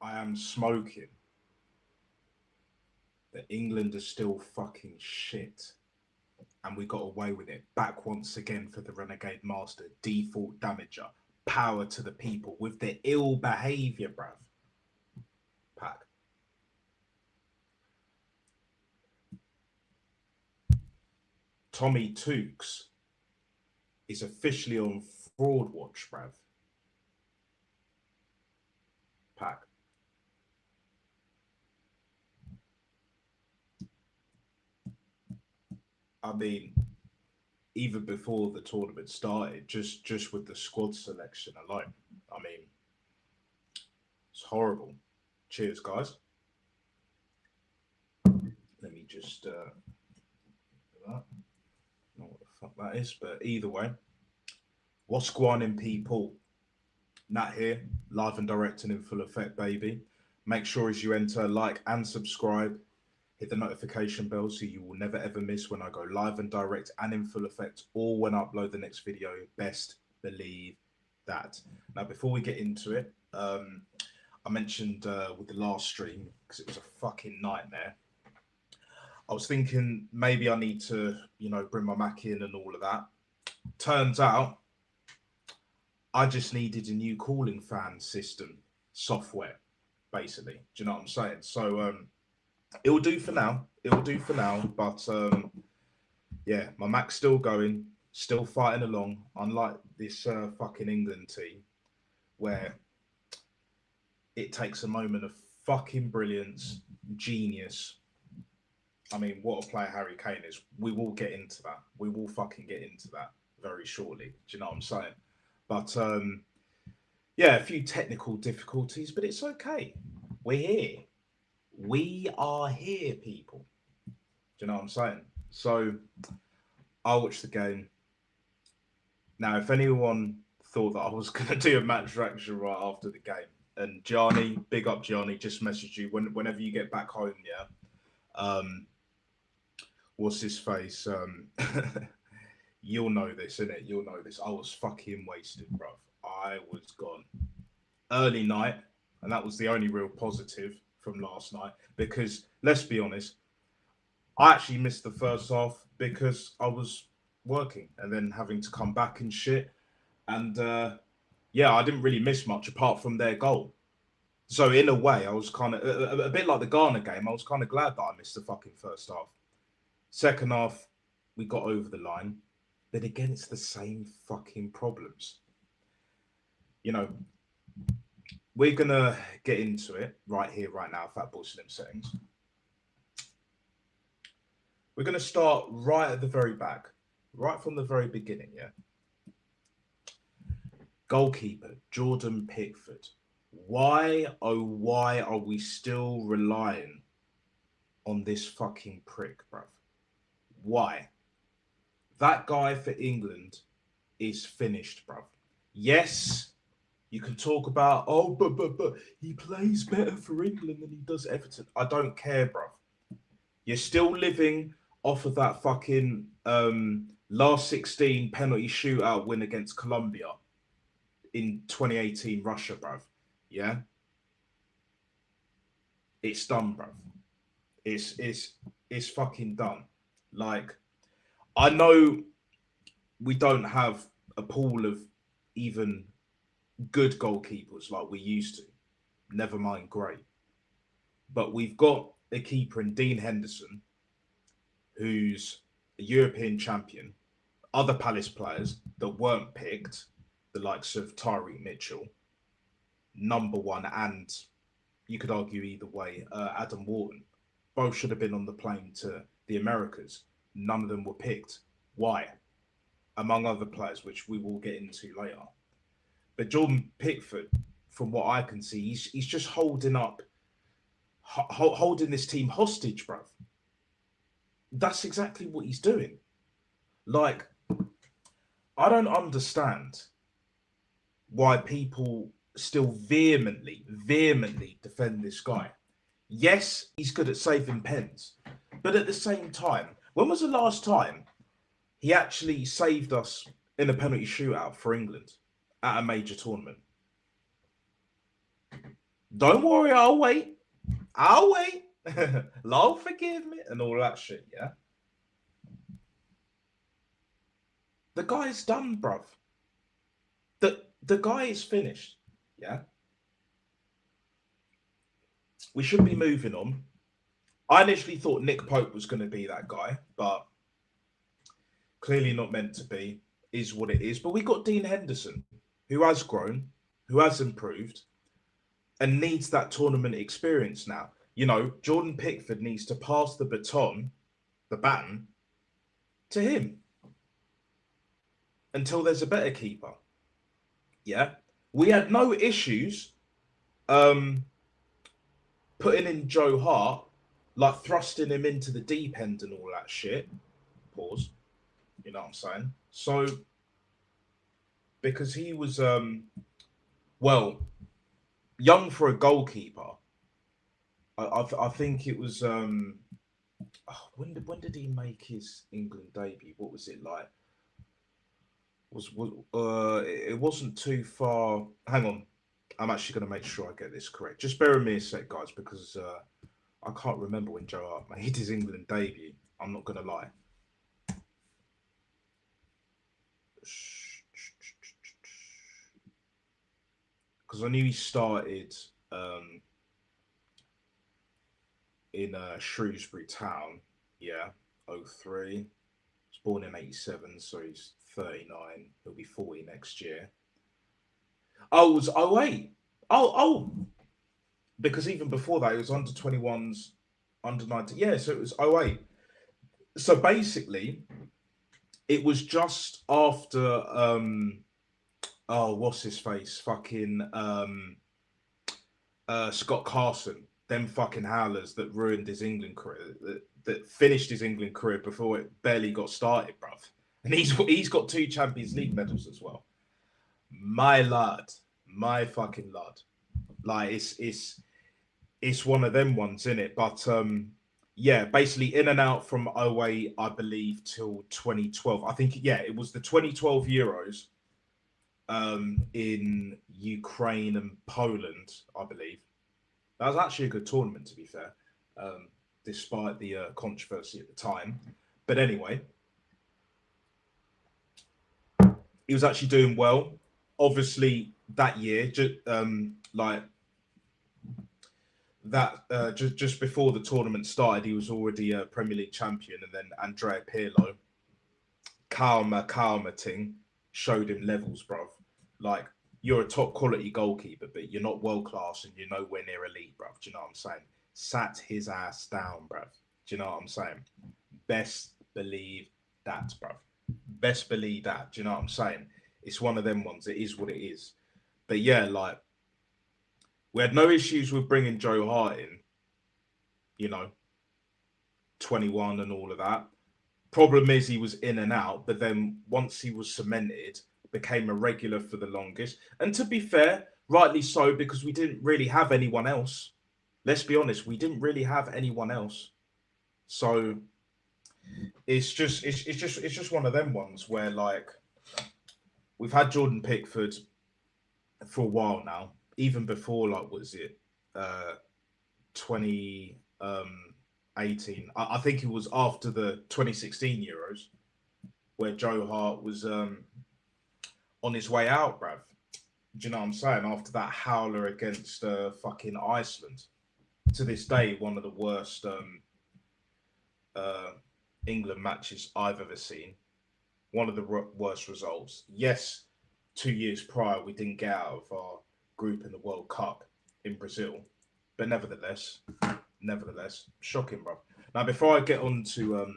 I am smoking that England are still fucking shit. And we got away with it. Back once again for the Renegade Master, default damager, power to the people with their ill behaviour, bruv. Pack. Tommy Tukes is officially on fraud watch, bruv. Pack. I mean, even before the tournament started, just with the squad selection alone, I mean, it's horrible. Cheers, guys. Let me just do that. I don't know what the fuck that is, but either way, what's going on, people? Nat here, live and direct and in full effect, baby. Make sure as you enter, like and subscribe. Hit the notification bell so you will never ever miss when I go live and direct and in full effect, or when I upload the next video. Best believe that. Now, before we get into it, I mentioned with the last stream, because it was a fucking nightmare, I was thinking maybe I need to, bring my Mac in and all of that. Turns out I just needed a new cooling fan system software, basically. Do you know what I'm saying? So it'll do for now. But yeah, my Mac's still going, still fighting along. Unlike this fucking England team, where it takes a moment of fucking brilliance, genius. I mean, what a player Harry Kane is. We will get into that. We will fucking get into that very shortly. Do you know what I'm saying? But yeah, a few technical difficulties, but it's okay. We're here. We are here, people. Do you know what I'm saying? So I'll watch the game. Now, if anyone thought that I was going to do a match reaction right after the game, and Gianni, big up Gianni, just messaged you whenever you get back home, yeah? What's his face? You'll know this, innit? You'll know this. I was fucking wasted, bruv. I was gone. Early night, and that was the only real positive from last night, because let's be honest, I actually missed the first half because I was working and then having to come back and shit. And yeah, I didn't really miss much apart from their goal. So in a way, I was kind of a bit like the Ghana game. I was kind of glad that I missed the fucking first half. Second half, we got over the line. But again, it's the same fucking problems. We're going to get into it right here, right now, Fatboy Slim settings. We're going to start right at the very back, right from the very beginning, yeah? Goalkeeper, Jordan Pickford. Why, oh, why are we still relying on this fucking prick, bruv? Why? That guy for England is finished, bruv. Yes, you can talk about, but he plays better for England than he does Everton. I don't care, bruv. You're still living off of that fucking last 16 penalty shootout win against Colombia in 2018 Russia, bruv. Yeah? It's done, bruv. It's fucking done. Like, I know we don't have a pool of even good goalkeepers like we used to. Never mind great. But we've got a keeper in Dean Henderson, who's a European champion. Other Palace players that weren't picked, the likes of Tyreek Mitchell, number one, and you could argue either way, Adam Wharton. Both should have been on the plane to the Americas. None of them were picked. Why? Among other players, which we will get into later. But Jordan Pickford, from what I can see, he's just holding this team hostage, bruv. That's exactly what he's doing. Like, I don't understand why people still vehemently defend this guy. Yes, he's good at saving pens, but at the same time, when was the last time he actually saved us in a penalty shootout for England at a major tournament? Don't worry, I'll wait. I'll wait. Lord forgive me and all that shit, yeah? The guy's done, bruv. The guy is finished, yeah? We should be moving on. I initially thought Nick Pope was going to be that guy, but clearly not meant to be, is what it is. But we got Dean Henderson, who has grown, who has improved, and needs that tournament experience now. You know, Jordan Pickford needs to pass the baton, to him until there's a better keeper. Yeah. We had no issues putting in Joe Hart, like thrusting him into the deep end and all that shit. Pause. You know what I'm saying? So, because he was, well, young for a goalkeeper. I think it was, when did he make his England debut? What was it like? It wasn't too far. Hang on, I'm actually going to make sure I get this correct. Just bear with me a sec, guys, because I can't remember when Joe Hart made his England debut. I'm not going to lie. Because I knew he started in Shrewsbury Town, yeah, 03. He was born in 87, so he's 39. He'll be 40 next year. Oh, it was 08. Oh, because even before that, it was under 21s, under 19. Yeah, so it was 08. So basically, it was just after, what's his face? Fucking Scott Carson. Them fucking howlers that ruined his England career, that finished his England career before it barely got started, bruv. And he's got 2 Champions League medals as well. My lad, my fucking lad. Like it's one of them ones, isn't it? But yeah, basically in and out from 08, I believe, till 2012. I think, yeah, it was the 2012 Euros in Ukraine and Poland, I believe. That was actually a good tournament, to be fair, despite the controversy at the time. But anyway, he was actually doing well. Obviously, that year, like that, just before the tournament started, he was already a Premier League champion, and then Andrea Pirlo, calma ting, showed him levels, bruv. Like, you're a top quality goalkeeper, but you're not world class and you're nowhere near elite, bruv. Do you know what I'm saying? Sat his ass down, bruv. Do you know what I'm saying? Best believe that, bruv. Best believe that. Do you know what I'm saying? It's one of them ones. It is what it is. But yeah, like, we had no issues with bringing Joe Hart in, you know, 21 and all of that. Problem is he was in and out, but then once he was cemented, became a regular for the longest. And to be fair, rightly so, because we didn't really have anyone else. Let's be honest, we didn't really have anyone else. So it's just one of them ones where, like, we've had Jordan Pickford for a while now, even before, like, was it 2018? I think it was after the 2016 Euros where Joe Hart was on his way out, bruv. Do you know what I'm saying? After that howler against fucking Iceland. To this day, one of the worst England matches I've ever seen. One of the worst results. Yes, 2 years prior, we didn't get out of our group in the World Cup in Brazil. But nevertheless, shocking, bro. Now, before I get on to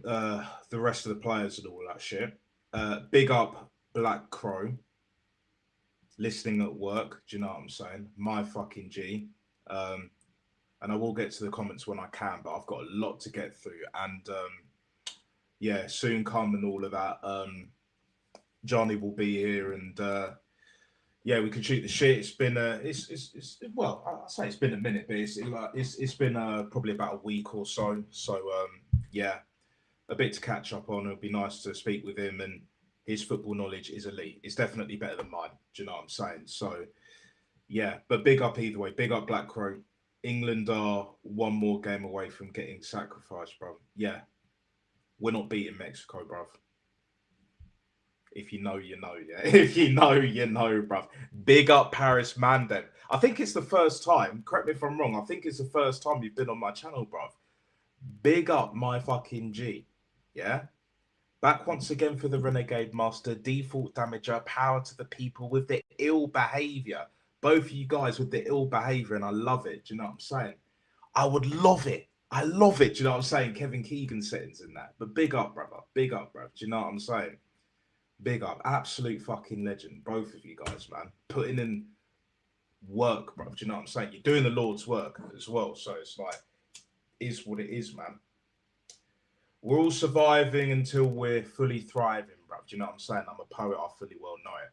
the rest of the players and all that shit, big up Black Crow, listening at work. Do you know what I'm saying? My fucking G. And I will get to the comments when I can, but I've got a lot to get through. And yeah, soon come and all of that. Johnny will be here, and yeah, we can shoot the shit. It's been it's well, I say it's been a minute, but it's been probably about a week or so. So yeah, a bit to catch up on. It'll be nice to speak with him, and his football knowledge is elite. It's definitely better than mine. Do you know what I'm saying? So Yeah, but big up either way. Big up Black Crow. England are one more game away from getting sacrificed, bro. Yeah, we're not beating Mexico, bro. If you know, you know, yeah. If you know, you know, bruv. Big up Paris Mandem. I think it's the first time, correct me if I'm wrong, I think it's the first time you've been on my channel, bruv. Big up my fucking G. Yeah? Back once again for the Renegade Master, default damager, power to the people with the ill behavior. Both of you guys with the ill behavior, and I love it. Do you know what I'm saying? I would love it. I love it. Do you know what I'm saying? Kevin Keegan settings in that. But big up, brother. Big up, bruv. Do you know what I'm saying? Big up, absolute fucking legend, both of you guys, man. Putting in work, bro. Do you know what I'm saying? You're doing the Lord's work as well, so it's like, is what it is, man. We're all surviving until we're fully thriving, bro. Do you know what I'm saying? I'm a poet. I fully well know it.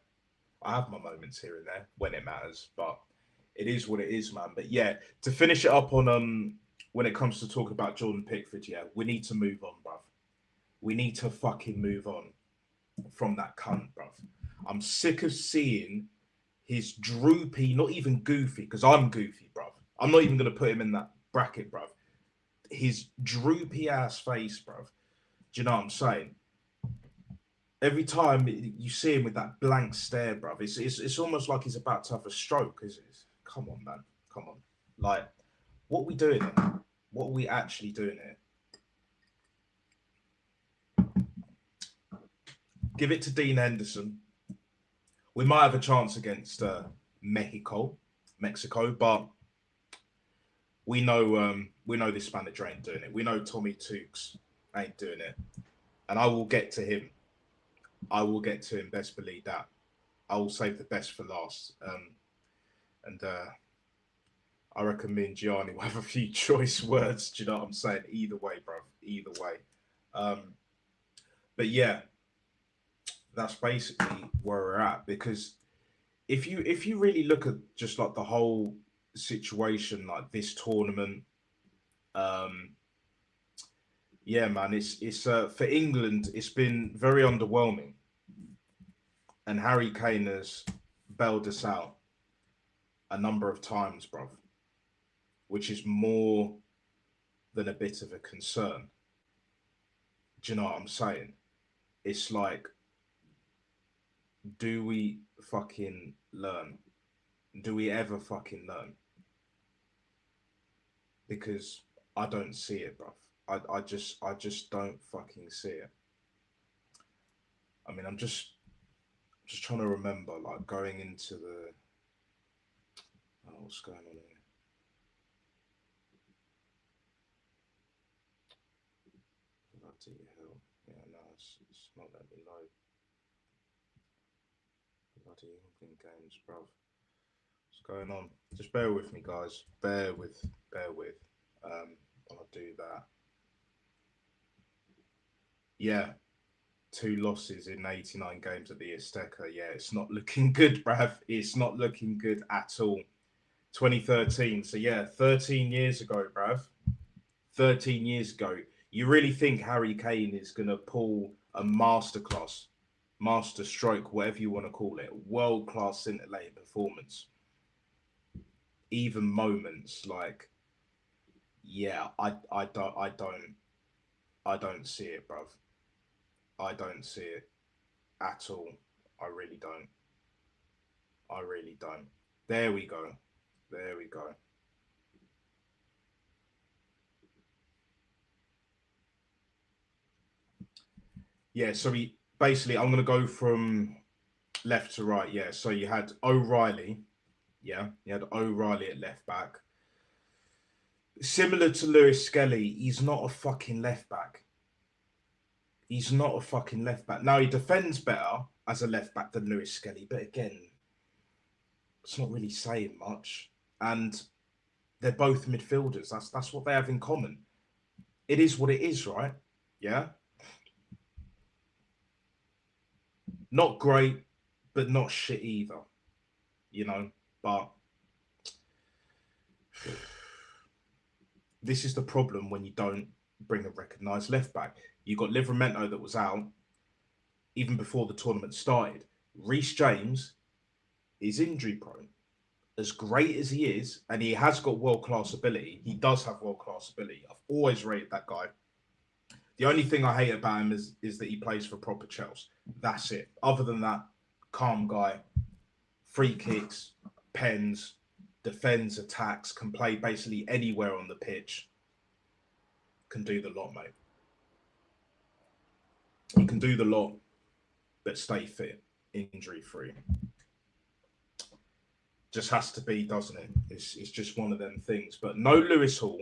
I have my moments here and there when it matters, but it is what it is, man. But yeah, to finish it up on when it comes to talk about Jordan Pickford, yeah, we need to move on, bro. We need to fucking move on from that cunt, bruv. I'm sick of seeing his droopy, not even goofy, because I'm goofy, bruv. I'm not even going to put him in that bracket, bruv. His droopy ass face, bruv. Do you know what I'm saying? Every time you see him with that blank stare, bruv, it's almost like he's about to have a stroke. Come on, man. Come on. Like, what are we doing here? What are we actually doing here? Give it to Dean Henderson. We might have a chance against Mexico, but we know this manager ain't doing it. We know Tommy Tukes ain't doing it, and I will get to him. I will get to him. Best believe that. I will save the best for last. And I reckon me and Gianni will have a few choice words. Do you know what I'm saying? Either way, bro. Either way. But yeah, that's basically where we're at, because if you really look at just like the whole situation, like this tournament, um yeah, man, it's for England, it's been very underwhelming, and Harry Kane has bailed us out a number of times, bruv, which is more than a bit of a concern. Do you know what I'm saying? It's like, do we fucking learn? Do we ever fucking learn? Because I don't see it, bruv. I just don't fucking see it. I mean, I'm just trying to remember, like, going into the, oh, what's going on here? Bloody hell! Yeah, no, it's not letting me load. Bloody England games, bruv. What's going on? Just bear with me, guys. Bear with. I'll do that. Yeah, two losses in 89 games at the Azteca. Yeah, it's not looking good, bruv. It's not looking good at all. 2013. So yeah, 13 years ago, bruv. 13 years ago. You really think Harry Kane is going to pull a masterclass, master stroke, whatever you want to call it, world class scintillating performance? Even moments like, yeah, I don't see it, bruv. I don't see it at all. I really don't. I really don't. There we go. There we go. Yeah, so we basically, I'm going to go from left to right. Yeah, so you had O'Reilly. Yeah, you had O'Reilly at left back. Similar to Lewis Skelly, he's not a fucking left back. He's not a fucking left back. Now, he defends better as a left back than Lewis Skelly, but again, it's not really saying much. And they're both midfielders. That's what they have in common. It is what it is, right? Yeah. Not great, but not shit either. You know, but this is the problem when you don't bring a recognised left back. You got Livramento that was out even before the tournament started. Reece James is injury prone. as great as he is, and he has got world-class ability, he does have world-class ability. I've always rated that guy. The only thing I hate about him is that he plays for proper Chelsea. That's it. Other than that, calm guy, free kicks, pens, defends, attacks, can play basically anywhere on the pitch. Can do the lot, mate. He can do the lot, but stay fit, injury-free. Just has to be, doesn't it? It's just one of them things. But no Lewis Hall.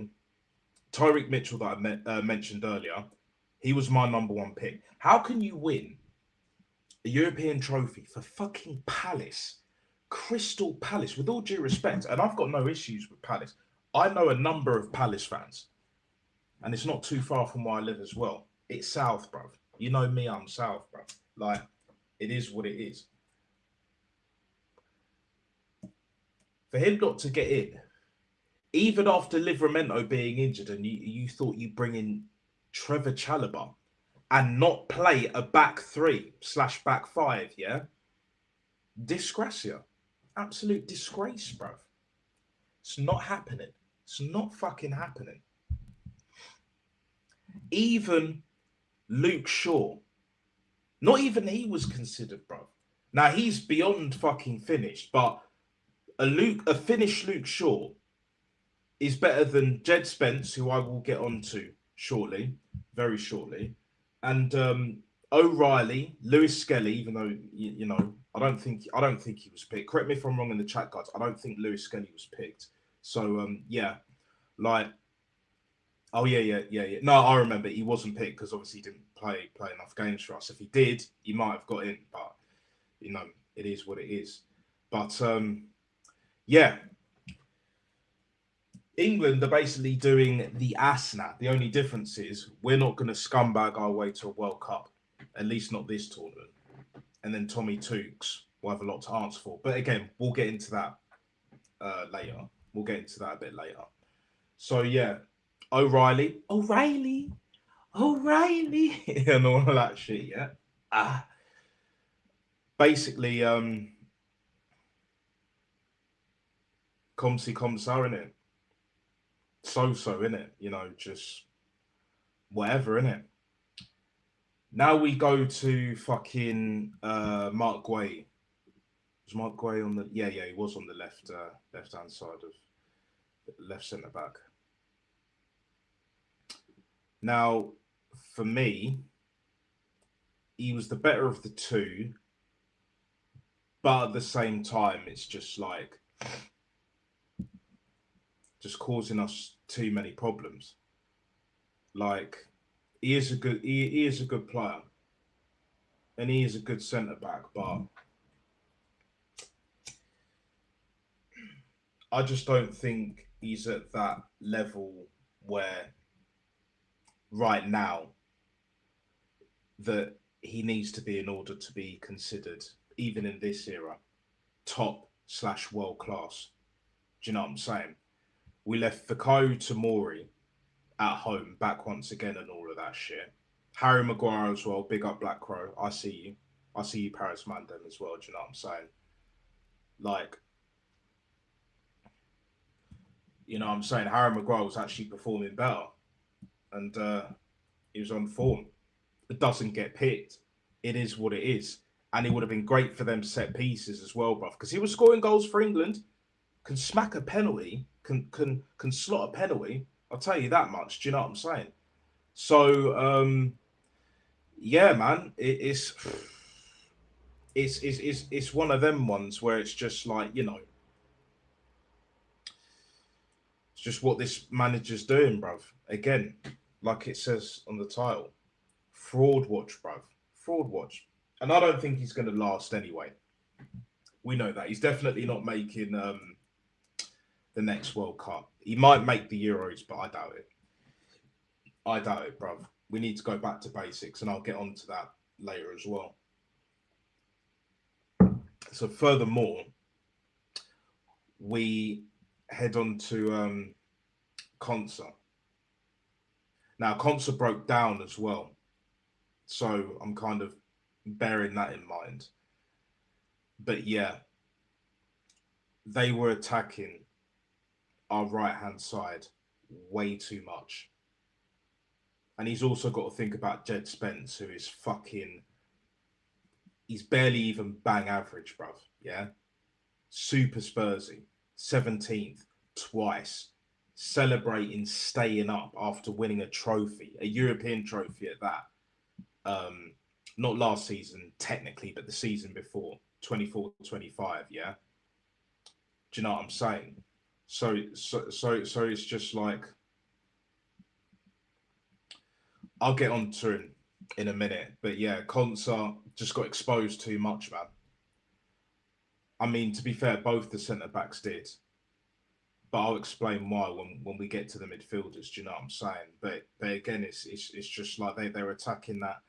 Tyreek Mitchell that I mentioned earlier, he was my number one pick. How can you win a European trophy for fucking Palace? Crystal Palace, with all due respect, and I've got no issues with Palace. I know a number of Palace fans, and it's not too far from where I live as well. It's South, bruv. You know me, I'm South, bruv. Like, it is what it is. For him not to get in, even after Livramento being injured, and you thought you bring in Trevor Chalobah and not play a back 3/back 5, yeah? Disgracia. Absolute disgrace, bruv. It's not happening. It's not fucking happening. Even Luke Shaw, not even he was considered, bruv. Now, he's beyond fucking finished, but a finished Luke Shaw is better than Jed Spence, who I will get onto shortly, very shortly, and O'Reilly, Lewis Skelly. Even though you know, I don't think he was picked. Correct me if I'm wrong in the chat, guys. I don't think Lewis Skelly was picked. So yeah, like, oh yeah. No, I remember he wasn't picked because obviously he didn't play enough games for us. If he did, he might have got in, but you know, it is what it is. But yeah. England are basically doing the ass now. The only difference is we're not going to scumbag our way to a World Cup, at least not this tournament. And then Tommy Tukes will have a lot to answer for. But again, we'll get into that later. We'll get into that a bit later. So yeah, O'Reilly, and all of that shit. Yeah. Basically, Comsi Comsar, innit? So, innit? You know, just whatever, innit? Now we go to fucking Mark Guay. Was Mark Guay on the... Yeah, he was on the left-hand side of... Left centre-back. Now, for me, he was the better of the two, but at the same time, it's just like... just causing us too many problems. Like, he is a good player, and he is a good centre back, but I just don't think he's at that level where right now that he needs to be in order to be considered, even in this era, top/world class. Do you know what I'm saying? We left Fikayo Tomori at home, back once again, and all of that shit. Harry Maguire as well, big up Black Crow. I see you. I see you, Paris Mandem as well. Do you know what I'm saying? Like, you know what I'm saying? Harry Maguire was actually performing better, and he was on form. It doesn't get picked. It is what it is. And it would have been great for them set pieces as well, bruv, because he was scoring goals for England, can smack a penalty, can slot a penalty. I'll tell you that much. Do you know what I'm saying? So, yeah, man, it's one of them ones where it's just like, you know, it's just what this manager's doing, bruv. Again, like it says on the title, fraud watch, bruv. Fraud watch. And I don't think he's going to last anyway. We know that. He's definitely not making the next World Cup. He might make the Euros, but I doubt it. I doubt it, bruv. We need to go back to basics, and I'll get onto that later as well. So furthermore, we head on to Konsa. Now, Konsa broke down as well. So I'm kind of bearing that in mind. But yeah, they were attacking our right hand side way too much. And he's also got to think about Jed Spence, who is fucking. He's barely even bang average, bruv. Yeah. Super Spursy. 17th twice. Celebrating staying up after winning a trophy, a European trophy at that. Not last season, technically, but the season before, 24-25, yeah? Do you know what I'm saying? So it's just like, I'll get on to him in a minute, but yeah, Konsa just got exposed too much, man. I mean, to be fair, both the centre backs did, but I'll explain why when we get to the midfielders. Do you know what I'm saying? But again, it's just like they're attacking that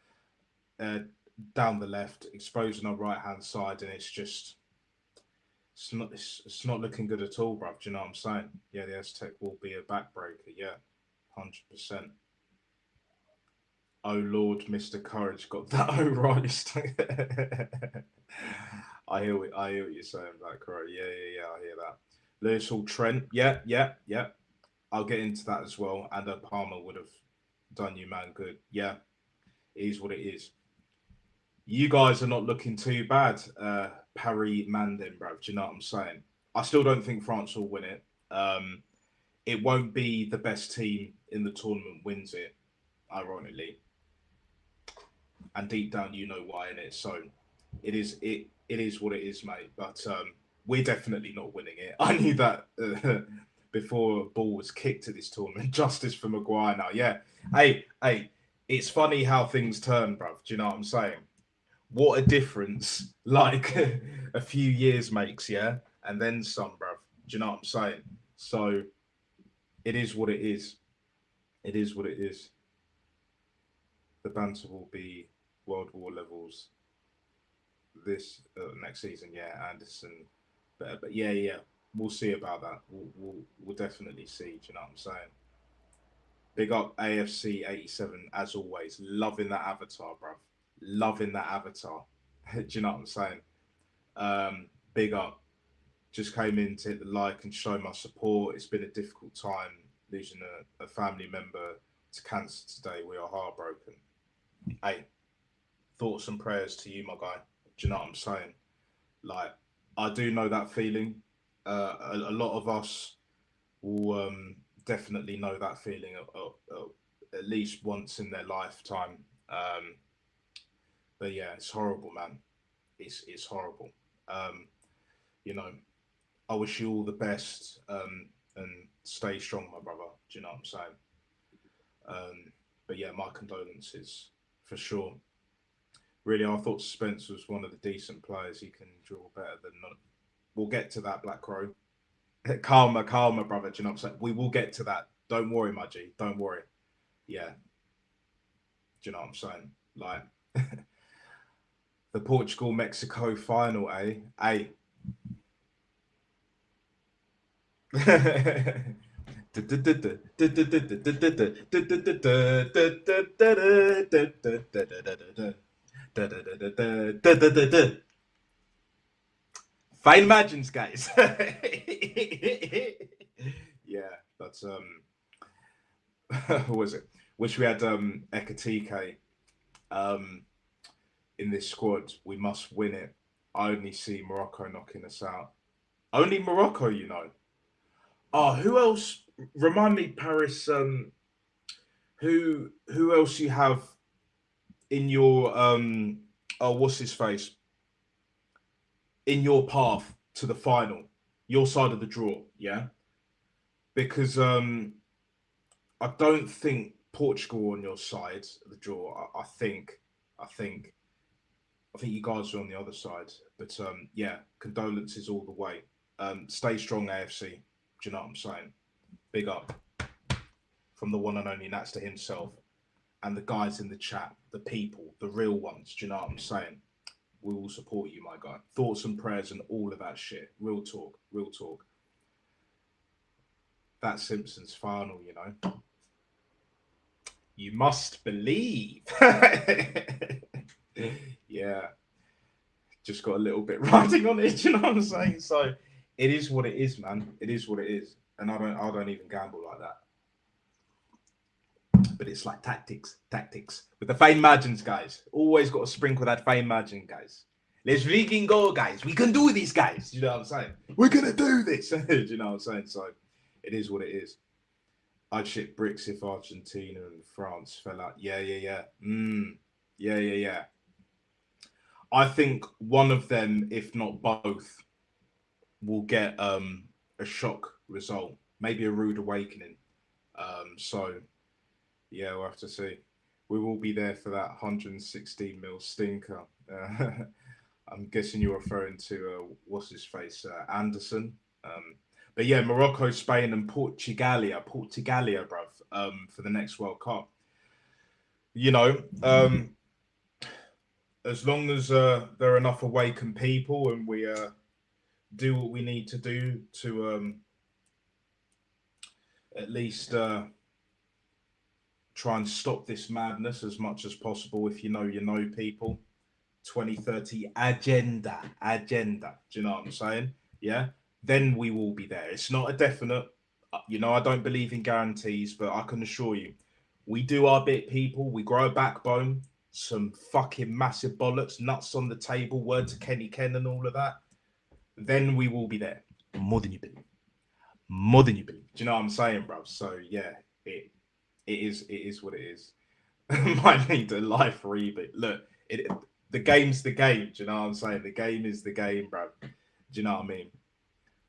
down the left, exposing our right hand side, and it's not looking good at all, bruv. Do you know what I'm saying? Yeah, the Aztec will be a backbreaker. Yeah, 100%. Oh Lord, Mr. Courage got that. Oh right. I hear what you're saying, Black Crow. Yeah. I hear that. Lewis Hall Trent. Yeah. I'll get into that as well. And Palmer would have done you man good. Yeah, it is what it is. You guys are not looking too bad, Paris Mandin, bro. Do you know what I'm saying? I still don't think France will win it. It won't be the best team in the tournament wins it, ironically. And deep down, you know why in it. So it is what it is, mate. But we're definitely not winning it. I knew that before a ball was kicked at this tournament. Justice for Maguire now. Yeah. Hey, it's funny how things turn, bruv. Do you know what I'm saying? What a difference like a few years makes, yeah? And then some, bruv. Do you know what I'm saying? So it is what it is. It is what it is. The banter will be World War levels this next season, yeah. Anderson, but yeah, we'll see about that. We'll definitely see. Do you know what I'm saying? Big up AFC 87 as always. Loving that avatar, bruv. Loving that avatar. Do you know what I'm saying? Big up. Just came in to hit the like and show my support. It's been a difficult time losing a family member to cancer today. We are heartbroken. Hey, thoughts and prayers to you, my guy. Do you know what I'm saying? Like, I do know that feeling. A lot of us will definitely know that feeling at least once in their lifetime. But yeah, it's horrible, man. It's horrible. You know, I wish you all the best and stay strong, my brother. Do you know what I'm saying? But yeah, my condolences for sure. Really, I thought Spence was one of the decent players. He can draw better than none. We'll get to that, Black Crow. Calmer, brother. Do you know what I'm saying? We will get to that. Don't worry, my G. Don't worry. Yeah. Do you know what I'm saying? Like the Portugal-Mexico final, eh? Hey. Fine margins, guys. Yeah, but what was it? Wish we had Ekatike in this squad. We must win it. I only see Morocco knocking us out. Only Morocco, you know. Oh, who else? Remind me, Paris. Who else you have in your oh, what's his face? In your path to the final, your side of the draw, yeah? Because I don't think Portugal on your side of the draw. I think you guys are on the other side. But yeah, condolences all the way. Stay strong, AFC. Do you know what I'm saying? Big up from the one and only Nats to himself and the guys in the chat, the people, the real ones. Do you know what I'm saying? We will support you, my guy. Thoughts and prayers and all of that shit. Real talk, real talk. That Simpsons final, you know. You must believe. Yeah. Just got a little bit riding on it, you know what I'm saying? So it is what it is, man. It is what it is, and I don't even gamble like that. But it's like tactics with the fine margins, guys. Always got to sprinkle that fine margin, guys. Let's freaking go, guys. We can do this, guys. You know what I'm saying? We're gonna do this. Do you know what I'm saying? So it is what it is. I'd shit bricks if Argentina and France fell out. Yeah. Yeah. I think one of them, if not both, will get a shock result, maybe a rude awakening. So yeah, we'll have to see. We will be there for that 116 mil stinker. I'm guessing you're referring to what's his face, Anderson. But yeah, Morocco, Spain, and Portugalia, bruv, for the next World Cup. You know, as long as there are enough awakened people and we do what we need to do to at least try and stop this madness as much as possible. If you know people. 2030 agenda. Do you know what I'm saying? Yeah. Then we will be there. It's not a definite. I don't believe in guarantees, but I can assure you, we do our bit, people. We grow a backbone, some fucking massive bollocks, nuts on the table, word to Kenny Ken and all of that. Then we will be there. More than you believe. Do you know what I'm saying, bruv? So yeah, it is what it is. Might need a life reboot. Look, the game's the game. Do you know what I'm saying? The game is the game, bruv. Do you know what I mean?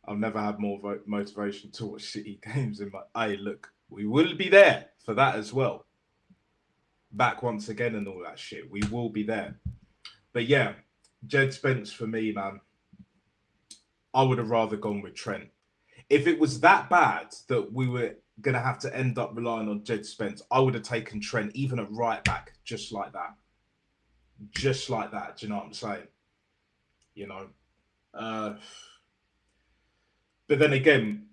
I've never had more motivation to watch shitty games in my. Hey, look, we will be there for that as well. Back once again and all that shit. We will be there. But yeah, Jed Spence for me, man. I would have rather gone with Trent. If it was that bad that we were going to have to end up relying on Jed Spence, I would have taken Trent even at right back, just like that. Just like that. Do you know what I'm saying? You know? But then again,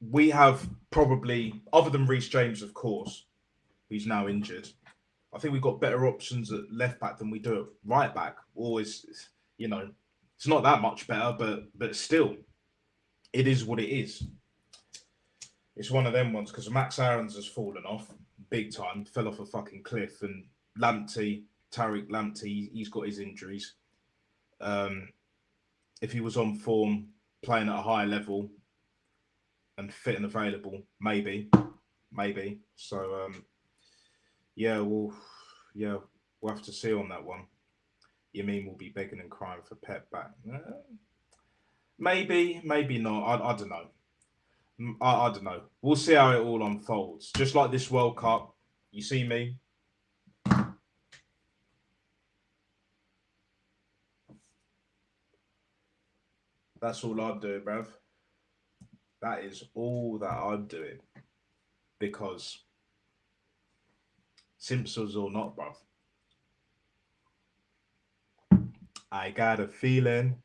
we have probably, other than Reece James, of course, who's now injured, I think we've got better options at left back than we do at right back. Always, it's not that much better, but still, it is what it is. It's one of them ones because Max Aarons has fallen off big time, fell off a fucking cliff, and Tariq Lamptey, he's got his injuries. If he was on form, playing at a higher level and fit and available, maybe. So we'll have to see on that one. You mean we'll be begging and crying for Pep back? Maybe not. I don't know. I don't know. We'll see how it all unfolds. Just like this World Cup, you see me. That's all I'm doing, bruv. That is all that I'm doing. Because Simpsons or not, bruv, I got a feeling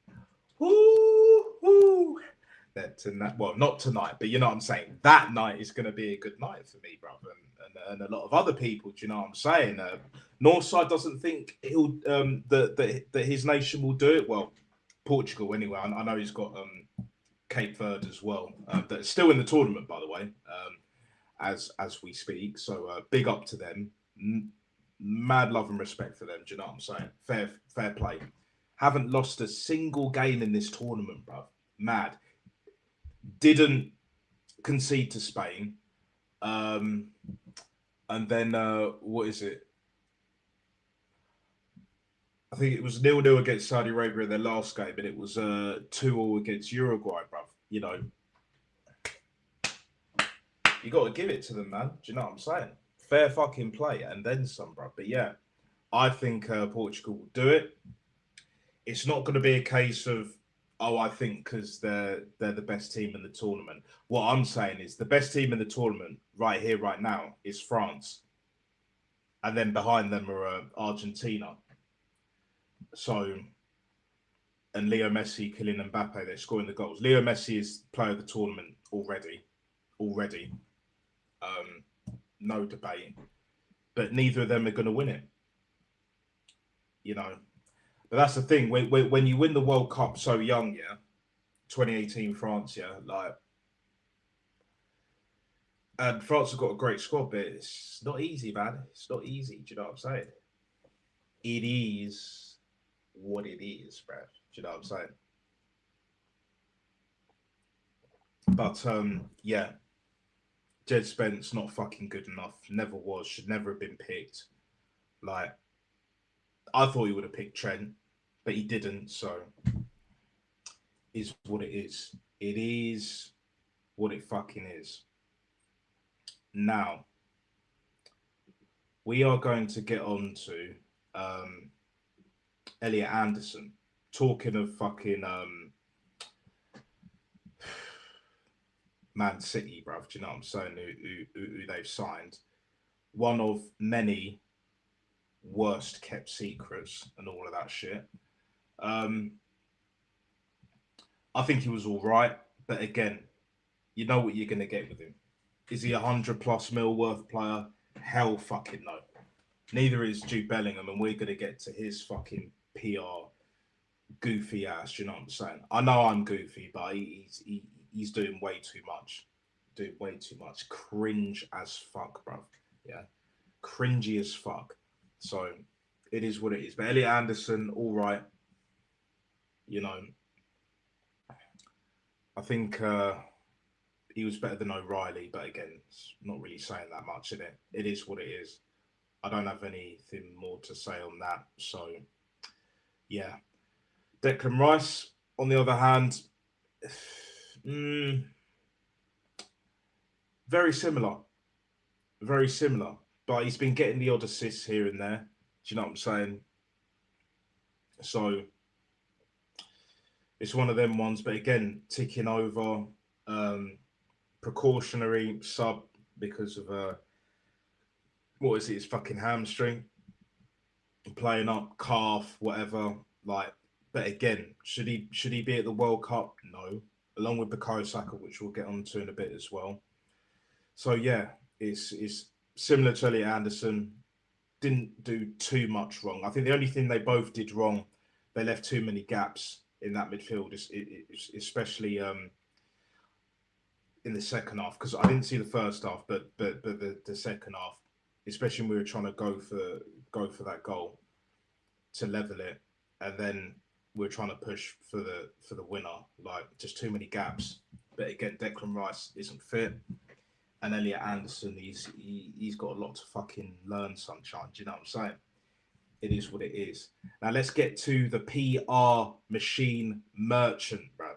that tonight, well, not tonight, but you know what I'm saying, that night is going to be a good night for me, bruv, and a lot of other people. Do you know what I'm saying? Northside doesn't think he'll that his nation will do it. Well, Portugal anyway. I know he's got Cape Verde as well. That's still in the tournament, by the way, as we speak. So big up to them. Mad love and respect for them. Do you know what I'm saying? Fair play. Haven't lost a single game in this tournament, bruv. Mad. Didn't concede to Spain. And then what is it? I think it was 0-0 against Saudi Arabia in their last game, and it was 2-2 against Uruguay, bruv. You know, you got to give it to them, man. Do you know what I'm saying? Fair fucking play, and then some, bruv. But yeah, I think Portugal will do it. It's not going to be a case of, I think because they're the best team in the tournament. What I'm saying is the best team in the tournament right here, right now, is France. And then behind them are Argentina. So, and Leo Messi, Kylian Mbappe, they're scoring the goals. Leo Messi is player of the tournament already. No debate. But neither of them are going to win it. You know. But that's the thing. When you win the World Cup so young, yeah, 2018 France, yeah, like, and France have got a great squad, but it's not easy, man. It's not easy. Do you know what I'm saying? It is what it is, bro. Do you know what I'm saying? But yeah, Jed Spence not fucking good enough. Never was. Should never have been picked. Like, I thought he would have picked Trent, but he didn't. So, is what it is. It is what it fucking is. Now, we are going to get on to Elliot Anderson. Talking of fucking Man City, bruv. Do you know what I'm saying? Who they've signed. One of many worst kept secrets and all of that shit. I think he was all right, but again, you know what you're going to get with him. Is he 100+ mil worth player? Hell fucking no. Neither is Jude Bellingham, and we're going to get to his fucking PR goofy ass. Do you know what I'm saying? I know I'm goofy, but he's doing way too much. Doing way too much. Cringe as fuck, bruv. Yeah. Cringy as fuck. So it is what it is. But Elliot Anderson, all right. You know, I think he was better than O'Reilly, but again, it's not really saying that much, is it? It is what it is. I don't have anything more to say on that. So, yeah. Declan Rice, on the other hand, very similar. Very similar. But he's been getting the odd assists here and there. Do you know what I'm saying? So, it's one of them ones. But again, ticking over, precautionary sub because of what is it? His fucking hamstring, playing up, calf, whatever. Like, but again, should he be at the World Cup? No, along with Bukayo Saka, which we'll get onto in a bit as well. So yeah, it's similar to Elliot Anderson. Didn't do too much wrong. I think the only thing they both did wrong, they left too many gaps in that midfield, especially in the second half, because I didn't see the first half, but the second half, especially when we were trying to go for that goal to level it, and then we were trying to push for the winner. Like, just too many gaps. But again, Declan Rice isn't fit, and Elliot Anderson, he's got a lot to fucking learn, sunshine. Do you know what I'm saying? It is what it is. Now let's get to the PR machine merchant, bruv.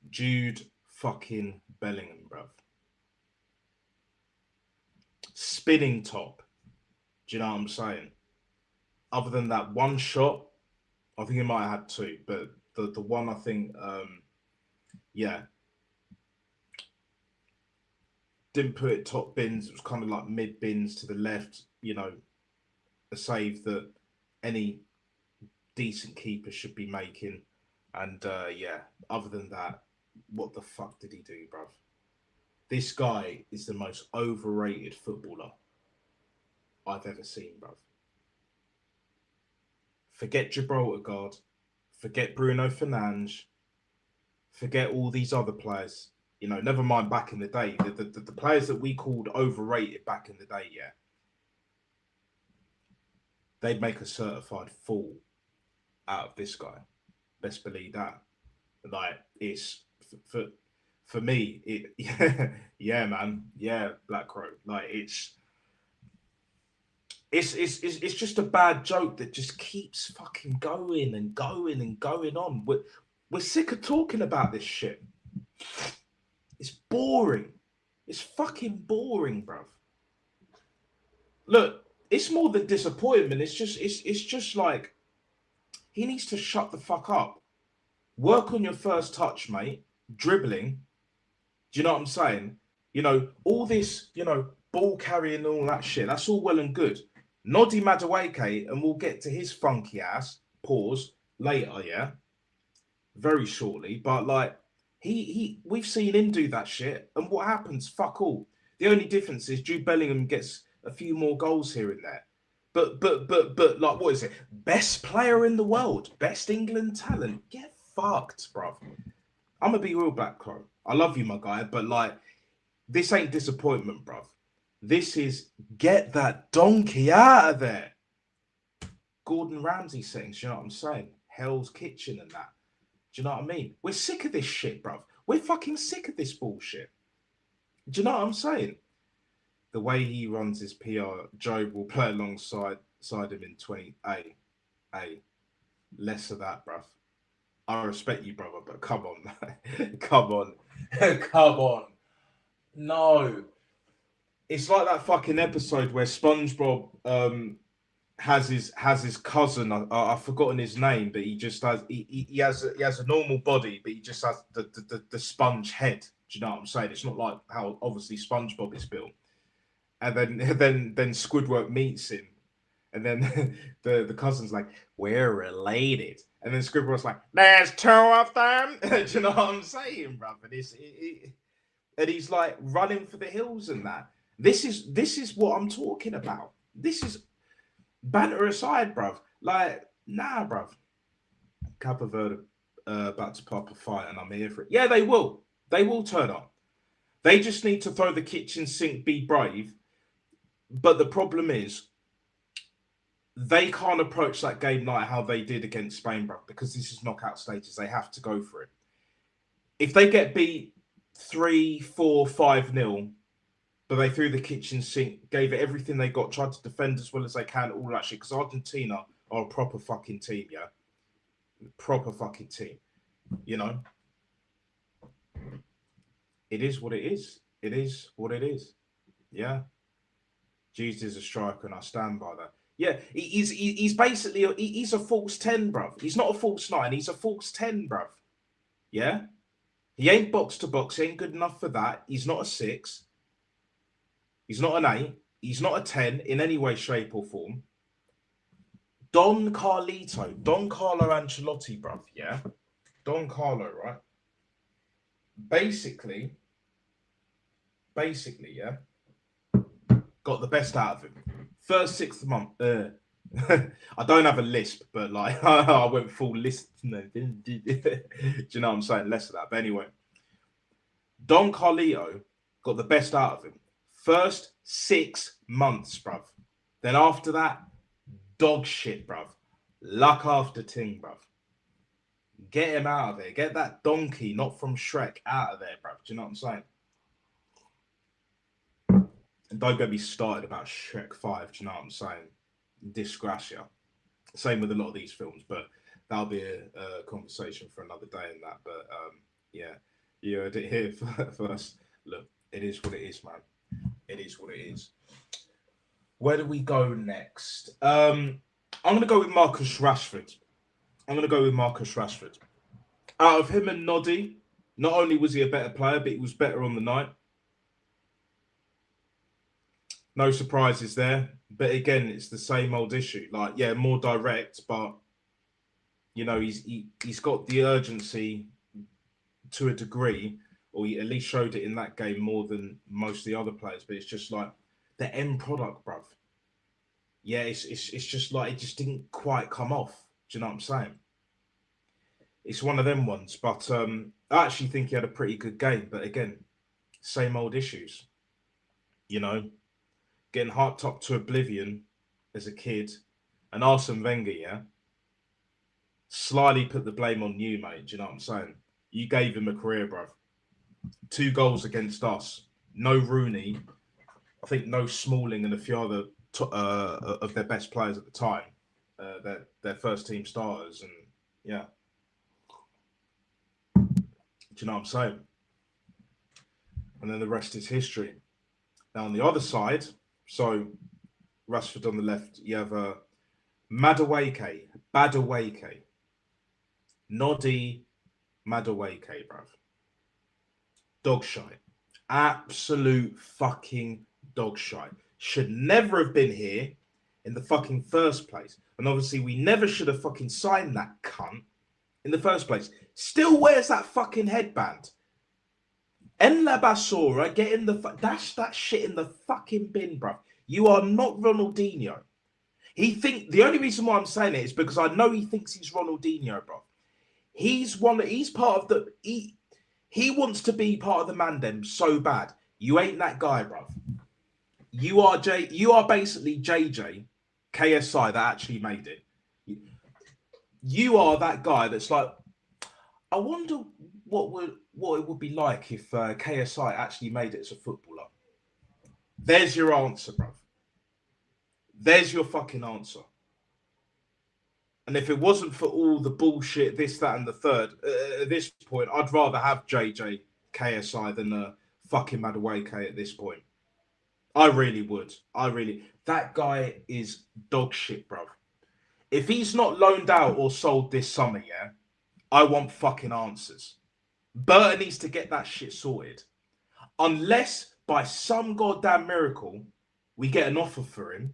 Jude fucking Bellingham, bruv. Spinning top. Do you know what I'm saying? Other than that one shot, I think he might have had two, but the one I think, yeah, didn't put it top bins. It was kind of like mid bins to the left. You know, a save that any decent keeper should be making. And yeah, other than that, what the fuck did he do, bruv? This guy is the most overrated footballer I've ever seen, bruv. Forget Gibraltar guard, forget Bruno Fernandes, forget all these other players. You know, never mind back in the day. The players that we called overrated back in the day, yeah, they'd make a certified fool out of this guy. Best believe that. Like, it's for me, it yeah, man, yeah, Black Crow. Like, it's just a bad joke that just keeps fucking going and going and going on. We're sick of talking about this shit. It's boring. It's fucking boring, bruv. Look, it's more than disappointment. It's just like, he needs to shut the fuck up. Work on your first touch, mate. Dribbling. Do you know what I'm saying? You know, all this, you know, ball carrying and all that shit, that's all well and good. Noddy Madueke, and we'll get to his funky ass, pause, later, yeah? Very shortly. But, like, we've seen him do that shit, and what happens? Fuck all. The only difference is Jude Bellingham gets a few more goals here and there. But like, what is it? Best player in the world, best England talent. Get fucked, bruv. I'm gonna be real back, Crow. I love you, my guy, but like, this ain't disappointment, bruv. This is get that donkey out of there. Gordon Ramsay settings, you know what I'm saying? Hell's Kitchen and that. Do you know what I mean? We're sick of this shit, bruv. We're fucking sick of this bullshit. Do you know what I'm saying? The way he runs his PR, Joe will play alongside him in 20. Hey, less of that, bruv. I respect you, brother, but come on, come on, come on. No, it's like that fucking episode where SpongeBob has his cousin. I've forgotten his name, but he just has he has a normal body, but he just has the sponge head. Do you know what I'm saying? It's not like how obviously SpongeBob is built. And then Squidward meets him, and then the cousin's like, "We're related." And then Squidward's like, "There's two of them." Do you know what I'm saying, bruv? And he's like running for the hills and that. This is what I'm talking about. This is banter aside, bruv. Like, nah, bruv. Cape Verde about to pop a fight, and I'm here for it. Yeah, they will. They will turn up. They just need to throw the kitchen sink, be brave. But the problem is, they can't approach that game like how they did against Spain, bro, because this is knockout stages. They have to go for it. If they get beat 3, 4, 5-0, but they threw the kitchen sink, gave it everything they got, tried to defend as well as they can, all that shit, because Argentina are a proper fucking team, yeah? Proper fucking team, you know? It is what it is. It is what it is. Yeah? Jesus is a striker, and I stand by that. Yeah, he's basically he's a false 10, bruv. He's not a false 9. He's a false 10, bruv. Yeah, he ain't box to box. He ain't good enough for that. He's not a 6. He's not an 8. He's not a 10 in any way, shape, or form. Don Carlo Ancelotti, bruv. Yeah, Don Carlo, right? Basically, yeah. Got the best out of him. First 6 month. I don't have a lisp, but like I went full lisp. Do you know what I'm saying? Less of that. But anyway, Don Carlito got the best out of him. First 6 months, bruv. Then after that, dog shit, bruv. Luck after ting, bruv. Get him out of there. Get that donkey, not from Shrek, out of there, bruv. Do you know what I'm saying? And don't get me started about Shrek 5, do you know what I'm saying? Disgracia. Same with a lot of these films, but that'll be a conversation for another day and that. But yeah, you heard it here first. Look, it is what it is, man. It is what it is. Where do we go next? I'm going to go with Marcus Rashford. Out of him and Noddy, not only was he a better player, but he was better on the night. No surprises there. But again, it's the same old issue. Like, yeah, more direct, but, you know, he's got the urgency to a degree, or he at least showed it in that game more than most of the other players. But it's just like the end product, bruv. Yeah, it's just like it just didn't quite come off. Do you know what I'm saying? It's one of them ones. But I actually think he had a pretty good game. But again, same old issues. You know? Getting hyped up to oblivion as a kid, and Arsene Wenger, yeah, slyly put the blame on you, mate. Do you know what I'm saying? You gave him a career, bruv. 2 goals against us. No Rooney. I think no Smalling and a few other of their best players at the time. Their first team starters, and yeah. Do you know what I'm saying? And then the rest is history. Now on the other side. So, Rashford on the left, you have Madueke, Noddy, Madueke, bruv. Dog shite. Absolute fucking dog shite. Should never have been here in the fucking first place. And obviously, we never should have fucking signed that cunt in the first place. Still wears that fucking headband. En La Basura, get in the dash that shit in the fucking bin, bruv. You are not Ronaldinho. The only reason why I'm saying it is because I know he thinks he's Ronaldinho, bro. He's part of the he wants to be part of the Mandem so bad. You ain't that guy, bro. You are basically JJ KSI that actually made it. You are that guy that's like, I wonder what it would be like if KSI actually made it as a footballer. There's your answer, bro. There's your fucking answer. And if it wasn't for all the bullshit, this, that, and the third, at this point, I'd rather have JJ KSI than a fucking Madueke at this point. I really would. That guy is dog shit, bro. If he's not loaned out or sold this summer, yeah, I want fucking answers. Burton needs to get that shit sorted. Unless by some goddamn miracle we get an offer for him,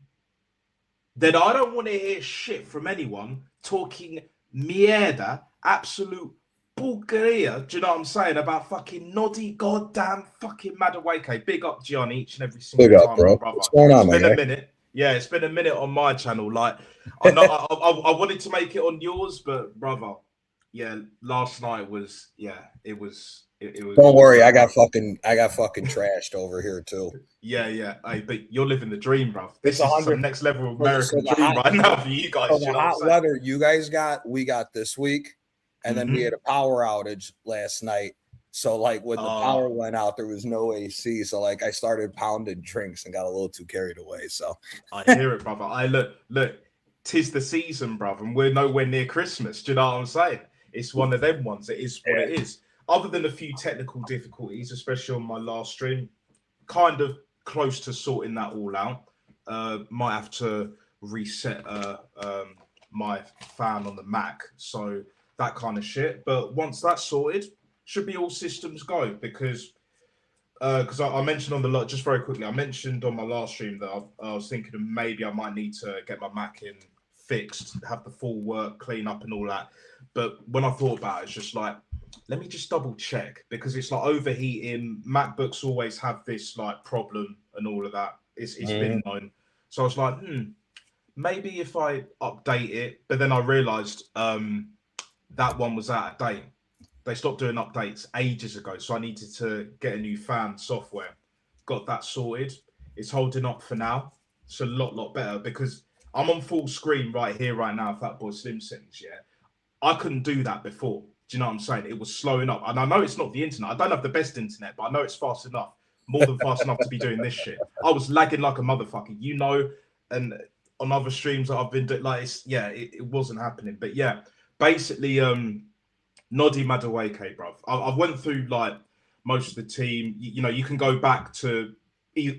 then I don't want to hear shit from anyone talking mierda, absolute porqueria, do you know what I'm saying, about fucking noddy goddamn fucking Madueke. Big up, Gian, each and every single time, bro. brother. What's going on, it's been a minute. Yeah, it's been a minute on my channel. Like, I know I wanted to make it on yours, but brother, yeah, last night was, yeah, it was. Don't worry, I got fucking trashed over here too. Yeah. Hey, but you're living the dream, bro. This is some next level American dream right now for you guys. So the hot weather you guys we got this week, and then we had a power outage last night. So like when the power went out, there was no AC. So like I started pounding drinks and got a little too carried away. So I hear it, brother. Look, 'tis the season, brother, and we're nowhere near Christmas. Do you know what I'm saying? It's one of them ones. It is what it is. Other than a few technical difficulties, especially on my last stream, kind of close to sorting that all out. Might have to reset my fan on the Mac, so that kind of shit. But once that's sorted, should be all systems go, because I mentioned on the lot, just very quickly, I mentioned on my last stream that I was thinking of maybe I might need to get my Mac in fixed, have the full work, clean up and all that. But when I thought about it, it's just like, let me just double check, because it's like overheating. MacBooks always have this like problem and all of that. It's been known. So I was like, maybe if I update it. But then I realized that one was out of date. They stopped doing updates ages ago. So I needed to get a new fan software. Got that sorted. It's holding up for now. It's a lot better, because I'm on full screen right here, right now, Fatboy Slim settings, yeah. I couldn't do that before. Do you know what I'm saying? It was slowing up. And I know it's not the internet. I don't have the best internet, but I know it's fast enough. More than fast enough to be doing this shit. I was lagging like a motherfucker, you know, and on other streams that I've been doing, like, it wasn't happening. But yeah, basically, Noddy Madueke, bruv. I went through like most of the team. You know, you can go back to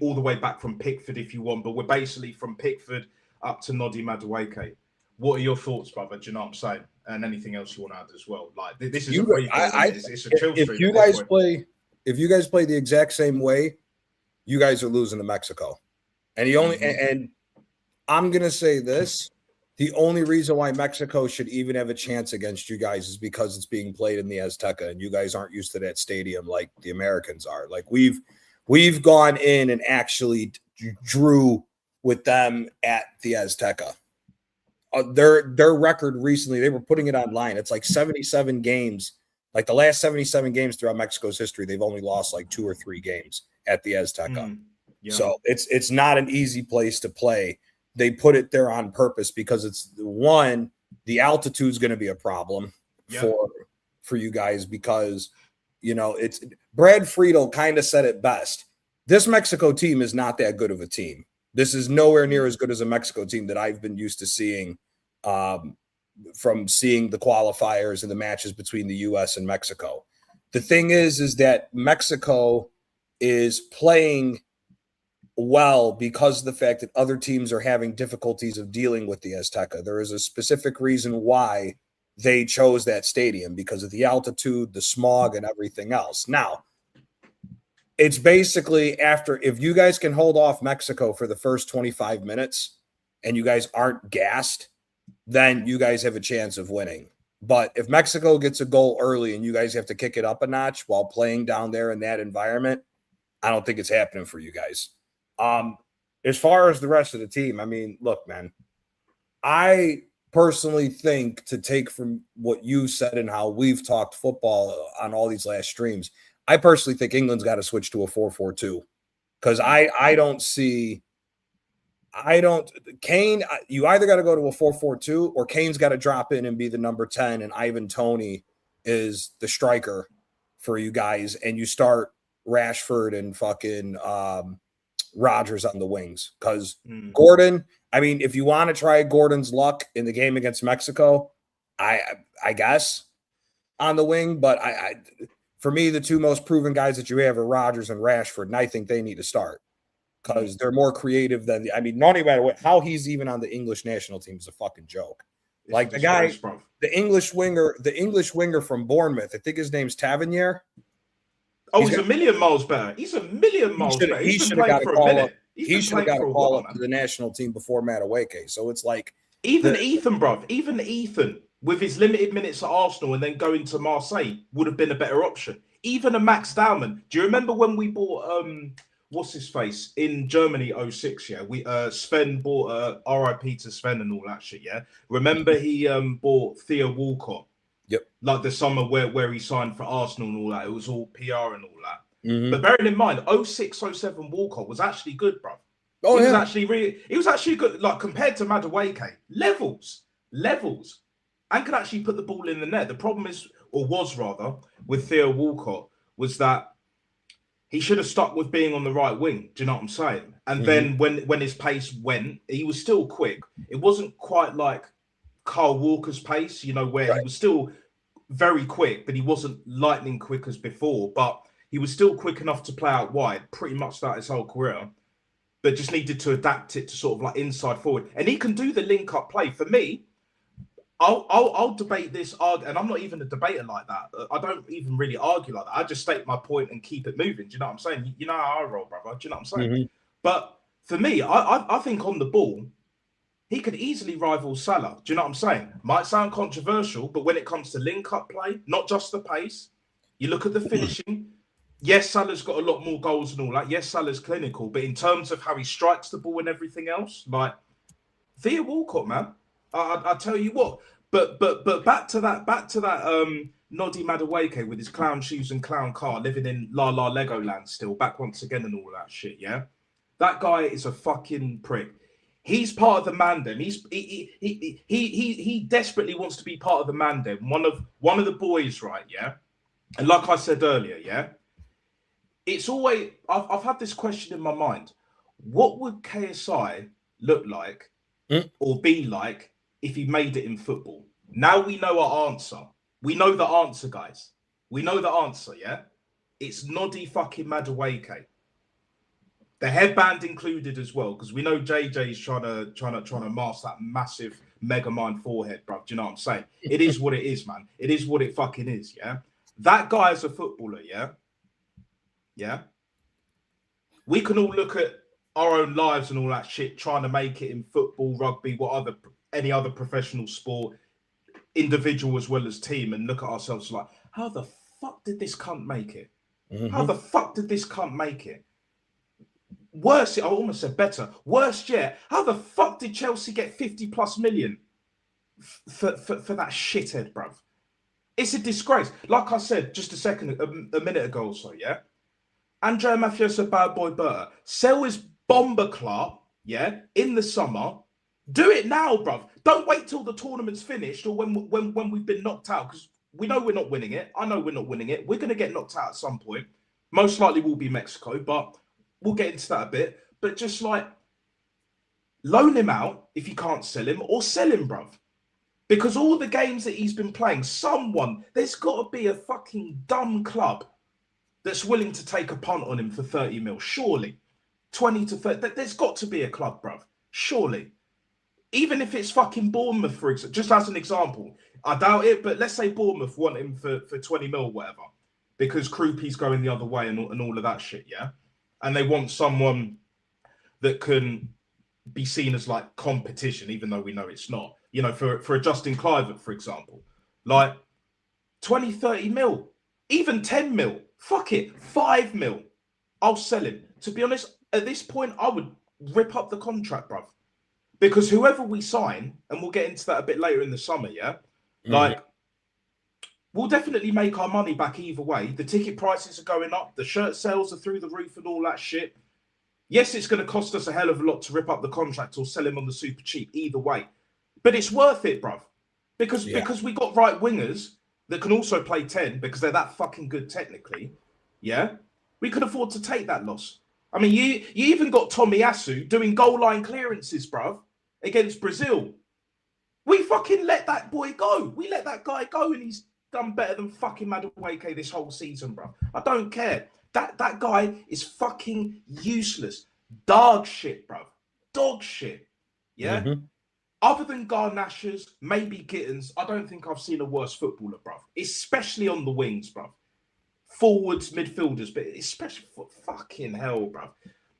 all the way back from Pickford if you want, but we're basically from Pickford up to Noddy Madueke. What are your thoughts, brother? Do you know what I'm saying? And anything else you want to add as well? Like, this is it's a chill stream. If you guys play the exact same way, you guys are losing to Mexico. And and I'm gonna say this: the only reason why Mexico should even have a chance against you guys is because it's being played in the Azteca, and you guys aren't used to that stadium like the Americans are. Like we've gone in and actually drew with them at the Azteca. Their record recently, they were putting it online. It's like 77 games. Like the last 77 games throughout Mexico's history, they've only lost like 2 or 3 games at the Azteca. So it's not an easy place to play. They put it there on purpose because it's the altitude is going to be a problem for you guys, because it's Brad Friedel kind of said it best. This Mexico team is not that good of a team. This is nowhere near as good as a Mexico team that I've been used to seeing from seeing the qualifiers and the matches between the U.S. and Mexico. The thing is that Mexico is playing well because of the fact that other teams are having difficulties of dealing with the Azteca. There is a specific reason why they chose that stadium, because of the altitude, the smog, and everything else. Now, it's basically if you guys can hold off Mexico for the first 25 minutes and you guys aren't gassed, then you guys have a chance of winning. But if Mexico gets a goal early and you guys have to kick it up a notch while playing down there in that environment, I don't think it's happening for you guys. As far as the rest of the team, I mean, look, man, I personally think, to take from what you said and how we've talked football on all these last streams, I personally think England's got to switch to a 4-4-2 because I don't see. I don't Kane. You either got to go to a 4-4-2 or Kane's got to drop in and be the number 10, and Ivan Toney is the striker for you guys, and you start Rashford and fucking Rodgers on the wings because Gordon. I mean, if you want to try Gordon's luck in the game against Mexico, I guess on the wing, but I for me the two most proven guys that you have are Rodgers and Rashford, and I think they need to start because they're more creative than I mean, not even how he's even on the English national team is a fucking joke. It's like the guy, the English winger from Bournemouth, I think his name's Tavernier. Oh, he's a million miles better. He's a million miles better. He should have got a call up. He should have got a call up to the national team before Madueke. So it's like even Ethan, bruv. Even Ethan, with his limited minutes at Arsenal and then going to Marseille, would have been a better option. Even a Max Dowman. Do you remember when we bought what's his face in Germany 06? Yeah, we Sven bought RIP to Sven and all that shit. Yeah, remember he bought Theo Walcott. Yep. Like the summer where he signed for Arsenal and all that. It was all PR and all that. But bearing in mind, 06-07 Walcott was actually good, bro. Oh, he was actually good. Like compared to Madueke, levels, and could actually put the ball in the net. The problem is, or was rather, with Theo Walcott was that he should have stuck with being on the right wing. Do you know what I'm saying? And then when his pace went, he was still quick. It wasn't quite like Kyle Walker's pace, you know, where he was still very quick, but he wasn't lightning quick as before. But he was still quick enough to play out wide, pretty much throughout his whole career, but just needed to adapt it to sort of like inside forward. And he can do the link-up play. For me, I'll debate this, and I'm not even a debater like that. I don't even really argue like that. I just state my point and keep it moving. Do you know what I'm saying? You know how I roll, brother. Do you know what I'm saying? But for me, I think on the ball, he could easily rival Salah. Do you know what I'm saying? Might sound controversial, but when it comes to link-up play, not just the pace, you look at the finishing. Yes, Salah's got a lot more goals and all that. Yes, Salah's clinical, but in terms of how he strikes the ball and everything else, like Theo Walcott, man, I tell you what. But back to that Noddy Madueke with his clown shoes and clown car, living in La La Legoland still, back once again and all that shit. Yeah, that guy is a fucking prick. He's part of the Mandem. He desperately wants to be part of the Mandem. One of the boys, right? Yeah, and like I said earlier, yeah. It's always, I've had this question in my mind. What would KSI look like or be like if he made it in football? Now we know our answer. We know the answer, guys. We know the answer, yeah? It's Noddy fucking Madueke. The headband included as well, because we know JJ's trying to mask that massive mega mind forehead, bro. Do you know what I'm saying? It is what it is, man. It is what it fucking is, yeah? That guy is a footballer, yeah? Yeah, we can all look at our own lives and all that shit, trying to make it in football, rugby, any other professional sport, individual as well as team, and look at ourselves like, how the fuck did this cunt make it? How the fuck did this cunt make it? Worse, I almost said better. Worse yet, how the fuck did Chelsea get 50+ million for that shithead, bruv? It's a disgrace. Like I said just a minute ago or so, yeah. Andrea Mafioso Bad Boy Berta, sell his bomber club, yeah, in the summer. Do it now, bruv. Don't wait till the tournament's finished or when we've been knocked out, because we know we're not winning it. I know we're not winning it. We're going to get knocked out at some point. Most likely will be Mexico, but we'll get into that a bit. But just like, loan him out if you can't sell him, or sell him, bruv. Because all the games that he's been playing, there's got to be a fucking dumb club that's willing to take a punt on him for 30 mil, surely. 20 to 30. There's got to be a club, bruv. Surely. Even if it's fucking Bournemouth, for example, just as an example. I doubt it, but let's say Bournemouth want him for 20 mil, whatever, because Krupi's going the other way and all of that shit, yeah? And they want someone that can be seen as like competition, even though we know it's not. You know, for a Justin Kluivert, for example. Like 20, 30 mil, even 10 mil. Fuck it, 5 mil. I'll sell him. To be honest, at this point, I would rip up the contract, bruv. Because whoever we sign, and we'll get into that a bit later in the summer, yeah, like we'll definitely make our money back either way. The ticket prices are going up, the shirt sales are through the roof, and all that shit. Yes, it's going to cost us a hell of a lot to rip up the contract or sell him on the super cheap. Either way, but it's worth it, bruv. Because we got right wingers that can also play 10 because they're that fucking good technically. Yeah, we could afford to take that loss. I mean, you even got Tomiyasu doing goal line clearances, bruv, against Brazil. We fucking let that boy go. We let that guy go, and he's done better than fucking Madueke this whole season, bruv. I don't care. That guy is fucking useless. Dog shit, bruv. Dog shit. Yeah? Other than Garnachers, maybe Gittins, I don't think I've seen a worse footballer, bruv. Especially on the wings, bruv. Forwards, midfielders, but especially for fucking hell, bruv.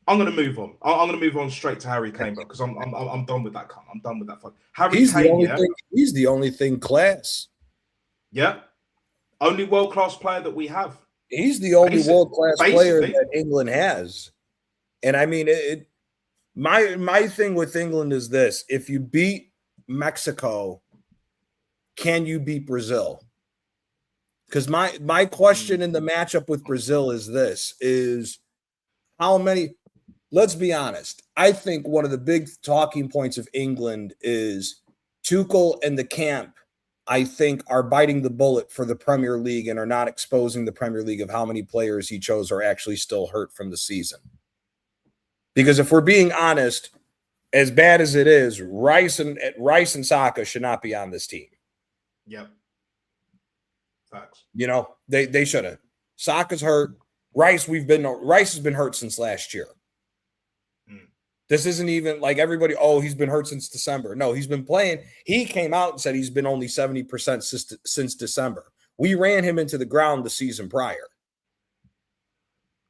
I'm gonna move on. I'm gonna move on straight to Harry Kane, bro, because I'm done with that cunt. I'm done with that fuck. Harry Kane, he's the only thing class. Yeah. Only world-class player that we have. He's the only world-class player that England has. And I mean, my thing with England is this: if you beat Mexico, can you beat Brazil? Because my question in the matchup with Brazil is this: is how many? Let's be honest. I think one of the big talking points of England is Tuchel and the camp, I think, are biting the bullet for the Premier League and are not exposing the Premier League of how many players he chose are actually still hurt from the season. Because if we're being honest, as bad as it is, Rice and Saka should not be on this team. Yep. Facts. You know, they shouldn't. Saka's hurt. Rice has been hurt since last year. This isn't even like everybody, he's been hurt since December. No, he's been playing. He came out and said he's been only 70% since December. We ran him into the ground the season prior.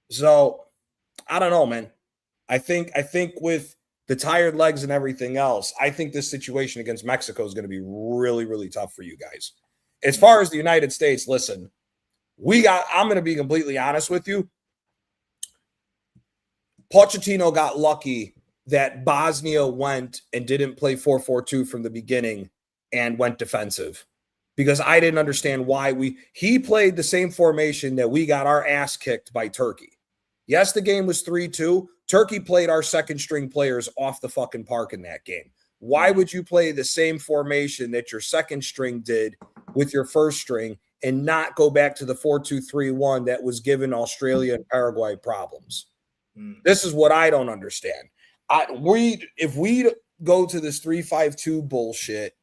So, I don't know, man. I think with the tired legs and everything else, I think this situation against Mexico is going to be really, really tough for you guys. As far as the United States, listen, I'm going to be completely honest with you. Pochettino got lucky that Bosnia went and didn't play 4-4-2 from the beginning and went defensive, because I didn't understand why he played the same formation that we got our ass kicked by Turkey. Yes, the game was 3-2. Turkey played our second string players off the fucking park in that game. Why would you play the same formation that your second string did with your first string and not go back to the 4-2-3-1 that was giving Australia and Paraguay problems? This is what I don't understand. If we go to this 3-5-2 bullshit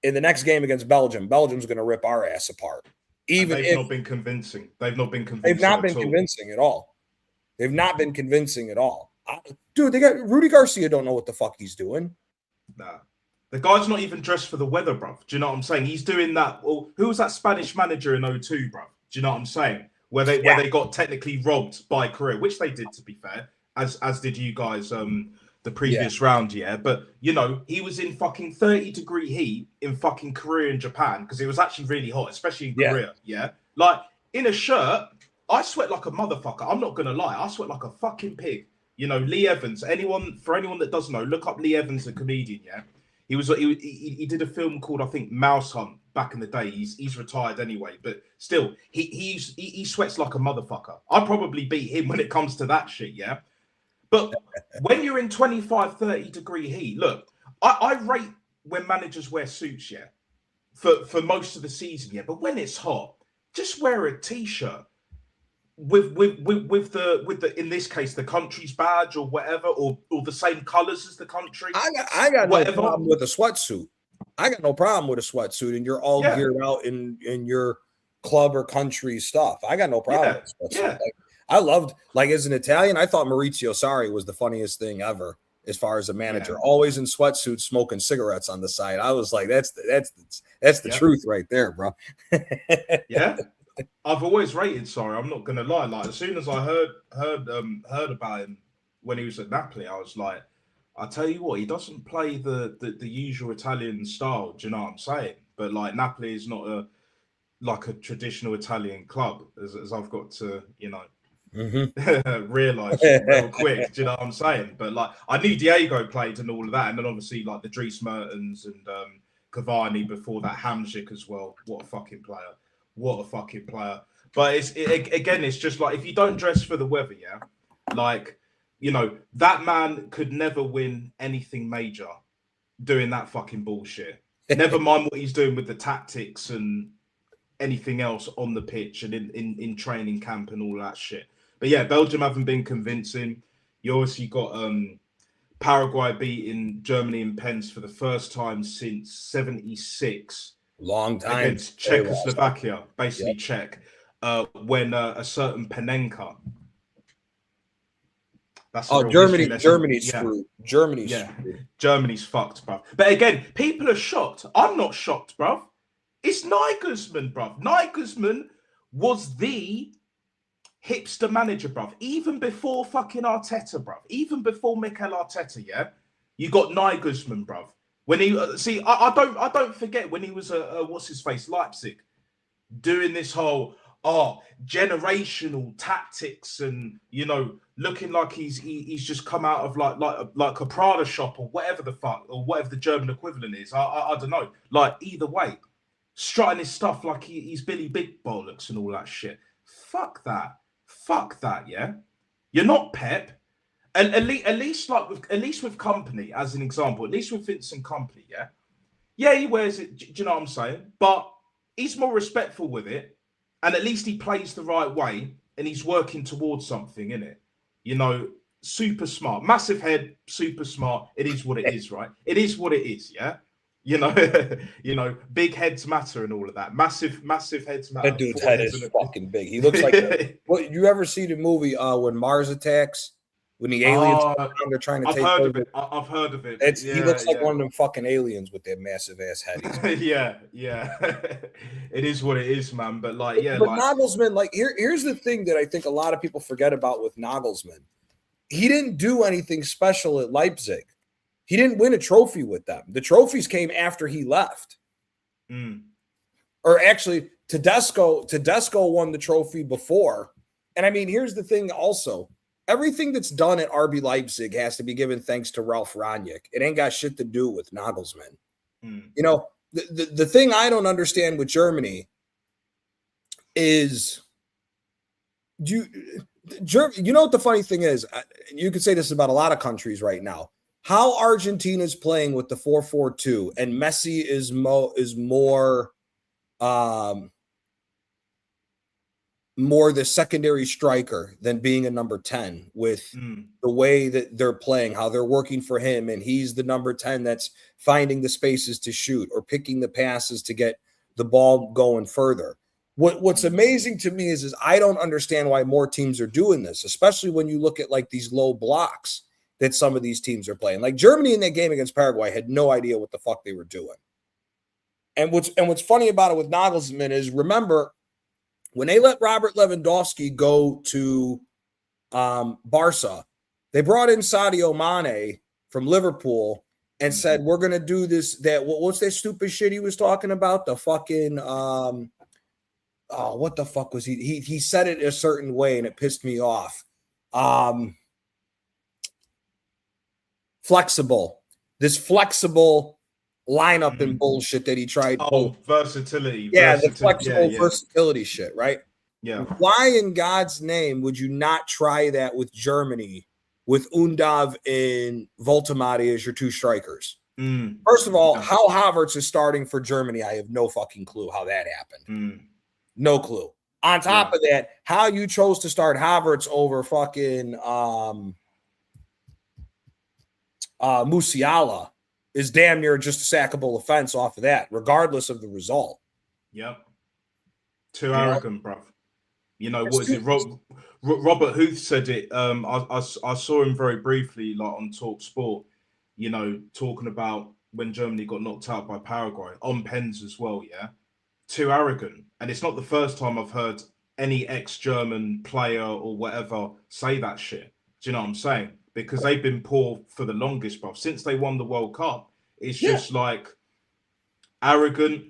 in the next game against Belgium, Belgium's going to rip our ass apart. They've not been convincing. They've not been convincing at all. They've not been convincing at all. Dude, they got Rudy Garcia. Don't know what the fuck he's doing. Nah. The guy's not even dressed for the weather, bruv. Do you know what I'm saying? He's doing that. Well, who was that Spanish manager in 02, bruv? Do you know what I'm saying? Where they got technically robbed by Korea, which they did, to be fair, as did you guys the previous round, yeah. But you know, he was in fucking 30-degree heat in fucking Korea and Japan because it was actually really hot, especially in Korea, yeah. Like in a shirt, I sweat like a motherfucker. I'm not gonna lie, I sweat like a fucking pig. You know, Lee Evans. Anyone that doesn't know, look up Lee Evans, the comedian, yeah. He did a film called, I think, Mouse Hunt back in the day. He's retired anyway, but still, he sweats like a motherfucker. I'd probably beat him when it comes to that shit, yeah? But when you're in 25, 30-degree heat, look, I rate when managers wear suits, yeah, for most of the season, yeah. But when it's hot, just wear a t-shirt with the in this case the country's badge or whatever, or the same colors as the country. I got no problem with a sweatsuit. I got no problem with a sweatsuit, and you're all geared out in your club or country stuff. I got no problem with sweatsuit. Like, I loved, like, as an Italian, I thought Maurizio Sarri was the funniest thing ever as far as a manager. Always in sweatsuits, smoking cigarettes on the side. I was like, that's the truth right there, bro. Yeah. I've always rated Sarri. I'm not gonna lie. Like, as soon as I heard about him when he was at Napoli, I was like, I tell you what, he doesn't play the usual Italian style. Do you know what I'm saying? But like, Napoli is not a traditional Italian club, as I've got to, you know. realised real quick. Do you know what I'm saying? But like, I knew Diego played and all of that, and then obviously like the Dries Mertens and Cavani before that, Hamsik as well. What a fucking player! What a fucking player! But again, it's just like if you don't dress for the weather, yeah, like that man could never win anything major doing that fucking bullshit. Never mind what he's doing with the tactics and anything else on the pitch and in training camp and all that shit. But yeah, Belgium haven't been convincing. You obviously got Paraguay beating Germany in pens for the first time since '76. Long time against Czechoslovakia, basically Czech, when a certain Panenka. That's Germany's screwed. Germany's fucked, bruv. But again, people are shocked. I'm not shocked, bruv. It's Nagelsmann, bruv. Nagelsmann was the hipster manager, bruv. Even before fucking Arteta, bruv. Even before Mikel Arteta, yeah? You got Nagelsmann, bruv. When he I don't forget when he was what's his face, Leipzig, doing this whole generational tactics and looking like he's just come out of like a Prada shop or whatever the fuck or whatever the German equivalent is. I don't know. Like either way, strutting his stuff like he's Billy Big Bollocks and all that shit. Fuck that. Yeah, you're not Pep. And at least with Company as an example, at least with Vincent Company, yeah, he wears it. Do you know what I'm saying? But he's more respectful with it, and at least he plays the right way, and he's working towards something, innit? Super smart, massive head, super smart. It is what it is, right? It is what it is, yeah. Big heads matter and all of that. Massive heads matter. That dude's head is fucking big. He looks like. What you ever see the movie when Mars Attacks? When the aliens they're trying to take over. I've heard of it. He looks like one of them fucking aliens with their massive ass head. yeah. It is what it is, man. But Nagelsmann, here's the thing that I think a lot of people forget about with Nagelsmann. He didn't do anything special at Leipzig. He didn't win a trophy with them. The trophies came after he left. Or actually, Tedesco won the trophy before. And I mean, here's the thing also. Everything that's done at RB Leipzig has to be given thanks to Ralf Rangnick. It ain't got shit to do with Nagelsmann. The thing I don't understand with Germany is you know what the funny thing is? You could say this about a lot of countries right now. How Argentina's playing with the 4-4-2 and Messi is more the secondary striker than being a number 10 with the way that they're playing, how they're working for him. And he's the number 10 that's finding the spaces to shoot or picking the passes to get the ball going further. What's amazing to me is I don't understand why more teams are doing this, especially when you look at like these low blocks that some of these teams are playing. Like Germany in that game against Paraguay had no idea what the fuck they were doing. And what's funny about it with Nagelsmann is, remember, when they let Robert Lewandowski go to Barca, they brought in Sadio Mane from Liverpool and said, we're going to do this, what's that stupid shit he was talking about? The fucking, what the fuck was he? He said it a certain way and it pissed me off. This flexible lineup and bullshit that he tried. Versatility. Yeah, the flexible versatility shit, right? Yeah. Why in God's name would you not try that with Germany with Undav and Voltemade as your two strikers? First of all, how Havertz is starting for Germany, I have no fucking clue how that happened. No clue. On top of that, how you chose to start Havertz over fucking Musiala is damn near just a sackable offense off of that, regardless of the result. Yep. Too arrogant, bruv. What is it? Robert Huth said it. I saw him very briefly, like on Talk Sport, talking about when Germany got knocked out by Paraguay on pens as well. Yeah. Too arrogant. And it's not the first time I've heard any ex-German player or whatever say that shit. Do you know what I'm saying? Because they've been poor for the longest, bruv. Since they won the World Cup, it's just like arrogant,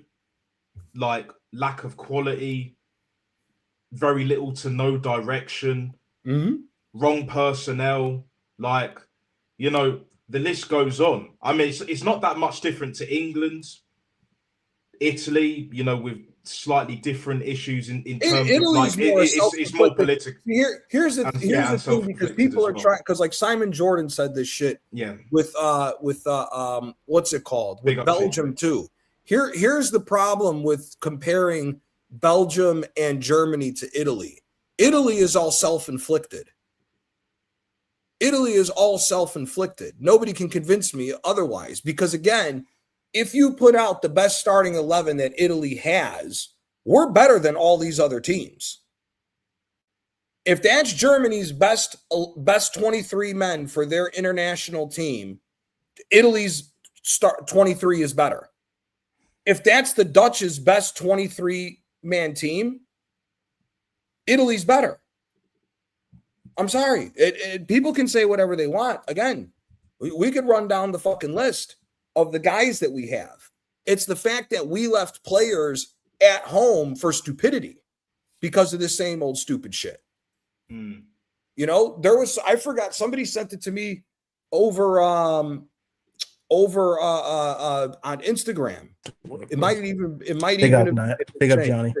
like lack of quality, very little to no direction. wrong personnel, like, the list goes on. I mean, it's not that much different to England, Italy, with slightly different issues in terms of Italy's like more it's more self-inflicted. political. Here's the thing, because Self-inflicted people as are well. trying, because like Simon Jordan said this shit Yeah. with what's it called, with Big up Belgium too. Here's the problem with comparing Belgium and Germany to Italy. Italy is all self-inflicted. Italy is all self-inflicted. Nobody can convince me otherwise, because again, if you put out the best starting 11 that Italy has, we're better than all these other teams. If that's Germany's best 23 men for their international team, Italy's 23 is better. If that's the Dutch's best 23-man team, Italy's better. I'm sorry. People can say whatever they want. Again, we could run down the fucking list of the guys that we have. It's the fact that we left players at home for stupidity because of this same old stupid shit. I forgot, somebody sent it to me over on Instagram. It might even big up Johnny.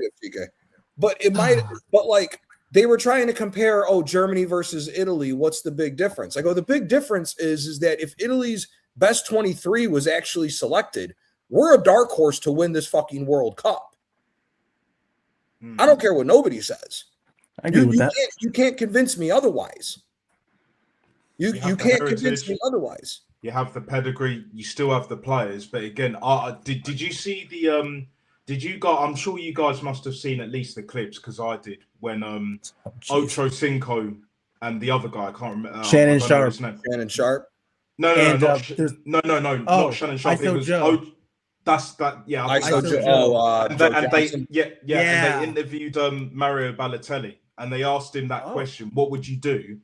But like they were trying to compare, Germany versus Italy. What's the big difference? I go, the big difference is that if Italy's best 23 was actually selected, we're a dark horse to win this fucking World Cup. I don't care what nobody says. I agree with that. You can't convince me otherwise. You can't convince me otherwise. You have the pedigree. You still have the players. But again, did you see the Did you guys? I'm sure you guys must have seen at least the clips, because I did, when Ocho Cinco and the other guy, I can't remember. Shannon Sharp. Shannon Sharp. No, not Shannon Sharp. It was Joe. That's that. Yeah, and they interviewed Mario Balotelli, and they asked him that question: what would you do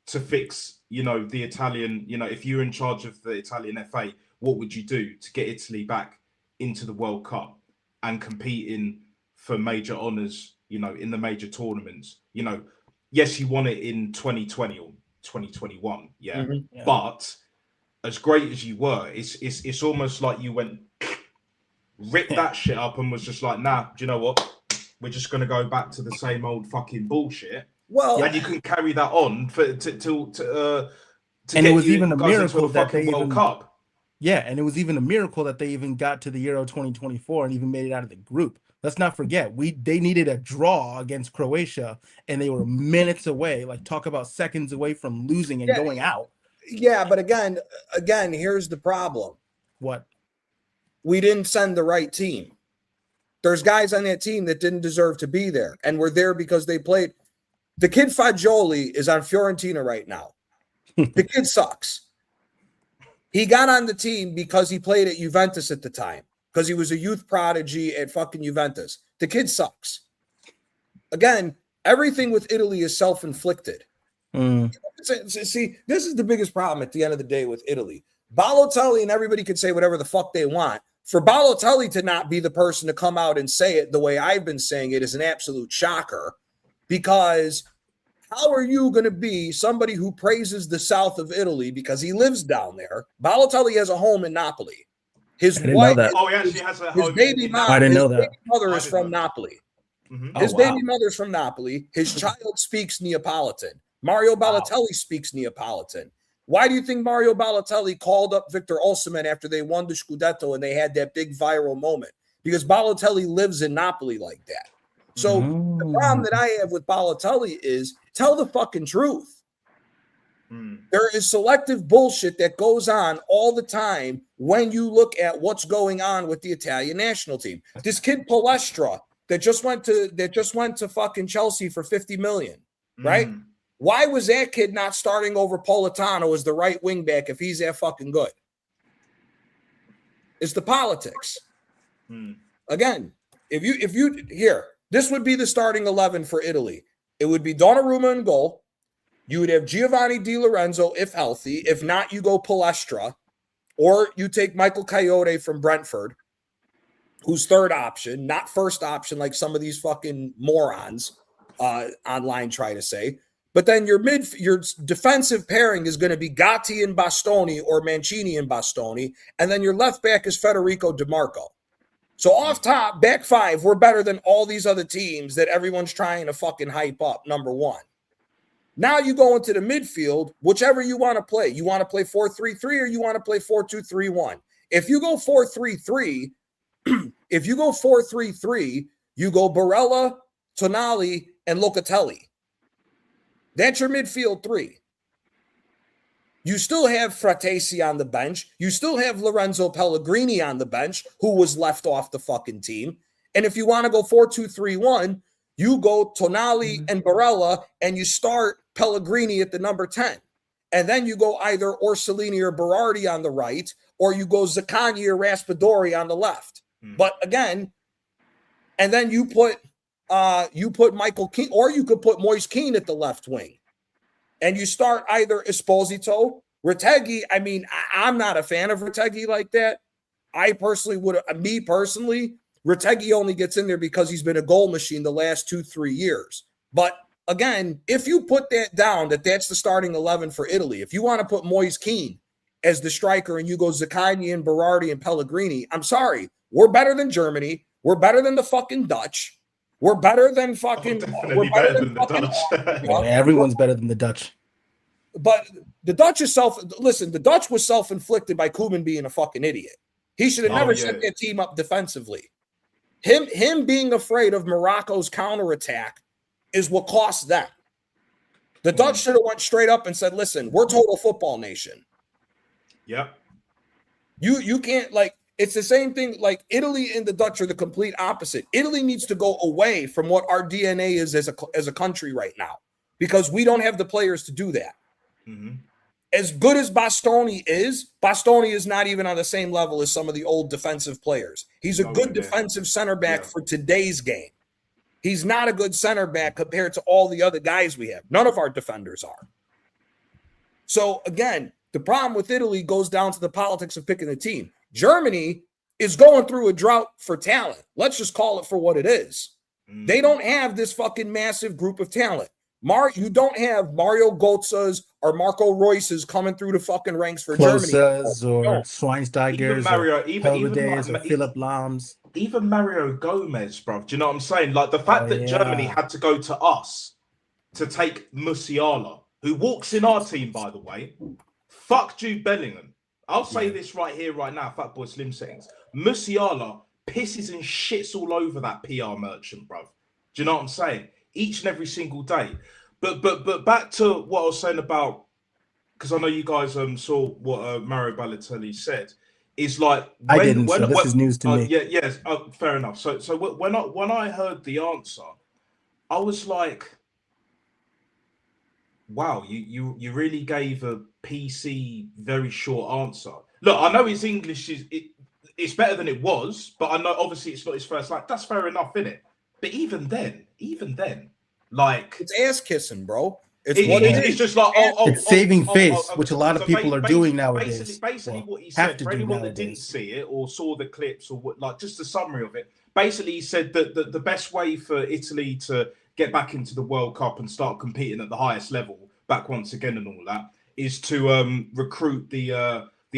to fix, the Italian? If you're in charge of the Italian FA, what would you do to get Italy back into the World Cup and competing for major honors? In the major tournaments. Yes, you won it in 2020 or 2021. Yeah, Mm-hmm. but as great as you were, it's almost like you went, ripped that shit up and was just like, nah, do you know what? We're just going to go back to the same old fucking bullshit. Well, and you can carry that on to and it was even a miracle that they World Cup. Yeah, and it was even a miracle that they even got to the Euro 2024 and even made it out of the group. Let's not forget, they needed a draw against Croatia, and they were minutes away. Like, talk about seconds away from losing and going out. Yeah, but again, here's the problem. What? We didn't send the right team. There's guys on that team that didn't deserve to be there, and were there because they played. The kid Fagioli is on Fiorentina right now. The kid sucks. He got on the team because he played at Juventus at the time, because he was a youth prodigy at fucking Juventus. The kid sucks. Again, everything with Italy is self-inflicted. See, this is the biggest problem at the end of the day with Italy. Balotelli, and everybody can say whatever the fuck they want. For Balotelli to not be the person to come out and say it the way I've been saying it is an absolute shocker, because how are you going to be somebody who praises the south of Italy because he lives down there? Balotelli has a home in Napoli. His wife, he actually has a home. His baby mom, I didn't know that. His baby mother is from Napoli. Mm-hmm. His baby mother's from Napoli. His child speaks Neapolitan. Mario Balotelli speaks Neapolitan. Why do you think Mario Balotelli called up Victor Osimhen after they won the Scudetto and they had that big viral moment? Because Balotelli lives in Napoli like that. So the problem that I have with Balotelli is, tell the fucking truth. There is selective bullshit that goes on all the time when you look at what's going on with the Italian national team. This kid Palestra that just went to fucking Chelsea for 50 million, right? Why was that kid not starting over Politano as the right wing back if he's that fucking good? It's the politics. Again, if you here, this would be the starting 11 for Italy. It would be Donnarumma in goal. You would have Giovanni Di Lorenzo if healthy. If not, you go Palestra, or you take Michael Coyote from Brentford, who's third option, not first option like some of these fucking morons online try to say. But then your defensive pairing is going to be Gatti and Bastoni or Mancini and Bastoni, and then your left back is Federico DiMarco. So off top, back five, we're better than all these other teams that everyone's trying to fucking hype up, number one. Now you go into the midfield, whichever you want to play. You want to play 4-3-3 or you want to play 4-2-3-1. If you go 4-3-3, you go Barella, Tonali, and Locatelli. That's your midfield three. You still have Fratesi on the bench. You still have Lorenzo Pellegrini on the bench, who was left off the fucking team. And if you want to go 4-2-3-1, you go Tonali and Barella, and you start Pellegrini at the number 10. And then you go either Orsolini or Berardi on the right, or you go Zaccagni or Raspadori on the left. But again, and then you put Michael Keane, or you could put Moise Keane at the left wing. And you start either Esposito, Retegui. I mean, I'm not a fan of Retegui like that. Retegui only gets in there because he's been a goal machine the last 2-3 years. But again, if you put that down, that's the starting 11 for Italy. If you want to put Moise Keane as the striker and you go Zaccagni and Berardi and Pellegrini, I'm sorry. We're better than Germany. We're better than the fucking Dutch. We're better than fucking. Definitely better than the Dutch. Yeah, everyone's better than the Dutch. But the Dutch is the Dutch was self-inflicted by Koeman being a fucking idiot. He should have never set that team up defensively. Him being afraid of Morocco's counterattack is what cost them. The Dutch should have went straight up and said, listen, we're total football nation. Yep. You can't, like, it's the same thing. Like, Italy and the Dutch are the complete opposite. Italy needs to go away from what our DNA is as a country right now, because we don't have the players to do that. Mm-hmm. As good as Bastoni is not even on the same level as some of the old defensive players. He's a good defensive center back for today's game. He's not a good center back compared to all the other guys we have. None of our defenders are. So, again, the problem with Italy goes down to the politics of picking a team. Germany is going through a drought for talent. Let's just call it for what it is. They don't have this fucking massive group of talent. You don't have Mario Götze's or Marco Reus's coming through the fucking ranks for Germany. Or Schweinsteigers, Philipp Lahms. Even Mario Gomez, bro. Do you know what I'm saying? Like, the fact that Germany had to go to us to take Musiala, who walks in our team, by the way. Fuck Jude Bellingham. I'll say this right here, right now, Fatboy Slim Settings. Musiala pisses and shits all over that PR merchant, bruv. Do you know what I'm saying? Each and every single day. But back to what I was saying about, because I know you guys saw what Mario Balotelli said, is like this is news to me. Yes, fair enough. So when I heard the answer, I was like, wow, you really gave a PC very short answer. Look, I know his English it's better than it was, but I know obviously it's not his first language. That's fair enough, innit? But even then, like, it's ass kissing, bro. It's just like it's saving face, which a lot of people are doing nowadays. Basically, what he said, for anyone that didn't see it or saw the clips or what, like, just a summary of it. Basically, he said that the best way for Italy to get back into the World Cup and start competing at the highest level, back once again and all that, is to recruit the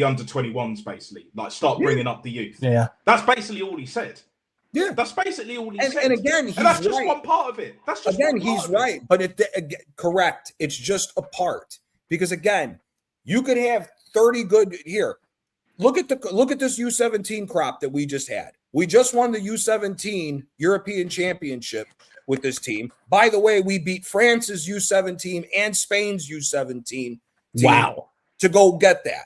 under-21s, basically, like start bringing up the youth. Yeah, that's basically all he said. Yeah, that's basically all he said. And again, that's just one part of it. That's just he's right, but correct. It's just a part, because again, you could have 30 good here. Look at this U17 crop that we just had. We just won the U17 European Championship with this team. By the way, we beat France's U17 and Spain's U17 team. Wow, to go get that.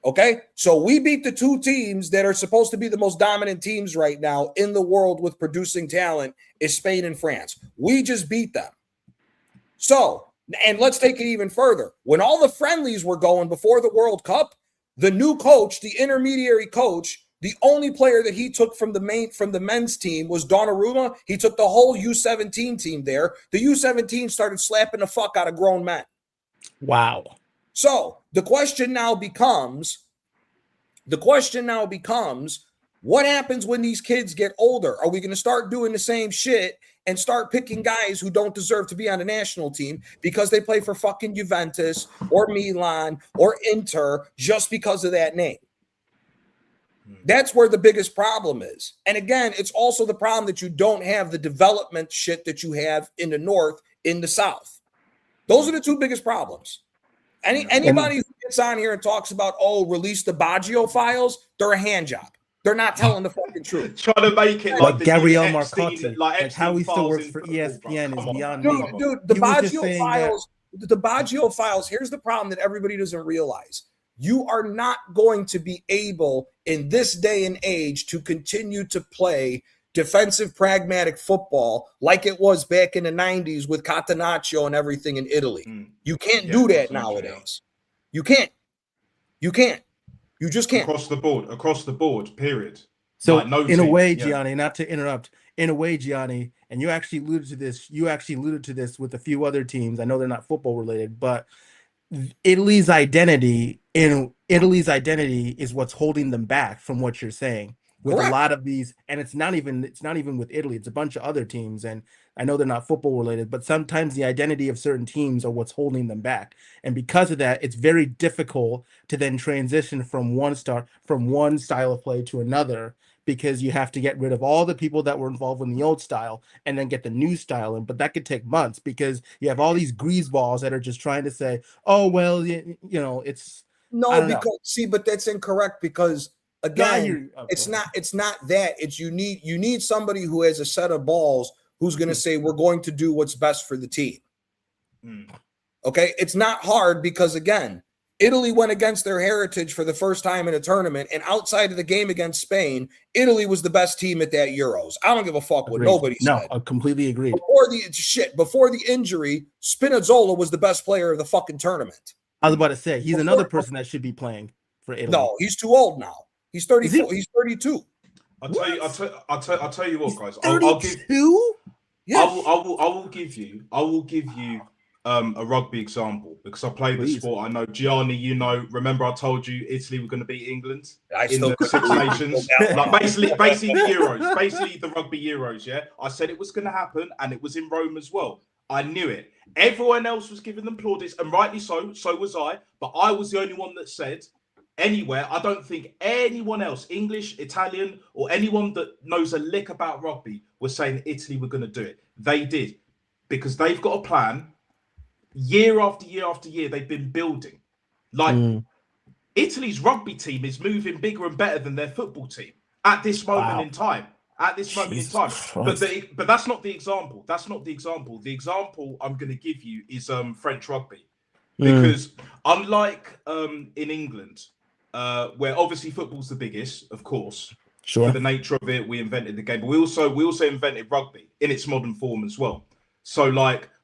Okay, so we beat the two teams that are supposed to be the most dominant teams right now in the world with producing talent, is Spain and France. We just beat them. So, and let's take it even further. When all the friendlies were going before the World Cup, the new coach, the intermediary coach, the only player that he took from the men's team was Donnarumma. He took the whole U17 team there. The U17 started slapping the fuck out of grown men. Wow. So the question now becomes, What happens when these kids get older? Are we going to start doing the same shit and start picking guys who don't deserve to be on the national team because they play for fucking Juventus or Milan or Inter just because of that name? That's where the biggest problem is. And again, it's also the problem that you don't have the development shit that you have in the North, in the South. Those are the two biggest problems. Anybody who gets on here and talks about, oh, release the Baggio files, they're a hand job. They're not telling the fucking truth. Trying to make it like the Gabriel Epstein, Marcotti, like how he still works in for football, ESPN bro. is Come beyond on, me. Dude, the He was just Baggio saying files, the Baggio files, here's the problem that everybody doesn't realize. You are not going to be able in this day and age to continue to play defensive pragmatic football like it was back in the 90s with Catenaccio and everything in Italy. You can't do that nowadays. You can't. You can't. You just can't. Across the board, period. So like, no in a team. way, Gianni, not to interrupt, in a way, Gianni, and you actually alluded to this with a few other teams. I know they're not football related, but Italy's identity is what's holding them back from what you're saying. With Correct. a lot of these, and it's not even with Italy, it's a bunch of other teams, and I know they're not football related, but sometimes the identity of certain teams are what's holding them back. And because of that, it's very difficult to then transition from one style of play to another, because you have to get rid of all the people that were involved in the old style and then get the new style in. But that could take months because you have all these greaseballs that are just trying to say, oh, well, you know, it's but that's incorrect because again, it's not that. It's you need somebody who has a set of balls who's going to say, we're going to do what's best for the team. Okay. It's not hard because again, Italy went against their heritage for the first time in a tournament, and outside of the game against Spain, Italy was the best team at that Euros. I don't give a fuck what nobody said. No, I completely agree. Before the injury, Spinazzola was the best player of the fucking tournament. I was about to say he's another person that should be playing for Italy. No, he's too old now. He's 34. He's 32. I'll tell you what, guys. 32? Yes. I will give you a rugby example because I played the sport. I know, Gianni, remember I told you Italy were going to beat England in the Six Nations? Like basically the Euros, basically the rugby Euros, yeah? I said it was going to happen and it was in Rome as well. I knew it. Everyone else was giving them plaudits, and rightly so was I, but I was the only one that said anywhere, I don't think anyone else, English, Italian, or anyone that knows a lick about rugby was saying Italy were going to do it. They did, because they've got a plan. Year after year after year, they've been building. Italy's rugby team is moving bigger and better than their football team at this moment in time. But that's not the example. That's not the example. The example I'm going to give you is French rugby, because unlike in England, where obviously football's the biggest, of course, for the nature of it, we invented the game, but we also invented rugby in its modern form as well. So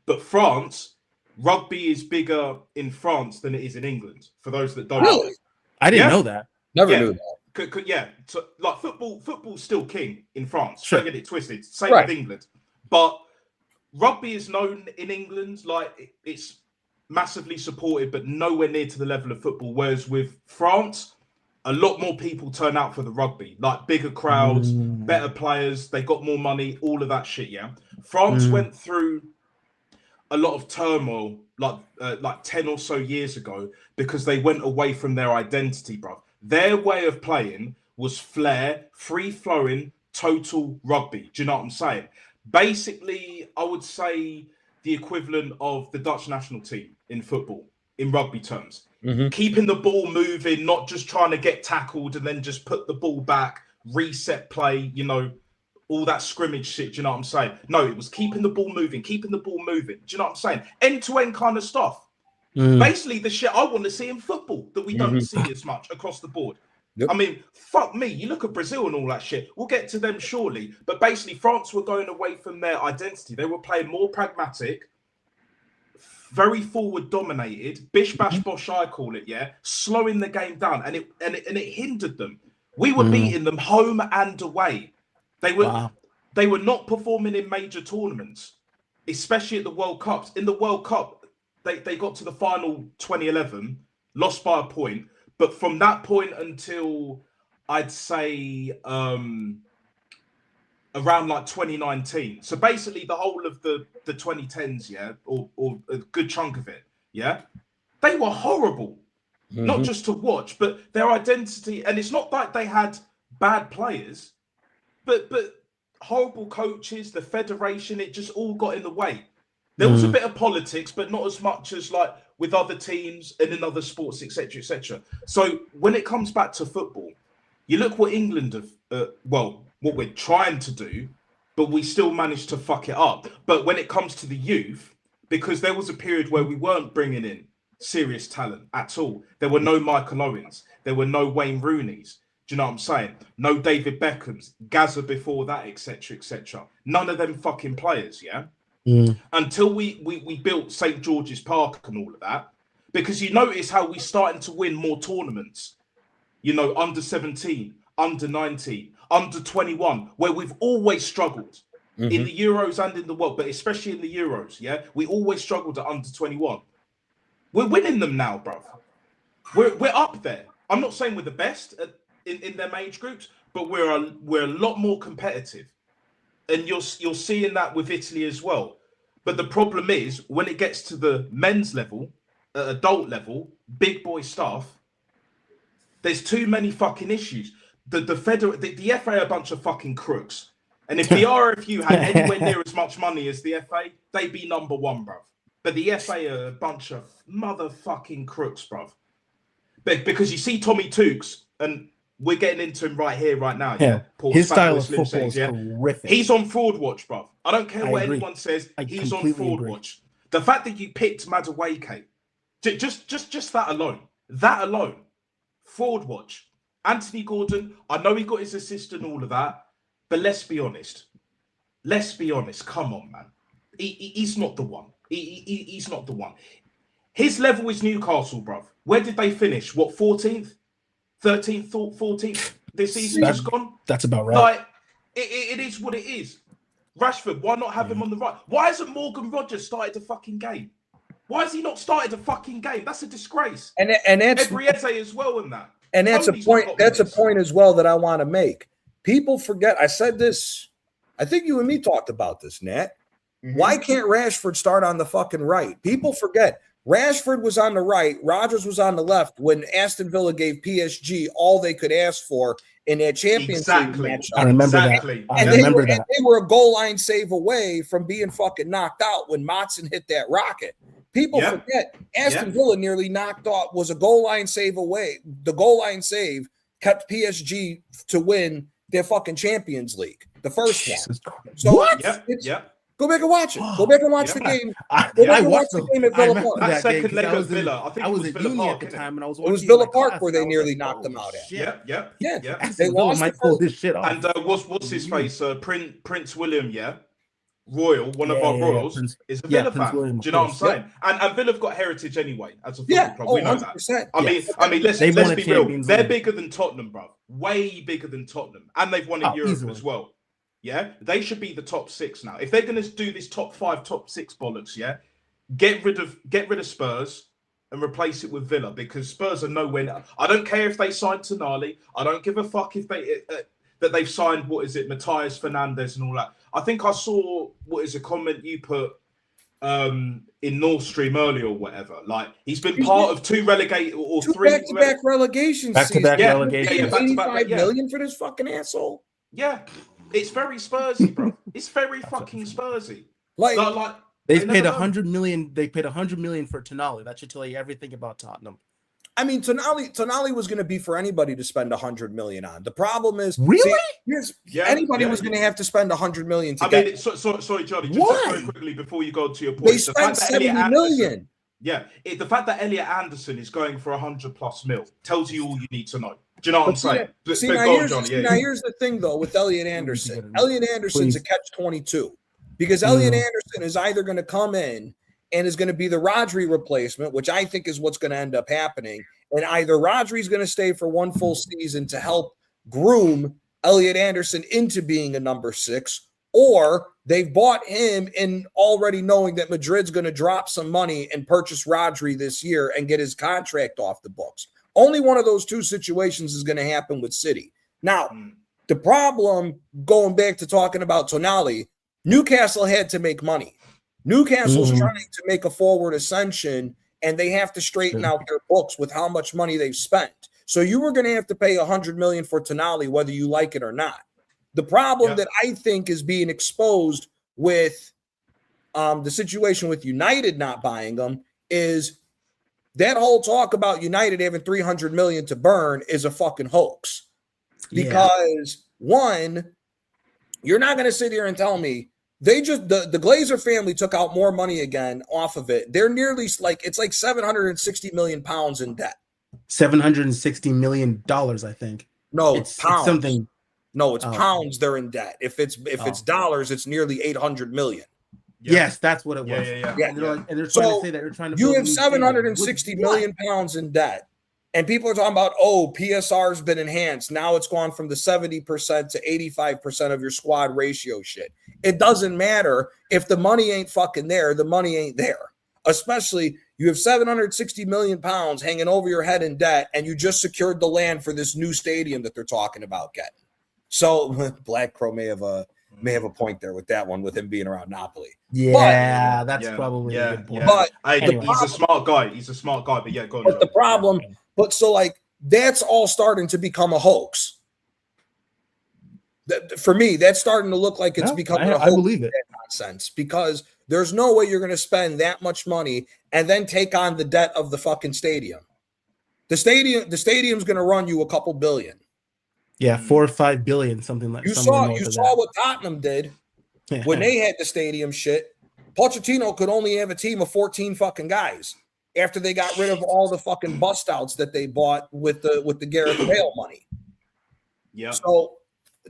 but France. Rugby is bigger in France than it is in England. For those that don't know, I didn't know that. Never knew that. So football's still king in France. Sure. Don't get it twisted. Same with England, but rugby is known in England like it's massively supported, but nowhere near to the level of football. Whereas with France, a lot more people turn out for the rugby, like bigger crowds, better players. They got more money, all of that shit. Yeah, France went through a lot of turmoil like 10 or so years ago because they went away from their identity, bro. Their way of playing was flair, free-flowing, total rugby. Do you know what I'm saying? Basically, I would say the equivalent of the Dutch national team in football, in rugby terms. Keeping the ball moving, not just trying to get tackled and then just put the ball back, reset play, all that scrimmage shit, do you know what I'm saying? No, it was keeping the ball moving. Do you know what I'm saying? End-to-end kind of stuff. Basically, the shit I want to see in football that we don't see as much across the board. Yep. I mean, fuck me. You look at Brazil and all that shit. We'll get to them shortly. But basically, France were going away from their identity. They were playing more pragmatic, very forward dominated, bish bash bosh, I call it, yeah, slowing the game down, and it hindered them. We were beating them home and away. They were not performing in major tournaments, especially at the World Cups. In the World Cup, they got to the final 2011, lost by a point. But from that point until I'd say around like 2019. So basically the whole of the 2010s, yeah, or a good chunk of it, yeah, they were horrible. Not just to watch, but their identity, and it's not like they had bad players, but horrible coaches, the federation, it just all got in the way. There was a bit of politics, but not as much as like with other teams and in other sports, etc., etc. So when it comes back to football, you look what England have, well, what we're trying to do, but we still managed to fuck it up. But when it comes to the youth, because there was a period where we weren't bringing in serious talent at all. There were no Michael Owens. There were no Wayne Rooneys. Do you know what I'm saying? No David Beckhams, Gaza before that, etc., etc. None of them fucking players, yeah? Until we built St. George's Park and all of that. Because you notice how we starting to win more tournaments. You know, under 17, under 19, under 21, where we've always struggled. In the Euros and in the world, but especially in the Euros, yeah? We always struggled at under 21. We're winning them now, bruv. We're up there. I'm not saying we're the best in them age groups, but we're a lot more competitive, and you're seeing that with Italy as well. But the problem is when it gets to the men's level, adult level, big boy stuff, there's too many fucking issues. The FA are a bunch of fucking crooks, and if the RFU had anywhere near as much money as the FA, they'd be number one, bruv. But the FA are a bunch of motherfucking crooks, bruv. But because you see Tommy Tukes, and we're getting into him right here, right now. Yeah, his style of football is horrific. He's on fraud watch, bruv. I don't care what anyone says. He's on fraud watch. The fact that you picked Madueke, just that alone, fraud watch. Anthony Gordon, I know he got his assist and all of that, but let's be honest. Come on, man. He's not the one. He's not the one. His level is Newcastle, bruv. Where did they finish? What, 14th? 13th, 14th this season just gone? That's about right. Like, it is what it is. Rashford, why not have him on the right? Why hasn't Morgan Rogers started the fucking game? Why has he not started the fucking game? That's a disgrace. And that's Ebrieze as well in that. And that's a point. That's a point as well that I want to make. People forget. I said this. I think you and me talked about this, Nat. Why can't Rashford start on the fucking right? People forget. Rashford was on the right. Rodgers was on the left when Aston Villa gave PSG all they could ask for in that Champions League match. I remember that. They were a goal line save away from being fucking knocked out when Motson hit that rocket. People forget Aston Villa nearly knocked off, was a goal line save away. The goal line save kept PSG to win their fucking Champions League, the first one. So what? Go back and watch it. Go back and watch the game. I watched the game at Villa Park. That second leg of Villa. I think I was at Villa Park at the time, and I was. It was Villa Park where they nearly knocked them out at. Yeah. They lost. Might pull this shit off. And what's his face? Prince William, Royal, one of our royals, is a Villa fan. William, do you know what I'm saying? And Villa have got heritage anyway as a football club. We know that. I mean, let's be real. They're bigger than Tottenham, bro. Way bigger than Tottenham, and they've won in Europe as well. Yeah, they should be the top six now. If they're going to do this top 5, top 6 bollocks, get rid of Spurs and replace it with Villa, because Spurs are nowhere now. I don't care if they sign Tonali. I don't give a fuck if that they've signed Matthias Fernandes and all that. I think I saw a comment you put in North Stream earlier or whatever. Like he's been part of 2 relegated or 3 back-to-back relegation seasons. Relegation. 85 million for this fucking asshole. Yeah. It's very Spursy, bro. It's very fucking Spursy. Like they paid 100 million. They paid 100 million for Tonali. That should tell you everything about Tottenham. I mean, Tonali was going to be for anybody to spend 100 million on. The problem is, really, anybody was going to have to spend 100 million. Sorry, Johnny. Just very quickly before you go to your point, they spent 70 million. The fact that Elliot Anderson is going for 100+ mil tells you all you need to know. Do you know what I'm saying? Now here's the thing, though, with Elliot Anderson. Elliot Anderson's a catch-22 because Elliot Anderson is either going to come in and is going to be the Rodri replacement, which I think is what's going to end up happening, and either Rodri's going to stay for one full season to help groom Elliot Anderson into being a number 6, or they've bought him in already knowing that Madrid's going to drop some money and purchase Rodri this year and get his contract off the books. Only one of those two situations is going to happen with City. Now, the problem, going back to talking about Tonali, Newcastle had to make money. Newcastle's trying to make a forward ascension, and they have to straighten out their books with how much money they've spent. So you were going to have to pay $100 million for Tonali, whether you like it or not. The problem that I think is being exposed with the situation with United not buying them is that whole talk about United having $300 million to burn is a fucking hoax. Because one, you're not going to sit here and tell me they just the Glazer family took out more money again off of it. They're nearly like it's like 760 million pounds in debt. $760 million, I think. No, it's pounds. It's something. No, it's pounds. They're in debt. If it's dollars, it's nearly 800 million. Yes, that's what it was. Yeah. And they're trying to say that they're trying to. You have 760 million pounds in debt. And people are talking about, PSR's been enhanced. Now it's gone from the 70% to 85% of your squad ratio shit. It doesn't matter. If the money ain't fucking there, the money ain't there. Especially you have 760 million pounds hanging over your head in debt, and you just secured the land for this new stadium that they're talking about getting. So Black Crow may have a point there with that one, with him being around Napoli. Yeah, that's probably a good point. But anyway, he's a smart guy. But yeah, go on. But the problem, so like that's all starting to become a hoax. For me, that's starting to look like it's becoming a hoax. I believe it. Nonsense, because there's no way you're going to spend that much money and then take on the debt of the fucking stadium. The stadium's going to run you a couple billion. Yeah, 4 or 5 billion, something like that. You saw what Tottenham did when they had the stadium shit. Pochettino could only have a team of 14 fucking guys after they got rid of all the fucking bust outs that they bought with the Gareth Bale money. Yeah. So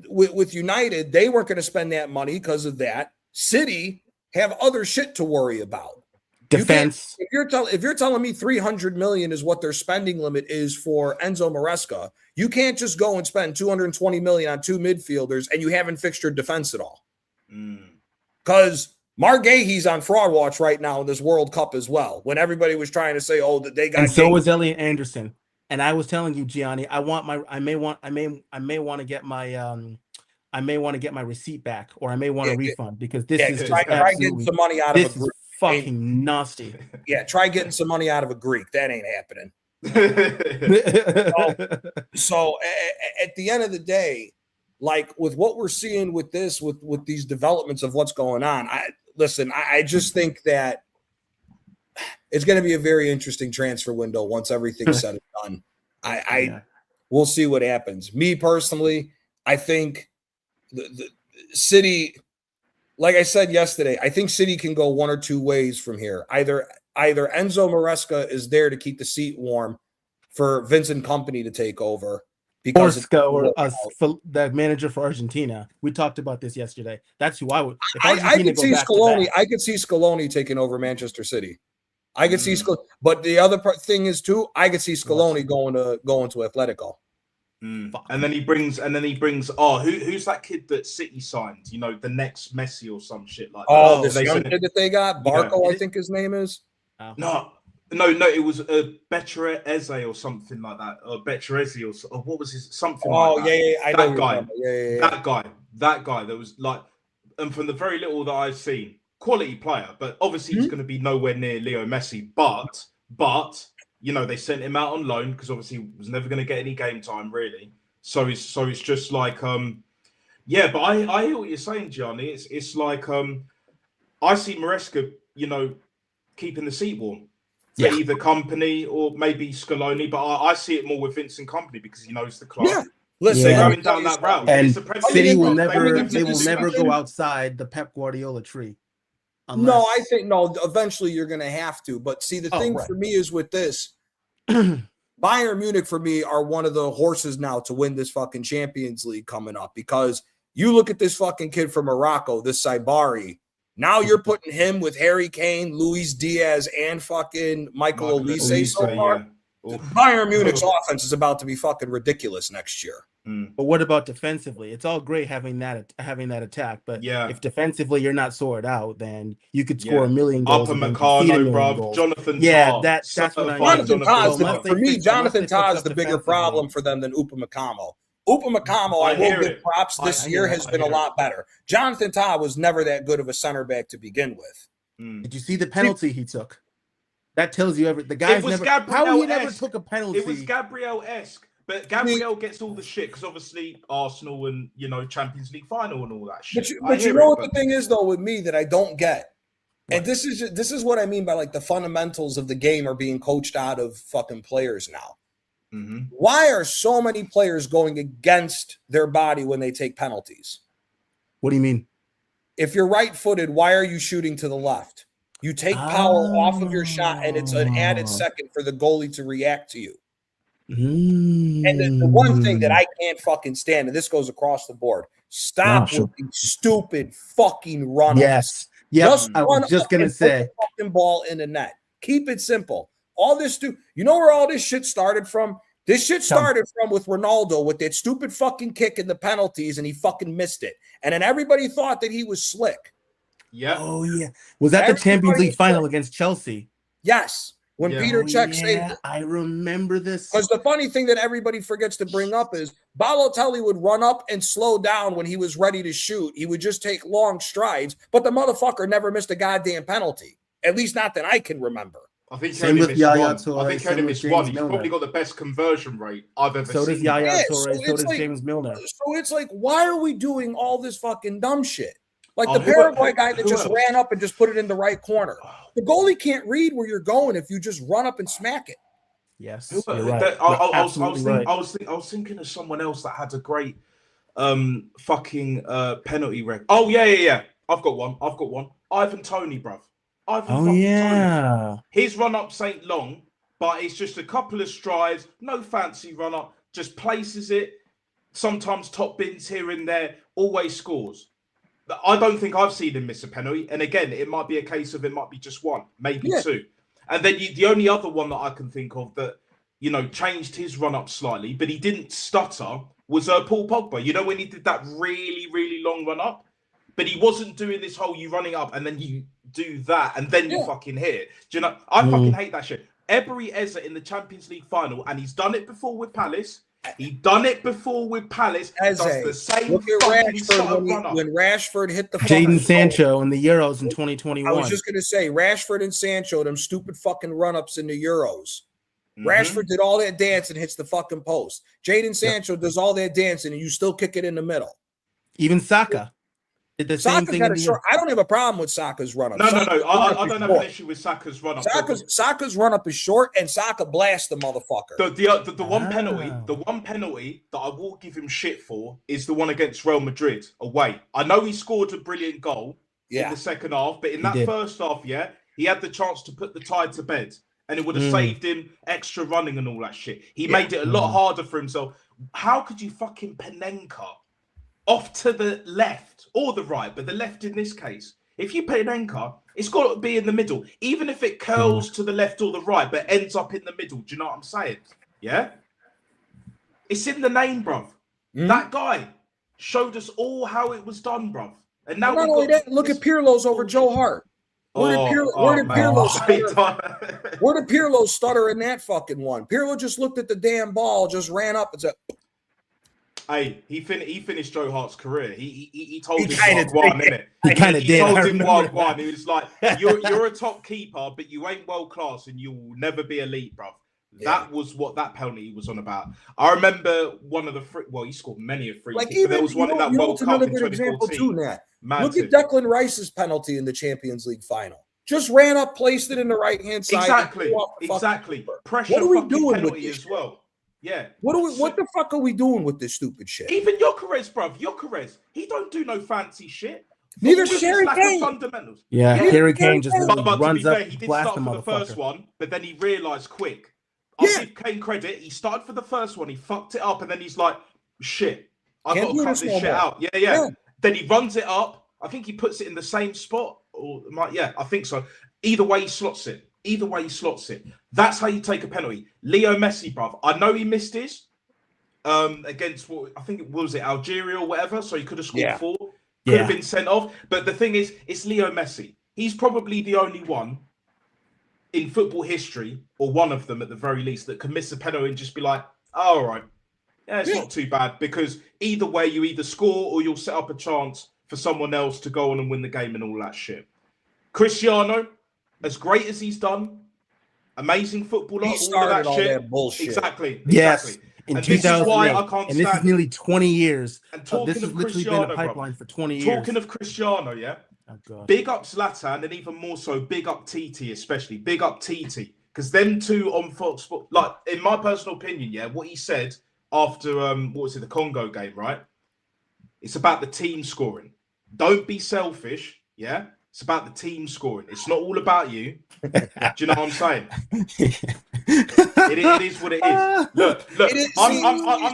with United, they weren't going to spend that money because of that. City have other shit to worry about. Defense. If you're telling me 300 million is what their spending limit is for Enzo Maresca, you can't just go and spend 220 million on two midfielders and you haven't fixed your defense at all. Because Marguehi's on fraud watch right now in this World Cup as well. When everybody was trying to say, that they got, and so was Elliot Anderson. And I was telling you, Gianni, I may want to get my receipt back, or I may want a refund, because this is try getting some money out of a Greek. Fucking nasty. Yeah, try getting some money out of a Greek. That ain't happening. So at the end of the day, like with what we're seeing with this, with these developments of what's going on, I just think that it's going to be a very interesting transfer window once everything's said and done. We'll see what happens. Me personally, I think the City, like I said yesterday, I think City can go one or two ways from here. Either Enzo Maresca is there to keep the seat warm for Vincent Kompany to take over, because the manager for Argentina. We talked about this yesterday. That's who I would. I could see Scaloni. I could see Scaloni taking over Manchester City. I could see Scaloni, but the other thing is too, I could see Scaloni going to Atletico. And then he brings who's that kid that City signed? The next Messi or some shit like that. This young kid that they got, Barco, I think his name is. No, it was Better Eze or something like that, or Better Eze or what was his something like that. I know that guy. That guy that was like, and from the very little that I've seen, quality player, but obviously he's going to be nowhere near Leo Messi. But they sent him out on loan because obviously he was never going to get any game time really. So it's just like but I hear what you're saying, Gianni. It's like I see Maresca, keeping the seat warm for either Kompany or maybe Scaloni, but I see it more with Vincent Kompany because he knows the club. Yeah. Listen, going down that route, and City will never go outside the Pep Guardiola tree. No, I think eventually you're going to have to. But see, the thing for me is with this, Bayern Munich for me are one of the horses now to win this fucking Champions League coming up, because you look at this fucking kid from Morocco, this Saibari. Now you're putting him with Harry Kane, Luis Diaz, and fucking Michael Olise so far. Bayern Munich's offense is about to be fucking ridiculous next year. But what about defensively? It's all great having that attack, but Yeah. if defensively you're not sorted out, then you could score a million goals Upper and then concede a Meccano, million bruv. goals. Jonathan Yeah, Tah. that's what I Certified mean. Jonathan Tah is unless for me. fix Jonathan Tah is up the bigger defensively. problem for them than Upamecano. Upamecano, I I will hear give it. props. This year has been a lot better. Jonathan Tah was never that good of a center back to begin with. Did you see the penalty he took? That tells you everything. The guy's never. How he never took a penalty? It was Gabriel-esque. But Gabriel gets all the shit because obviously Arsenal and, you know, Champions League final and all that shit. But you know what the thing is, though, with me that I don't get? What? And this is what I mean by, like, the fundamentals of the game are being coached out of fucking players now. Mm-hmm. Why are so many players going against their body when they take penalties? What do you mean? If you're right-footed, why are you shooting to the left? You take power off of your shot, and it's an added second for the goalie to react to you. And the one thing that I can't fucking stand, and this goes across the board, stop with these stupid fucking run-ups. Yes. Yes, I was just going to say. Put the fucking ball in the net. Keep it simple. All this, you know where all this shit started from? This shit started from with Ronaldo with that stupid fucking kick in the penalties, and he fucking missed it. And then everybody thought that he was slick. Yeah. Oh, yeah. Was that the Champions League final against Chelsea? Yes. When Peter Cech saved it. I remember this. Because the funny thing that everybody forgets to bring up is Balotelli would run up and slow down when he was ready to shoot. He would just take long strides, but the motherfucker never missed a goddamn penalty. At least not that I can remember. I think he only missed one. I think he only missed one. He's probably got the best conversion rate I've ever seen. So does Yaya Toure, so does James Milner. So it's like, why are we doing all this fucking dumb shit? Like the Paraguay guy that just ran up and just put it in the right corner. The goalie can't read where you're going if you just run up and smack it. Yes, you're right. I was thinking of someone else that had a great fucking penalty record. Oh yeah. I've got one. Ivan Toney, bruv. Toney. His run ups ain't long, but it's just a couple of strides, no fancy run up, just places it. Sometimes top bins here and there, always scores. I don't think I've seen him miss a penalty. And again, it might be a case of it might be just one, maybe two. And then the only other one that I can think of that, you know, changed his run up slightly, but he didn't stutter, was Paul Pogba. You know, when he did that really, really long run up, but he wasn't doing this whole you running up and then you do that and then you fucking hit it. Do you know? I fucking hate that shit. Ebery Eze in the Champions League final, and he's done it before with Palace. He done it before with Palace. Does the same. Look at Rashford when Rashford hit the Jadon Sancho in the Euros in 2021. I was just gonna say Rashford and Sancho, them stupid fucking run-ups in the Euros. Rashford did all that dance and hits the fucking post. Jadon Sancho does all that dancing and you still kick it in the middle. Even Saka did the same thing. I don't have a problem with Saka's run-up. No. I don't have an issue with Saka's run-up. Saka's run-up is short and Saka blasts the motherfucker. The one penalty that I will give him shit for is the one against Real Madrid away. I know he scored a brilliant goal in the second half, but in that first half, he had the chance to put the tie to bed. And it would have saved him extra running and all that shit. He made it a lot harder for himself. How could you fucking Panenka off to the left or the right, but the left in this case? If you Panenka, it's got to be in the middle. Even if it curls to the left or the right, but ends up in the middle. Do you know what I'm saying? Yeah? It's in the name, bruv. That guy showed us all how it was done, bruv. And now look at Pirlo's over Joe Hart. Where did Pirlo stutter in that fucking one? Pirlo just looked at the damn ball, just ran up and said, "Hey, he finished Joe Hart's career. He told him Wagwan, innit? He kind of did. He told him Wagwan. He was like, "You're a top keeper, but you ain't world class, and you will never be elite, bruv." That was what that penalty was on about. I remember one of the he scored many of free kicks, but there was one in that World Cup in 2014. Look at Declan Rice's penalty in the Champions League final. Just ran up, placed it in the right-hand side. Exactly. Pressure. What are we doing with this as well? Yeah. What the fuck are we doing with this stupid shit? Even Gyökeres, bruv. He don't do no fancy shit. Neither Harry Kane. Fundamentals. Yeah, Harry Kane just runs up, he did blast start for the first one, but then he realised quick. I'll give Kane credit. He started for the first one. He fucked it up, and then he's like, "Shit, I've got to cut this shit out." Yeah. Then he runs it up. I think he puts it in the same spot. I think so. Either way, he slots it. That's how you take a penalty. Leo Messi, bruv. I know he missed his, against what I think it was Algeria or whatever. So he could have scored Yeah. 4. Could Yeah. have been sent off. But the thing is, it's Leo Messi. He's probably the only one in football history, or one of them at the very least, that can miss a penalty and just be like, oh, all right, yeah, it's not too bad, because either way, you either score or you'll set up a chance for someone else to go on and win the game and all that shit. Cristiano, as great as he's done, amazing footballer, He all of started that all shit. that bullshit. Exactly. Yes. In And this is 2008, why I can't and this is stand. nearly 20 years. And This talking has of literally been Cristiano, a pipeline bro, for 20 years. talking of Cristiano, yeah. Oh, God. Big up Zlatan, and even more so, big up TT, especially. Big up TT. Because them two on Fox Sports, like, in my personal opinion, yeah, what he said after, what was it, the Congo game, right? It's about the team scoring. Don't be selfish, yeah? It's about the team scoring. It's not all about you. Do you know what I'm saying? It is what it is. Look.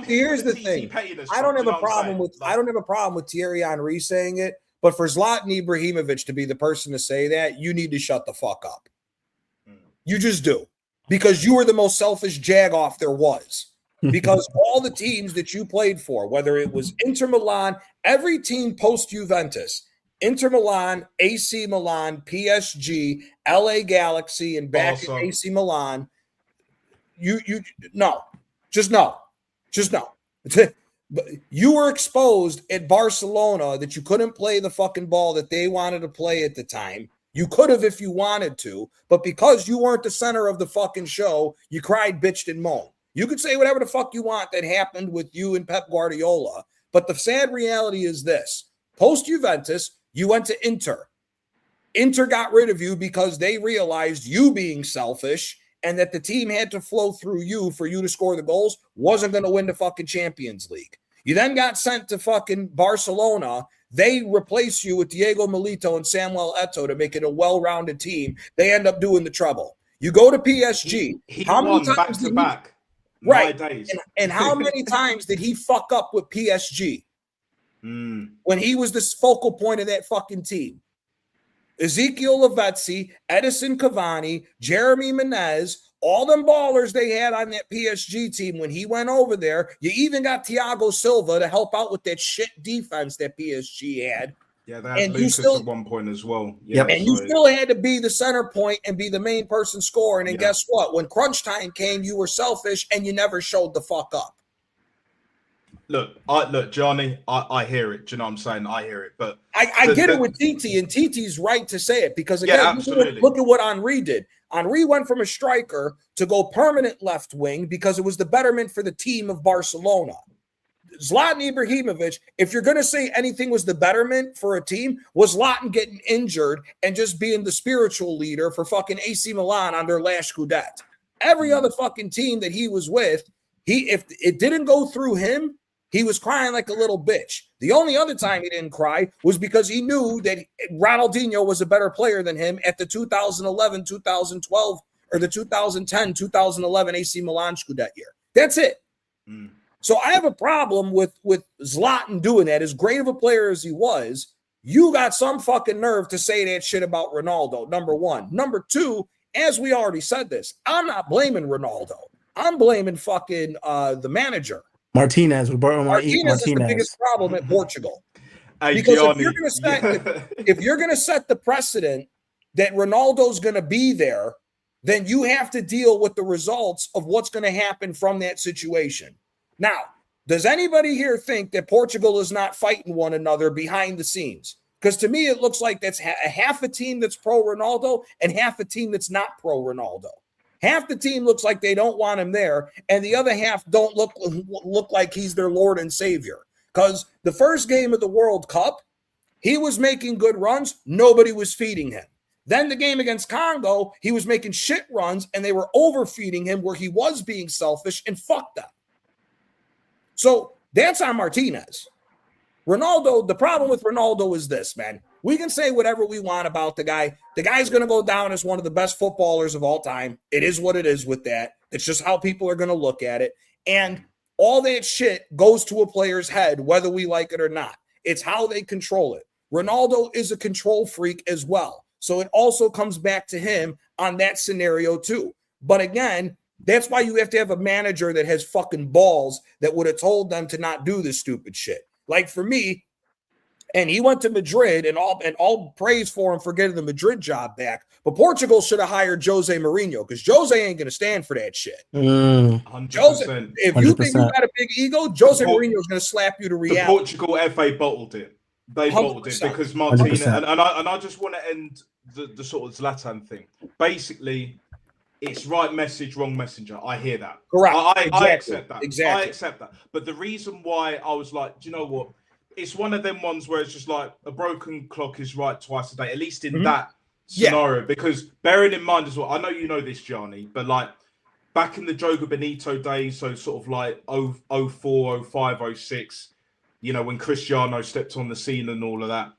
Here's the thing. I don't have a problem with Thierry Henry saying it, but for Zlatan Ibrahimovic to be the person to say that, you need to shut the fuck up. You just do, because you were the most selfish jagoff there was. Because all the teams that you played for, whether it was Inter Milan, every team post Juventus, Inter Milan, AC Milan, PSG, LA Galaxy, and back at AC Milan, just no. You were exposed at Barcelona that you couldn't play the fucking ball that they wanted to play at the time. You could have if you wanted to, but because you weren't the center of the fucking show, you cried, bitched, and moaned. You could say whatever the fuck you want that happened with you and Pep Guardiola, but the sad reality is this. Post-Juventus, you went to Inter. Inter got rid of you because they realized you being selfish and that the team had to flow through you for you to score the goals, wasn't going to win the fucking Champions League. You then got sent to fucking Barcelona. They replace you with Diego Milito and Samuel Eto'o to make it a well-rounded team. They end up doing the treble. You go to PSG. He how many won times back to back. Right. Days. And how many times did he fuck up with PSG when he was the focal point of that fucking team? Ezekiel Lavezzi, Edison Cavani, Jeremy Menez, all them ballers they had on that PSG team when he went over there. You even got Thiago Silva to help out with that shit defense that PSG had. Yeah, they had Lucas at one point as well. Yeah, and you still had to be the center point and be the main person scoring. And guess what? When crunch time came, you were selfish and you never showed the fuck up. Look, Johnny, I hear it. Do you know what I'm saying? I hear it. But I get it with TT, and TT's right to say it because, again, look at what Henry did. Henry went from a striker to go permanent left wing because it was the betterment for the team of Barcelona. Zlatan Ibrahimovic, if you're going to say anything was the betterment for a team, was Zlatan getting injured and just being the spiritual leader for fucking AC Milan on their last Scudetto. Every other fucking team that he was with, if it didn't go through him, he was crying like a little bitch. The only other time he didn't cry was because he knew that Ronaldinho was a better player than him at the 2011, 2012, or the 2010, 2011 AC Milan Scudetto year. That's it. So I have a problem with Zlatan doing that. As great of a player as he was, you got some fucking nerve to say that shit about Ronaldo, number one. Number two, as we already said this, I'm not blaming Ronaldo. I'm blaming fucking the manager. Martinez is the biggest problem at Portugal. Because if you're going to set the precedent that Ronaldo's going to be there, then you have to deal with the results of what's going to happen from that situation. Now, does anybody here think that Portugal is not fighting one another behind the scenes? Because to me, it looks like that's half a team that's pro-Ronaldo and half a team that's not pro-Ronaldo. Half the team looks like they don't want him there, and the other half don't look like he's their Lord and Savior. Because the first game of the World Cup, he was making good runs. Nobody was feeding him. Then the game against Congo, he was making shit runs, and they were overfeeding him where he was being selfish and fucked them. So that's on Martinez. Ronaldo, the problem with Ronaldo is this, man. We can say whatever we want about the guy. The guy's going to go down as one of the best footballers of all time. It is what it is with that. It's just how people are going to look at it. And all that shit goes to a player's head, whether we like it or not. It's how they control it. Ronaldo is a control freak as well. So it also comes back to him on that scenario too. But again, That's why you have to have a manager that has fucking balls that would have told them to not do this stupid shit. Like for me, and he went to Madrid, and all praise for him for getting the Madrid job back. But Portugal should have hired Jose Mourinho because Jose ain't going to stand for that shit. 100%. Jose, if you think you got a big ego, Jose Mourinho is going to slap you to The reality. Portugal FA bottled it. They bottled it because Martinez, and I just want to end the sort of Zlatan thing. Basically, it's right message, wrong messenger. I hear that. Correct. I accept that. Exactly. I accept that. But the reason why I was like, do you know what? It's one of them ones where it's just like a broken clock is right twice a day, at least in that scenario. Because bearing in mind as well, I know you know this, Gianni, but like back in the Jogo Benito days, so sort of like 04, 05, 06, you know, when Cristiano stepped on the scene and all of that,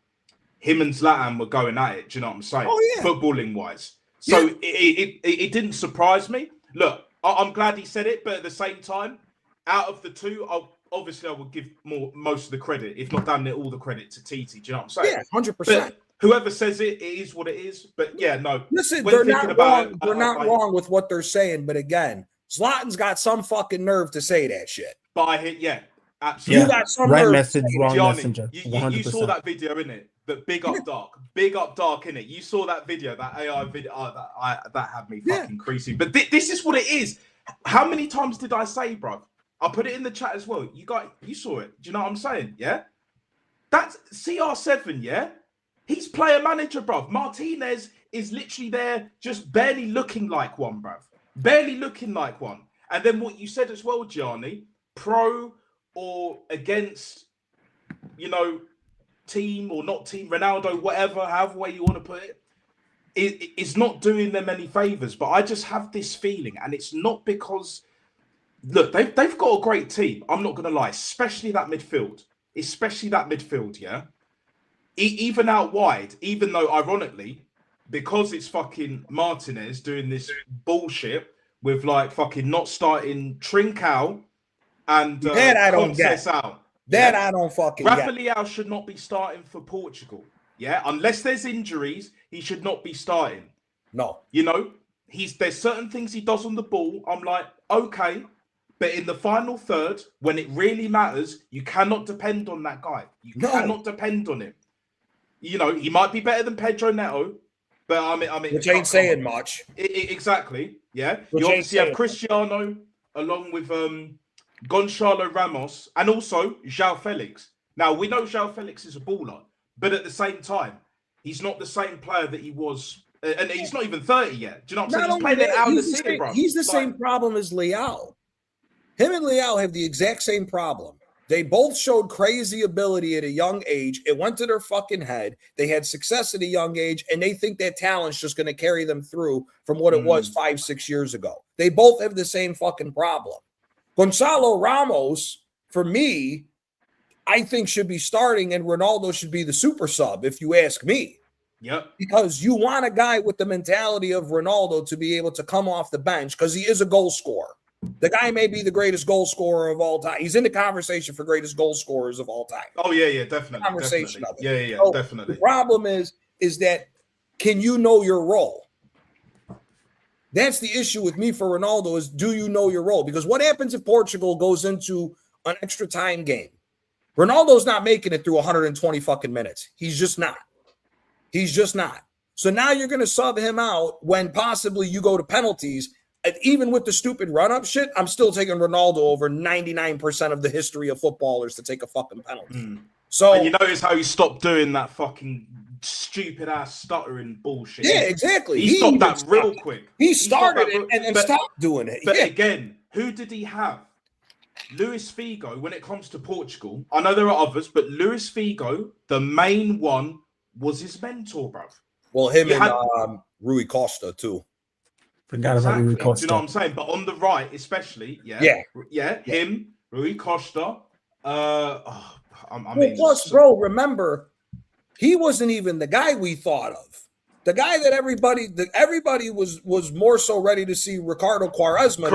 him and Zlatan were going at it. Do you know what I'm saying? Oh, yeah. Footballing wise. So it didn't surprise me. Look, I'm glad he said it, but at the same time, out of the two, obviously I would give most of the credit, if not damn near all the credit, to Titi. Do you know what I'm saying? Yeah, 100%. But whoever says it, it is what it is. But yeah, no. Listen, they're not wrong. They're not wrong with what they're saying. But again, Zlatan's got some fucking nerve to say that shit. But I hit, yeah, absolutely. You got some right nerve message, wrong Gianni, messenger. you saw that video, innit? The big up dark, innit? You saw that video, that AI video. That had me fucking creasing. But this is what it is. How many times did I say, bro? I put it in the chat as well. You saw it. Do you know what I'm saying? Yeah. That's CR7. Yeah. He's player manager, bruv. Martinez is literally there, just barely looking like one, bruv. Barely looking like one. And then what you said as well, Gianni, pro or against, you know, team or not team, Ronaldo, whatever, however way you want to put it, it's not doing them any favors. But I just have this feeling, and it's not because, look, they've got a great team. I'm not going to lie, especially that midfield, yeah. Even out wide, even though ironically, because it's fucking Martinez doing this bullshit with like fucking not starting Trincao and that I don't get. That I don't fucking get. Rafa Leao should not be starting for Portugal. Yeah, unless there's injuries, he should not be starting. No, you know, there's certain things he does on the ball. I'm like, okay, but in the final third, when it really matters, you cannot depend on that guy. You cannot depend on him. You know, he might be better than Pedro Neto, but I mean, which ain't saying much. Exactly. Yeah, you obviously have Cristiano along with Gonçalo Ramos and also João Felix. Now we know João Felix is a baller, but at the same time, he's not the same player that he was, and he's not even 30 yet. Do you know what I'm saying? He's playing it out in the city, bro. He's the same problem as Leao. Him and Leao have the exact same problem. They both showed crazy ability at a young age. It went to their fucking head. They had success at a young age, and they think that talent's just going to carry them through from what it was 5-6 years ago. They both have the same fucking problem. Gonçalo Ramos, for me, I think should be starting, and Ronaldo should be the super sub, if you ask me. Yep. Because you want a guy with the mentality of Ronaldo to be able to come off the bench because he is a goal scorer. The guy may be the greatest goal scorer of all time. He's in the conversation for greatest goal scorers of all time. Oh, yeah, definitely. Conversation definitely. of it. Yeah, so definitely. The problem is that can you know your role? That's the issue with me for Ronaldo is do you know your role? Because what happens if Portugal goes into an extra time game? Ronaldo's not making it through 120 fucking minutes. He's just not. So now you're going to sub him out when possibly you go to penalties. And even with the stupid run-up shit, I'm still taking Ronaldo over 99% of the history of footballers to take a fucking penalty. So and you notice how he stopped doing that fucking stupid ass stuttering bullshit. Yeah, exactly. He stopped that real quick. He started it and stopped doing it. But again, who did he have? Luis Figo, when it comes to Portugal, I know there are others, but Luis Figo, the main one, was his mentor, bruv. Well, him and Rui Costa, too. Forgot about Rui Costa. Do you know what I'm saying? But on the right, especially, him, Rui Costa. Plus, bro, remember, he wasn't even the guy we thought of. The guy that everybody was more so ready to see Ricardo Quaresma.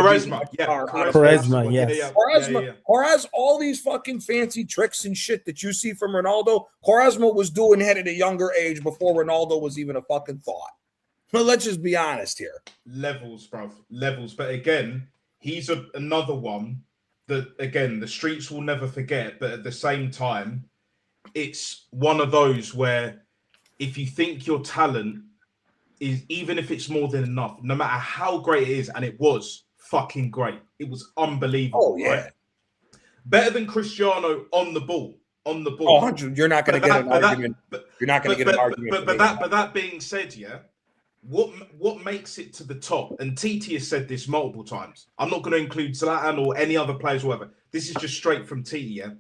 Quaresma, all these fucking fancy tricks and shit that you see from Ronaldo, Quaresma was doing at a younger age before Ronaldo was even a fucking thought. But let's just be honest here. Levels, bruv. Levels. But again, he's another one that, again, the streets will never forget. But at the same time, it's one of those where if you think your talent is, even if it's more than enough, no matter how great it is, and it was fucking great. It was unbelievable, right? Better than Cristiano on the ball. On the ball. 100. You're not going to get an argument. You're not going to get an argument. But that being said, yeah, what makes it to the top? And TT has said this multiple times. I'm not going to include Zlatan or any other players, or whatever. This is just straight from TT. Yeah,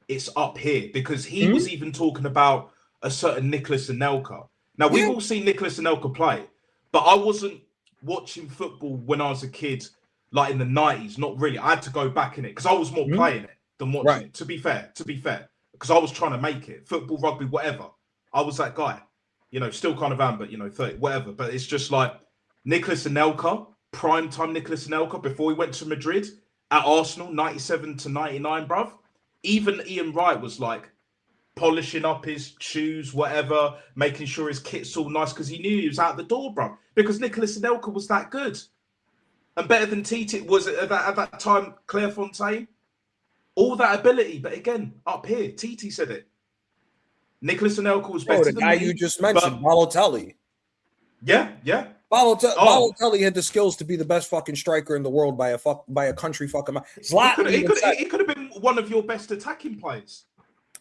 it's up here because he was even talking about a certain Nicolas Anelka. Now we've all seen Nicolas Anelka play, but I wasn't watching football when I was a kid, like in the 90s. Not really. I had to go back in it because I was more playing it than watching it. To be fair, because I was trying to make it football, rugby, whatever. I was that guy. Still kind of am, but 30, whatever. But it's just like Nicolas Anelka, primetime Nicolas Anelka before he went to Madrid at Arsenal, 97 to 99, bruv. Even Ian Wright was like polishing up his shoes, whatever, making sure his kit's all nice because he knew he was out the door, bruv. Because Nicolas Anelka was that good. And better than Tite was at that time, Clairefontaine. All that ability, but again, up here, Titi said it. Nicolas Anelka was better the than guy me, you just mentioned, Balotelli. Yeah. Balotelli had the skills to be the best fucking striker in the world by a country fucking. Zlatan he could have been one of your best attacking players.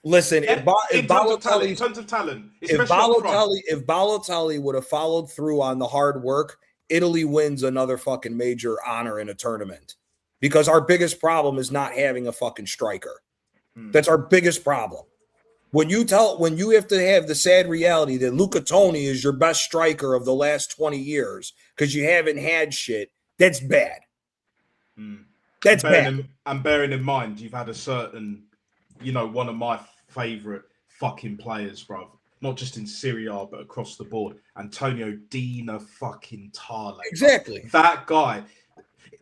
Listen, in terms of talent, if Balotelli would have followed through on the hard work, Italy wins another fucking major honor in a tournament. Because our biggest problem is not having a fucking striker. That's our biggest problem. When you have to have the sad reality that Luca Toni is your best striker of the last 20 years because you haven't had shit, that's bad. That's bad. And bearing in mind, you've had a certain, one of my favorite fucking players, bruv. Not just in Serie A, but across the board. Antonio Dina fucking Tale. Exactly. That guy.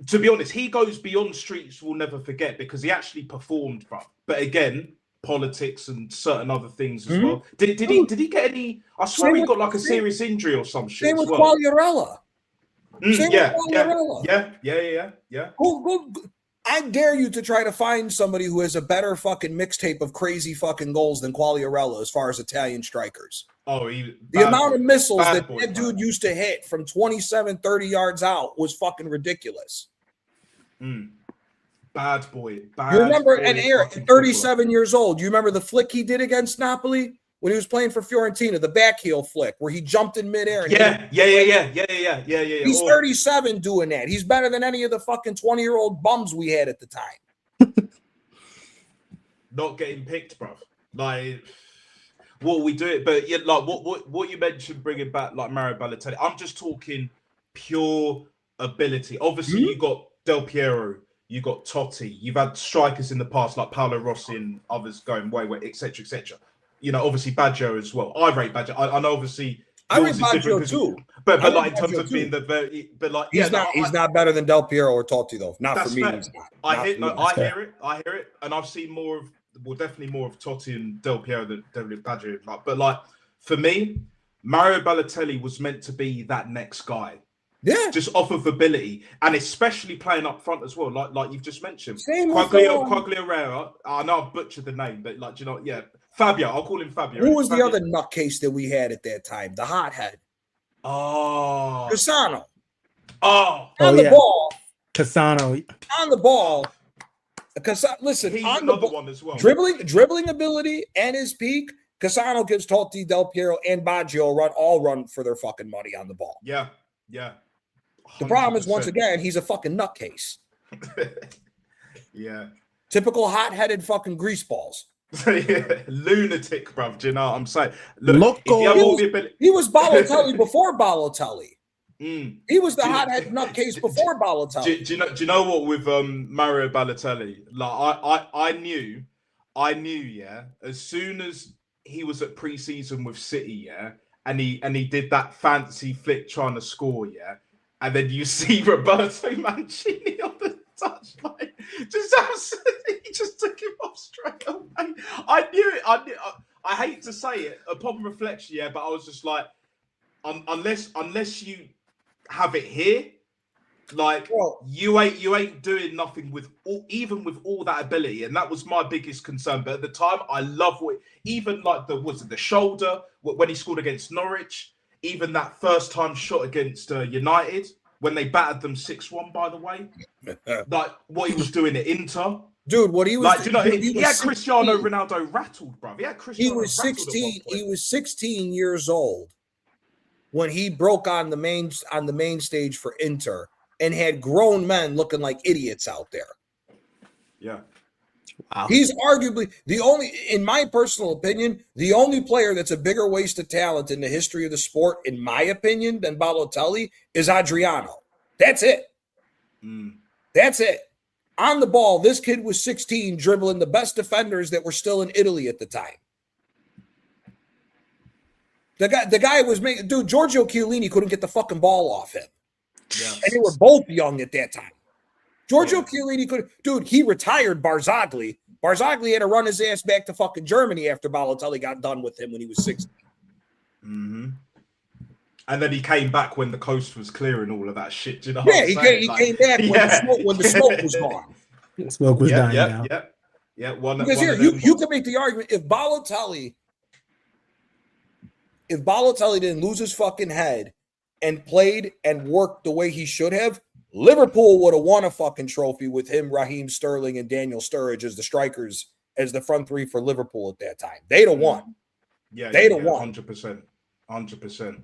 To be honest, he goes beyond streets we'll never forget because he actually performed, bro. But again, politics and certain other things as well. Did he get any? I swear he got like a serious injury or some shit. Same with Quagliarella. Yeah. Go. I dare you to try to find somebody who has a better fucking mixtape of crazy fucking goals than Quagliarella as far as Italian strikers. Oh, the amount of missiles that dude used to hit from 27, 30 yards out was fucking ridiculous. Bad boy. You remember, and Eric, 37 years old, you remember the flick he did against Napoli when he was playing for Fiorentina, the back heel flick where he jumped in midair? And yeah. He's 37 doing that. He's better than any of the fucking 20-year-old bums we had at the time. Not getting picked, bro. Like, what we do it, but yeah, like what you mentioned, bringing back like Mario Balotelli. I'm just talking pure ability. Obviously, you got Del Piero, you got Totti. You've had strikers in the past like Paolo Rossi and others going way, etc., etc. Obviously Baggio as well. I rate Baggio. I know, obviously. I rate Baggio too. But like in terms of being the very, but like he's not better than Del Piero or Totti though. Not for me. He's not. I hear it, and I've seen more of. Well, definitely more of Totti and Del Piero than Baggio. But like for me, Mario Balotelli was meant to be that next guy. Yeah, just off of ability, and especially playing up front as well, like you've just mentioned. Quagliarella. I know I butchered the name, but like, Fabio. I'll call him Fabio. Who was the other nutcase that we had at that time? The hothead. Oh, Cassano. On the ball. Cassano. On the ball. Listen, he's on another one as well. Dribbling ability and his peak. Cassano gives Totti, Del Piero, and Baggio all run for their fucking money on the ball. Yeah. 100%. The problem is, once again, he's a fucking nutcase. Yeah. Typical hot-headed fucking greaseballs. Lunatic, bruv. Do you know what I'm saying? Look, he was Balotelli before Balotelli. He was the hot-headed nutcase before Balotelli. Do you know what with Mario Balotelli? Like I knew, yeah. As soon as he was at pre-season with City, yeah, and he did that fancy flick trying to score, yeah, and then you see Roberto Mancini on the touchline, he just took him off straight away. I knew it. I hate to say it upon reflection, yeah, but I was just like, unless you have it here, like Well, you ain't doing nothing with even with all that ability, and that was my biggest concern. But at the time, I love what even like the shoulder when he scored against Norwich, even that first time shot against United when they battered them 6-1. By the way, like what he was doing at Inter. dude, what he was Like, you know, dude, he was had 16. Cristiano Ronaldo rattled, bro. He had He Cristiano was rattled 16. at one point. He was 16 years old when he broke on the main stage for Inter and had grown men looking like idiots out there. Yeah. Wow. He's arguably the only, in my personal opinion, the only player that's a bigger waste of talent in the history of the sport, in my opinion, than Balotelli is Adriano. That's it. That's it. On the ball, this kid was 16, dribbling the best defenders that were still in Italy at the time. The guy was making, dude, Giorgio Chiellini couldn't get the fucking ball off him. Yeah. And they were both young at that time. Giorgio Chiellini could, dude, he retired Barzagli. Barzagli had to run his ass back to fucking Germany after Balotelli got done with him when he was 16. Mm-hmm. And then he came back when the coast was clear and all of that shit. Do you know? Yeah, he came back when the smoke was gone. The smoke was dying down. Yeah. Because here, you could make the argument if Balotelli didn't lose his fucking head and played and worked the way he should have, Liverpool would have won a fucking trophy with him, Raheem Sterling, and Daniel Sturridge as the strikers, as the front three for Liverpool at that time. They'd have won. They'd have won. 100%.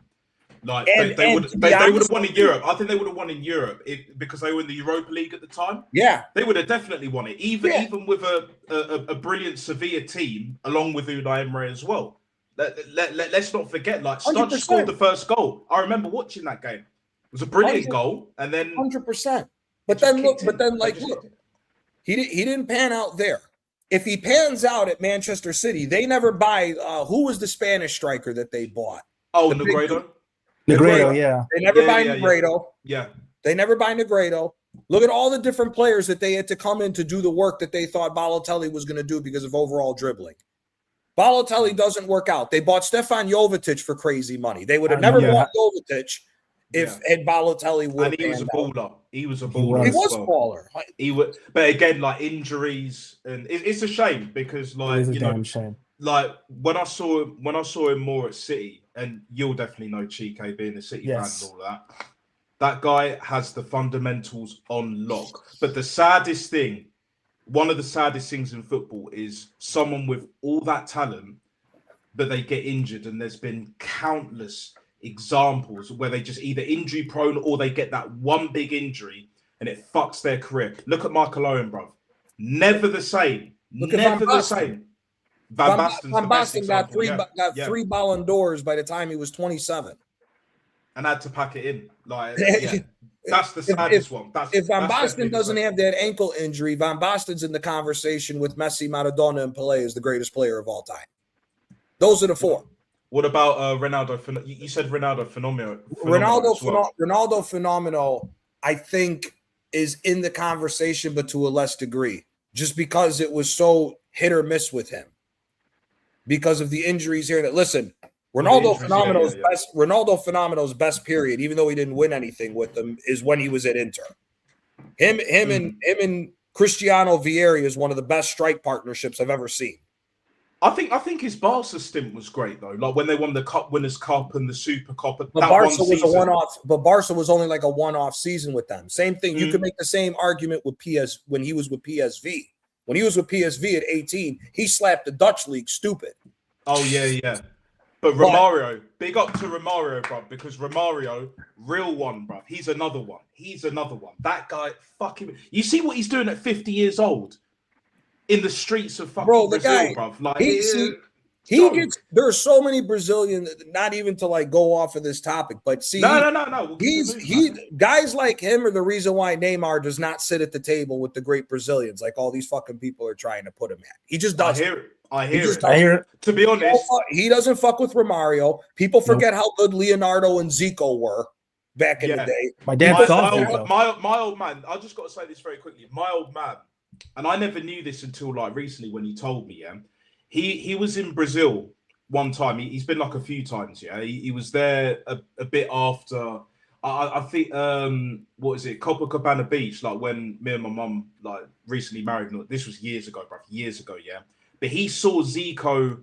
Like they would have won in Europe. I think they would have won in Europe because they were in the Europa League at the time. Yeah, they would have definitely won it. Even with a brilliant Sevilla team along with Unai Emery as well. Let's not forget, like Studge scored the first goal. I remember watching that game. It was a brilliant goal, and then 100%. But then look, he didn't pan out there. If he pans out at Manchester City, they never buy. Who was the Spanish striker that they bought? Oh, Negredo. Negredo, yeah. They never buy Negredo. Yeah. They never buy Negredo. Look at all the different players that they had to come in to do the work that they thought Balotelli was going to do because of overall dribbling. Balotelli doesn't work out. They bought Stefan Jovetic for crazy money. They would have never bought Jovetic if Balotelli would. And he was a baller. He was a baller. He was a baller. He would, but again, like injuries, and it's a shame because, like, you know, shame. Like when I saw him more at City, and you'll definitely know Chike being a City fan and all that. That guy has the fundamentals on lock. But the saddest thing, one of the saddest things in football is someone with all that talent, but they get injured, and there's been countless examples where they just either injury prone or they get that one big injury and it fucks their career. Look at Michael Owen, bro. Never the same. Never the same. Van Basten got three Ballon d'Ors by the time he was 27. And had to pack it in. Like, that's the saddest one. If Van Basten doesn't have that ankle injury, Van Basten's in the conversation with Messi, Maradona, and Pelé as the greatest player of all time. Those are the four. What about Ronaldo? You said Ronaldo phenomenal. Ronaldo phenomenal, I think, is in the conversation, but to a less degree, just because it was so hit or miss with him. Because of the injuries here. That listen, Ronaldo Phenomenal's best period, even though he didn't win anything with them, is when he was at Inter. Him and Cristiano Vieira is one of the best strike partnerships I've ever seen. I think his Barca stint was great though. Like when they won the Cup Winners' Cup and the Super Cup. But Barca was a one-off. But Barca was only like a one-off season with them. Same thing. You could make the same argument with when he was with PSV. When he was with PSV at 18, he slapped the Dutch league stupid. Oh yeah. But Romario, big up to Romario, bro, because Romario, real one, bro. He's another one. That guy, fucking. You see what he's doing at 50 years old in the streets of fucking Brazil, bro. Like he gets. There are so many Brazilians. Not even to like go off of this topic, but see, no. Guys like him are the reason why Neymar does not sit at the table with the great Brazilians, like all these fucking people are trying to put him at. He just doesn't. I hear it. To be honest, he doesn't fuck with Romario. People forget how good Leonardo and Zico were back in the day. My dad thought my old man. I just got to say this very quickly. My old man, and I never knew this until like recently when he told me. He was in Brazil one time. He's been like a few times. Yeah, he was there a bit after. I think what is it, Copacabana Beach? Like when me and my mum like recently married. This was years ago, bro. Years ago, yeah. But he saw Zico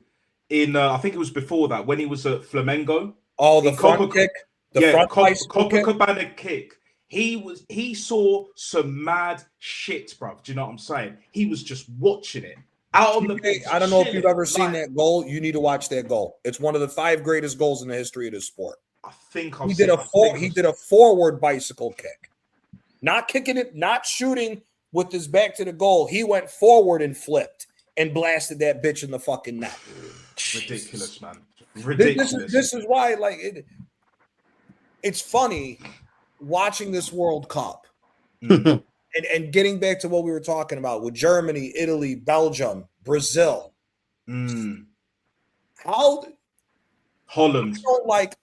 in I think it was before that when he was at Flamengo. Oh, the front kick, the front bicycle kick. Copacabana kick. He saw some mad shit, bro. Do you know what I'm saying? He was just watching it out on the pitch. I don't know if you've ever seen that goal. You need to watch that goal. It's one of the 5 greatest goals in the history of the sport. I think he did a forward bicycle kick, not kicking it, not shooting with his back to the goal. He went forward and flipped and blasted that bitch in the fucking net. Ridiculous, man. Ridiculous. This is why, like, it's funny watching this World Cup and getting back to what we were talking about with Germany, Italy, Belgium, Brazil. How Holland.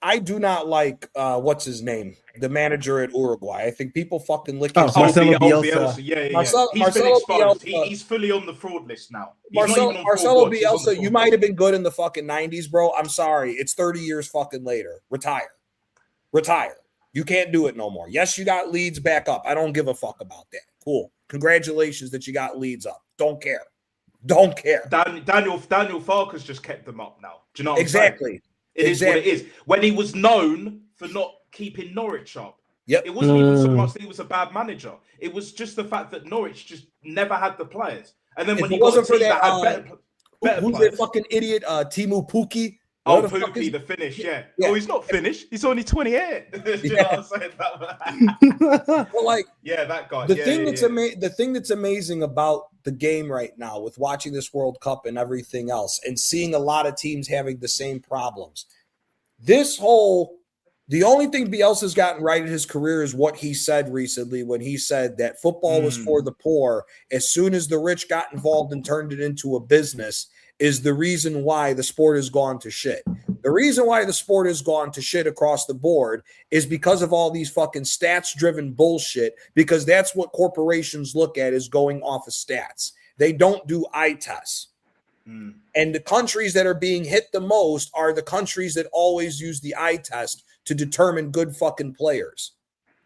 I do not like what's his name? The manager at Uruguay. I think people fucking lick his Marcelo Bielsa. Yeah. Marcelo been exposed. Bielsa. He's fully on the fraud list now. Marcelo Bielsa, you might have been good in the fucking 90s, bro. I'm sorry. It's 30 years fucking later. Retire. You can't do it no more. Yes, you got Leeds back up. I don't give a fuck about that. Cool. Congratulations that you got Leeds up. Don't care. Daniel Farker's just kept them up now. Do you know what exactly. I'm saying? It is what it is. When he was known for not keeping Norwich up. Yep. It wasn't even so much that he was a bad manager. It was just the fact that Norwich just never had the players. And then when he wasn't for that, had better who's players. that fucking idiot? Timu Pukki. Oh, Pukki, the Finnish, yeah. Oh, he's not Finnish. He's only 28. Do you know what I'm saying? Well, like, yeah, that guy. The thing that's amazing about the game right now, with watching this World Cup and everything else, and seeing a lot of teams having the same problems. The only thing Bielsa's gotten right in his career is what he said recently when he said that football was for the poor. As soon as the rich got involved and turned it into a business, is the reason why the sport has gone to shit. The reason why the sport has gone to shit across the board is because of all these fucking stats-driven bullshit, because that's what corporations look at, is going off of stats. They don't do eye tests. And the countries that are being hit the most are the countries that always use the eye test to determine good fucking players.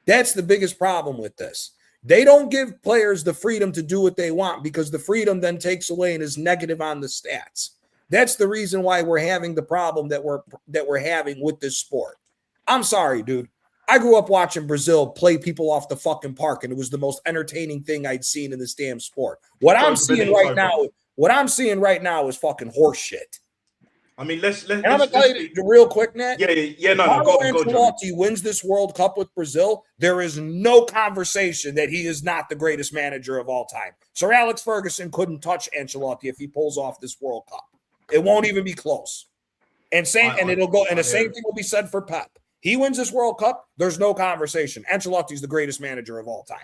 That's the biggest problem with this. They don't give players the freedom to do what they want, because the freedom then takes away and is negative on the stats. That's the reason why we're having the problem that we're having with this sport. I'm sorry, dude. I grew up watching Brazil play people off the fucking park, and it was the most entertaining thing I'd seen in this damn sport. What I'm seeing right now is fucking horse shit. I mean, let's I'm gonna tell you real quick, Nat. Yeah. No. Go Ancelotti wins this World Cup with Brazil. There is no conversation that he is not the greatest manager of all time. Sir Alex Ferguson couldn't touch Ancelotti if he pulls off this World Cup. It won't even be close. And same thing will be said for Pep. He wins this World Cup. There's no conversation. Ancelotti's the greatest manager of all time.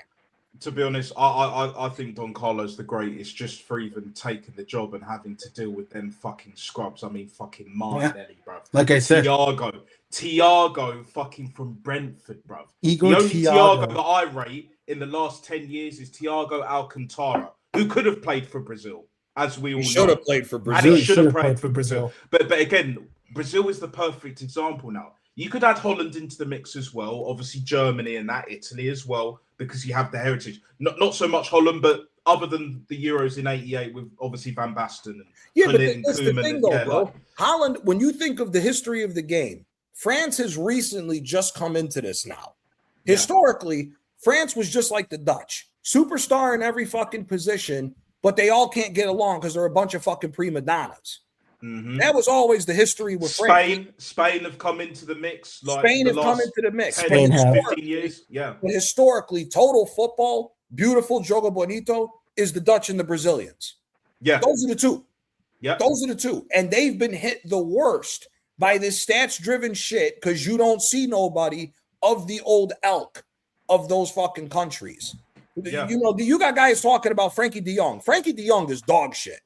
To be honest, I think Don Carlo's the greatest, just for even taking the job and having to deal with them fucking scrubs. I mean, fucking Martinelli, bro. Like I said, Thiago, fucking from Brentford, bro. The only Thiago that I rate in the last 10 years is Thiago Alcantara, who could have played for Brazil, as we all know. Should have played for Brazil. And he should have played for Brazil. But again, Brazil is the perfect example now. You could add Holland into the mix as well. Obviously, Germany and Italy as well, because you have the heritage. Not so much Holland, but other than the Euros in '88 with obviously Van Basten and that's the thing, though, bro. Holland, when you think of the history of the game, France has recently just come into this now. Historically, France was just like the Dutch. Superstar in every fucking position, but they all can't get along because they're a bunch of fucking prima donnas. That was always the history with France. Spain have come into the mix. Like Spain have come into the mix. 10, 15 years. Yeah. But historically, total football, beautiful, jogo bonito, is the Dutch and the Brazilians. Yeah. Those are the two. Yeah. Those are the two. And they've been hit the worst by this stats-driven shit, because you don't see nobody of the old elk of those fucking countries. Yeah. You know, you got guys talking about Frankie de Jong. Frankie de Jong is dog shit.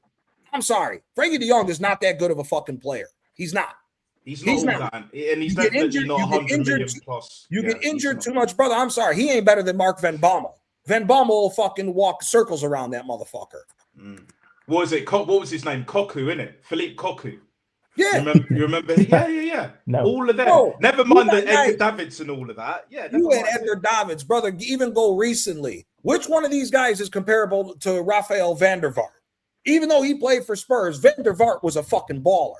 I'm sorry. Frankie de Jong is not that good of a fucking player. He's not. He's not. And he's definitely not 100 million plus. You get injured too much, brother. I'm sorry. He ain't better than Mark Van Bommel. Van Bommel will fucking walk circles around that motherfucker. What was it? What was his name? Cocu, innit? Philippe Cocu. Yeah. You remember? Yeah. No. All of them. Bro, Never you mind got the Edgar guys- Davids and all of that. Yeah, never You had mind Edgar him. Davids, brother, even go recently. Which one of these guys is comparable to Rafael van der Vaart? Even though he played for Spurs, Van der Vaart was a fucking baller.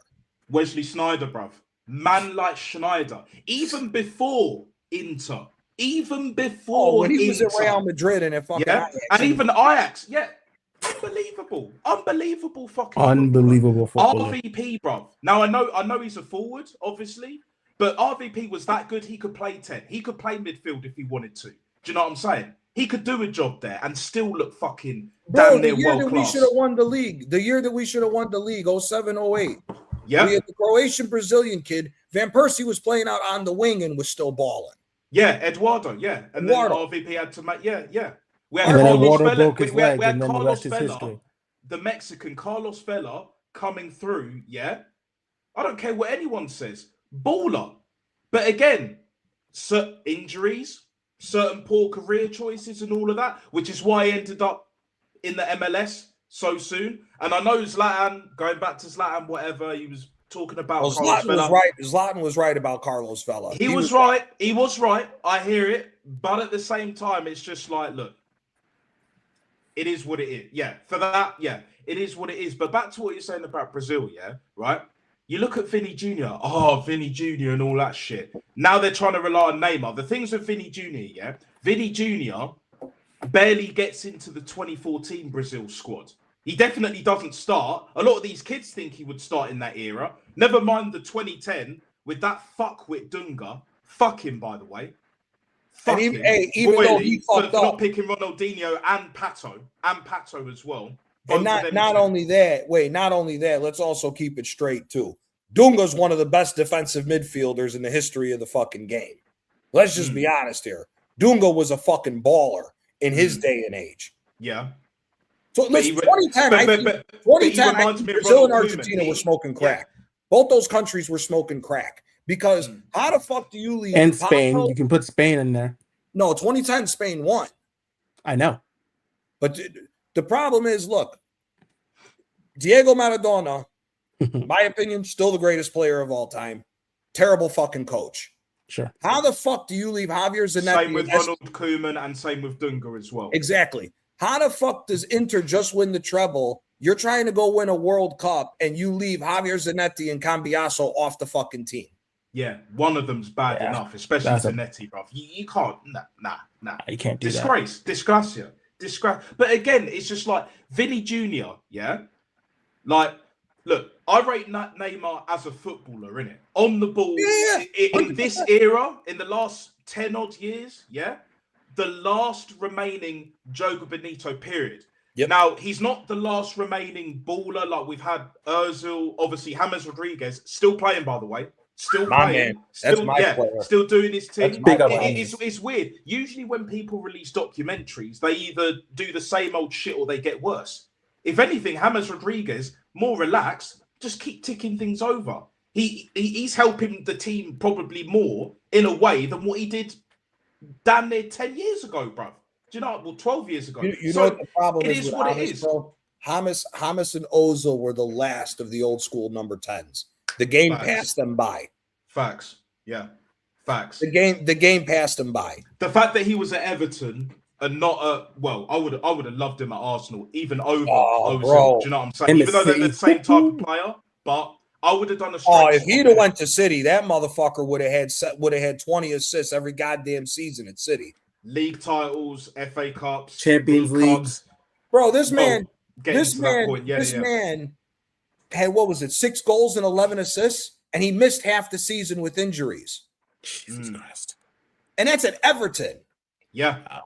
Wesley Sneijder, bruv. Man like Schneider. Even before Inter. Even before when he was Inter. at Real Madrid and at fucking Yeah. Ajax. And even Ajax. Yeah. Unbelievable fucking Unbelievable footballer. RVP, bruv. Now I know he's a forward, obviously, but RVP was that good he could play 10. He could play midfield if he wanted to. Do you know what I'm saying? He could do a job there and still look fucking damn near world We class. should have won the league. The year that we should have won the league, 07, 08. Yeah. We had the Croatian Brazilian kid. Van Persie was playing out on the wing and was still balling. Yeah, Eduardo, yeah. And Eduardo. then RVP had to make, yeah. We had And then Carlos Eduardo Vela, broke his we had leg, and then the Carlos rest is Vela, history. the Mexican Carlos Vela coming through, yeah. I don't care what anyone says. Baller. But again, certain injuries, certain poor career choices and all of that, which is why he ended up in the MLS so soon. And I know Zlatan, going back to Zlatan, whatever, he was talking about Carlos Zlatan Vela. was right. Zlatan was right about Carlos Vela. He was right. He was right. I hear it. But at the same time, it's just like, look, it is what it is. Yeah, for that, yeah, it is what it is. But back to what you're saying about Brazil, yeah, right? You look at Vinny Jr. Oh, Vinny Jr. and all that shit. Now they're trying to rely on Neymar. The things with Vinny Jr., yeah, Vinny Jr. barely gets into the 2014 Brazil squad. He definitely doesn't start. A lot of these kids think he would start in that era. Never mind the 2010 with that fuckwit Dunga. Fuck him, by the way. And even though he fucked for up, not picking Ronaldinho and Pato as well. And not only that, let's also keep it straight too. Dunga's one of the best defensive midfielders in the history of the fucking game. Let's just be honest here. Dunga was a fucking baller in his day and age. Yeah. So listen, 2010, Brazil and Argentina were smoking crack. Yeah. Both those countries were smoking crack. Because how the fuck do you leave? And Spain, you can put Spain in there. No, 2010 Spain won. I know. But the problem is, look, Diego Maradona, my opinion, still the greatest player of all time. Terrible fucking coach. Sure. How the fuck do you leave Javier Zanetti? Same with Ronald Koeman and same with Dunga as well. Exactly. How the fuck does Inter just win the treble? You're trying to go win a World Cup and you leave Javier Zanetti and Cambiaso off the fucking team. Yeah, one of them's bad enough, especially Zanetti, bro. You can't, nah. You can't do that. Disgrace. But again, it's just like Vinny Jr., yeah? Like, look, I rate Neymar as a footballer, innit? On the ball, in this era, in the last 10 odd years, yeah? The last remaining Jogo Bonito period. Yep. Now, he's not the last remaining baller. Like, we've had Ozil, obviously, James Rodriguez, still playing, by the way. Still playing, still doing his thing. It's weird. Usually when people release documentaries, they either do the same old shit or they get worse. If anything, James Rodriguez, more relaxed, just keep ticking things over. He's helping the team probably more in a way than what he did damn near 10 years ago, bruv. Do you know, well, 12 years ago. You know what the problem is with James, bro? James and Ozil were the last of the old school number 10s. The game passed them by. Facts. Yeah. Facts. The game passed them by. The fact that he was at Everton and not I would have loved him at Arsenal, even over Ozil. Bro. Do you know what I'm saying? Even though they're the same type of player, but I would have done a stretch. If he'd have went to City, that motherfucker would have had 20 assists every goddamn season at City. League titles, FA Cups, Champions Leagues. Bro, this man had, what was it, 6 goals and 11 assists, and he missed half the season with injuries. Jesus Christ. And that's at Everton. Yeah. Wow.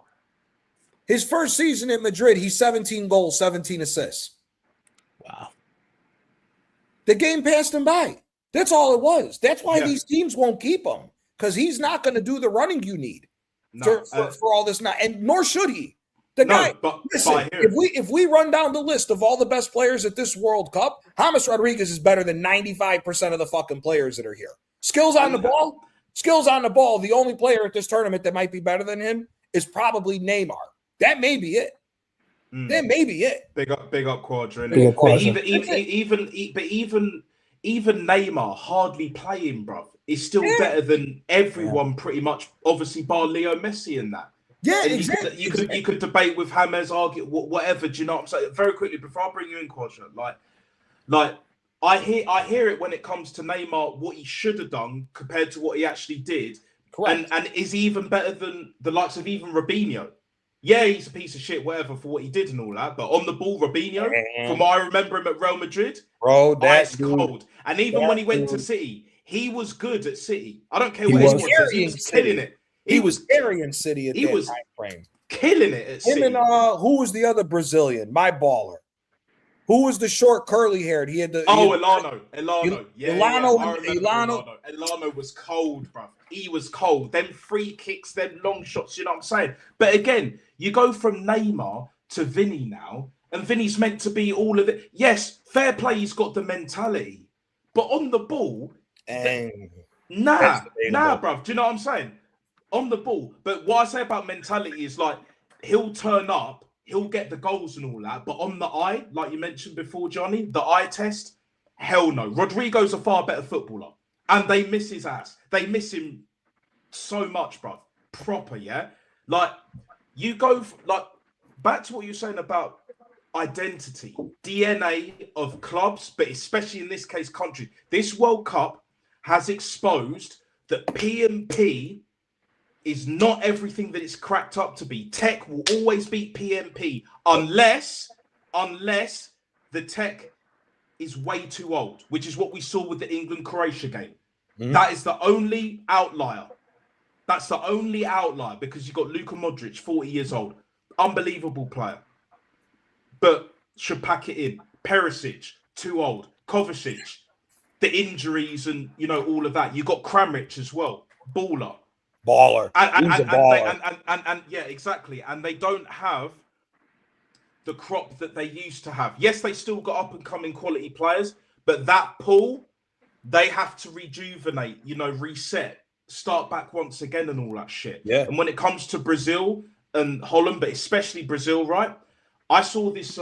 His first season at Madrid, he's 17 goals, 17 assists. Wow. The game passed him by. That's all it was. That's why these teams won't keep him, because he's not going to do the running you need for all this. And nor should he. Listen, if we run down the list of all the best players at this World Cup, James Rodriguez is better than 95% of the fucking players that are here. Skills on the ball. The only player at this tournament that might be better than him is probably Neymar. That may be it. That may be it. Big up Quadra. even Neymar hardly playing, bruv, is still better than everyone pretty much. Obviously, bar Leo Messi and that. Yeah, And exactly. you could debate with James, argue whatever. Do you know what I'm saying? Very quickly before I bring you in, Quadra, like I hear it when it comes to Neymar, what he should have done compared to what he actually did. Correct. And is he even better than the likes of even Robinho? Yeah, he's a piece of shit, whatever, for what he did and all that. But on the ball, Robinho, from what I remember him at Real Madrid, bro, ice cold. And even when he went to City, he was good at City. I don't care what anyone says. He was killing it. He was carrying City at that time frame. Killing it at City. Him and who was the other Brazilian? My baller. Who was the short curly haired? He had the Elano. Yeah, Elano was cold, bro. He was cold. Them free kicks, them long shots, you know what I'm saying? But again, you go from Neymar to Vinny now, and Vinny's meant to be all of it. Yes, fair play, he's got the mentality. But on the ball, nah, bro. Do you know what I'm saying? On the ball. But what I say about mentality is like he'll turn up, he'll get the goals and all that, but on the eye, like you mentioned before, Johnny, the eye test, hell no. Rodrigo's a far better footballer, and they miss his ass. They miss him so much, bro. Proper, yeah. Like you go back to what you're saying about identity, DNA of clubs, but especially in this case, country. This World Cup has exposed that PMP is not everything that it's cracked up to be. Tech will always beat PMP unless the tech is way too old, which is what we saw with the England-Croatia game. Mm-hmm. That is the only outlier. That's the only outlier because you've got Luka Modric, 40 years old. Unbelievable player. But should pack it in. Perisic, too old. Kovacic, the injuries and, you know, all of that. You got Kramaric as well. Baller. And yeah, exactly. And they don't have the crop that they used to have. Yes, they still got up and coming quality players, but that pool, they have to rejuvenate, you know, reset, start back once again and all that shit. Yeah. And when it comes to Brazil and Holland, but especially Brazil, right? I saw this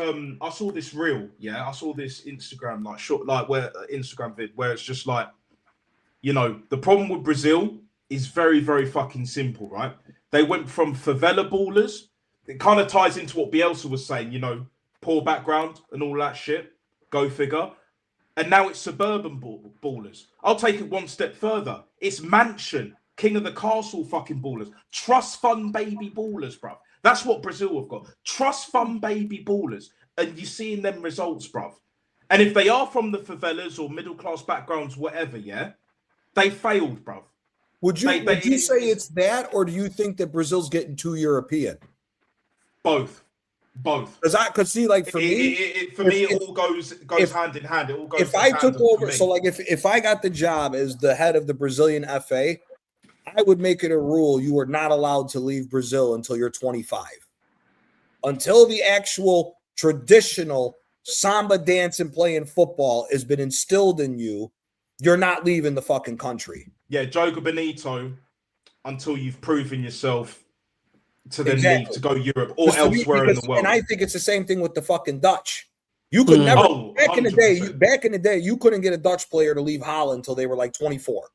reel, yeah. I saw this Instagram Instagram vid where it's just like, you know, the problem with Brazil is very, very fucking simple, right? They went from favela ballers. It kind of ties into what Bielsa was saying, you know, poor background and all that shit. Go figure. And now it's suburban ballers. I'll take it one step further. It's mansion, king of the castle fucking ballers. Trust fund baby ballers, bruv. That's what Brazil have got. Trust fund baby ballers. And you're seeing them results, bruv. And if they are from the favelas or middle class backgrounds, whatever, yeah, they failed, bruv. Would you say it's that, or do you think that Brazil's getting too European? Both. Because see, like for me, it all goes hand in hand. It all goes. If I took over, so like if I got the job as the head of the Brazilian FA, I would make it a rule you are not allowed to leave Brazil until you're 25. Until the actual traditional samba dance and playing football has been instilled in you, you're not leaving the fucking country. Yeah, Jogo Bonito, until you've proven yourself to then leave to go Europe or elsewhere in the world. And I think it's the same thing with the fucking Dutch. You could never back in the day, you couldn't get a Dutch player to leave Holland until they were like 24.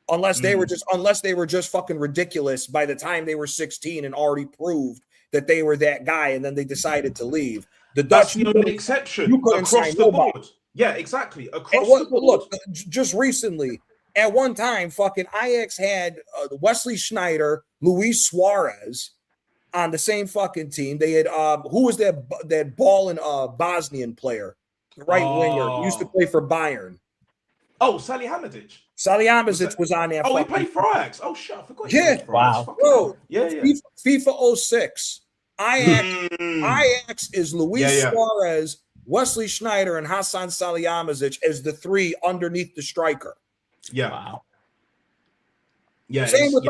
Unless they were just fucking ridiculous by the time they were 16 and already proved that they were that guy, and then they decided to leave. The Dutch, that's the only exception across the board. Yeah, exactly. Across the board. Look, just recently, at one time, fucking Ajax had Wesley Sneijder, Luis Suarez on the same fucking team. They had who was that ball and Bosnian player, the right winger, he used to play for Bayern. Oh, Salihamidzic. Salihamidzic was on that. Oh, he played for Ajax. Oh shit, I forgot. Yeah, wow. Bro, yeah. FIFA 06. Ajax is Luis Suarez, Wesley Sneijder, and Hassan Salihamidzic as the three underneath the striker. Yeah. Wow. Yeah. Same with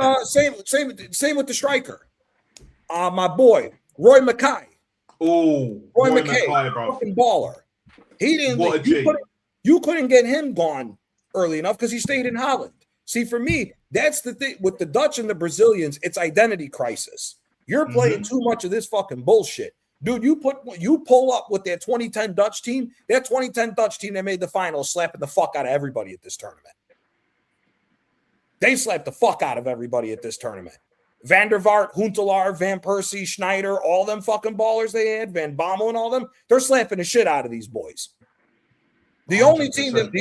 the striker. My boy Roy Mackay. Oh, Roy Mackay, fucking baller. He didn't. You couldn't get him gone early enough because he stayed in Holland. See, for me, that's the thing with the Dutch and the Brazilians. It's identity crisis. You're playing too much of this fucking bullshit. Dude, you pull up with that 2010 Dutch team. That 2010 Dutch team that made the finals slapping the fuck out of everybody at this tournament. They slapped the fuck out of everybody at this tournament. Van der Vaart, Huntelaar, Van Persie, Schneider, all them fucking ballers they had, Van Bommel and all them, they're slapping the shit out of these boys. The 100%.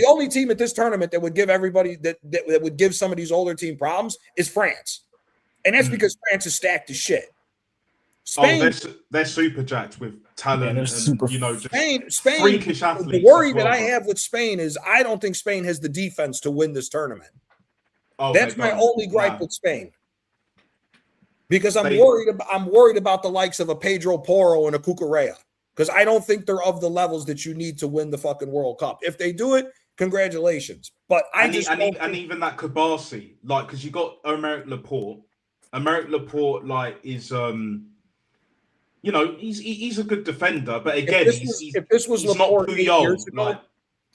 only team at this tournament that would give everybody that would give some of these older team problems is France. And that's because France is stacked as shit. Spain, they're super jacked with talent and just Spain. freakish athletes. The worry that I have with Spain is I don't think Spain has the defense to win this tournament. That's my only gripe with Spain. Because I'm worried about the likes of a Pedro Porro and a Cucurella. Because I don't think they're of the levels that you need to win the fucking World Cup. If they do it, congratulations. But even that Kabasi, like, because you got Aymeric Laporte. Aymeric Laporte, like, is he's a good defender, but again, if this was he's Laporte not Puyol, years ago, like,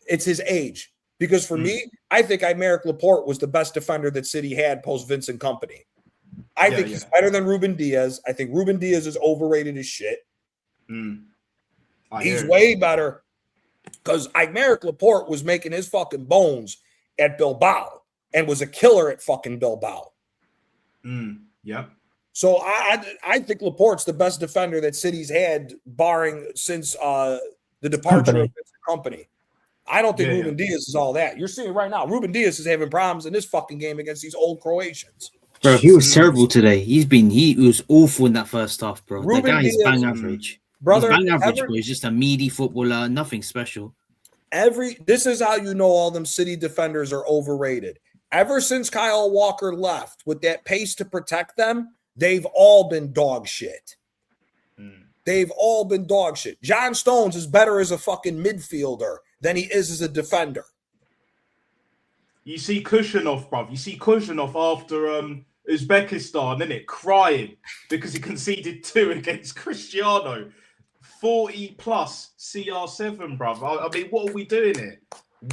it's his age. Because for me, I think Aymeric Laporte was the best defender that City had post Vincent Kompany. I think he's better than Ruben Diaz. I think Ruben Diaz is overrated as shit. He's way better because Aymeric Laporte was making his fucking bones at Bilbao and was a killer at fucking Bilbao. Yeah. So I think Laporte's the best defender that City's had, barring since the departure of Vincent Kompany. I don't think Ruben Diaz is all that. You're seeing right now, Ruben Diaz is having problems in this fucking game against these old Croatians. Bro, he was terrible today. He was awful in that first half, bro. Ruben the guy is Diaz, bang average. Brother, he's bang average, bro. He's just a meaty footballer, nothing special. This is how you know all them City defenders are overrated. Ever since Kyle Walker left with that pace to protect them, they've all been dog shit. They've all been dog shit. John Stones is better as a fucking midfielder than he is as a defender. You see Kushinov, bruv. You see Kushinov after Uzbekistan, innit? Crying because he conceded 2 against Cristiano. 40 plus CR7, bruv. I mean, what are we doing here?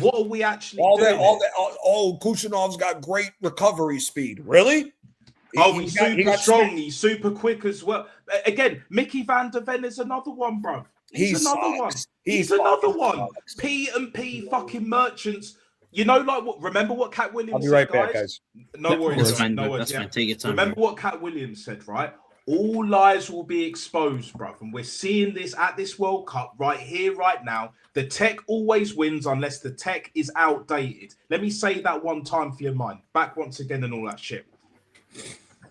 What are we actually doing? Kushinov's got great recovery speed. Really? He's super strong. He's super quick as well. Again, Mickey van der Ven is another one, bro. He's another one. P&P fucking merchants. You know, like what? Remember what Cat Williams said? I'll be right back, guys. No worries. That's fine. Take your time. Remember what Cat Williams said, right? All lies will be exposed, bro. And we're seeing this at this World Cup right here, right now. The tech always wins unless the tech is outdated. Let me say that one time for your mind. Back once again and all that shit.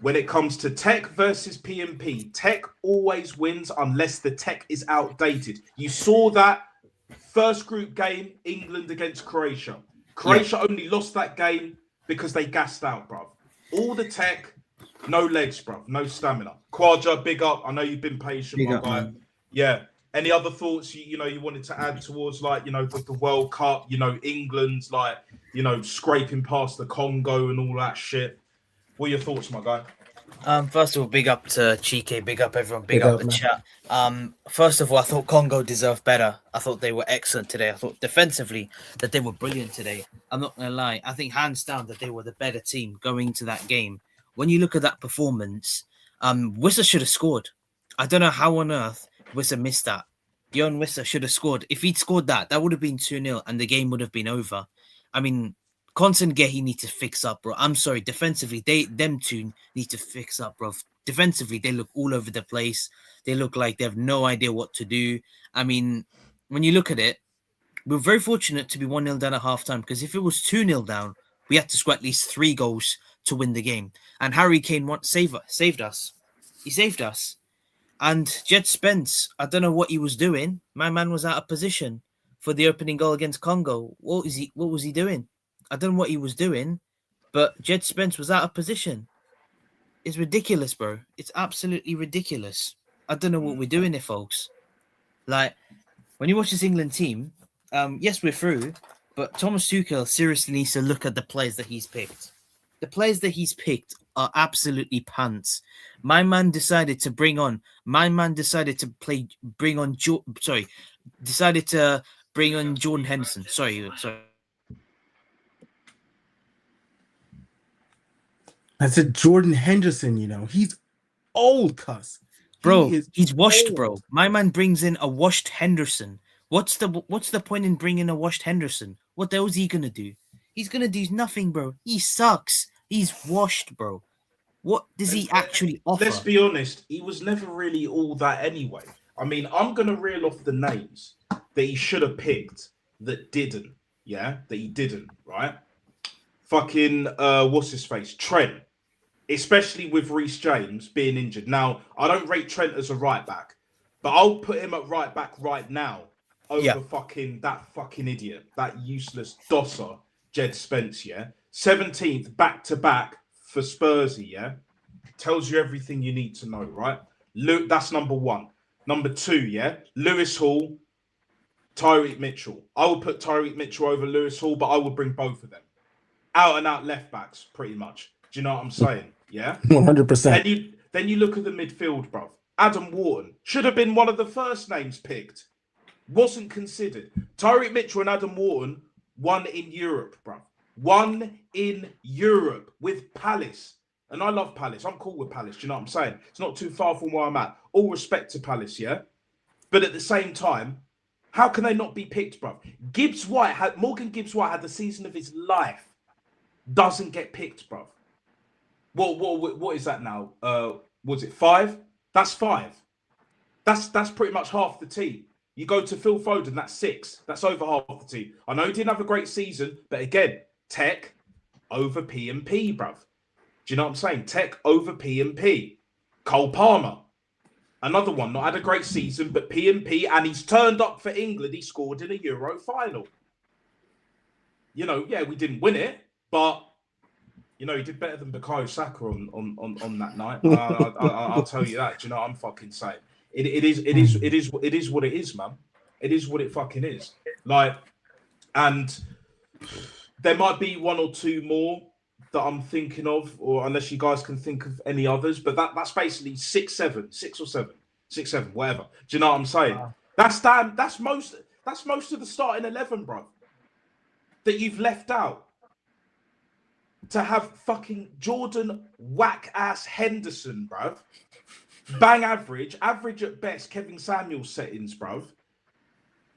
When it comes to tech versus P&P, tech always wins unless the tech is outdated. You saw that first group game, England against Croatia. Croatia only lost that game because they gassed out, bruv. All the tech, no legs, bruv. No stamina. Kwaja, big up. I know you've been patient, my guy. Man. Yeah. Any other thoughts you wanted to add towards, like, the World Cup, England's, like, scraping past the Congo and all that shit? What are your thoughts, my guy? First of all, big up to Chike, big up everyone, big up the chat. First of all, I thought Congo deserved better. I thought they were excellent today. I thought defensively that they were brilliant today. I'm not gonna lie. I think hands down that they were the better team going into that game. When you look at that performance, Wissa should have scored. I don't know how on earth Wissa missed that. Johan Wissa should have scored. If he'd scored that would have been 2-0 and the game would have been over. I mean, Constant Gehi need to fix up, bro. I'm sorry. Defensively, them two need to fix up, bro. Defensively, they look all over the place. They look like they have no idea what to do. I mean, when you look at it, we're very fortunate to be 1-0 down at halftime because if it was 2-0 down, we had to score at least 3 goals to win the game. And Harry Kane saved us. He saved us. And Jed Spence, I don't know what he was doing. My man was out of position for the opening goal against Congo. What was he doing? I don't know what he was doing, but Jed Spence was out of position. It's ridiculous, bro. It's absolutely ridiculous. I don't know what we're doing here, folks. Like, when you watch this England team, yes, we're through, but Thomas Tuchel seriously needs to look at the players that he's picked. The players that he's picked are absolutely pants. Decided to bring on Jordan Henderson. Sorry. I said Jordan Henderson, he's old, cuss. Bro, is he's washed, old. bro. My man brings in a washed Henderson. What's the point in bringing a washed Henderson? What the hell is he gonna do? He's gonna do nothing, bro. He sucks. He's washed, bro. What does he actually Let's offer? be honest, he was never really all that anyway. I mean, I'm gonna reel off the names that he should have picked that didn't. Yeah, that he didn't. Right? Fucking what's his face? Trent. Especially with Reece James being injured. Now, I don't rate Trent as a right back, but I'll put him at right back right now over Yeah. fucking that fucking idiot, that useless dosser, Jed Spence, yeah? 17th back to back for Spursy, yeah? Tells you everything you need to know, right? Luke, that's number one. Number two, yeah? Lewis Hall, Tyreek Mitchell. I would put Tyreek Mitchell over Lewis Hall, but I would bring both of them. Out and out left backs, pretty much. Do you know what I'm saying? Yeah. 100%. Then you look at the midfield, bruv. Adam Wharton should have been one of the first names picked. Wasn't considered. Tyreek Mitchell and Adam Wharton won in Europe, bruv. Won in Europe with Palace. And I love Palace. I'm cool with Palace. Do you know what I'm saying? It's not too far from where I'm at. All respect to Palace, yeah? But at the same time, how can they not be picked, bruv? Morgan Gibbs White had the season of his life. Doesn't get picked, bruv. What is that now? Was it 5? That's 5. That's pretty much half the team. You go to Phil Foden, that's 6. That's over half the team. I know he didn't have a great season, but again, Tech over P&P, bruv. Do you know what I'm saying? Tech over P&P. Cole Palmer, another one, not had a great season, but P&P, and he's turned up for England. He scored in a Euro final. You know, yeah, we didn't win it, but you know, he did better than Bukayo Saka on that night. I'll tell you that. Do you know what I'm fucking saying? It is what it is, man. It is what it fucking is. Like, and there might be one or two more that I'm thinking of, or unless you guys can think of any others, but that's basically 6 or 7, whatever. Do you know what I'm saying? Wow. That's most of the starting 11, bro, that you've left out. To have fucking Jordan whack-ass Henderson, bruv. Bang average at best, Kevin Samuels settings, bruv.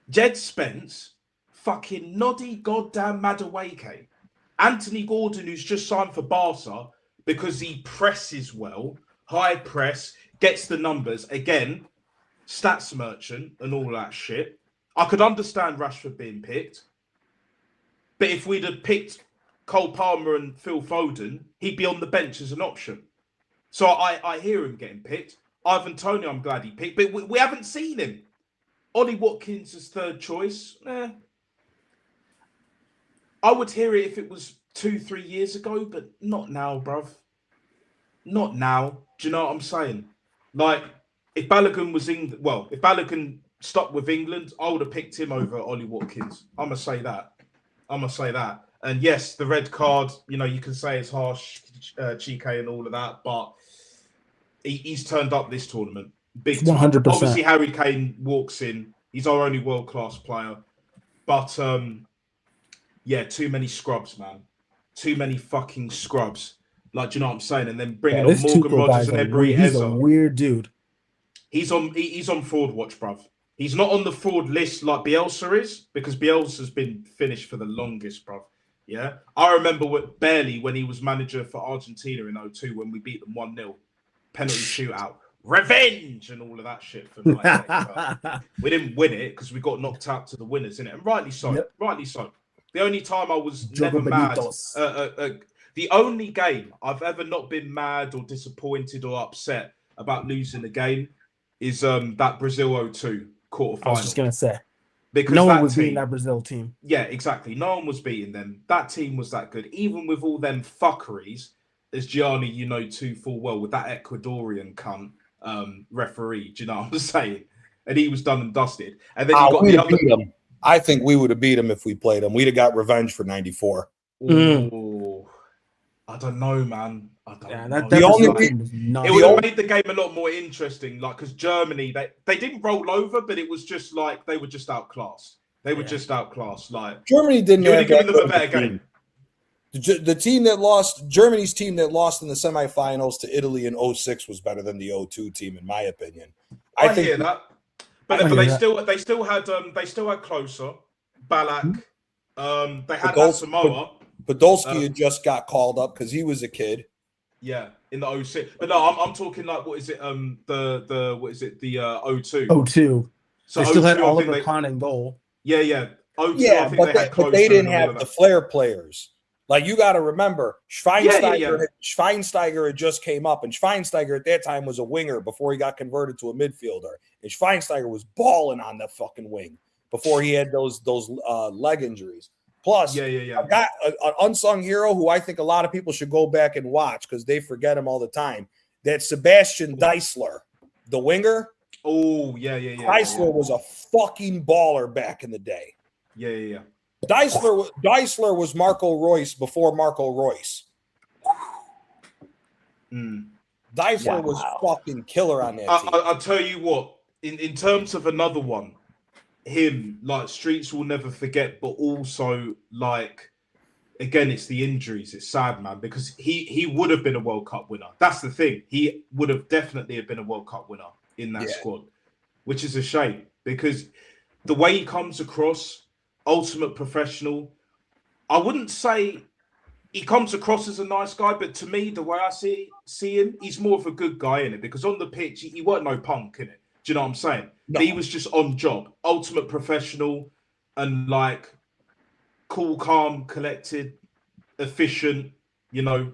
Jed Spence, fucking Noddy goddamn Madueke. Anthony Gordon, who's just signed for Barca because he presses well, high press, gets the numbers. Again, stats merchant and all that shit. I could understand Rashford being picked. But if we'd have picked Cole Palmer and Phil Foden, he'd be on the bench as an option. So I hear him getting picked. Ivan Toney, I'm glad he picked, but we haven't seen him. Ollie Watkins is third choice. I would hear it if it was 2-3 years ago, but not now, bruv. Not now. Do you know what I'm saying? Like, if Balogun was if Balogun stuck with England, I would have picked him over Ollie Watkins. I'm going to say that. And yes, the red card, you know, you can say it's harsh, Chike and all of that, but he's turned up this tournament. Big 100%. Obviously, Harry Kane walks in. He's our only world-class player. But, yeah, too many scrubs, man. Too many fucking scrubs. Like, do you know what I'm saying? And then bringing on Morgan Rogers and Ebery He's a weird dude. He's on fraud watch, bruv. He's not on the fraud list like Bielsa is, because Bielsa's been finished for the longest, bruv. Yeah, I remember when he was manager for Argentina in 2002 when we beat them 1-0, penalty shootout, revenge, and all of that shit. For we didn't win it because we got knocked out to the winners, innit? And rightly so. Yep. Rightly so. The only time I was Jogo never mad, Benitos. the only game I've ever not been mad or disappointed or upset about losing a game is that Brazil 02 quarterfinal. I was just gonna say. Because no one was beating that Brazil team. Yeah, exactly. No one was beating them. That team was that good. Even with all them fuckeries, as Gianni, you know too full well, with that Ecuadorian cunt referee. Do you know what I'm saying? And he was done and dusted. And then you got the other. Beat them. I think we would have beat them if we played them. We'd have got revenge for 94. Ooh, I don't know, man. I don't know. It would have made the game a lot more interesting, like, because Germany, they didn't roll over, but it was just like they were just outclassed. They were just outclassed. Like, Germany didn't you would have have given them a better game. The team that lost, Germany's team that lost in the semifinals to Italy in 06 was better than the 02 team, in my opinion. I hear that, but they that. still had closer Balak. They had Podolski- Asamoah. Podolski had just got called up because he was a kid. Yeah, in the 06. But no, I'm talking like what is it? The 02. 02. So They still had 02, I think Oliver they- Kahn in goal. Yeah. 02, Yeah, I think but they had closer. they didn't and all have of the that. flair players. Like, you got to remember, Schweinsteiger, Yeah. Schweinsteiger had just came up, and Schweinsteiger at that time was a winger before he got converted to a midfielder. And Schweinsteiger was balling on that fucking wing before he had those leg injuries. Plus, Yeah. a guy, an unsung hero who I think a lot of people should go back and watch because they forget him all the time. That Sebastian Deisler, the winger. Oh, yeah. Deisler was a fucking baller back in the day. Yeah. Deisler was Marco Reus before Marco Reus. Deisler was fucking killer on that team. I'll tell you what, in terms of another one, him, like, streets will never forget, but also, like, again, it's the injuries. It's sad, man, because he would have been a World Cup winner. That's the thing. He would have definitely been a World Cup winner in that squad, which is a shame because the way he comes across, ultimate professional. I wouldn't say he comes across as a nice guy, but to me, the way I see him, he's more of a good guy in it because on the pitch, he weren't no punk in it. Do you know what I'm saying? No. He was just on job, ultimate professional, and like cool, calm, collected, efficient. You know,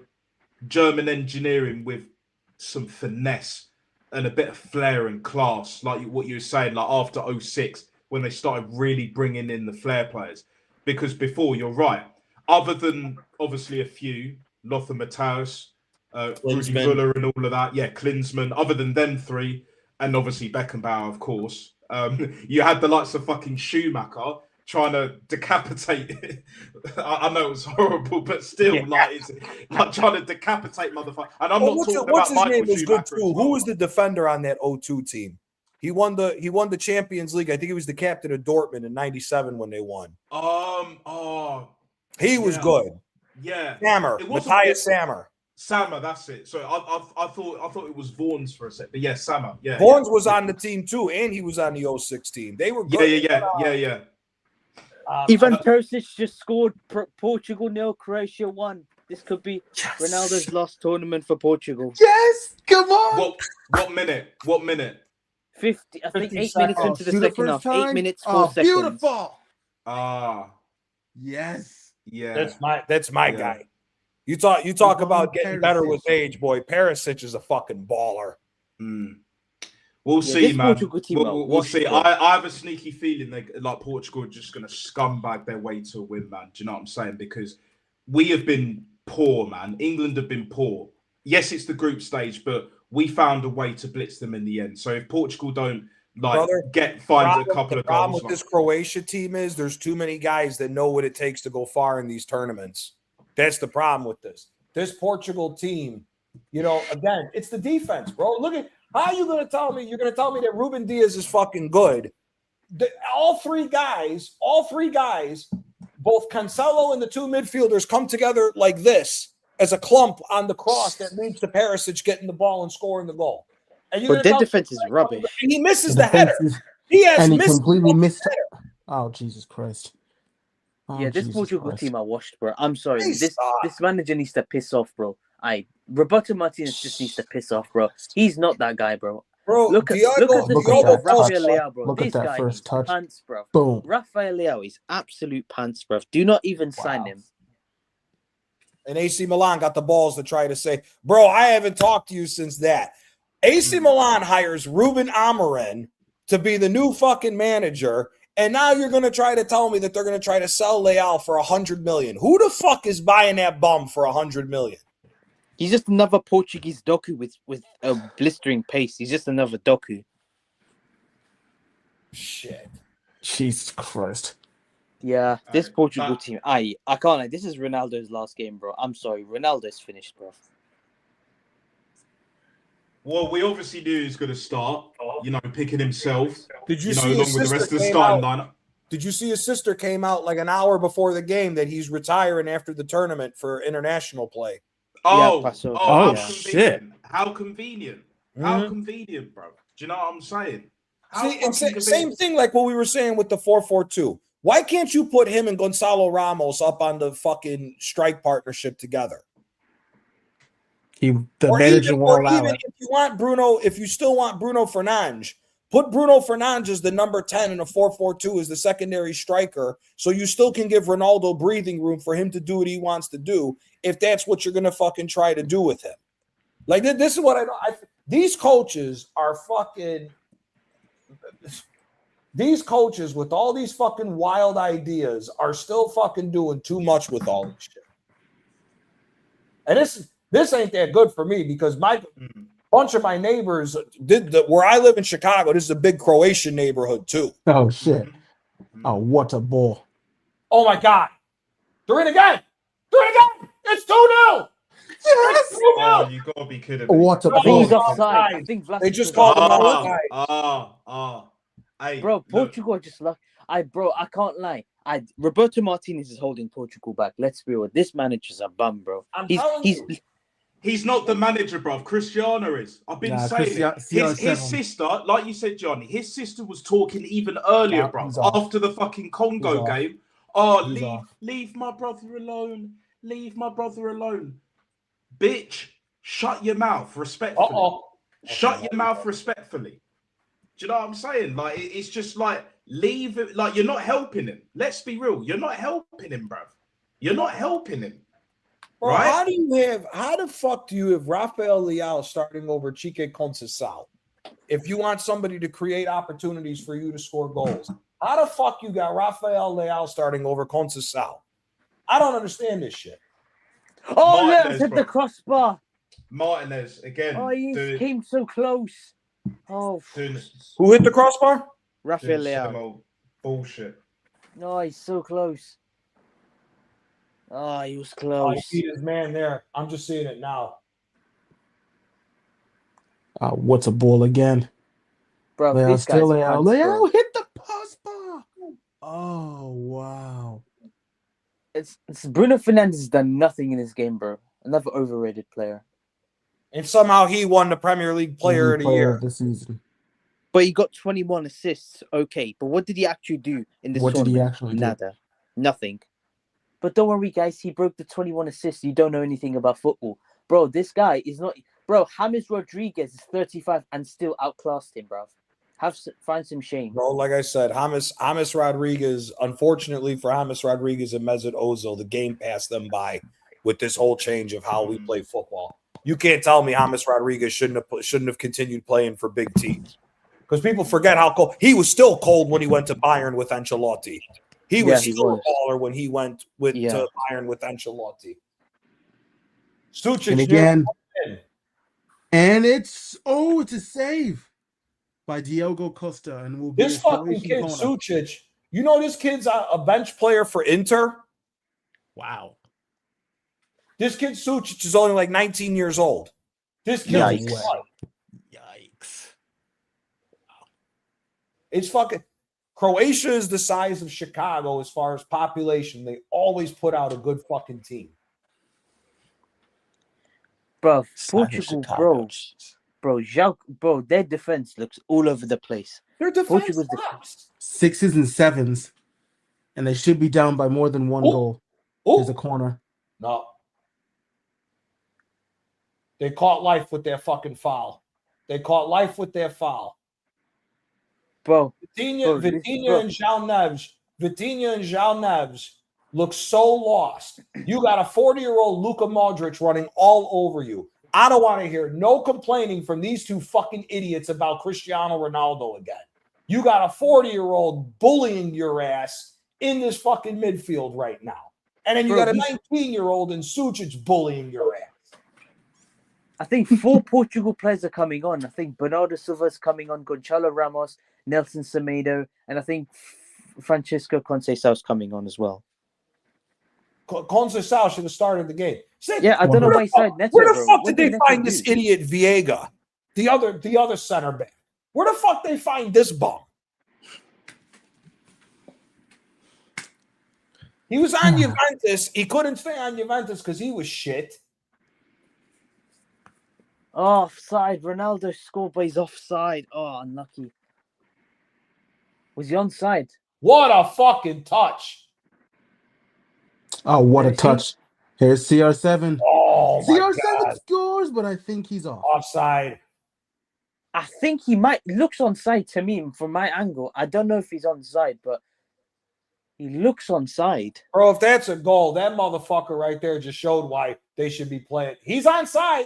German engineering with some finesse and a bit of flair and class, like what you were saying, like after 06, when they started really bringing in the flair players. Because before, you're right, other than obviously a few, Lothar Matthäus, Rudi Völler and all of that, Klinsmann, other than them three, and obviously Beckenbauer, of course, you had the likes of fucking Schumacher trying to decapitate. I know it was horrible, but still, like, it's like trying to decapitate motherfucker. And I'm not talking about Michael Schumacher. Who was the defender on that 02 team? He won the Champions League. I think he was the captain of Dortmund in '97 when they won. He was good. Yeah, Matthias Sammer. Sammer, that's it. So I thought it was Vaughan's for a sec, but Sammer. Yeah, Vaughan's was on the team too, and he was on the 06 team. They were good. Yeah. Ivan Perisic just scored. Portugal 0, Croatia 1. This could be Ronaldo's last tournament for Portugal. Yes, come on. What minute? 50. I think 8 seconds. minutes into the second half. 8 minutes 4 seconds. Beautiful. Yes. Yeah. That's my guy. You talk about getting better with age, boy. Perisic is a fucking baller. We'll see, man. We'll see. I have a sneaky feeling like Portugal are just going to scumbag their way to a win, man. Do you know what I'm saying? Because we have been poor, man. England have been poor. Yes, it's the group stage, but we found a way to blitz them in the end. So if Portugal don't find a couple of goals, the problem with this Croatia team is there's too many guys that know what it takes to go far in these tournaments. That's the problem with this Portugal team. You know, again, it's the defense, bro. Look at how you going to tell me. You're going to tell me that Ruben Diaz is fucking good. All three guys, both Cancelo and the two midfielders come together like this as a clump on the cross that leads to Perisic getting the ball and scoring the goal. But their defense is rubbish. And he misses the header. He completely missed. Oh, Jesus Christ. This Portugal team I watched, bro. I'm sorry. This manager needs to piss off, bro. Roberto Martinez just needs to piss off, bro. He's not that guy, bro. Look at the state of Rafael Leao, bro. Look at that first touch. Pants, bro. Boom. Rafael Leao is absolute pants, bro. Do not even sign him. And AC Milan got the balls to try to say, bro, I haven't talked to you since that. AC Milan hires Ruben Amorim to be the new fucking manager, and now you're going to try to tell me that they're going to try to sell Leao for $100 million. Who the fuck is buying that bum for $100 million? He's just another Portuguese Doku with a blistering pace. He's just another Doku. Shit. Jesus Christ. Yeah, this Portugal team, I can't lie. This is Ronaldo's last game, bro. I'm sorry. Ronaldo's finished, bro. Well, we obviously knew he was going to start, picking himself. Did you see along with the rest of the starting lineup? Did you see his sister came out like an hour before the game that he's retiring after the tournament for international play? Oh, I saw that, how yeah. shit. convenient. How convenient. How convenient, bro. Do you know what I'm saying? How See, and fucking same thing like what we were saying with the 4-4-2. Why can't you put him and Gonzalo Ramos up on the fucking strike partnership together? The Or manager even, won't allow it. if you want Bruno, if you still want Bruno Fernandes, put Bruno Fernandes as the number 10 in a 4-4-2 as the secondary striker, so you still can give Ronaldo breathing room for him to do what he wants to do, if that's what you're going to fucking try to do with him. Like, this is what I know. These coaches are fucking... These coaches with all these fucking wild ideas are still fucking doing too much with all this shit. And this ain't that good for me because my bunch of my neighbors where I live in Chicago, this is a big Croatian neighborhood too. Oh shit. Oh, what a ball. Oh my God. They're in again. It's 2-0. Yes. Oh, you gotta be kidding me. What a I think he's ball. offside. I think They just Vlasic was called him offside. Hey, Bro, look. Portugal are just like I can't lie. Roberto Martinez is holding Portugal back. Let's be real. This manager's a bum, bro. He's not the manager, bro. Cristiano is. I've been saying it. His sister, like you said, Johnny, his sister was talking even earlier, bro, after the fucking Congo game. Oh, leave my brother alone. Leave my brother alone. Bitch, shut your mouth respectfully. Shut your mouth respectfully. Do you know what I'm saying? Like, it's just like, leave it. Like, you're not helping him. Let's be real. You're not helping him, bruv. You're not helping him. Bro, right? How the fuck do you have Rafael Leao starting over Chique Conceição if you want somebody to create opportunities for you to score goals? How the fuck you got Rafael Leao starting over Conceição? I don't understand this shit. Oh, Leao's hit the crossbar. Martinez, again. Oh, he came so close. Oh, who hit the crossbar? Rafael Leao. Bullshit. No, he's so close. Oh, he was close. I see his man there. I'm just seeing it now. What's a ball again? Bro, this guy's Leao hit the post bar. Oh, wow. It's Bruno Fernandes has done nothing in this game, bro. Another overrated player. And somehow he won the Premier League Player of the Year this season. But he got 21 assists. Okay, but what did he actually do in this tournament? Did he actually do? Nada. Nothing. But don't worry, guys. He broke the 21 assists. You don't know anything about football. Bro, this guy is not... Bro, James Rodriguez is 35 and still outclassed him, bro. Find some shame. Bro, like I said, James Rodriguez, unfortunately for James Rodriguez and Mesut Ozil, the game passed them by with this whole change of how we play football. You can't tell me James Rodriguez shouldn't have continued playing for big teams. Because people forget how cold he was. Still cold when he went to Bayern with Ancelotti. He was still a baller when he went to Bayern with Ancelotti. Tuchel and again, and it's a save by Diogo Costa, and will be this fucking kid Sucic. You know this kid's a bench player for Inter. Wow. This kid Sucic is only like 19 years old. This kid Yikes. It's fucking Croatia is the size of Chicago as far as population. They always put out a good fucking team. Bro, Portugal, bro, their defense looks all over the place. Their defense is 6s and 7s, and they should be down by more than one goal. There's a corner. No. They caught life with their fucking foul. Bro, Vitinha and João Neves look so lost. You got a 40-year-old Luka Modric running all over you. I don't want to hear no complaining from these two fucking idiots about Cristiano Ronaldo again. You got a 40-year-old bullying your ass in this fucking midfield right now. And then you got a 19-year-old in Sucic bullying your ass. I think 4 Portugal players are coming on. I think Bernardo Silva's coming on, Gonçalo Ramos, Nelson Semedo, and I think Francisco Conceição's coming on as well. Conceição should have started the game. I don't know why he started Neto. Where the fuck did they find this idiot Viega? The other center back. Where the fuck they find this bum? He was on Juventus. He couldn't stay on Juventus because he was shit. Oh, offside. Ronaldo scored, but he's offside. Oh, unlucky. Was he onside? What a fucking touch. Oh, what a Did he? touch. Here's CR7. Oh, my CR7 God. scores, but I think he's off. Offside. I think he might. Looks onside to me from my angle. I don't know if he's onside, but he looks onside. Bro, if that's a goal, that motherfucker right there just showed why they should be playing. He's onside.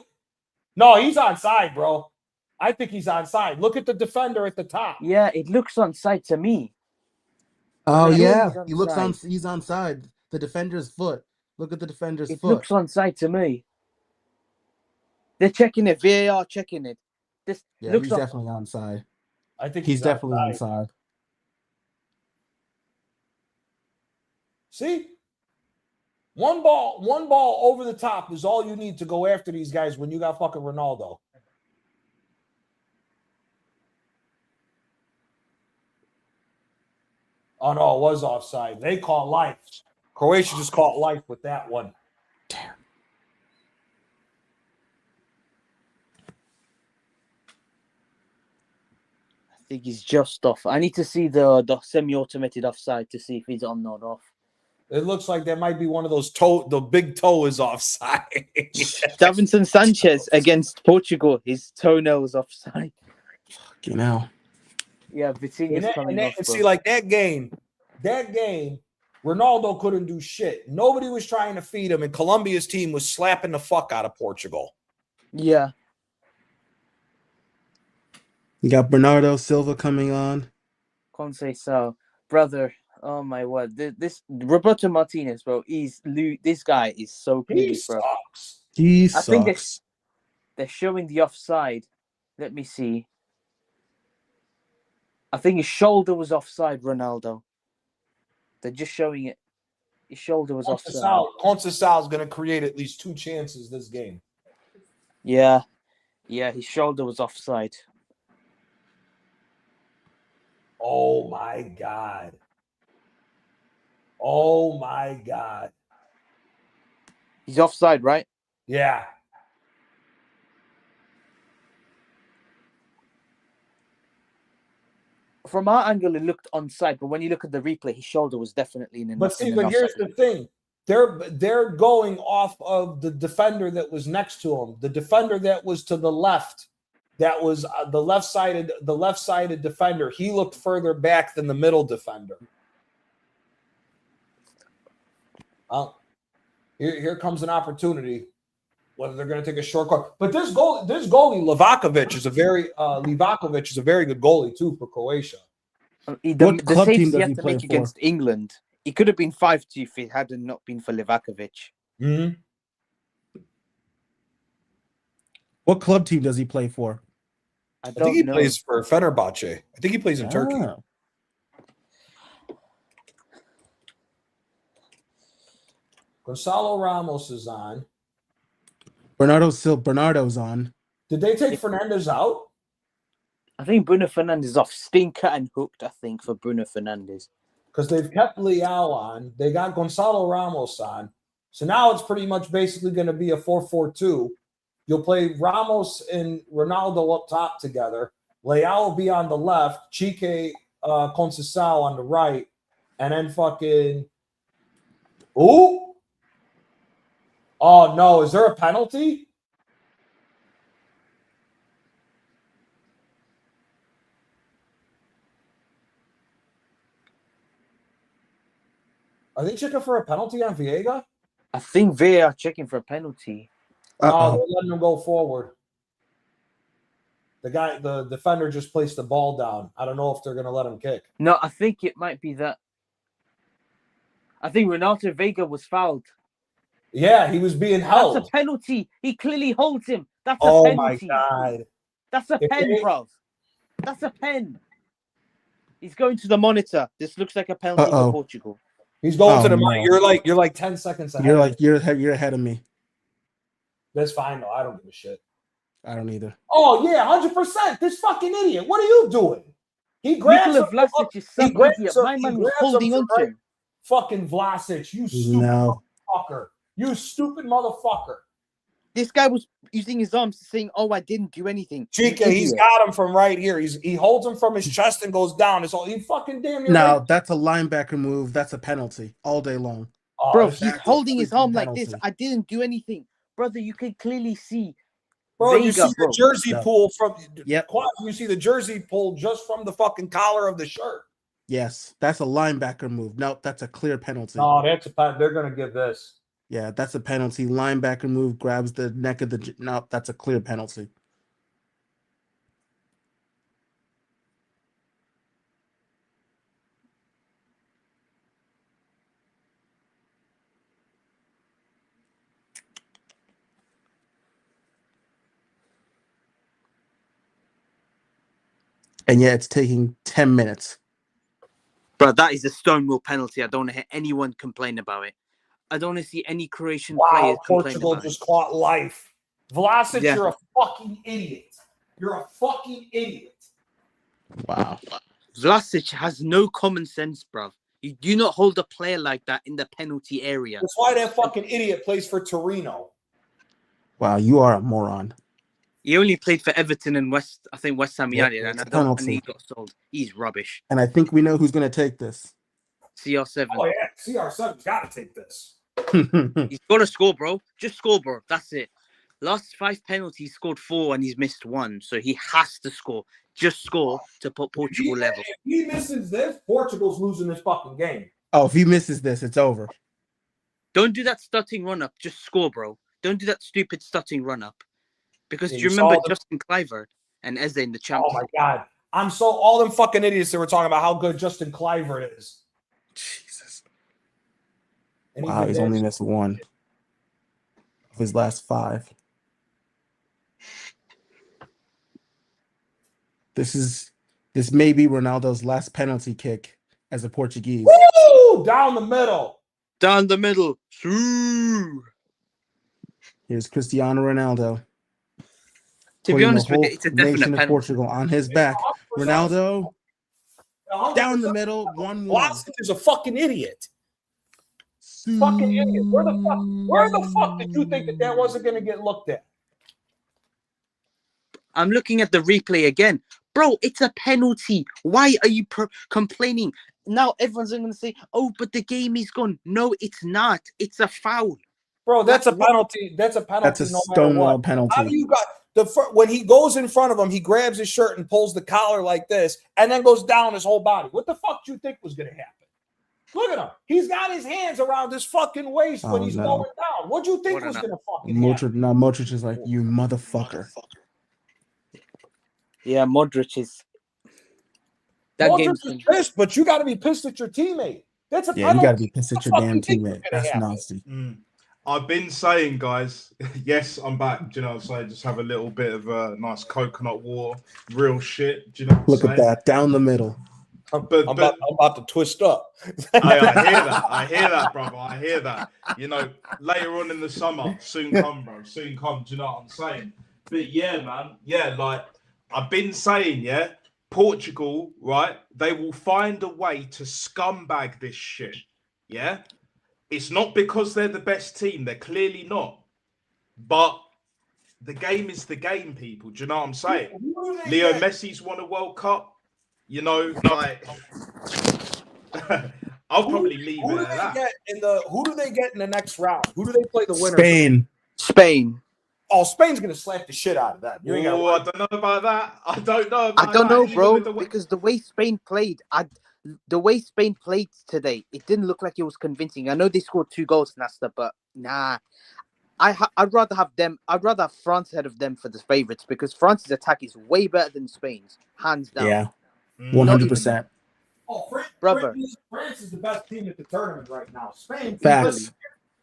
No, he's onside, bro. I think he's onside. Look at the defender at the top. Yeah, it looks onside to me. Oh, Sure yeah. he's He looks on. onside. He's onside. The defender's foot. Look at the defender's It foot. looks onside to me. They're checking it. VAR checking it. This Yeah, looks he's definitely onside. I think He's definitely onside. See? One ball over the top is all you need to go after these guys when you got fucking Ronaldo. Oh, no, it was offside. They caught life. Croatia just caught life with that one. Damn. I think he's just off. I need to see the semi-automated offside to see if he's on or off. It looks like that might be one of those toe. The big toe is offside. Davinson Sanchez against Portugal. His toenail's offside. You know. Yeah, Vitinha's coming off. And see, like that game, Ronaldo couldn't do shit. Nobody was trying to feed him, and Colombia's team was slapping the fuck out of Portugal. Yeah. You got Bernardo Silva coming on. Conceição, brother. Oh my word! This Roberto Martinez, bro. This guy is so He pleased, bro. sucks. He I think sucks. they're showing the offside. Let me see. I think his shoulder was offside, Ronaldo. They're just showing it. His shoulder was offside. Conceição is going to create at least 2 chances this game. Yeah, his shoulder was offside. Oh my god. Oh my god. He's offside, right? Yeah. From our angle, it looked onside, but when you look at the replay, his shoulder was definitely in. But here's the thing: they're going off of the defender that was next to him, the defender that was to the left, that was the left-sided defender. He looked further back than the middle defender. Here comes an opportunity. Whether they're going to take a shortcut, but this goalie Livakovic is a very good goalie too for Croatia. The saves he had to make against England, he could have been 5-2 if it had not been for Livakovic. Mm-hmm. What club team does he play for? I think he plays for Fenerbahce. I think he plays in Turkey. Gonzalo Ramos is on. Bernardo's on. Did they take Fernandez out? I think Bruno Fernandes off. Stinker and hooked, I think, for Bruno Fernandes. Because they've kept Leao on. They got Gonzalo Ramos on. So now it's pretty much basically going to be a 4-4-2. You'll play Ramos and Ronaldo up top together. Leao will be on the left. Chique Conceição on the right. And then fucking... Ooh! Oh, no. Is there a penalty? Are they checking for a penalty on Viega? I think they are checking for a penalty. No, they're letting him go forward. The defender just placed the ball down. I don't know if they're going to let him kick. No, I think it might be that. I think Renato Vega was fouled. Yeah, he was being held. That's a penalty. He clearly holds him. That's a Oh penalty. my god. That's a pen, bro. That's a pen. He's going to the monitor. This looks like a penalty for Portugal. He's going to the monitor. You're like 10 seconds ahead. You're ahead of me. That's fine though. I don't give a shit. I don't either. Oh yeah, 100%. This fucking idiot. What are you doing? He grabs him. Vlasic is some idiot. My man was holding on to him. fucking Vlasic. You stupid motherfucker. You stupid motherfucker. This guy was using his arms saying, "Oh, I didn't do anything." Chica, he's got him from right here. He holds him from his chest and goes down. It's all he fucking damn near. Now that's a linebacker move. That's a penalty all day long. Bro, he's holding his arm like this. I didn't do anything, brother. You can clearly see. Bro, Vega, you see the jersey pull from. Yep. You see the jersey pull just from the fucking collar of the shirt. Yes, that's a linebacker move. No, that's a clear penalty. No, that's a. They're gonna give this. Yeah, that's a penalty. Linebacker move, grabs the neck of the. No, that's a clear penalty. And yeah, it's taking 10 minutes. Bro, that is a stonewall penalty. I don't want to hear anyone complain about it. I don't want to see any Croatian players complain Portugal about just caught life. Vlasic, Yeah. you're a fucking idiot. You're a fucking idiot. Wow. Vlasic has no common sense, bro. You do not hold a player like that in the penalty area. That's why that fucking idiot plays for Torino. Wow, you are a moron. He only played for Everton and West Ham United, Yeah, and penalty. he got sold. He's rubbish. And I think we know who's going to take this. CR7. Oh, yeah. CR7's got to take this. He's got to score, bro. Just score, bro. That's it. Last 5 penalties, he scored 4 and he's missed 1. So he has to score. Just score to put Portugal level. If he misses this, Portugal's losing this fucking game. Oh, if he misses this, it's over. Don't do that stutting run-up. Just score, bro. Don't do that stupid stutting run-up. Because Yeah, do you remember Justin Kluivert and Eze in the Champions League? Oh, my God. I'm so all them fucking idiots that were talking about how good Justin Kluivert is. Jesus. And Wow, he's only missed 1 of his last 5. This may be Ronaldo's last penalty kick as a Portuguese. Woo! Down the middle. Down the middle. Shoo! Here's Cristiano Ronaldo. To be honest with with you, it's a definite nation of penalty. Portugal on his back. Ronaldo down the middle, 1-1. Vlasic is a fucking idiot. Fucking idiot. Where the fuck did you think that wasn't going to get looked at? I'm looking at the replay again. Bro, it's a penalty. Why are you complaining? Now everyone's going to say, oh, but the game is gone. No, it's not. It's a foul. Bro, that's a penalty. That's a penalty. That's a stonewall penalty. How do you got when he goes in front of him, he grabs his shirt and pulls the collar like this and then goes down his whole body. What the fuck do you think was going to happen? Look at him. He's got his hands around his fucking waist when he's going down. What do you think was going to fucking happen? Now Modric is like, you motherfucker. Yeah, Modric is. Modric is pissed, but you got to be pissed at your teammate. That's a penalty. You got to be pissed at your damn teammate. That's nasty. I've been saying, guys, yes, I'm back. Do you know what I'm saying? Just have a little bit of a nice coconut water, real shit. Do you know what I'm saying? Look at that, down the middle. I'm about to twist up. I hear that, brother. I hear that. You know, later on in the summer, soon come, bro. Soon come. Do you know what I'm saying? But yeah, man. Yeah, like I've been saying, yeah, Portugal, right? They will find a way to scumbag this shit. Yeah. It's not because they're the best team. They're clearly not. But the game is the game, people. Do you know what I'm saying? Leo Messi's won a World Cup. You know, like I'll probably leave it at that. Who do they get in the next round? Who do they play the winner? Spain. Oh, Spain's gonna slap the shit out of that. I don't know about that. I don't know, bro. Because the way Spain played, today, it didn't look like it was convincing. I know they scored 2 goals, Nasta, but nah. I'd rather have them. I'd rather have France ahead of them for the favorites because France's attack is way better than Spain's, hands down. Yeah, 100%. France is the best team at the tournament right now. Spain. Facts.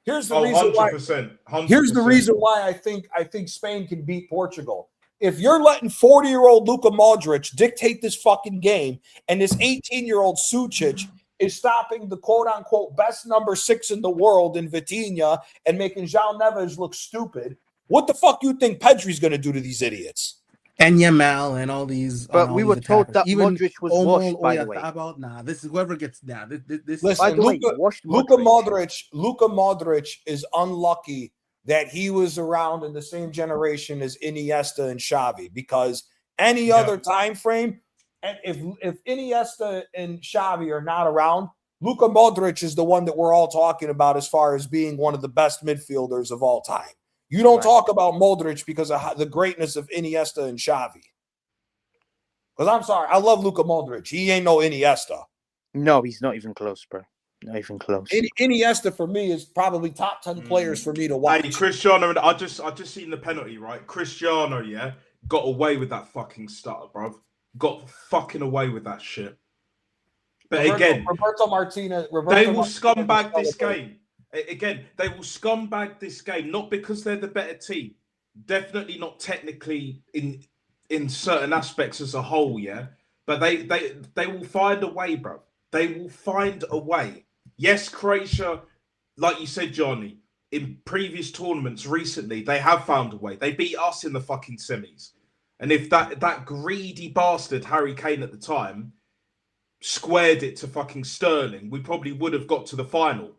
Here's the reason 100%. why. Here's the reason why I think Spain can beat Portugal. If you're letting 40-year-old Luka Modric dictate this fucking game, and this 18-year-old Sucic is stopping the quote-unquote best number 6 in the world in Vitinha and making João Neves look stupid, what the fuck you think Pedri's going to do to these idiots? And Yamal and all these. But we were told that even Modric was Omo washed, by the way. Oyarzábal, nah, this is whoever gets now. This Listen, By the way, washed Luka Modric. Modric is unlucky that he was around in the same generation as Iniesta and Xavi, because any other time frame, and if Iniesta and Xavi are not around, Luka Modric is the one that we're all talking about as far as being one of the best midfielders of all time. You don't talk about Modric because of the greatness of Iniesta and Xavi. Because I'm sorry, I love Luka Modric. He ain't no Iniesta. No, he's not even close, bro. Not even close. Iniesta for me is probably top 10 players for me to watch. Hey, Cristiano, I just seen the penalty, right? Cristiano, got away with that fucking stutter, bro. Got fucking away with that shit. But Roberto Martinez, they will scumbag this game. Again, they will scumbag this game, not because they're the better team. Definitely not technically in certain aspects as a whole, yeah. But they will find a way, bro. They will find a way. Yes, Croatia, like you said, Johnny, in previous tournaments recently, they have found a way. They beat us in the fucking semis. And if that greedy bastard, Harry Kane at the time, squared it to fucking Sterling, we probably would have got to the final.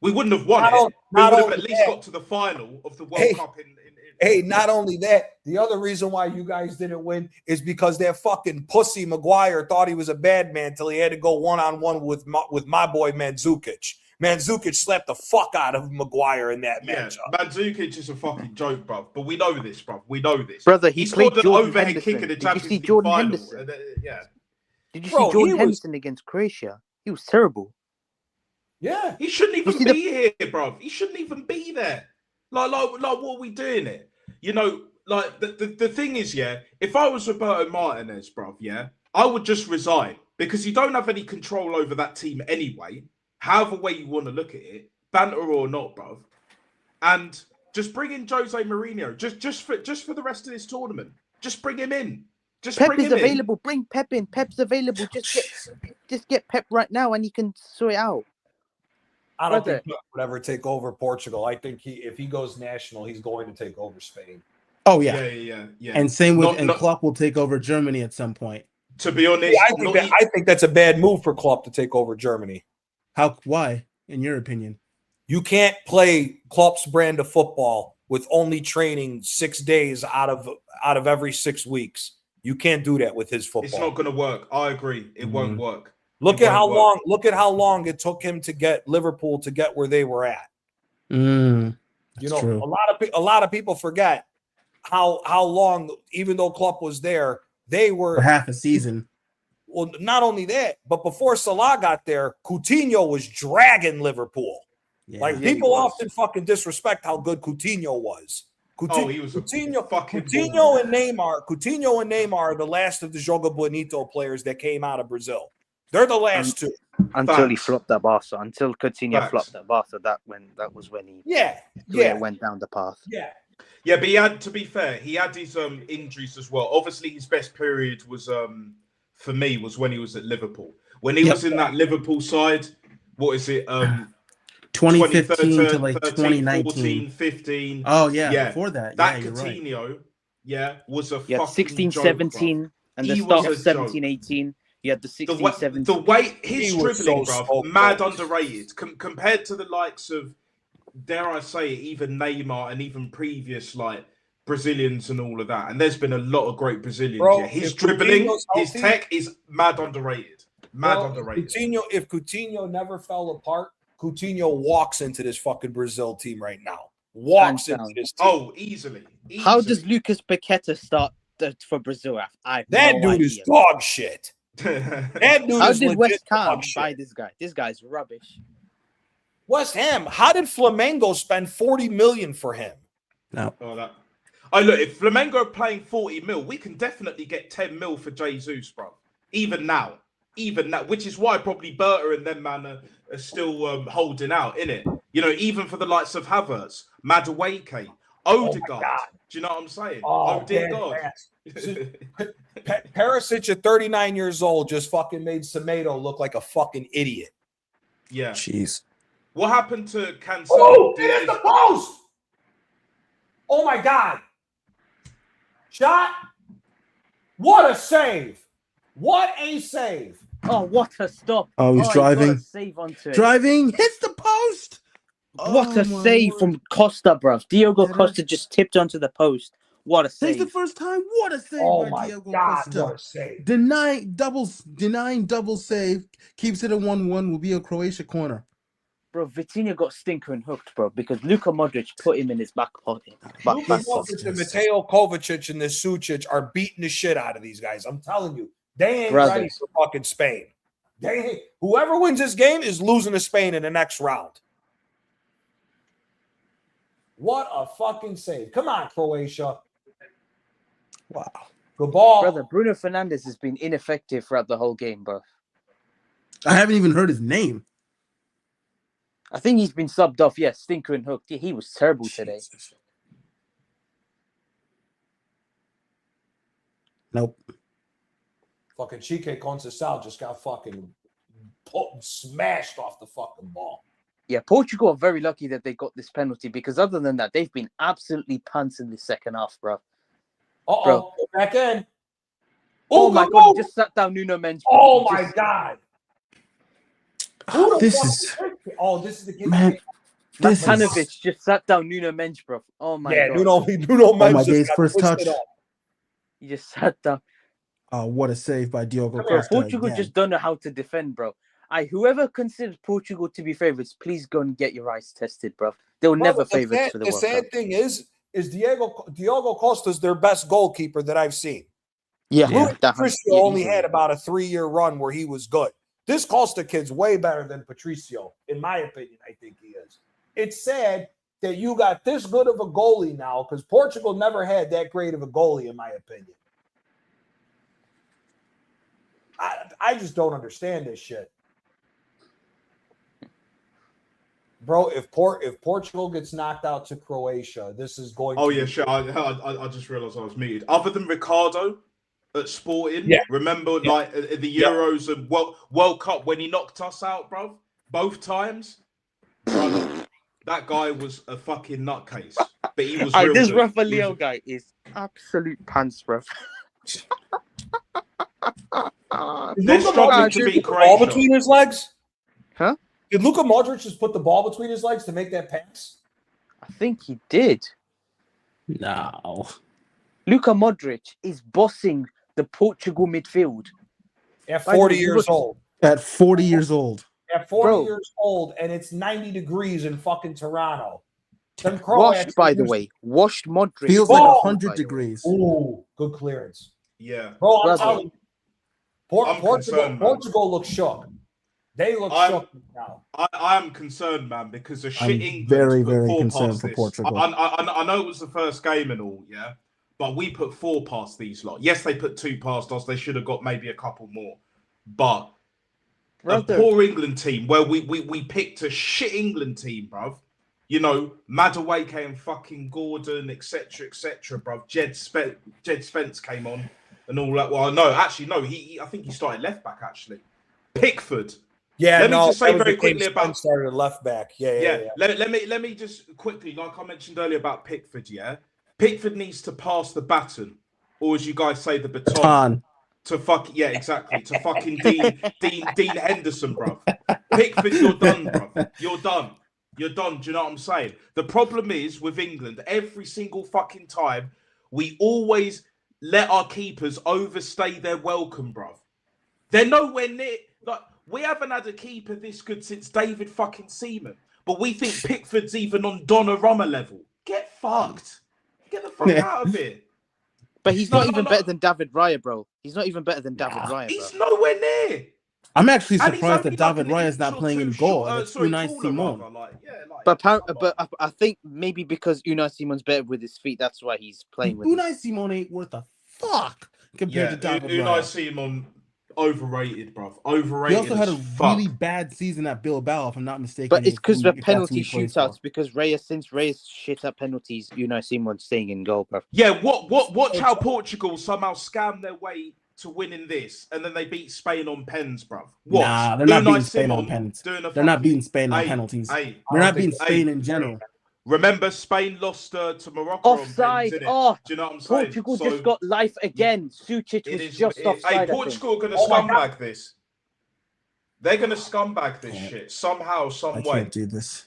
We wouldn't have won it. We would have at least got to the final of the World Cup. Not only that, the other reason why you guys didn't win is because that fucking pussy Maguire thought he was a bad man till he had to go one-on-one with my boy Mandzukic. Mandzukic slapped the fuck out of Maguire in that match. Mandzukic is a fucking joke, bro. But we know this, bro. We know this. Brother, he scored an overhead kick in the Did you Champions see League Jordan final. Henderson? Did you see Bro, Jordan Henderson against Croatia? He was terrible. Yeah. He shouldn't even be here, bro. He shouldn't even be there. Like what are we doing here? You know, like the thing is, if I was Roberto Martinez, bro, I would just resign because you don't have any control over that team anyway. However way you want to look at it, banter or not, bro. And just bring in Jose Mourinho, just for the rest of this tournament. Just bring him in. Pep is available. Bring Pep in. Pep's available. Just get Pep right now, and he can sort it out. I don't think Pep would ever take over Portugal. I think if he goes national, he's going to take over Spain. Oh yeah. And same with Klopp will take over Germany at some point. To be honest, I think that's a bad move for Klopp to take over Germany. Why, in your opinion? You can't play Klopp's brand of football with only training 6 days out of every 6 weeks. You can't do that with his football. It's not going to work. I agree. It won't work. Look at how long it took him to get Liverpool to get where they were at. True. A lot of people forget how long, even though Klopp was there, they were for half a season. Well, not only that, but before Salah got there, Coutinho was dragging Liverpool. Yeah, people often fucking disrespect how good Coutinho was. He was Coutinho and Neymar are the last of the Joga Bonito players that came out of Brazil. They're the last two. Until he flopped at Barca. Until Coutinho flopped at Barca, that was when he went down the path. Yeah, but he had, to be fair, he had his injuries as well. Obviously, his best period was for me was when he was at Liverpool. When he was in that Liverpool side, what is it? 2015 to like 2019. 14, 15. Oh, yeah. Before that. That Coutinho, was a fucking 16, joke, 17, bro. And the start of 17, 18. You had the 16, 17. The way his dribbling, bro, mad underrated. Compared to the likes of, dare I say it, even Neymar and even previous, like, Brazilians and all of that. And there's been a lot of great Brazilians. Bro, his dribbling, his tech is mad underrated. Underrated. If Coutinho never fell apart, Coutinho walks into this fucking Brazil team right now. Walks into this team. Oh, easily. How does Lucas Paqueta start for Brazil? That dude is dog shit. That dude How is did West Ham buy shit. this guy? This guy's rubbish. West Ham. How did Flamengo spend $40 million for him? No. Look, if Flamengo are playing 40 mil, we can definitely get 10 mil for Jesus, bro. Even now, which is why probably Berta and them man are still holding out, innit? You know, even for the likes of Havertz, Madueke, Odegaard. Do you know what I'm saying? Oh, dear God. Perisic at 39 years old just fucking made Semedo look like a fucking idiot. Yeah. Jeez. What happened to Cancelo? Oh, it is the post! Oh, my God. Shot. What a save! What a save! Oh, what a stop! Oh, he's He driving. got a save onto it. Driving, hits the post. What Oh, a my save word. from Costa, bruv. Diogo Header. Costa just tipped onto the post. What a Takes the save! first time. What a save Oh by my Diogo God! Costa. What a save! Denying double save, keeps it at 1-1. Will be a Croatia corner. Bro, Vitinha got stinking hooked, bro, because Luka Modric put him in his back pocket. Luka Modric and Mateo Kovacic and this Sucic are beating the shit out of these guys. I'm telling you, they ain't ready for fucking Spain. Whoever wins this game is losing to Spain in the next round. What a fucking save. Come on, Croatia. Wow. Good ball. Brother, Bruno Fernandes has been ineffective throughout the whole game, bro. I haven't even heard his name. I think he's been subbed off. Yes, stinker and hooked. He was terrible today. Nope. Fucking Chique Conceição just got fucking smashed off the fucking ball. Yeah, Portugal are very lucky that they got this penalty because other than that, they've been absolutely punts in the second half, bro. Bro. Back in. Oh my God, he just sat down Nuno Mendes. Oh my God. This is the kid. man. Matanovic just sat down Nuno Mendes, bro. Oh my God. Nuno Oh my Mendes days, first touch. He just sat down. Oh, what a save by Diogo Costa. Portugal again. just don't know how to defend, bro. Whoever considers Portugal to be favorites, please go and get your eyes tested, bro. They were never favorites for the World Cup. The sad thing is Diogo Costa's their best goalkeeper that I've seen. Yeah. Patricio only had about a 3-year run where he was good. This Costa kid's way better than Patricio, in my opinion. I think he is. It's sad that you got this good of a goalie now because Portugal never had that great of a goalie, in my opinion. I just don't understand this shit. Bro, if Portugal gets knocked out to Croatia, this is going to... yeah, sure. I just realised I was muted. Other than Ricardo at Sporting, remember like the Euros and World Cup when he knocked us out, bro? Both times? Bro, that guy was a fucking nutcase. But he was real this good. Rafael guy is absolute pants, bro. They're struggling to beat Croatia. Ball between his legs? Huh? Did Luka Modric just put the ball between his legs to make that pass? I think he did. No. Luka Modric is bossing the Portugal midfield. At 40 years old. At 40 years old. At 40 years old, and it's 90 degrees in fucking Toronto. Washed, by the way. Washed Modric. Feels like 100 degrees. Ooh, good clearance. Yeah. Bro, I'm telling you. Portugal looks shook. They look shook now. I'm concerned, man, because the shit England very, very concerned for Portugal. I know it was the first game and all, yeah, but we put 4 past these lot. Yes, they put 2 past us. They should have got maybe a couple more. But a poor England team where we picked a shit England team, bruv. You know, Madueke and fucking Gordon, etc., bruv. Jed Spence came on and all that. Well, no, actually, no. I think he started left back, actually. Pickford. Yeah, let me just say very quickly about started left back. Yeah. Let me just quickly, like I mentioned earlier about Pickford. Yeah, Pickford needs to pass the baton, or as you guys say, the baton. To exactly. To fucking Dean Henderson, bruv. Pickford, you're done, bruv. You're done. Do you know what I'm saying? The problem is with England, every single fucking time, we always let our keepers overstay their welcome, bruv. They're nowhere near. Like, we haven't had a keeper this good since David fucking Seaman. But we think Pickford's even on Donnarumma level. Get fucked. Get the fuck out of here. But he's not even better than David Raya, bro. He's not even better than David Raya, bro. He's nowhere near. I'm actually surprised that David Raya is not playing in goal. It's Unai Simon. But I think maybe because Unai Simon's better with his feet, that's why he's playing with Unai Simon ain't worth a fuck compared to David Raya. Unai Simon, overrated, bruv. Overrated. He also had a really bad season at Bilbao, if I'm not mistaken. But it's because of penalty shootouts. Because since Reyes shit at penalties, Unai Simon's staying in goal, bruv. Yeah, watch how Portugal somehow scam their way to winning this, and then they beat Spain on pens, bruv. What? Nah, they're not beating Spain on pens. They're not beating Spain on penalties. They're not beating Spain in general. Remember, Spain lost to Morocco Offside. on pens, innit? Oh, Do you know what I'm saying? Portugal just got life again. Suchit was just offside. Hey, I think. Portugal are going to Oh my scumbag this. They're going to scumbag this Can't. shit somehow, some I way. can't do this.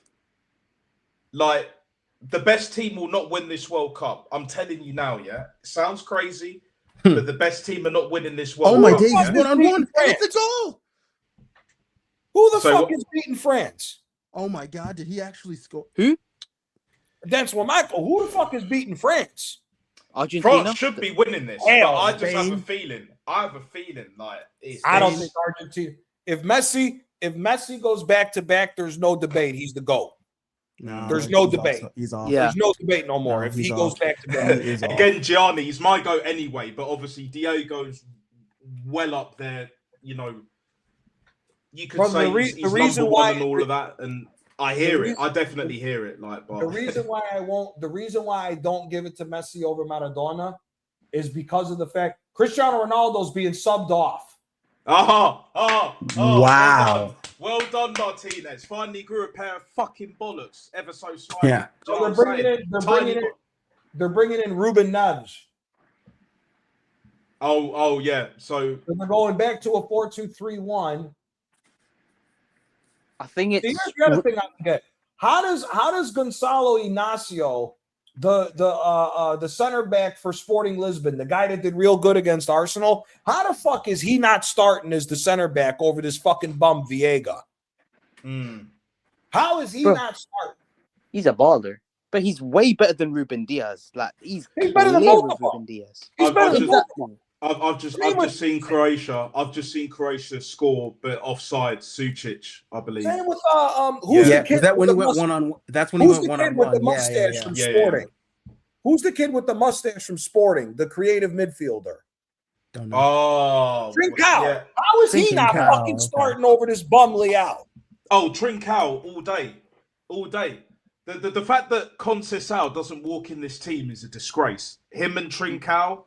Like, the best team will not win this World Cup. I'm telling you now, yeah? It sounds crazy, but the best team are not winning this World Oh my Cup. days, yeah? 1-on-1. And it's a goal. Who the So fuck what- is beating France? Oh my God, did he actually score? That's what Michael. Who the fuck is beating France? Argentina. France should be winning this, Hell, but I just have a Spain. feeling. I have a feeling like it's. I don't this- think Argentina. If Messi goes back to back, there's no debate. He's the GOAT. No, There's no he's debate. He's off. Yeah. There's no debate no more. No, if he's he goes off. back to He back, is off. Again, Gianni, he's my go anyway, but obviously Diego's well up there. You know, you could Bro, say the he's reason number why- one and all of that, and I hear the it. I definitely hear it. Like, but the reason why I don't give it to Messi over Maradona is because of the fact Cristiano Ronaldo's being subbed off. Wow. Well done, Martinez. Finally grew a pair of fucking bollocks ever so slightly. Yeah. Do you know So what I'm saying? they're bringing in Ruben Neves. Oh yeah. So They're going back to a 4-2-3-1. I think it's. Here's the other thing I forget. How does Gonzalo Inacio, the center back for Sporting Lisbon, the guy that did real good against Arsenal, how the fuck is he not starting as the center back over this fucking bum Viega? How is he Bro. not starting? He's a baller, but he's way better than Ruben Diaz. Like he's better than clear both with of them. Ruben Diaz. He's I've better than just- both of them. I've just seen Croatia. I've just seen Croatia score, but offside. Sučić, I believe. Same with who's Yeah, the kid was that when with he the went must- one-on-one? That's when he Who's went the kid with the one-on-one. mustache from Yeah. Sporting? Who's the kid with the mustache from Sporting? The creative midfielder. Don't know. Oh, Trincao. yeah. How is he not Trincao, fucking okay. starting over this bum Leao? Oh, Trincao all day. The fact that Conceição doesn't walk in this team is a disgrace. Him and Trincao,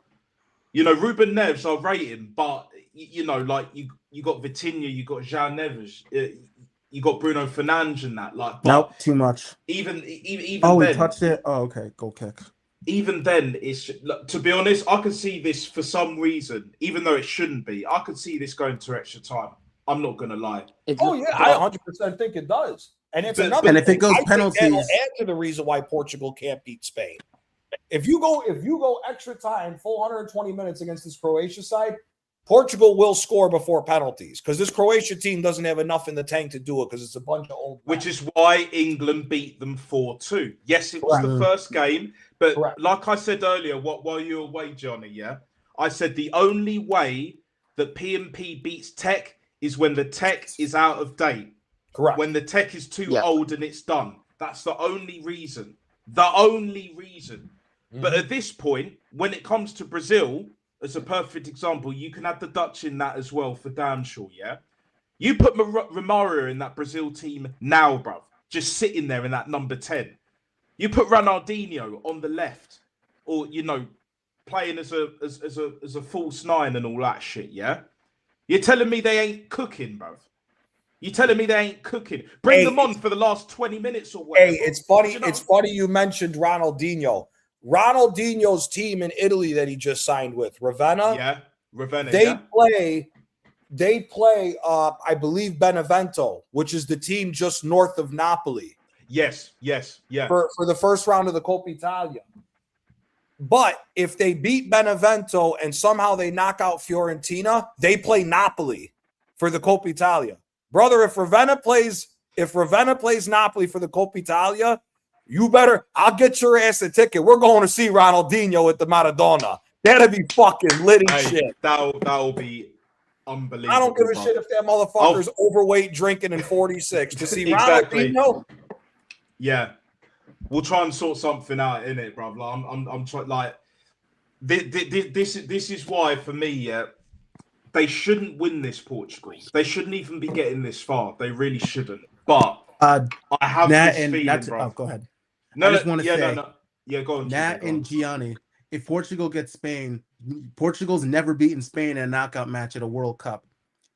you know, Ruben Neves, I'll rate him, but you know, like you got Vitinha, you got João Neves, you got Bruno Fernandes and that. Like, but Nope, too much. even Oh, then, he touched it. Oh, okay, goal kick. even then, it's to be honest, I can see this for some reason, even though it shouldn't be. I could see this going to extra time. I'm not gonna lie. Oh yeah, I 100% think it does. And it's But- another. And if it thing. goes I think that'll penalties- add to the reason why Portugal can't beat Spain. If you go extra time, full 120 minutes against this Croatia side, Portugal will score before penalties because this Croatia team doesn't have enough in the tank to do it because it's a bunch of old. Which is why England beat them 4-2. Yes, it was the Correct. first game, but Correct. like I said earlier, while you were away, Johnny, yeah, I said the only way that P&P beats Tech is when the Tech is out of date. Correct. When the Tech is too Yeah. old and it's done. That's the only reason. The only reason. But at this point, when it comes to Brazil, as a perfect example, you can have the Dutch in that as well for damn sure, yeah? You put Romario in that Brazil team now, bruv. Just sitting there in that number 10. You put Ronaldinho on the left, or, you know, playing as a false nine and all that shit, yeah? You're telling me they ain't cooking, bruv. You telling me they ain't cooking? Bring them on for the last 20 minutes or whatever. Hey, it's funny. You know? It's funny you mentioned Ronaldinho. Ronaldinho's team in Italy that he just signed with, Ravenna. Yeah, Ravenna. They yeah? play. I believe Benevento, which is the team just north of Napoli, Yes. Yeah. for the first round of the Coppa Italia. But if they beat Benevento and somehow they knock out Fiorentina, they play Napoli for the Coppa Italia. Brother, if Ravenna plays Napoli for the Coppa Italia, you better. I'll get your ass a ticket. We're going to see Ronaldinho at the Maradona. That'd be fucking lit as Hey, shit. that'll be unbelievable. I don't give a bro. shit if that motherfucker's overweight, drinking, and 46. To see Exactly. Ronaldinho, Yeah, we'll try and sort something out in it, bro. Like, I'm trying. Like, this is why for me, yeah, they shouldn't win this, Portugal. They shouldn't even be getting this far. They really shouldn't. But I have this feeling, bro. Oh, go ahead. No, I just wanna say- no. Yeah, go on. Nat Chico, go and on. Gianni, if Portugal gets Spain, Portugal's never beaten Spain in a knockout match at a World Cup.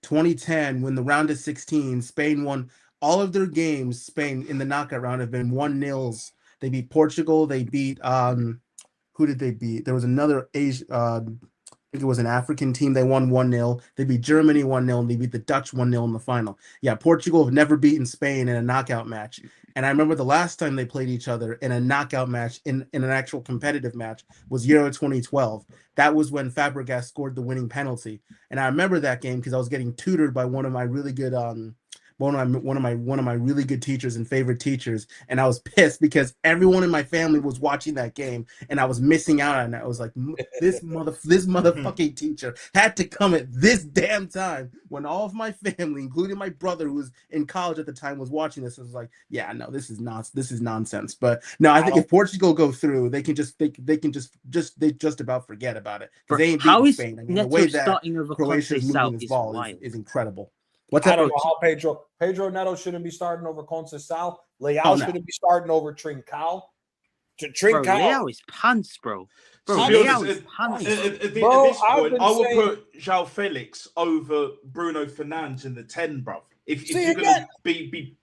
2010, when the round of 16, Spain won all of their games. Spain in the knockout round have been 1-0 They beat Portugal. They beat who did they beat? There was another Asia. I think it was an African team. They won 1-0. They beat Germany 1-0, and they beat the Dutch 1-0 in the final. Yeah, Portugal have never beaten Spain in a knockout match. And I remember the last time they played each other in a knockout match, in an actual competitive match, was Euro 2012. That was when Fabregas scored the winning penalty. And I remember that game because I was getting tutored by one of my really good one of my really good teachers and favorite teachers, and I was pissed because everyone in my family was watching that game and I was missing out on it. I was like, this motherfucking teacher had to come at this damn time when all of my family, including my brother who was in college at the time, was watching this. I was like, yeah, no, this is nonsense. But no, I think if Portugal go through, they can just about forget about it because they ain't beating Spain. I mean, the way that Croatia is moving this ball is incredible. What's I don't know how Pedro Neto shouldn't be starting over Conceição. Leao shouldn't be starting over Trincao. Bro, Leao is pants, bro. Leao is pants. At this point, I would put João Felix over Bruno Fernandes in the 10, bro. If you're going to be...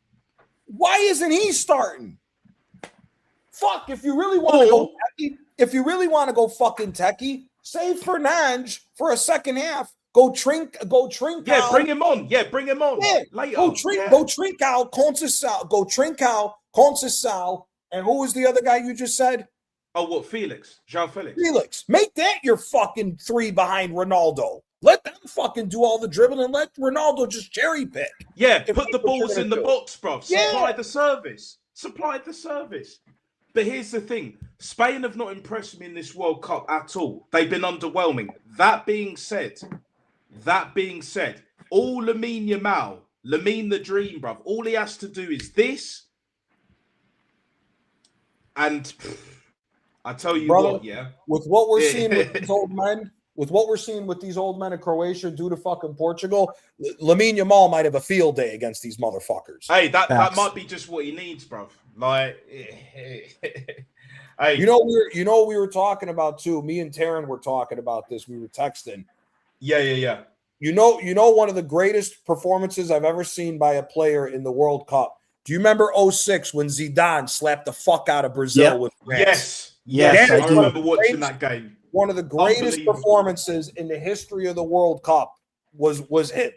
Why isn't he starting? Fuck, if you really want to go techie, if you really want to go fucking techie, save Fernandes for a second half. Go Trincao. Yeah, bring him on. Yeah. Later. Go Trincao, Conceição, and who was the other guy you just said? Oh, what, Felix? João Felix. Felix. Make that your fucking 3 behind Ronaldo. Let them fucking do all the dribbling and let Ronaldo just cherry pick. Yeah, put the balls in the box, bro. Supply the service. But here's the thing. Spain have not impressed me in this World Cup at all. They've been underwhelming. That being said, all Lamine Yamal, Lamine the Dream, bruv, all he has to do is this. And I tell you what, yeah. With what we're seeing with these old men, in Croatia due to fucking Portugal, Lamine Yamal might have a field day against these motherfuckers. Hey, that might be just what he needs, bruv. Like, hey. You know, we were talking about too. Me and Taryn were talking about this. We were texting. Yeah. You know, one of the greatest performances I've ever seen by a player in the World Cup. Do you remember 2006 when Zidane slapped the fuck out of Brazil with France? Yes. I remember watching that game. One of the greatest performances in the history of the World Cup was him.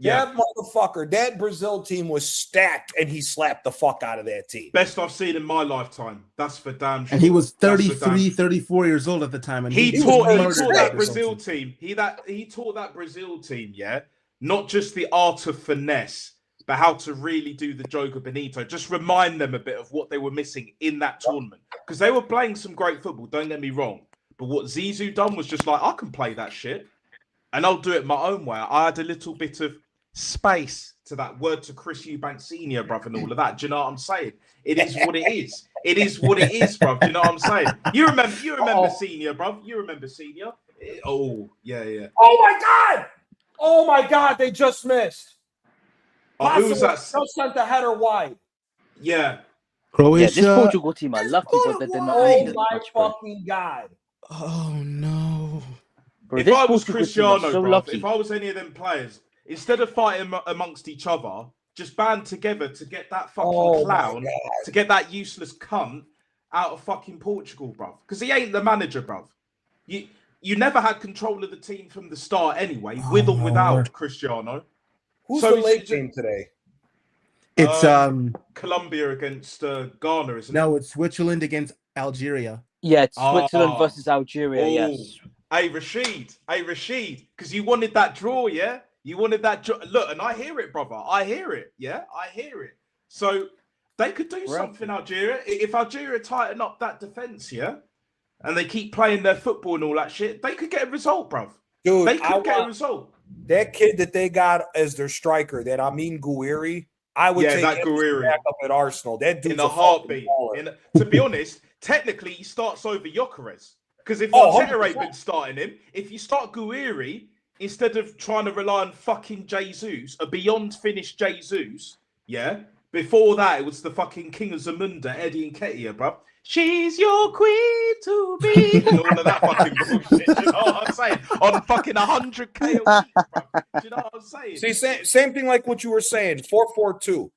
Yeah. That motherfucker, that Brazil team was stacked, and he slapped the fuck out of that team. Best I've seen in my lifetime. That's for damn sure. And he was 33, 34 years old at the time. And he taught that Brazil team. He taught that Brazil team, yeah, not just the art of finesse, but how to really do the Jogo Bonito. Just remind them a bit of what they were missing in that tournament. Because they were playing some great football, don't get me wrong. But what Zizou done was just like, I can play that shit. And I'll do it my own way. I had a little bit of space to that word to Chris Eubank Senior, bruv, and all of that. Do you know what I'm saying? It is what it is. It is what it is, bruv. Do you know what I'm saying? You remember Senior, bruv. You remember Senior. Oh, yeah. Oh my God, they just missed. Who was that? Just sent the header wide. Yeah. Croatia. Yeah, this Portugal team are lucky, but they're not. Oh my fucking God. Oh no. Bro, If I was Cristiano, so bro, lucky. if I was any of them players, instead of fighting amongst each other, just band together to get that fucking clown, to get that useless cunt out of fucking Portugal, bruv. Because he ain't the manager, bruv. You never had control of the team from the start anyway, with or without Cristiano. Who's the late game today? It's Colombia against Ghana, isn't it? No, it's Switzerland against Algeria. Yeah, it's Switzerland versus Algeria, yes. Hey, Rashid, because you wanted that draw, yeah? You wanted that draw. Look, and I hear it, brother. I hear it, yeah? I hear it. So they could do something, Algeria. If Algeria tighten up that defense, yeah? And they keep playing their football and all that shit, they could get a result, bruv. Dude, they could get a result. That kid that they got as their striker, that Amin Gouiri, I would take that Gouiri back up at Arsenal. That dude's in a heartbeat. To be honest, technically he starts over Gyökeres. Because if Arteta ain't been starting him, if you start Gouiri instead of trying to rely on fucking Jesus, a beyond finished Jesus, yeah. Before that, it was the fucking King of Zamunda, Eddie Nketiah, bruv. She's your queen to be. And all of that fucking bullshit. Do you know what I'm saying? On fucking 100K a week, bruv. Do you know what I'm saying? See, same thing like what you were saying. 4-4-2.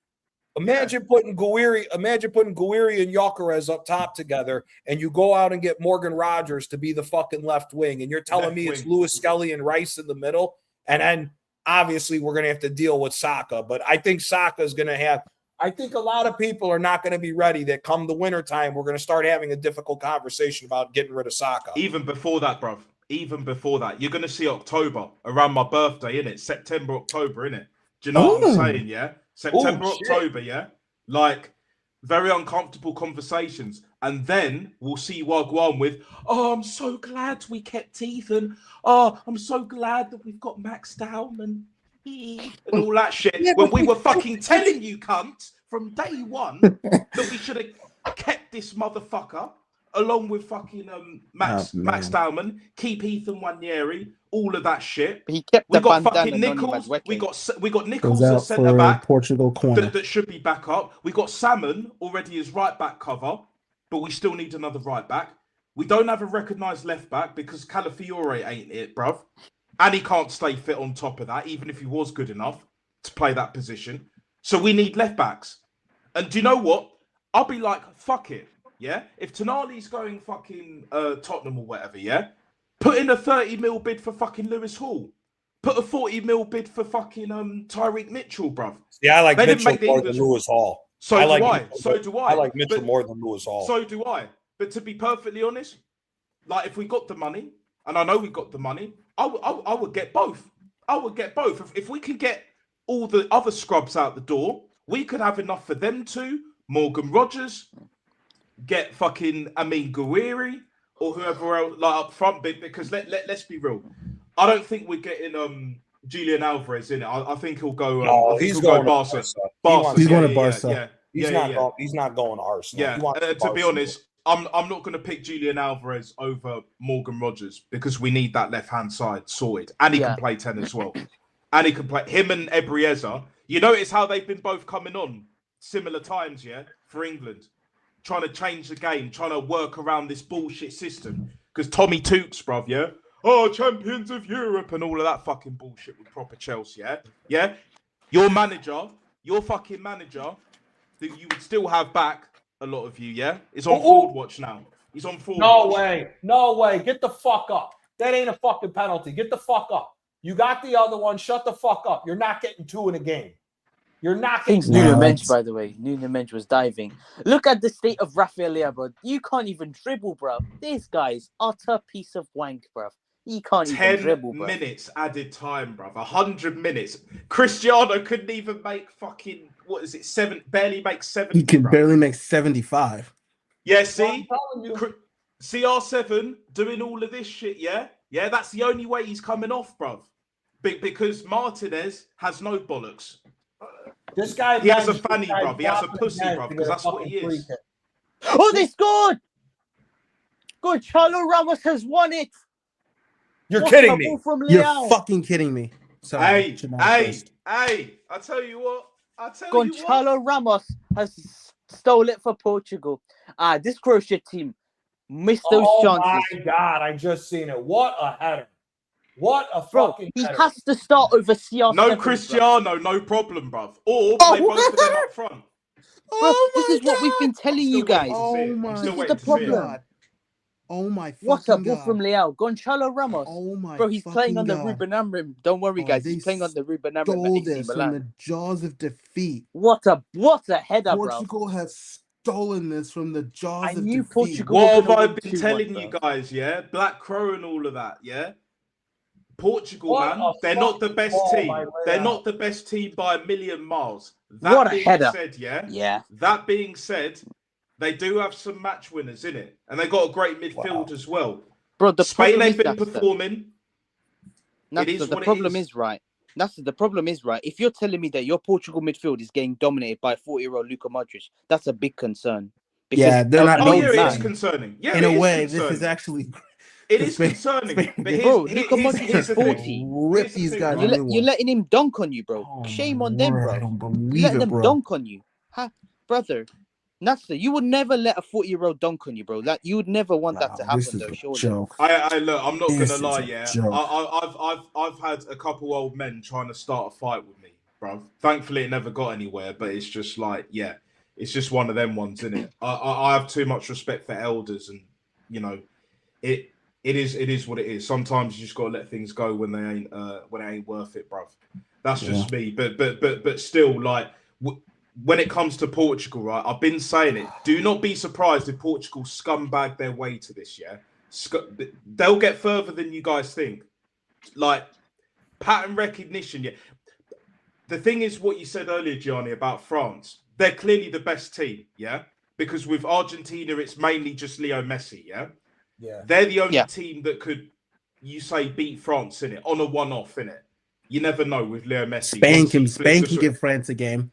Imagine putting Guiri and Gyökeres up top together, and you go out and get Morgan Rogers to be the fucking left wing, and you're telling me it's Lewis Skelly and Rice in the middle, and then obviously we're going to have to deal with Saka. But I think Saka is going to have. I think a lot of people are not going to be ready that come the wintertime, we're going to start having a difficult conversation about getting rid of Saka. Even before that, bruv. Even before that. You're going to see October, around my birthday, innit? September, October, innit? Do you know what I'm saying, yeah? September, October, yeah? Like, very uncomfortable conversations. And then we'll see Wagwan with, oh, I'm so glad we kept Ethan. Oh, I'm so glad that we've got Max Dowman. And all that shit. When we were fucking telling you, cunt, from day one that we should have kept this motherfucker along with fucking Max Dowman, keep Ethan Wanyeri, all of that shit. He kept we got fucking Nichols. We got Nichols as centre back. Portugal corner that should be back up. We got Salmon already as right back cover, but we still need another right back. We don't have a recognised left back because Calafiore ain't it, bruv. And he can't stay fit on top of that, even if he was good enough to play that position. So we need left backs. And do you know what? I'll be like, fuck it, yeah? If Tonali's going fucking Tottenham or whatever, yeah? Put in a 30 mil bid for fucking Lewis Hall. Put a 40 mil bid for fucking Tyreek Mitchell, bruv. Yeah, I like Mitchell more than Lewis Hall. So do I. I like Mitchell more than Lewis Hall. So do I. But to be perfectly honest, like if we got the money, and I know we got the money, I would get both. I would get both. If we can get all the other scrubs out the door, we could have enough for them two. Morgan Rogers, get fucking Guiri, or whoever else like up front. Because let's be real, I don't think we're getting Julian Alvarez in it. I think he'll go. He's going to Barca. He's going to Barca. He's not going to Arsenal. Yeah. To be honest, I'm not going to pick Julian Alvarez over Morgan Rogers because we need that left-hand side sorted. And he can play 10 as well. And he can play him and Ebriezer. You notice how they've been both coming on similar times, yeah, for England. Trying to change the game, trying to work around this bullshit system. Because Tommy Tooks, bruv, yeah? Oh, champions of Europe and all of that fucking bullshit with proper Chelsea, yeah? Yeah? Your fucking manager, that you would still have back, a lot of you, yeah? Is on forward watch now. He's on forward watch. No way. Get the fuck up. That ain't a fucking penalty. Get the fuck up. You got the other one. Shut the fuck up. You're not getting two in a game. You're not getting Nuno Mensch, by the way. Nuno Mensch was diving. Look at the state of Rafael Leao, bro. You can't even dribble, bro. This guy's utter piece of wank, bro. He can't even dribble, bro. 10 minutes added time, bro. 100 minutes. Cristiano couldn't even make fucking, what is it, barely make 70. He can barely make 75. Yeah, see? CR7 doing all of this shit, yeah? Yeah, that's the only way he's coming off, bruv. Because Martinez has no bollocks. This guy, he has a fanny, bruv. He has a pussy, bruv, because that's what he is. Oh, they scored! Gonçalo Ramos has won it. You're kidding me. You're fucking kidding me. Sorry, hey, I tell you what. Gonçalo Ramos has stole it for Portugal. This Croatia team missed those chances. Oh my God, I just seen it. What a header. What a fucking He has to start over CR7. No Cristiano, no problem, bruv. Or play both of them up front. Bro, this is what we've been telling you guys. This is the problem. Oh my fucking What a ball God. from Leao. Gonçalo Ramos. Oh my Bro, he's playing on the God. Ruben Amorim. Don't worry, guys. He's playing on the Ruben Amorim. Stole this from the jaws of defeat. What a header, bro. Portugal has stolen this from the jaws of knew defeat. Portugal What have I been telling you guys, yeah? Black Crow and all of that, yeah? Portugal, they're not the best team. They're not the best team by a million miles. What a header. Said, yeah. That being said, they do have some match winners in it, and they got a great midfield as well. Bro, Spain ain't been performing. The problem is right. The problem is right. If you're telling me that your Portugal midfield is getting dominated by 40-year-old Luka Modric, that's a big concern. Yeah, they're not. It is concerning. Yeah, in a way, this is actually. It is concerning. Bro, Luka Modric is 40. Rip these guys. You're letting him dunk on you, bro. Shame on them, bro. I don't believe Let it, them bro. dunk on you. Brother, Natsa, you would never let a 40-year-old dunk on you, bro. Like, you would never want that to happen, though, surely. Joke. I look, I'm not going to lie, yeah. I've had a couple old men trying to start a fight with me, bruv. Thankfully, it never got anywhere, but it's just like, yeah, it's just one of them ones, isn't it? I have too much respect for elders, and you know, it is what it is. Sometimes you just got to let things go when they ain't worth it, bruv. That's just me. But still, like when it comes to Portugal, right? I've been saying it. Do not be surprised if Portugal scumbag their way to this. Yeah, they'll get further than you guys think. Like pattern recognition. Yeah. The thing is, what you said earlier, Gianni, about France. They're clearly the best team. Yeah, because with Argentina, it's mainly just Leo Messi. Yeah. Yeah. They're the only team that could, you say, beat France in it on a one-off in it. You never know with Leo Messi. Spain can give France a game.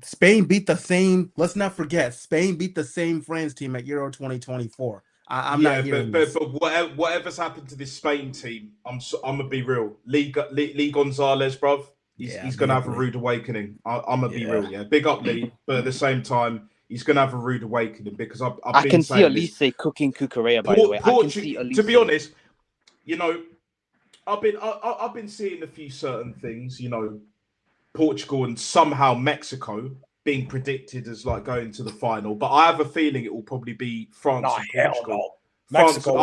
Spain beat the same. Let's not forget, Spain beat the same France team at Euro 2024. I'm not hearing but whatever's happened to this Spain team, I'm gonna be real. Lee Gonzalez, bruv, he's gonna have a rude awakening. I'm gonna be real, yeah. Big up Lee, but at the same time, he's gonna have a rude awakening because I can see Elise cooking Cucurella, by the way. I can see Elise. To be honest, you know, I've been seeing a few certain things, you know, Portugal and somehow Mexico being predicted as like going to the final, but I have a feeling it will probably be France and Portugal. Mexico.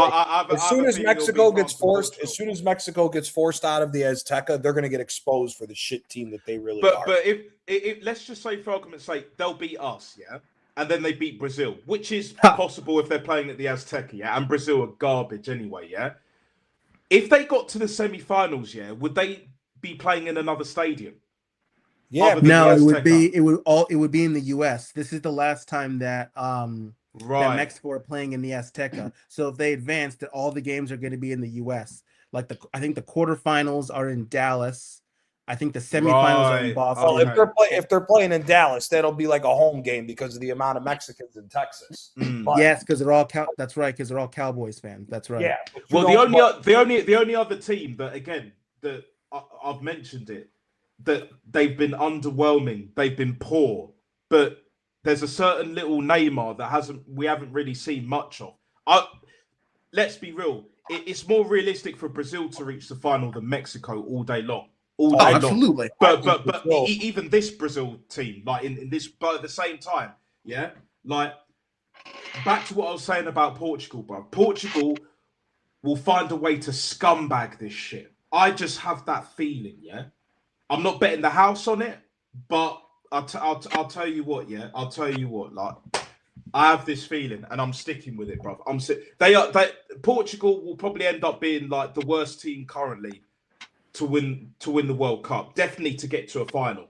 As soon as Mexico gets forced out of the Azteca, they're going to get exposed for the shit team that they really are. But if let's just say, for argument's sake, they'll beat us, yeah, and then they beat Brazil, which is possible if they're playing at the Azteca, yeah, and Brazil are garbage anyway, yeah. If they got to the semi-finals, yeah, would they be playing in another stadium? Yeah, no, it would be in the US. This is the last time that that Mexico are playing in the Azteca. So if they advance, that all the games are going to be in the US. Like I think the quarterfinals are in Dallas. I think the semifinals are in Boston. Well, if they're playing in Dallas, that'll be like a home game because of the amount of Mexicans in Texas. Yes, because they're all that's right, because they're all Cowboys fans. That's right. Yeah. Well, the only other team that again that I've mentioned it, that they've been underwhelming, they've been poor, but there's a certain little Neymar that we haven't really seen much of. Let's be real, it's more realistic for Brazil to reach the final than Mexico all day long. Absolutely. But even this Brazil team, like in this, but at the same time, yeah, like back to what I was saying about Portugal, bro. Portugal will find a way to scumbag this shit. I just have that feeling, yeah. I'm not betting the house on it, but I'll tell you what, yeah. I'll tell you what, like I have this feeling, and I'm sticking with it, bro. Portugal will probably end up being like the worst team currently to win the World Cup. Definitely to get to a final,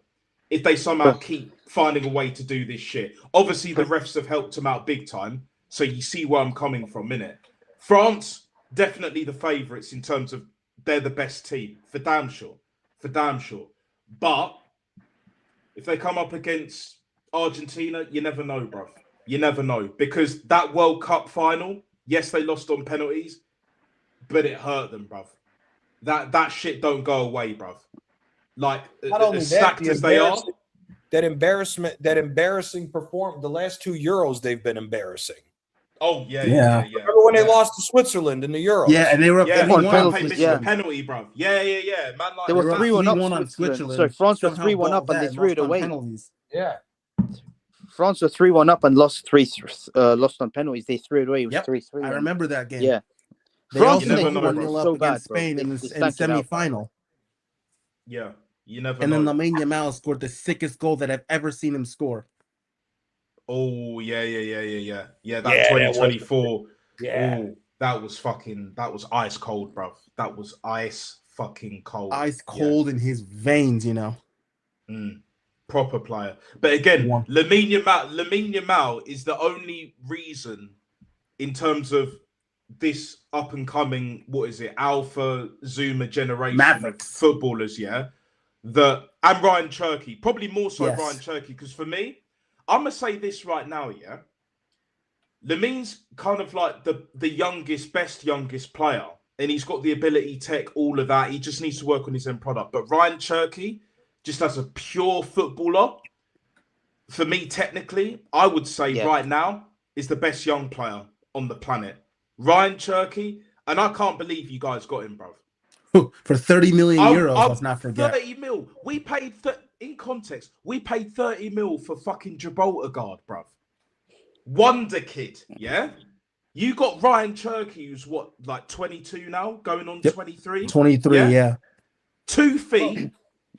if they somehow keep finding a way to do this shit. Obviously, the refs have helped them out big time, so you see where I'm coming from, innit? France definitely the favourites in terms of they're the best team for damn sure. But if they come up against Argentina, you never know, bruv. You never know. Because that World Cup final, yes, they lost on penalties, but it hurt them, bruv. That shit don't go away, bruv. Like, not only as that, stacked as they are. That embarrassing performance, the last 2 Euros, they've been embarrassing. Oh, yeah. Remember when they lost to Switzerland in the Euros? Yeah, and they were penalty, bro. Yeah. Man, like, they were 3-1 up Switzerland. Sorry, France were 3-1 up and they threw it away. Penalties. Yeah. France were 3-1 up and lost on penalties. They threw it away. It was 3-3. I remember that game. Yeah. France never know, 1-0 up against Spain in the semi-final. Yeah, you never and know. And then Lamine Yamal scored the sickest goal that I've ever seen him score. Oh, yeah. That 2024. Yeah. Oh, that was ice cold, bruv. That was ice fucking cold. Ice cold in his veins, you know. Proper player. But again, Lamine Yamal is the only reason in terms of this up and coming, Alpha Zuma generation of footballers, yeah. And Ryan Cherky, probably more so Ryan Cherky, because for me, I'm gonna say this right now, yeah. Lamine's kind of like the best youngest player, and he's got the ability, tech, all of that. He just needs to work on his end product. But Ryan Cherky, just as a pure footballer, for me, technically, I would say right now is the best young player on the planet. Ryan Cherky, and I can't believe you guys got him, bro. For 30 million euros, let's not forget. 30 mil. We paid, in context, we paid 30 mil for fucking Gibraltar guard, bruv. Wonder kid, yeah? You got Ryan Cherky, who's what, like 22 now, going on 23? 23, yeah. 2 feet,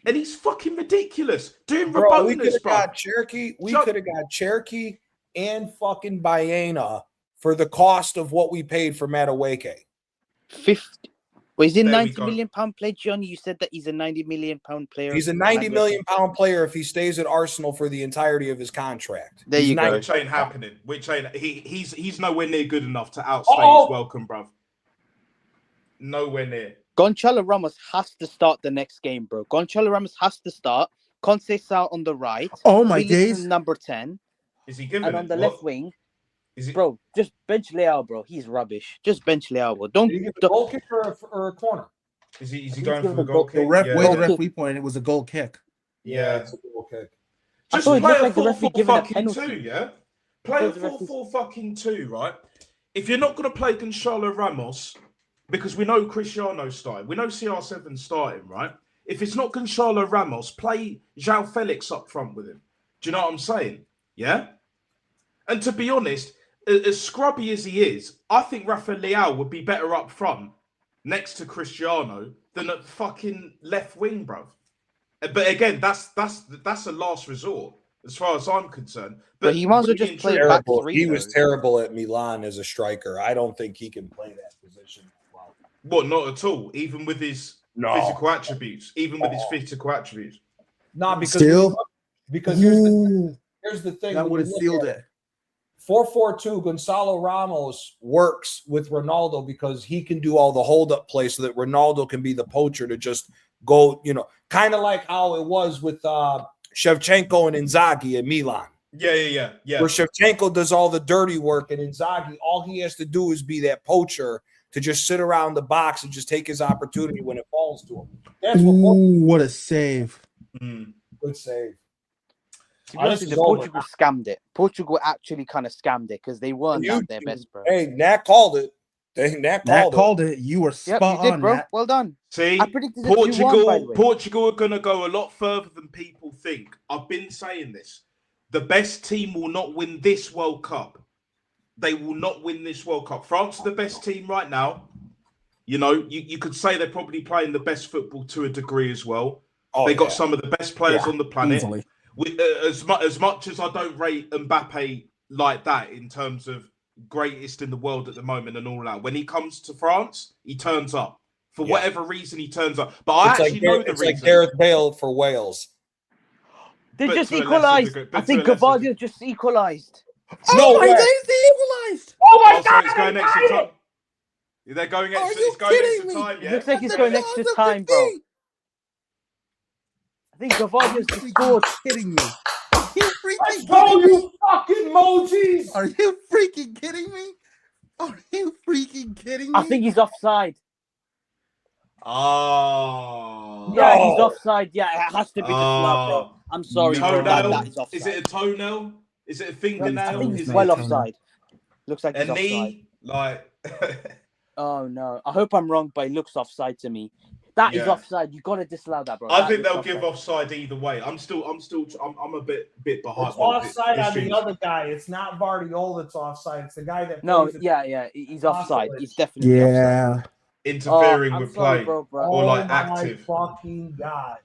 and he's fucking ridiculous. Doing Bro, we Rabonas, could have bro. got Cherky. We could have got Cherky and fucking Baena for the cost of what we paid for Madueke. 50. Well, he's a There we 90 go. million pound player, Johnny. You said that he's a 90 million pound player. He's a 90 million pound player if he stays at Arsenal for the entirety of his contract. There you go. Which ain't happening. Which ain't he's nowhere near good enough to outstay his welcome, bruv. Nowhere near. Gonçalo Ramos has to start the next game, bro. Gonçalo Ramos has to start. Conceição on the right. Oh my Felix days. Number 10. Is he giving And on the left wing, bro, just bench Leao, bro. He's rubbish. Just bench Leao, bro. Did he give a goal kick or a corner? Is he going for the goal kick? The referee pointed it was a goal kick. Yeah, it's a goal kick. Just I thought it play looked a like the referee 4-4 giving a fucking penalty. 2, yeah? Play a 4-4 fucking 2, right? If you're not going to play Gonçalo Ramos, because we know Cristiano's starting, we know CR7's starting, right? If it's not Gonçalo Ramos, play João Felix up front with him. Do you know what I'm saying? Yeah? And to be honest, as scrubby as he is, I think Rafael Leao would be better up front next to Cristiano than at fucking left wing, bruv. But again, that's a last resort as far as I'm concerned. But he might as well just play back three. He was terrible at Milan as a striker. I don't think he can play that position. Wow. What? Not at all. Even with his physical attributes. Even with his physical attributes. No, because here's the thing. That would have sealed it. 4-4-2, Gonçalo Ramos works with Ronaldo because he can do all the hold-up plays so that Ronaldo can be the poacher to just go, kind of like how it was with Shevchenko and Inzaghi in Milan. Yeah. Where Shevchenko does all the dirty work and Inzaghi, all he has to do is be that poacher to just sit around the box and just take his opportunity when it falls to him. That's what a save. Good save. To be honest, Portugal scammed it. Portugal actually kind of scammed it because they weren't at their best, bro. Hey, Nat called it. Nat called it. You were spot you did, on, bro. Nat. Well done. See, I predicted Portugal are going to go a lot further than people think. I've been saying this. The best team will not win this World Cup. They will not win this World Cup. France are the best team right now. You could say they're probably playing the best football to a degree as well. They got some of the best players on the planet. Easily. As much as I don't rate Mbappe like that in terms of greatest in the world at the moment and all that, when he comes to France, he turns up. For whatever reason, he turns up. But I actually know the reason. It's like Gareth Bale for Wales. They just equalised. I think Gavardia just equalised. Oh my days, they equalised. Oh my God! So it's going extra time. They're going extra. It's going extra time. Yeah. It looks like he's going extra time, bro. I think Gavardia's just scored. Kidding me? Are you freaking kidding me? You fucking emojis! Are you freaking kidding me? Are you freaking kidding me? I think he's offside. Oh. Yeah, he's offside. Yeah, it has to be the slap, bro. I'm sorry, bro. That is offside. Is it a toenail? Is it a fingernail? I think he's well offside. Looks like he's a offside. knee? Like. Oh no! I hope I'm wrong, but it looks offside to me. That is offside. You got to disallow that, bro. I think they'll give offside either way. I'm a bit behind. It's offside on the other guy. It's not Vardiol that's offside. It's the guy that. He's offside. He's definitely offside. Interfering with play, bro. Or like active. Fucking God.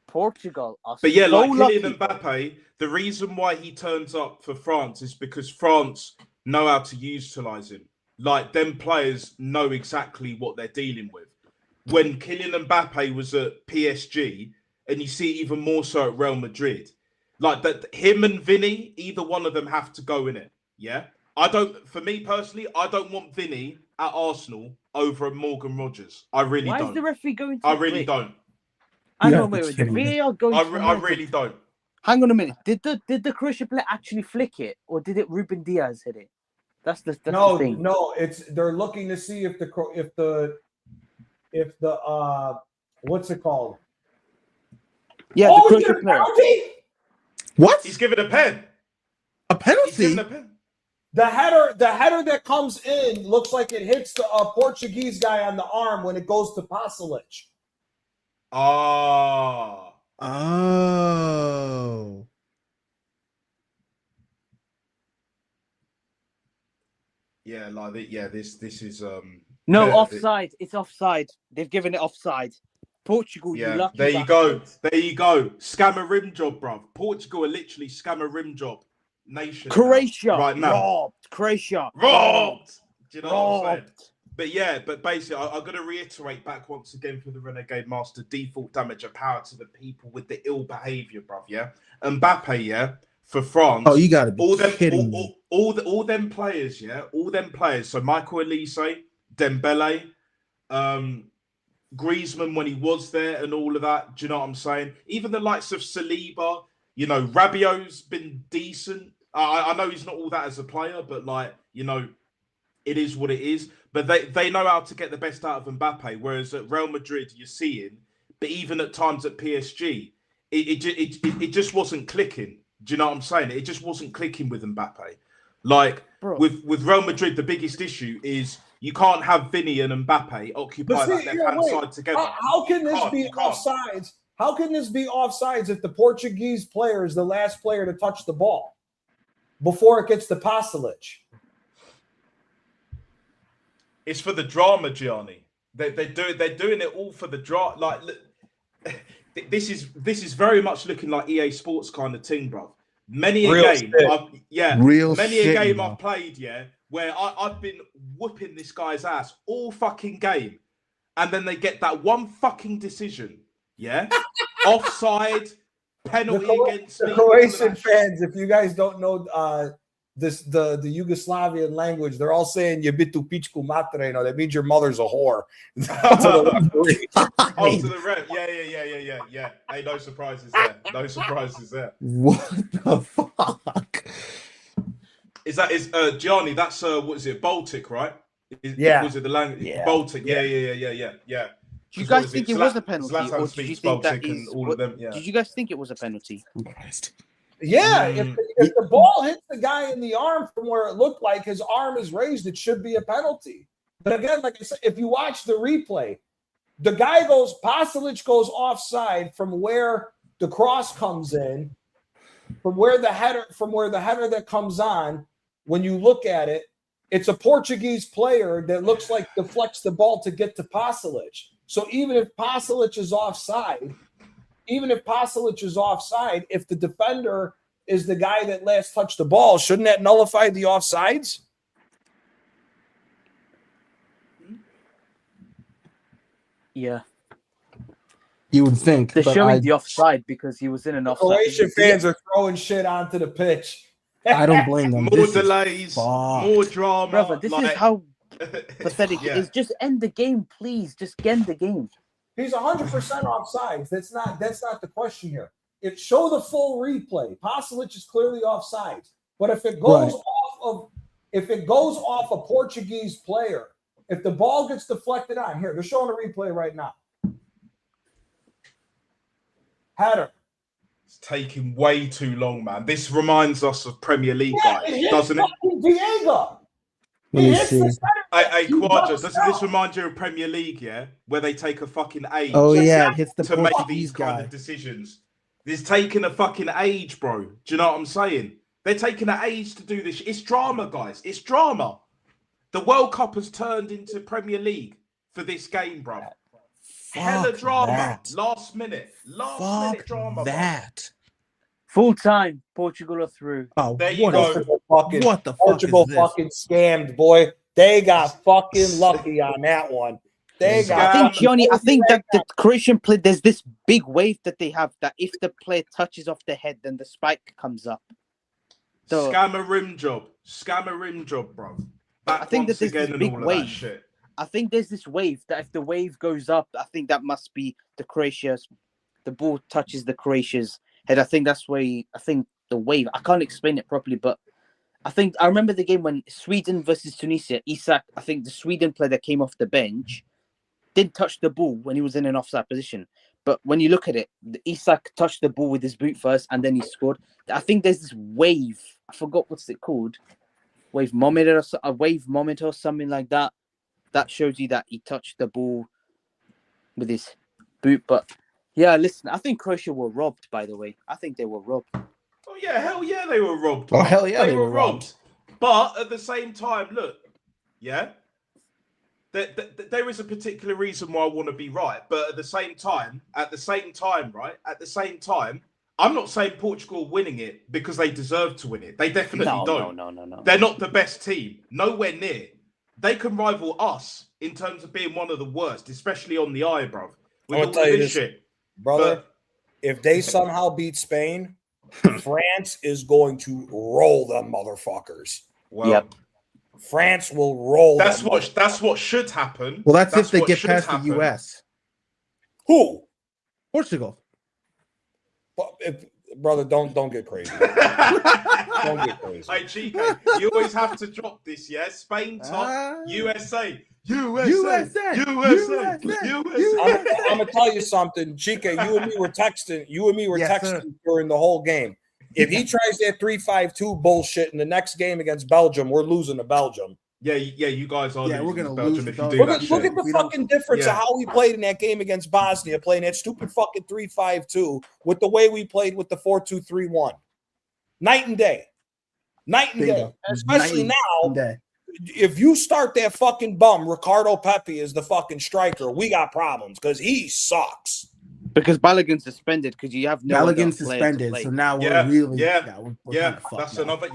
Portugal. But yeah, like Kylian Mbappe, the reason why he turns up for France is because France know how to utilize him. Like, them players know exactly what they're dealing with. When Kylian Mbappe was at PSG, and you see even more so at Real Madrid, like that, him and Vinny, either one of them have to go in it. Yeah, for me personally, I don't want Vinny at Arsenal over Morgan Rogers. I really don't. Why is the referee going to? I really don't. Hang on, wait. The VAR going. I really don't. Hang on a minute. Did the Croatia player actually flick it, or did it Ruben Diaz hit it? That's the thing. No, they're looking to see if the what's it called? Yeah, the Croatia player. What? He's given a pen. A penalty? He's given a pen. The header that comes in looks like it hits the Portuguese guy on the arm when it goes to Pasalic. Ah. Oh. Yeah, like this is No, offside. It's offside. They've given it offside. Portugal, you yeah. lucky There you go. bastards. There you go. Scam a rim job, bruv. Portugal are literally scam a rim job nation. Croatia, right now. robbed. Croatia, Robbed. Do you know what I'm saying? robbed. But yeah, but basically, I'm going to reiterate back once again for the Renegade Master: default damage of power to the people with the ill behavior, bruv. Yeah, Mbappe, yeah, for France. Oh, you got to be all them, kidding me. all them players, yeah, all them players. So Michael Elise, Dembele, Griezmann when he was there, and all of that. Do you know what I'm saying? Even the likes of Saliba, you know, Rabiot's been decent. I know he's not all that as a player, but like, you know, it is what it is. But they know how to get the best out of Mbappe. Whereas at Real Madrid, you're seeing, but even at times at PSG, it just wasn't clicking. Do you know what I'm saying? It just wasn't clicking with Mbappe. Like with Real Madrid, the biggest issue is you can't have Vinny and Mbappe occupy that left-hand side together. How can this be offsides? How can this be offsides if the Portuguese player is the last player to touch the ball before it gets to Pasalic? It's for the drama, Gianni. They're doing it all for the drama. Like this is very much looking like EA Sports kind of thing, bro. Many a game I've played, yeah, where I've been whooping this guy's ass all fucking game, and then they get that one fucking decision, yeah, offside, penalty against the Croatian fans. If you guys don't know the Yugoslavian language, th're all saying "Jebitu pičku materino." That means your mother's a whore. To the ref. Yeah. Hey, no surprises there. No surprises there. What the fuck? Is Gianni? That's what is it? Baltic, right? Was it the language? Yeah. Baltic. Yeah. Do you guys think it was a penalty, or did you think that is all of them? Yeah. Did you guys think it was a penalty? Yeah, if the ball hits the guy in the arm from where it looked like his arm is raised, it should be a penalty. But again, like I said, if you watch the replay, the guy Pasalic goes offside from where the cross comes in, from where the header that comes on. When you look at it, it's a Portuguese player that looks like deflects the ball to get to Pasalic. So even if Pasalic is offside, if the defender is the guy that last touched the ball, shouldn't that nullify the offsides? Yeah. You would think. They're showing the offside because he was in an offside. Croatian fans are throwing shit onto the pitch. I don't blame them. More delays, more drama. Brother, this is how pathetic it is. Just end the game, please. Just end the game. He's 100% offsides. That's not the question here. Show the full replay. Pasalic is clearly offsides. But if it goes off a Portuguese player, if the ball gets deflected on, here, they're showing a replay right now. Header. It's taking way too long, man. This reminds us of Premier League guys, doesn't it? Diego. Let me see. Hey, Quadra, doesn't this remind you of Premier League, yeah? Where they take a fucking age it hits the to make Portuguese these guy. kind of decisions. It's taking a fucking age, bro. Do you know what I'm saying? They're taking an age to do this. It's drama, guys. It's drama. The World Cup has turned into Premier League for this game, bro. Hella drama. That. Last minute drama. That. Full time, Portugal are through. Oh, there you go. What the fuck Portugal is this? fucking scammed, boy. They got fucking lucky on that one. I think that the Croatian play, there's this big wave that they have that if the player touches off the head, then the spike comes up. So, Scam a rim job, bro. I think that there's this big wave. I think there's this wave that if the wave goes up, I think that must be the ball touches the Croatia's head. I think that's where the wave. I can't explain it properly, but I remember the game when Sweden versus Tunisia. Isak, I think the Sweden player that came off the bench didn't touch the ball when he was in an offside position. But when you look at it, Isak touched the ball with his boot first, and then he scored. I think there's this wave. I forgot what's it called. wave moment or something like that. That shows you that he touched the ball with his boot. But yeah, listen, I think Croatia were robbed. By the way, I think they were robbed. Oh yeah, hell yeah, they were robbed. Oh hell yeah, they were robbed. But at the same time, look, yeah, there is a particular reason why I want to be right. But at the same time, right? At the same time, I'm not saying Portugal winning it because they deserve to win it. They definitely don't. No. They're not the best team. Nowhere near. They can rival us in terms of being one of the worst, especially on the eye, bruv. I'm gonna tell you this, shit, brother. If they somehow beat Spain, France is going to roll them motherfuckers. Well, yep. France will roll. That's what should happen. Well, that's if they get past the US. Who? Portugal. But brother, don't get crazy. Don't get crazy. Hey, Chico, you always have to drop this, yeah? Spain top, USA. I'm gonna tell you something, Chica. You and me were texting. Texting during the whole game. If he tries that 3-5-2 bullshit in the next game against Belgium, we're losing to Belgium. Yeah, you guys are. Yeah, we're gonna Belgium lose. If you do that look at the fucking difference of how we played in that game against Bosnia, playing that stupid fucking 3-5-2 with the way we played with the 4-2-3-1. Night and day. Especially now. If you start that fucking bum, Ricardo Pepi is the fucking striker, we got problems because he sucks. Because Balogun's suspended because you have no Balogun's suspended, so now we're really That's another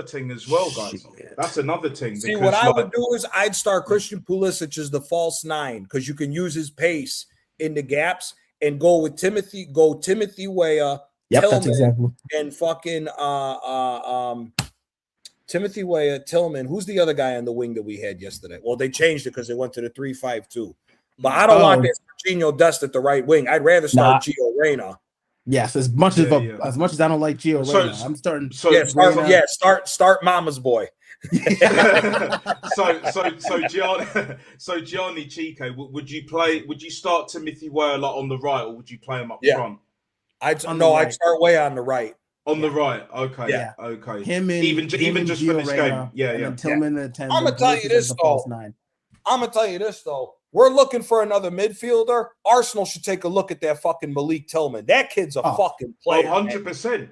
thing as well, guys. Shit. That's another thing. See, what I would do is I'd start Christian Pulisic as the false 9 because you can use his pace in the gaps and go Timothy Weah, that's exactly. and fucking Timothy Weah, Tillman. Who's the other guy on the wing that we had yesterday? Well, they changed it because they went to the 3-5-2. But I don't want that Serginho Dest at the right wing. I'd rather start Gio Reyna. Yes, as much as I don't like Gio Reyna, I'm starting. Start Mama's boy. Gianni Chico, would you start Timothy Weah on the right, or would you play him up front? I'd start Weah on the right. On the right, okay, yeah, okay. Him and even just for this game, and Tillman the 10. I'm gonna tell you this though. We're looking for another midfielder. Arsenal should take a look at that fucking Malik Tillman. That kid's a fucking player. 100%.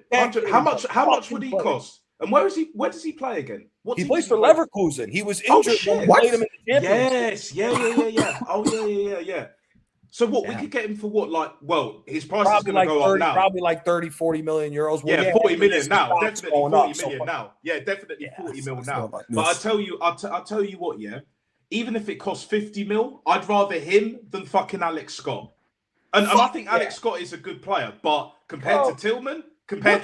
How much would he cost? And where does he play again? He plays for Leverkusen. He was injured when we played him in the Champions League. Yes. Oh yeah. So what, we could get him for what? His price is going to go up now. Probably like 30, 40 million euros. Well, yeah, 40 million now. Definitely 40 million now. Yeah, definitely 40 million now. But I'll tell you what, yeah. Even if it costs 50 mil, I'd rather him than fucking Alex Scott. And I think Alex Scott is a good player, but compared to Tillman, what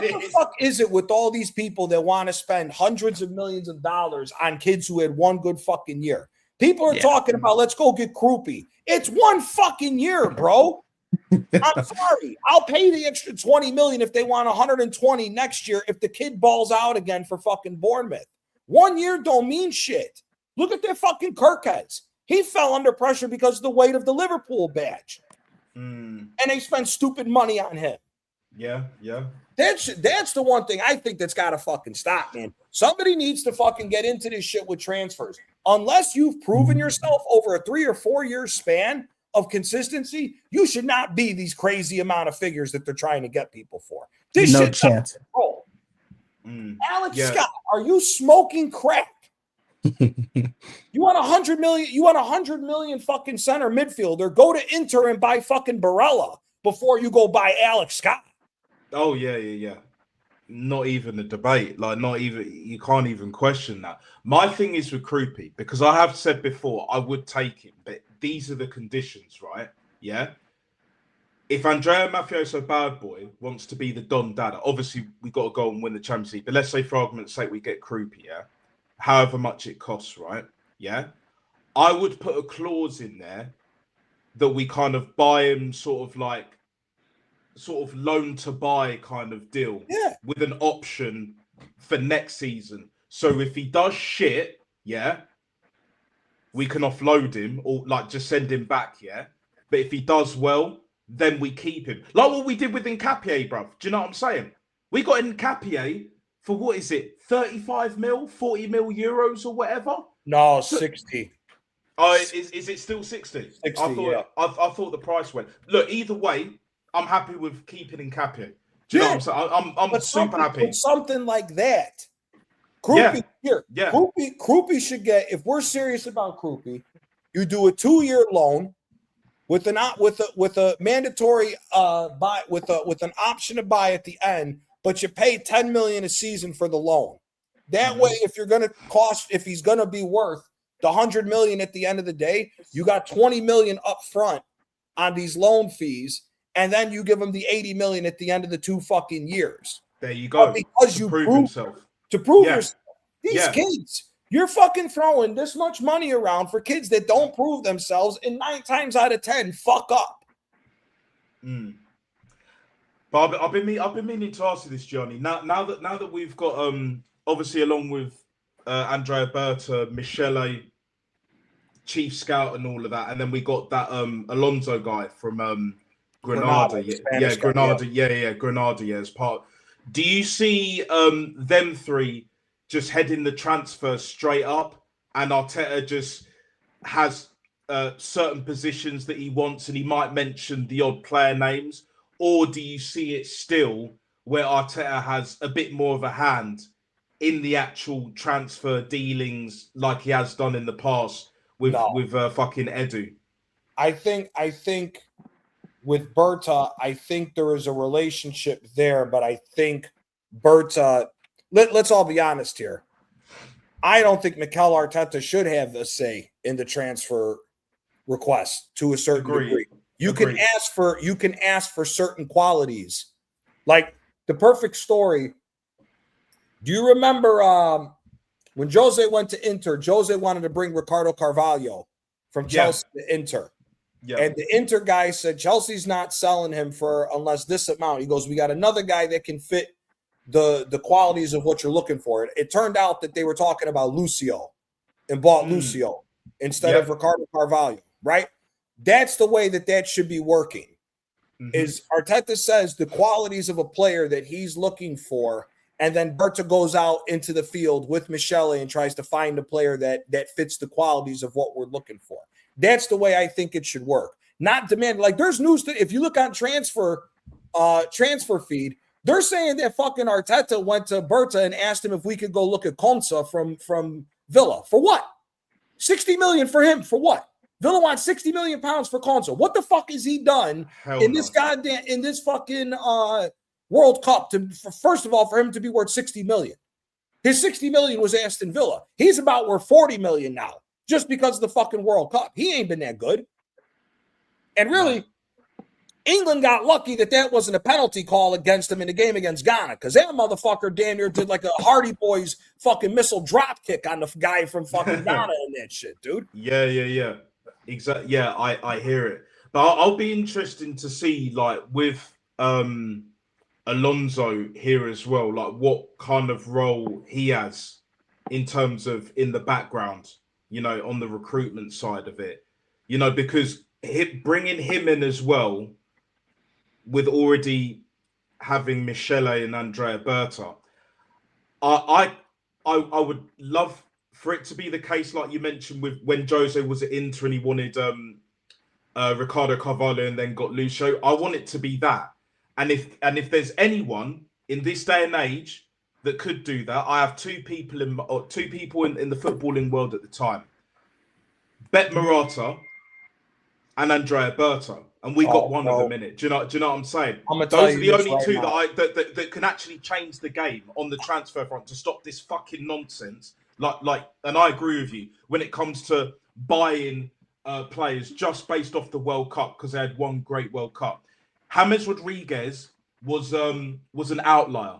the fuck is it with all these people that want to spend hundreds of millions of dollars on kids who had one good fucking year? People are talking about, let's go get Krupi. It's one fucking year, bro. I'm sorry. I'll pay the extra 20 million if they want 120 next year if the kid balls out again for fucking Bournemouth. 1 year don't mean shit. Look at that fucking Kirkheads. He fell under pressure because of the weight of the Liverpool badge. And they spent stupid money on him. Yeah. That's the one thing I think that's got to fucking stop, man. Somebody needs to fucking get into this shit with transfers. Unless you've proven yourself over a 3 or 4 year span of consistency, you should not be these crazy amount of figures that they're trying to get people for. This no shit's chance. Alex Scott, are you smoking crack? You want 100 million? You want 100 million fucking center midfielder? Go to Inter and buy fucking Barella before you go buy Alex Scott. Oh yeah. Not even a debate. You can't even question that. My thing is with Krupi, because I have said before I would take him, but these are the conditions, right? Yeah. If Andrea Mafioso Bad Boy wants to be the Don Dada, obviously we got to go and win the Champions League. But let's say, for argument's sake, we get Krupi, yeah. However much it costs, right? Yeah. I would put a clause in there that we kind of buy him sort of loan to buy kind of deal with an option for next season. So if he does shit, yeah, we can offload him or just send him back, yeah. But if he does well, then we keep him. Like what we did with Nkapie, bruv. Do you know what I'm saying? We got Nkapie for what is it, 35 mil, 40 mil euros or whatever? No, 60. Oh, is it still 60? 60, I thought yeah. I thought the price went. Look, either way, I'm happy with keeping in Capio. Do you know what I'm saying? I'm super happy. Something like that. Krupi, Yeah. Krupi should get, if we're serious about Krupi, you do a 2-year loan with a mandatory buy with an option to buy at the end, but you pay 10 million a season for the loan. That way, if he's gonna be worth the 100 million at the end of the day, you got 20 million up front on these loan fees, and then you give him the 80 million at the end of the 2 fucking years. There you go. But because you prove himself. To prove yourself. These kids, you're fucking throwing this much money around for kids that don't prove themselves, and 9 times out of 10 fuck up. But I've been meaning to ask you this, Johnny. Now that we've got obviously along with Andrea Berta, Michele, Chief Scout, and all of that, and then we got that Alonso guy from Granada. Granada. As part. Do you see them 3 just heading the transfer straight up, and Arteta just has certain positions that he wants, and he might mention the odd player names? Or do you see it still where Arteta has a bit more of a hand in the actual transfer dealings like he has done in the past with fucking Edu? I think with Berta, I think there is a relationship there, but I think Berta, let's all be honest here. I don't think Mikel Arteta should have the say in the transfer request to a certain degree. You can ask for certain qualities. Like the perfect story. Do you remember when Jose went to Inter? Jose wanted to bring Ricardo Carvalho from Chelsea to Inter. Yeah. And the Inter guy said, Chelsea's not selling him for unless this amount. He goes, we got another guy that can fit the qualities of what you're looking for. It turned out that they were talking about Lucio and bought Lucio instead of Ricardo Carvalho, right? That's the way that should be working. Is Arteta says the qualities of a player that he's looking for, and then Berta goes out into the field with Michele and tries to find a player that fits the qualities of what we're looking for. That's the way I think it should work. Not demand, like there's news that if you look on transfer feed, they're saying that fucking Arteta went to Berta and asked him if we could go look at Konsa from Villa. For what? 60 million for him. For what? Villa wants 60 million pounds for Konsa. What the fuck has he done in this fucking World Cup first of all, for him to be worth 60 million? His 60 million was Aston Villa. He's about worth 40 million now, just because of the fucking World Cup. He ain't been that good. And really, England got lucky that wasn't a penalty call against him in the game against Ghana, because that motherfucker damn near did like a Hardy Boys fucking missile drop kick on the guy from fucking Ghana and that shit, dude. Yeah. Exactly. Yeah, I hear it. But I'll be interested to see, like, with Alonso here as well, like what kind of role he has in terms of in the background, you know, on the recruitment side of it, you know, because bringing him in as well, with already having Michele and Andrea Berta, I would love for it to be the case, like you mentioned, with when Jose was at Inter and he wanted Ricardo Carvalho and then got Lucio. I want it to be that. And if there's anyone in this day and age that could do that, I have two people in the footballing world at the time: Bet Morata and Andrea Berta. And we got one of them in it. Do you know what I'm saying? Those are the only two that can actually change the game on the transfer front to stop this fucking nonsense. Like, and I agree with you when it comes to buying players just based off the World Cup because they had one great World Cup. James Rodriguez was an outlier.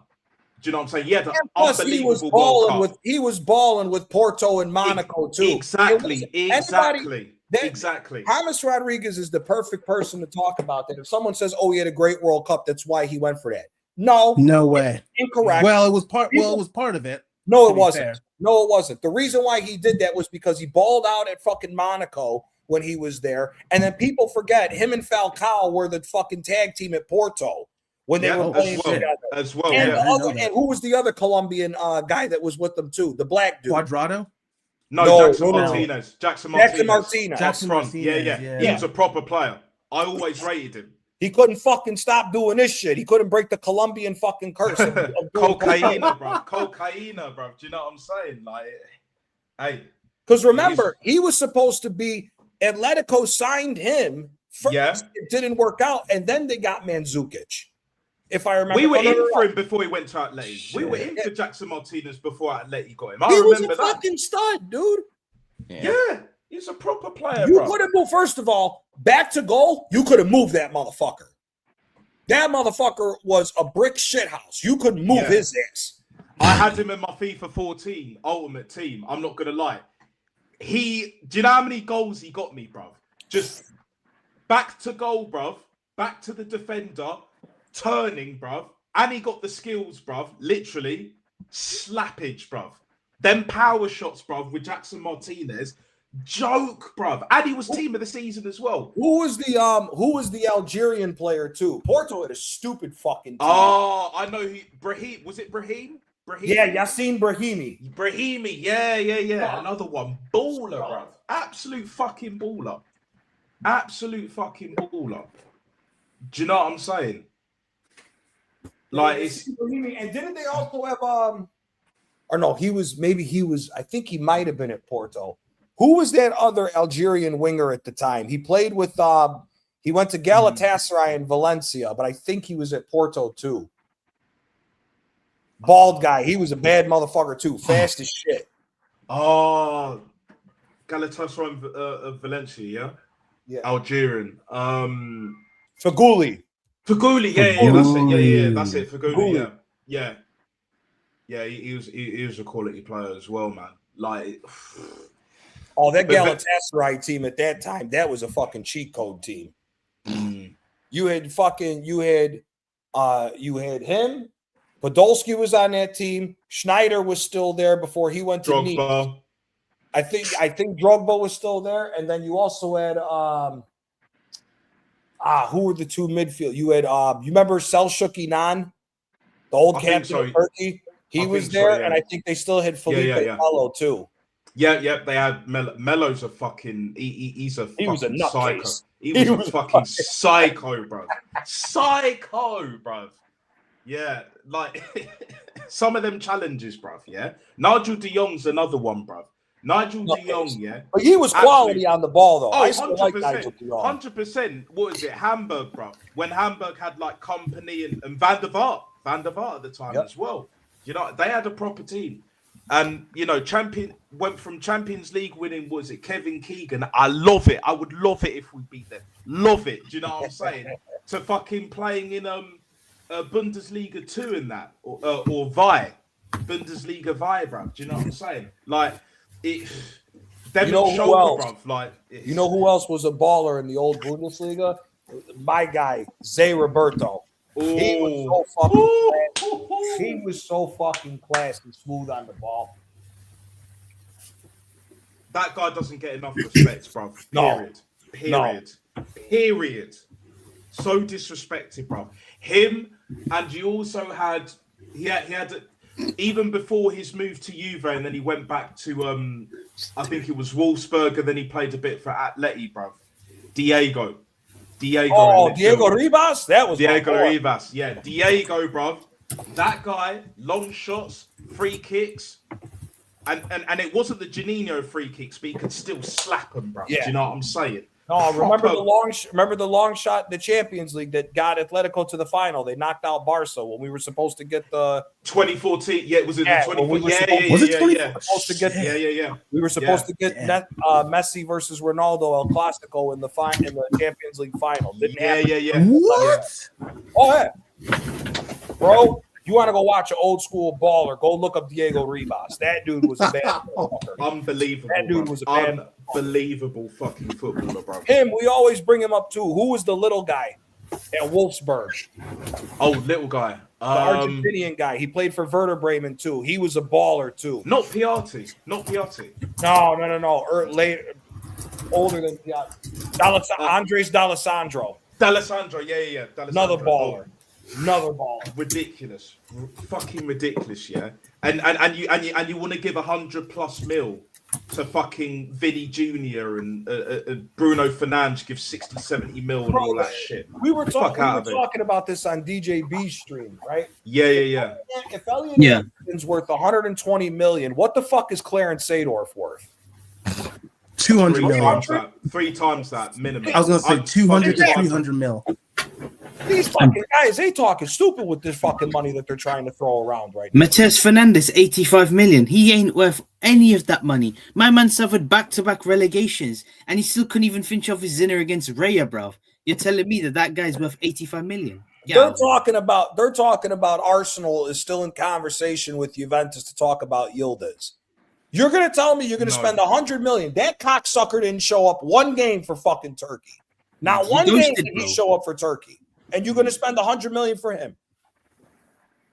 Do you know what I'm saying? Yeah, plus he was balling with Porto and Monaco too. Exactly. James Rodriguez is the perfect person to talk about that. If someone says, "Oh, he had a great World Cup," that's why he went for that. No way. Incorrect. Well, it was part of it. No, it wasn't. Fair. No, it wasn't. The reason why he did that was because he balled out at fucking Monaco when he was there. And then people forget him and Falcao were the fucking tag team at Porto when they were playing together. As well, and, yeah. And who was the other Colombian guy that was with them too? The black dude. Cuadrado? No, Jackson Martinez. Jackson Martinez. Jackson Martinez. Yeah. He was a proper player. I always rated him. He couldn't fucking stop doing this shit. He couldn't break the Colombian fucking curse. Cocaine, bro. Cocaine, bro. Do you know what I'm saying? Like, hey. Because remember, he was supposed to be, Atletico signed him first. Yeah. It didn't work out. And then they got Mandzukic. If I remember. We were in for him before he went to Atleti. We were in for Jackson Martinez before Atleti got him. I remember was a that. fucking stud, dude. Yeah. He's a proper player, You bro. could have moved, first of all, back to goal, you could have moved that motherfucker. That motherfucker was a brick shithouse. You couldn't move his ass. I had him in my FIFA 14 Ultimate Team. I'm not going to lie. Do you know how many goals he got me, bruv? Just back to goal, bruv. Back to the defender. Turning, bruv. And he got the skills, bruv. Literally. Slappage, bruv. Them power shots, bruv, with Jackson Martinez. Joke, bruv. And he was team of the season as well. Who was the Algerian player too? Porto had a stupid fucking team. Oh, I know Brahim. Was it Brahim? Yeah, Yassine Brahimi. Brahimi, yeah. Another one. Baller, bruv. Absolute fucking baller. Absolute fucking baller. Do you know what I'm saying? Like, it's... And didn't they also have or no, I think he might have been at Porto. Who was that other Algerian winger at the time? He played with he went to Galatasaray and Valencia, but I think he was at Porto too. Bald guy. He was a bad motherfucker too. Fast as shit. Oh, Galatasaray of Valencia, yeah? Algerian. Faguli, yeah, that's it. Faguli, yeah. He was a quality player as well, man. Like, that Galatasaray team at that time, that was a fucking cheat code team. You had him. Podolski was on that team. Schneider was still there before he went to Nice. I think Drogba was still there, and then you also had who were the two midfield? You had you remember Selçuk Inan, the old captain of Turkey? He was there, and I think they still had Felipe Melo too. Yeah, they had Melo's a fucking he was a psycho. Case. He was a fucking psycho, bro. Psycho, bro. Yeah, like some of them challenges, bruv. Yeah, Nigel De Jong's another one, bruv. Nigel De Jong, yeah, but he was quality on the ball, though. Oh, 100%. What is it, Hamburg, bruv? When Hamburg had like Company and Van der Vaart at the time as well. You know, they had a proper team, and you know, went from Champions League winning. Was it Kevin Keegan? I love it. I would love it if we beat them. Love it. Do you know what I'm saying? To fucking playing in Bundesliga 2 in that, or Vi, Bundesliga Vi, bruv. Do you know what I'm saying? Like, it. Them bruv. Like, you know who else was a baller in the old Bundesliga? My guy, Zé Roberto. He was so fucking classy. He was so fucking classy and smooth on the ball. That guy doesn't get enough respect, bruv. Period. So disrespected, bruv. Him, and you also had he had even before his move to Juve, and then he went back to I think it was Wolfsburg, and then he played a bit for Atleti, bruv. Diego Ribas. That was Diego Ribas. Yeah, Diego, bruv. That guy, long shots, free kicks, and it wasn't the Juninho free kicks, but he could still slap them, bruv. Yeah. Do you know what I'm saying? No, remember the long shot in the Champions League that got Atletico to the final. They knocked out Barca when we were supposed to get the 2014. Yeah, was it the 2014? Was it 2014? We were supposed to get Messi versus Ronaldo El Clasico in the Champions League final. Didn't happen. What? Oh yeah, bro. You want to go watch an old school baller? Go look up Diego Ribas. That dude was a bad motherfucker. Unbelievable. That dude was a bad unbelievable fucking footballer, bro. Him, we always bring him up too. Who was the little guy at Wolfsburg? Oh, little guy. The Argentinian guy. He played for Werder Bremen too. He was a baller too. Not Piatti. No. Later, older than Piatti. Andres D'Alessandro. D'Alessandro, yeah. Another baller. Another ball. Ridiculous, fucking ridiculous, yeah. And you want to give 100+ mil to fucking Vinny Jr. and Bruno Fernandes give 60-70 mil and all that shit. We were talking about this on DJB's stream, right? Yeah. If Elliot Anderson's worth 120 million, what the fuck is Clarence Seedorf worth? 200 million. Three times that minimum. I was gonna say 200 to 300 mil. These fucking guys, they talking stupid with this fucking money that they're trying to throw around right now. Mateus Fernandes, 85 million. He ain't worth any of that money. My man suffered back-to-back relegations, and he still couldn't even finish off his dinner against Raya, bruv. You're telling me that guy's worth 85 million? They're talking about Arsenal is still in conversation with Juventus to talk about Yildiz. You're gonna tell me you're gonna spend 100 million? That cocksucker didn't show up one game for fucking Turkey. Not one game did he show up for Turkey. And you're going to spend 100 million for him.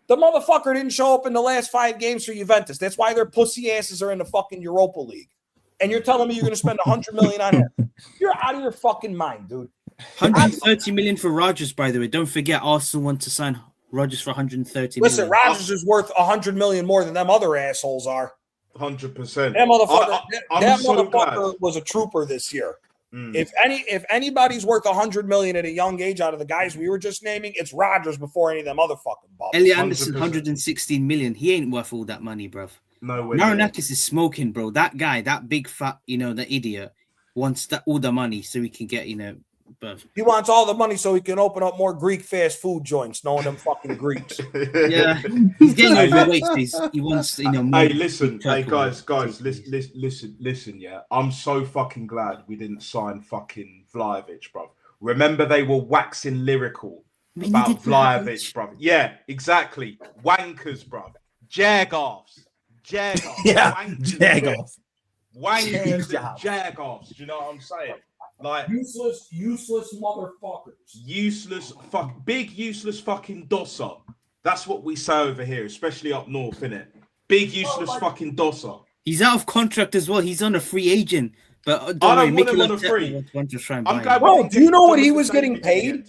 The motherfucker didn't show up in the last 5 games for Juventus. That's why their pussy asses are in the fucking Europa League. And you're telling me you're going to spend 100 million on him? You're out of your fucking mind, dude. 130 million for Rodgers, by the way. Don't forget, Arsenal want to sign Rodgers for 130 million. Listen, Rodgers is worth 100 million more than them other assholes are. 100%. That motherfucker was a trooper this year. If anybody's worth 100 million at a young age out of the guys we were just naming, it's Rodgers before any of them other fucking bums. Elliot Anderson, 116 million. He ain't worth all that money, bruv. No way. Marinakis is smoking, bro. That guy, that big fat, the idiot, wants all the money so he can get, bruv. He wants all the money so he can open up more Greek fast food joints, knowing them fucking Greeks. Yeah, he's getting overweight. He wants, more. Hey, listen, guys, listen, yeah. I'm so fucking glad we didn't sign fucking Vlahovic, bro. Remember, they were waxing lyrical about Vlahovic, bro. Yeah, exactly. Wankers, bro. Jagoffs. Yeah, Jagoffs. Wankers, Jagoffs. Do you know what I'm saying? Like useless motherfuckers. Big useless fucking dosser. That's what we say over here, especially up north, innit? Big useless fucking dosser. He's out of contract as well. He's on a free agent. But I don't want him on a free. Bro, do you know what he was getting paid?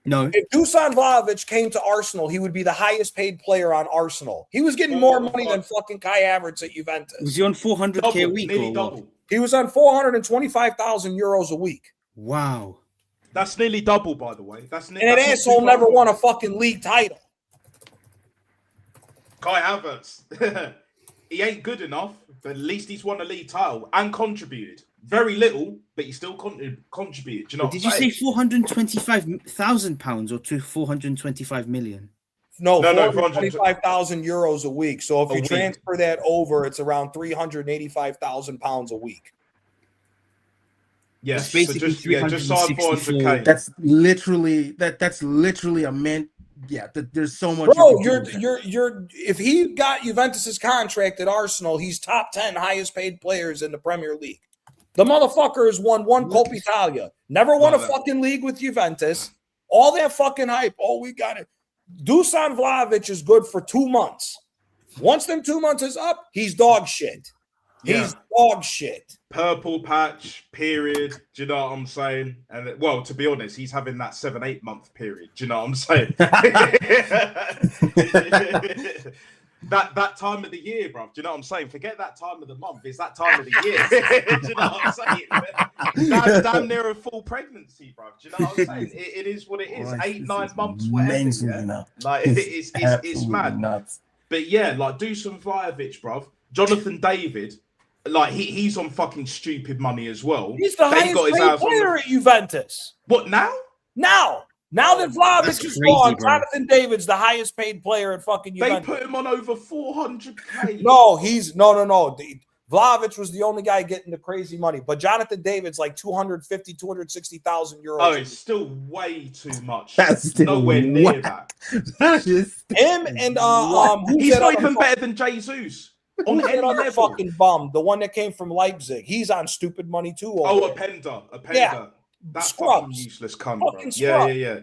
No. If Dusan Vlahovic came to Arsenal, he would be the highest paid player on Arsenal. He was getting more money than fucking Kai Havertz at Juventus. Was he on 400k a week? Nearly double. He was on 425,000 euros a week. Wow. That's nearly double, by the way. And that asshole never won a fucking league title. Kai Havertz. He ain't good enough, but at least he's won a league title and contributed. Very little, but he still contributed. Do you know? Did you say £425,000 or to 425 million? No, 425,000 euros a week. So if you transfer that over, it's around 385,000 pounds a week. Yes, basically just sign 400k. That's literally a man. Yeah, there's so much. Bro, you're if he got Juventus's contract at Arsenal, he's top 10 highest paid players in the Premier League. The motherfucker has won one Coppa Italia, never won a fucking league with Juventus. All that fucking hype. Oh, we got it. Dusan Vlahovic is good for 2 months. Once them 2 months is up, he's dog shit. He's dog shit. Purple patch period. Do you know what I'm saying? And well, to be honest, he's having that 7-8 month period. Do you know what I'm saying? that time of the year, bro. Do you know what I'm saying? Forget that time of the month. It's that time of the year. Do you know what I'm saying? That's damn near a full pregnancy, bro. Do you know what I'm saying? It is what it is. 8-9 months, whatever. Like it's mad. Nuts. But yeah, like Dusan Vlahovic, bro. Jonathan David, like he's on fucking stupid money as well. He's the highest paid player at Juventus. What now? Now that Vlahovic is gone, Jonathan David's the highest paid player at fucking Juventus. They put him on over 400k. No. Vlahovic was the only guy getting the crazy money, but Jonathan David's like 250,000, 260,000 euros. Oh, it's still way too much. That's still nowhere near that. That is him and he's not even better than Jesus on any level. Fucking bum, the one that came from Leipzig. He's on stupid money too. Openda. Yeah. That's Scrubs. fucking useless cunt, bro. Yeah.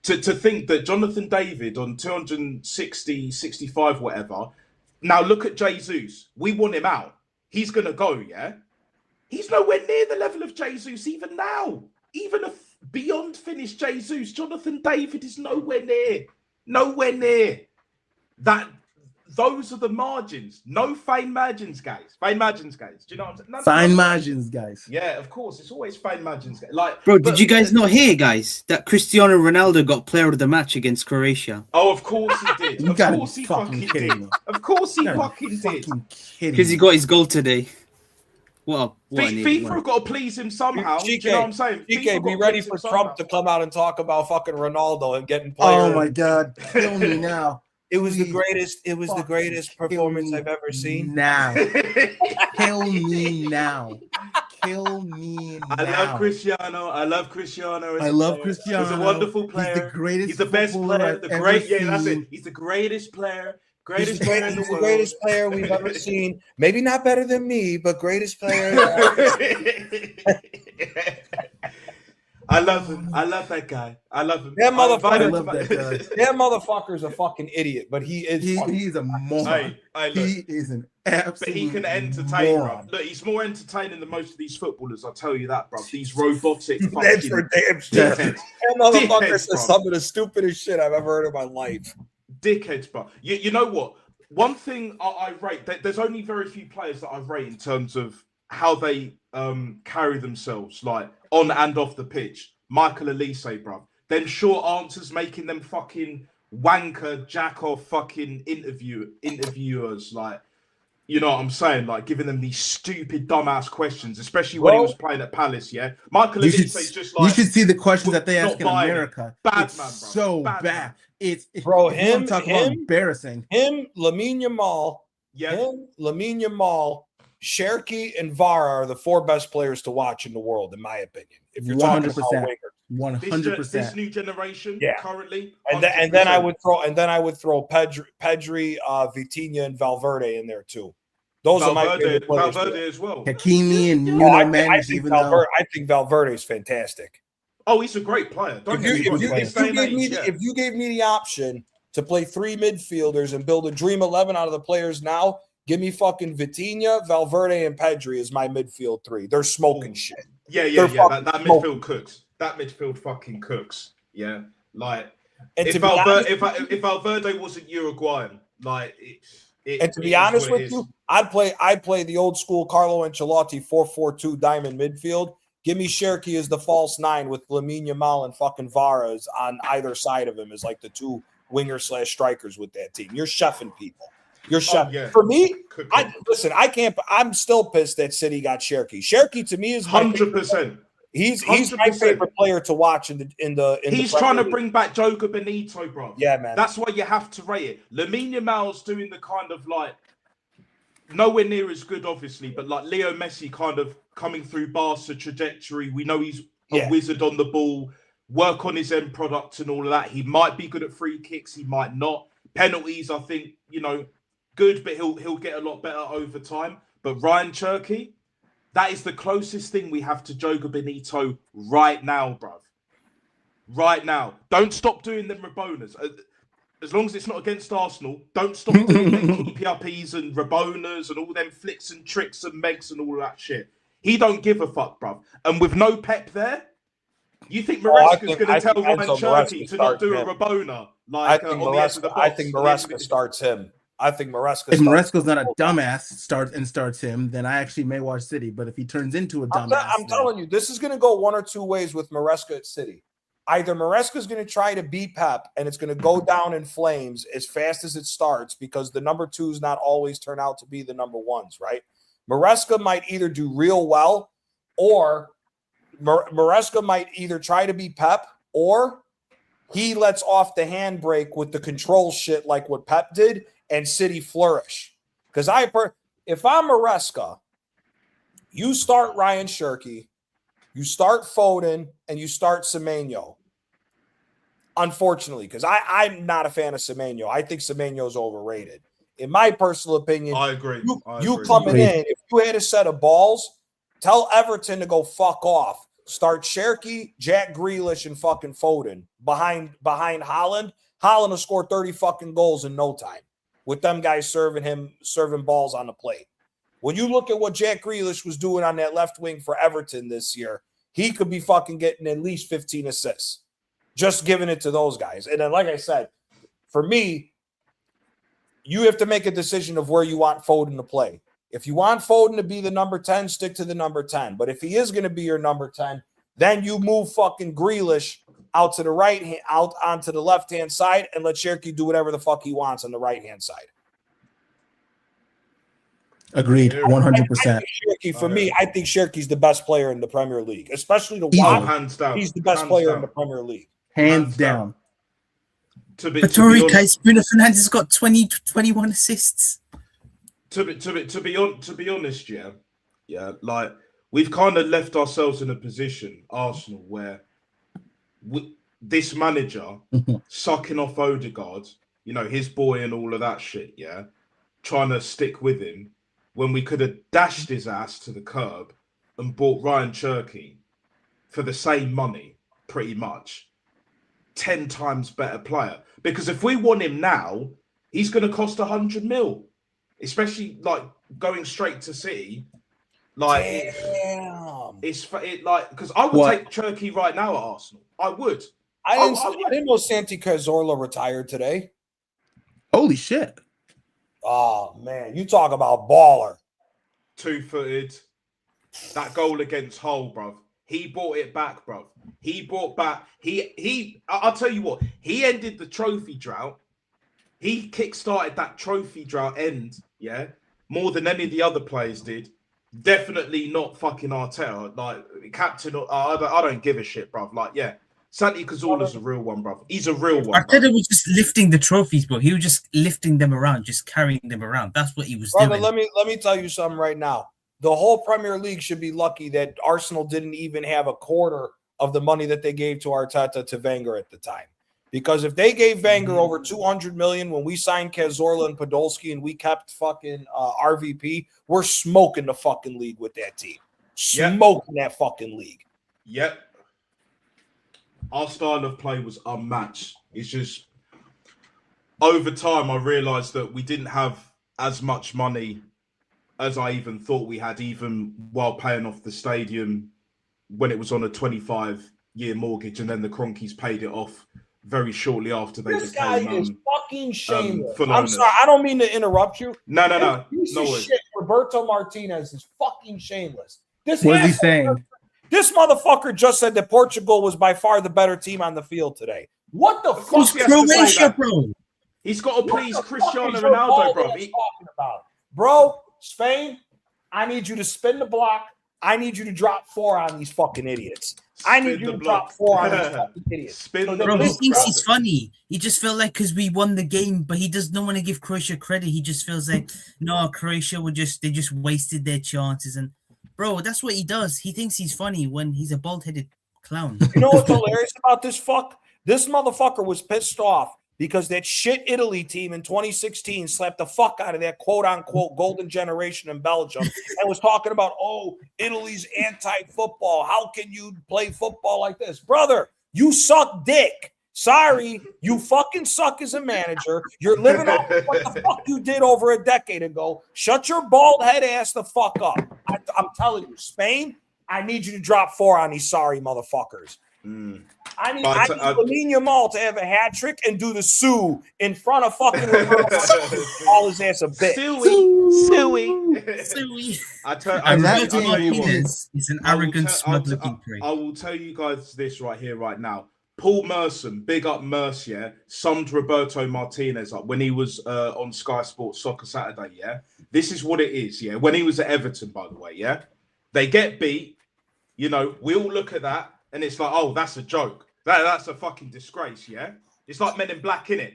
To think that Jonathan David on 260, 65, whatever. Now look at Jesus. We want him out. He's gonna go, yeah? He's nowhere near the level of Jesus even now. Even beyond finished Jesus. Jonathan David is nowhere near that. Those are the margins. No fine margins, guys. Fine margins, guys. Do you know what I'm saying? Fine margins, guys. Yeah, of course. It's always fine margins, guys. Like, bro, did you guys not hear, guys, that Cristiano Ronaldo got player of the match against Croatia? Oh, of course he did. You Of gotta course be he fucking fucking kidding did. me. Of course he You gotta fucking be did. fucking kidding Because he me. got his goal today. What an idiot. FIFA have got to please him somehow. Do you know what I'm saying? GK, be ready for Trump to come out and talk about fucking Ronaldo and getting players. Oh my God, kill me now. It was the Please greatest. It was the greatest performance I've ever seen. Now, kill me now. Kill me now. I love Cristiano. I love Cristiano. I love Cristiano. He's a wonderful player. He's the greatest. He's the best footballer player. I've The ever great. Yeah, that's seen. it. He's the greatest player. He's Greatest player in the world. greatest player we've ever seen. Maybe not better than me, but greatest player. I love him. I love that guy. I love him. That motherfucker. I love that guy. That motherfucker's a fucking idiot, but he is. He's a moron. Look, He is an absolute. but he can entertain, bro. moron. Look, he's more entertaining than most of these footballers. I'll tell you that, bro. These robotic That's fucking for damn sure. dickheads. That motherfucker Dickheads, says bro. some of the stupidest shit I've ever heard in my life. Dickheads, bro. You know what? One thing I rate, there's only very few players that I rate in terms of how they carry themselves, like on and off the pitch. Michael Elise, bro. Them short answers making them fucking wanker, jack off fucking interviewers, like, you know what I'm saying? Like giving them these stupid, dumbass questions, especially when he was playing at Palace, yeah? Michael Elise is just like... You should see the questions that they not ask in buying it. America. Bad It's man, bro. so Bad bad. man. It's Bro, if you wanna him- talk about him- embarrassing. Him, Lamine Yamal, Yeah. Lamine Yamal, Cherki, and Vara are the four best players to watch in the world, in my opinion. If you're talking about 100%. wingers. 100%. This new generation, Yeah. currently, And then I 100%. would throw Pedri, Vitinha, and Valverde in there too. Those are my favorite players. Valverde as well. Hakimi and Oh, Nuno I Mendes, think even though I think Valverde is fantastic. Oh, he's a great player. Don't get me wrong. In this day and age, yeah. If you gave me the option to play three midfielders and build a dream 11 out of the players now, give me fucking Vitinha, Valverde, and Pedri as my midfield three. They're smoking shit. Yeah. They're That fucking midfield cooks. That midfield fucking cooks. Yeah. Like, And if to be honest, if Valverde wasn't Uruguayan, like, and to be honest with you, I'd play the old school Carlo Ancelotti 4-4-2 diamond midfield. Give me Cherki as the false nine with Lamine Yamal and fucking Varas on either side of him as like the two winger/strikers with that team. You're chefing people. You're chefing. yeah. For me, Cook. I can't. I'm still pissed that City got Cherki. Cherki to me is 100%. He's my 100%. favorite player to watch in the. He's trying to bring back Joga Benito, bro. Yeah, man. That's why you have to rate it. Lamine Yamal's doing the kind of like nowhere near as good, obviously, but like Leo Messi kind of coming through Barca trajectory. We know he's a wizard on the ball. Work on his end product and all of that. He might be good at free kicks. He might not. Penalties, I think, good, but he'll get a lot better over time. But Ryan Cherki, that is the closest thing we have to Joga Benito right now, bruv. Right now. Don't stop doing them Rabonas. As long as it's not against Arsenal, don't stop doing them keepy uppies and Rabonas and all them flicks and tricks and megs and all of that shit. He don't give a fuck, bruv. And with no Pep there, you think Maresca's going to tell Ryan Cherki to not do a Rabona? Like, I think Maresca starts him. I think Maresca. If Maresca's not a dumbass starts him, then I actually may watch City. But if he turns into a dumbass, I'm telling you, this is going to go one or two ways with Maresca at City. Either Maresca's going to try to beat Pep, and it's going to go down in flames as fast as it starts because the number twos not always turn out to be the number ones, right? Maresca might either do real well, or Maresca might either try to beat Pep, or he lets off the handbrake with the control shit like what Pep did, and City flourish. Because if I'm Maresca, you start Ryan Cherki, you start Foden, and you start Semenyo. Unfortunately, because I'm not a fan of Semenyo. I think Semenyo's overrated. In my personal opinion, I agree. You coming in, if you had a set of balls, tell Everton to go fuck off. Start Cherki, Jack Grealish, and fucking Foden behind Haaland. Haaland will score 30 fucking goals in no time with them guys serving balls on the plate. When you look at what Jack Grealish was doing on that left wing for Everton this year, he could be fucking getting at least 15 assists. Just giving it to those guys. And then, like I said, for me, you have to make a decision of where you want Foden to play. If you want Foden to be the number 10, stick to the number 10. But if he is going to be your number 10, then you move fucking Grealish out to the right hand, out onto the left-hand side, and let Cherky do whatever the fuck he wants on the right-hand side. Agreed, 100%. For me, I think Cherky's the best player in the Premier League, especially the watch. Hands down. He's the best player in the Premier League. Hands down. Vittori Bruno Fernandes has got 21 assists. To be honest, yeah, like we've kind of left ourselves in a position, Arsenal, where this manager sucking off Odegaard, you know, his boy and all of that shit, yeah, trying to stick with him when we could have dashed his ass to the curb and bought Ryan Cherky for the same money, pretty much. 10 times better player. Because if we want him now, he's going to cost 100 mil. Especially like going straight to City. Like, it's like, because I would take Cherky right now at Arsenal. I would. I didn't know Santi Cazorla retired today. Holy shit. Oh, man. You talk about baller. 2-footed. That goal against Hull, bruv. He brought it back, bruv. He brought back. I'll tell you what. He ended the trophy drought. He kick-started that trophy drought end, yeah, more than any of the other players did. Definitely not fucking Arteta. Like, captain, I don't give a shit, bruv. Like, yeah, Santi Cazorla's a real one, bruv. He's a real one. Arteta was just lifting the trophies, bro. He was just lifting them around, just carrying them around. That's what he was doing. Let me tell you something right now. The whole Premier League should be lucky that Arsenal didn't even have a quarter of the money that they gave to Arteta to Wenger at the time. Because if they gave Wenger over 200 million when we signed Cazorla and Podolski and we kept fucking RVP, we're smoking the fucking league with that team. Smoking that fucking league. Yep. Our style of play was unmatched. It's just over time I realized that we didn't have as much money as I even thought we had, even while paying off the stadium when it was on a 25-year mortgage, and then the Cronkies paid it off very shortly after they this became. Guy is fucking shameless. I'm sorry, I don't mean to interrupt you. No. Shit, Roberto Martinez is fucking shameless. What is he saying? This motherfucker just said that Portugal was by far the better team on the field today. What the fuck? It's Croatia, bro. He's got to please Cristiano Ronaldo, bro. Talking about? Bro, Spain, I need you to spin the block. I need you to drop 4 on these fucking idiots. I need you to drop 4 on these fucking idiots. Bro, he thinks he's funny. He just felt like because we won the game, but he doesn't want to give Croatia credit. He just feels like, no, Croatia they just wasted their chances. And bro, that's what he does. He thinks he's funny when he's a bald-headed clown. You know what's hilarious about this fuck? This motherfucker was pissed off because that shit Italy team in 2016 slapped the fuck out of that quote-unquote golden generation in Belgium and was talking about, oh, Italy's anti-football. How can you play football like this? Brother, you suck dick. Sorry, you fucking suck as a manager. You're living off what the fuck you did over a decade ago. Shut your bald head ass the fuck up. I'm telling you, Spain, I need you to drop 4 on these sorry motherfuckers. I need Lamine Yamal to have a hat trick and do the Sue in front of fucking all his ass a bit. Suey. He's an arrogant, smug-looking prick. I will tell you guys this right here, right now. Paul Merson, big up Merce, yeah, summed Roberto Martinez up when he was on Sky Sports Soccer Saturday, yeah. This is what it is, yeah. When he was at Everton, by the way, yeah. They get beat, you know, we all look at that and it's like, oh, that's a joke. That's a fucking disgrace, yeah? It's like Men in Black, innit?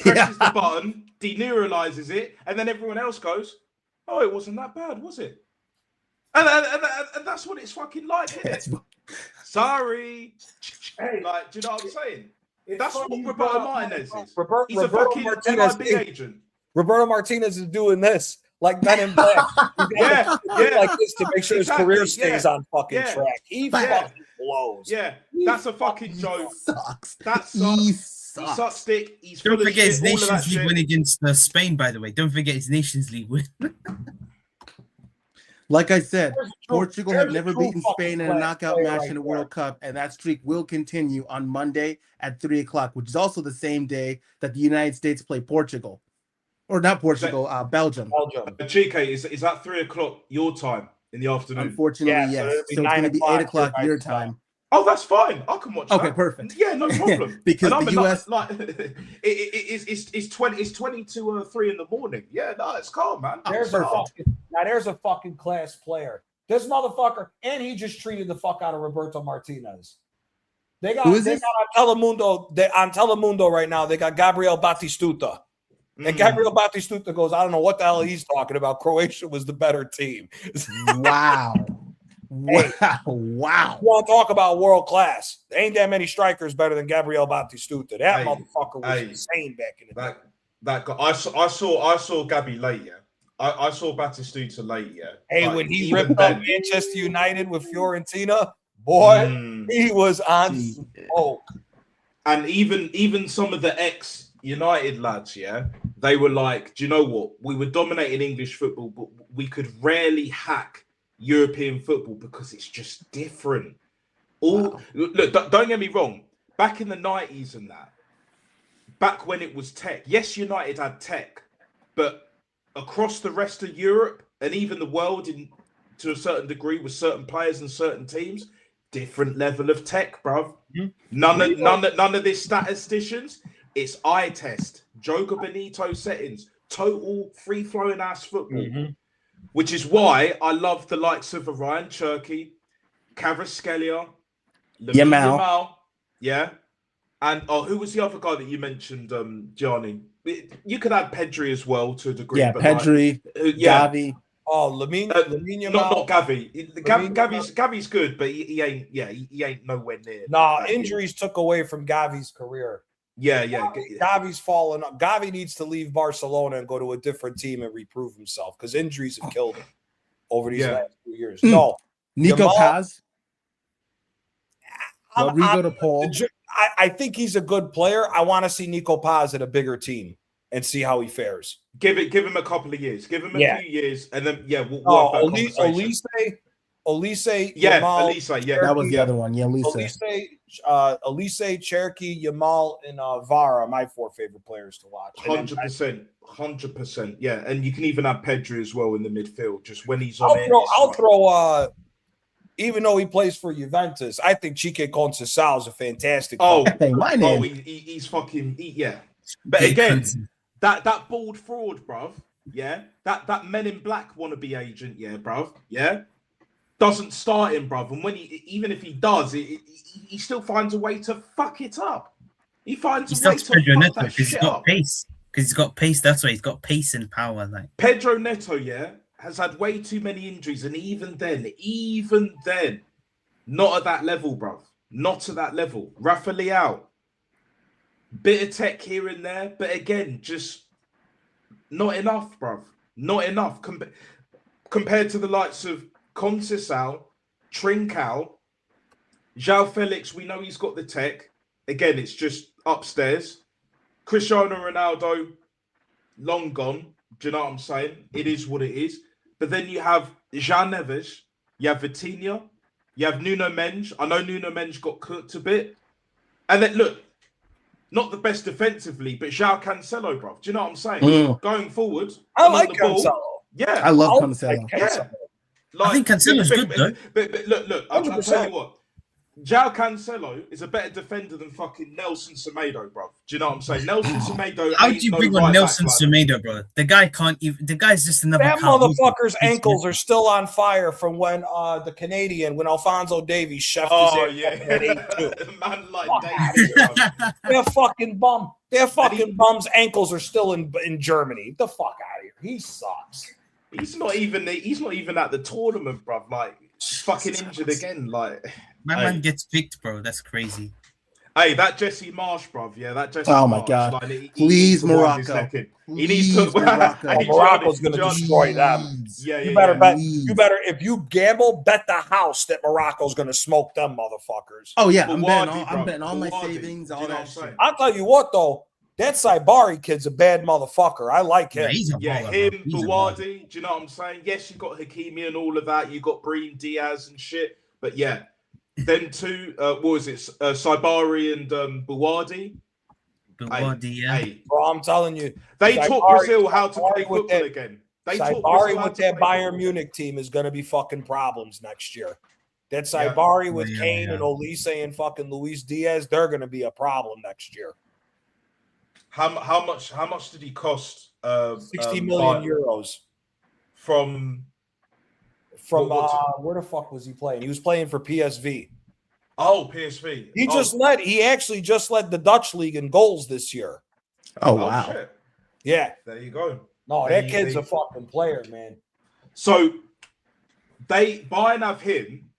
Presses the button, deneuralizes it, and then everyone else goes, oh, it wasn't that bad, was it? And that's what it's fucking like, innit? Sorry. Hey, like, do you know what I'm saying? That's what Roberto Martinez is. He's a fucking MIB agent. Roberto Martinez is doing this like Men in Black. Yeah, like this to make sure his career stays on fucking track. He fucking blows. Yeah, that's a fucking joke. Sucks. That sucks. He sucks dick. He's Don't forget his Nations League win against Spain, by the way. Don't forget his Nations League win. Like I said, There's a true- Portugal there's have a never true beaten fucking Spain in a class knockout player match right in a there. World Cup, and that streak will continue on Monday at 3:00, which is also the same day that the United States play Portugal. Or not Portugal, Belgium. Belgium. Chike, is that 3:00 your time in the afternoon? Unfortunately, Yeah, so yes. it'll be So it's going to be 9 8:00 your your guys' time. Oh, that's fine. I can watch Okay, that. perfect. Yeah, no problem. Because And the I'm US like it's 20 to 3 in the morning. Yeah, no, it's calm, man. There's a fucking class player. This motherfucker, and he just treated the fuck out of Roberto Martinez. They got Who is this? on Telemundo right now. They got Gabriel Batistuta. And Gabriel Batistuta goes, I don't know what the hell he's talking about. Croatia was the better team. Wow. Hey, Wow. You want to talk about world class? There ain't that many strikers better than Gabriel Batistuta. That motherfucker was insane back in the day. That guy, I saw Gabby late, yeah. I saw Batistuta late, yeah. Hey, when he ripped up Manchester United with Fiorentina, boy, he was on smoke. And even some of the ex-United lads, yeah, they were like, do you know what? We were dominating English football, but we could rarely hack European football because it's just different. Look, don't get me wrong. Back in the 90s and that, back when it was tech, yes, United had tech, but across the rest of Europe and even the world, to a certain degree, with certain players and certain teams, different level of tech, bruv. None of this statisticians. It's eye test, Joga Benito settings, total free flowing ass football. Which is why I love the likes of Ryan Cherky, Kvaratskhelia, Yamal, yeah, and who was the other guy that you mentioned, Gianni? You could add Pedri as well to a degree. Yeah, but Pedri, Gavi. Oh, Lamine Yamal. Not Gavi. Gavi's good, but he ain't. Yeah, he ain't nowhere near. Nah, injuries took away from Gavi's career. Yeah. Gavi's fallen up. Gavi needs to leave Barcelona and go to a different team and reprove himself because injuries have killed him over these last few years. No, Nico Paz. Rodrigo de Paul. I think he's a good player. I want to see Nico Paz at a bigger team and see how he fares. Give him a couple of years. Give him a few years, and then we'll have that conversation. Elise, yeah, Yamal, Elise, yeah, that was the other one. Yeah, Elise, Cherky, Yamal, and Vara, my 4 favorite players to watch. 100%, yeah, and you can even have Pedri as well in the midfield. Just when he's on, I'll throw. Even though he plays for Juventus, I think Chike Conceição is a fantastic. He's fucking yeah. But again, that bald fraud, bruv. Yeah, that Men in Black wannabe agent, yeah, bruv. Yeah. Doesn't start him, bruv, and when even if he does, he still finds a way to fuck it up. He finds a way to fuck that shit up. Pace. Because he's got pace. That's why he's got pace and power. Like Pedro Neto, yeah, has had way too many injuries, and even then, not at that level, bruv. Not at that level. Rafa Leao, bit of tech here and there, but again, just not enough, bruv. Not enough compared to the likes of Conceição, Trincao, João Felix. We know he's got the tech. Again, it's just upstairs. Cristiano Ronaldo, long gone. Do you know what I'm saying? It is what it is. But then you have Jean Neves, you have Vitinha, you have Nuno Mendes. I know Nuno Mendes got cooked a bit. And then, look, not the best defensively, but João Cancelo, bro. Do you know what I'm saying? Going forward. I like Cancelo. Yeah. I love Cancelo. Yeah. I think Cancelo's good, though. But look, I'll tell you what. João Cancelo is a better defender than fucking Nelson Semedo, bro. Do you know what I'm saying? Nelson Semedo. How do you bring on Nelson Semedo, bro? The guy can't even. The guy's just another. That motherfucker's ankles are still on fire from when the Canadian, when Alphonso Davies chefed his ass at 8-2. Man like Davies. Their fucking bum's ankles are still in Germany. Get the fuck out of here. He sucks. He's not even at the tournament, bro. Like fucking injured again. Like. My man gets picked, bro. That's crazy. Hey, that Jesse Marsh, bruv. Yeah, that Jesse Morocco. Marsh. My God. Like, Please, Morocco. He needs to. Morocco's going to destroy them. Yeah, you better bet. You better, if you gamble, bet the house that Morocco's going to smoke them motherfuckers. Oh yeah, I'm betting all my savings. All that shit. I'll tell you what, though. That Saibari kid's a bad motherfucker. I like him. He's a baller, him, bro. Buwadi. Do you know what I'm saying? Yes, you got Hakimi and all of that. You got Breen, Diaz and shit. But yeah, them two. What was it? Saibari and Buwadi. Hey. Bro, I'm telling you, they taught Brazil how to play football again. Saibari with that Bayern Munich team is going to be fucking problems next year. That Saibari with Kane and Olise and fucking Luis Diaz, they're going to be a problem next year. How much did he cost? 60 million euros. From where the fuck was he playing? He was playing for PSV. Oh, PSV. He actually just led the Dutch league in goals this year. Oh wow. Shit. Yeah. There you go. No, that kid's a fucking player, man. So Bayern have him,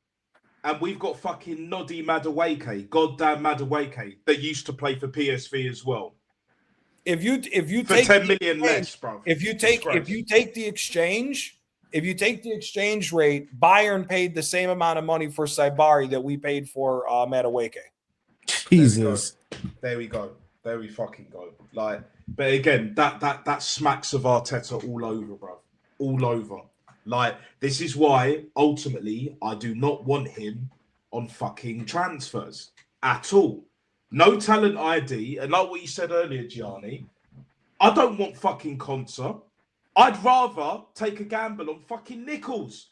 and we've got fucking Noddy Madueke, goddamn Madueke, that used to play for PSV as well. If you for take 10 million less, bro. If you take the exchange rate, Bayern paid the same amount of money for Saibari that we paid for Madueke. Jesus. There we go. There we fucking go. Like, but again, that smacks of Arteta all over, bro. All over. Like, this is why ultimately I do not want him on fucking transfers at all. No talent ID, and like what you said earlier, Gianni, I don't want fucking Konsa. I'd rather take a gamble on fucking Nichols.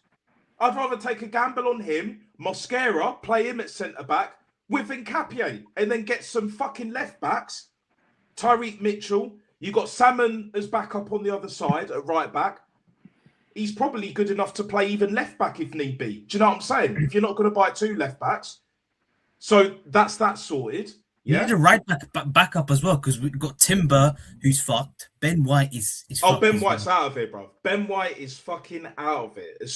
I'd rather take a gamble on him, Mosquera, play him at centre-back with Nkapie, and then get some fucking left-backs. Tyreek Mitchell, you got Salmon as backup on the other side at right-back. He's probably good enough to play even left-back if need be. Do you know what I'm saying? If you're not going to buy two left-backs. So that's that sorted. Yeah, need a right backup as well, because we've got Timber, who's fucked. Ben White is fucked. Ben White's out of it, bro. Ben White is fucking out of it. As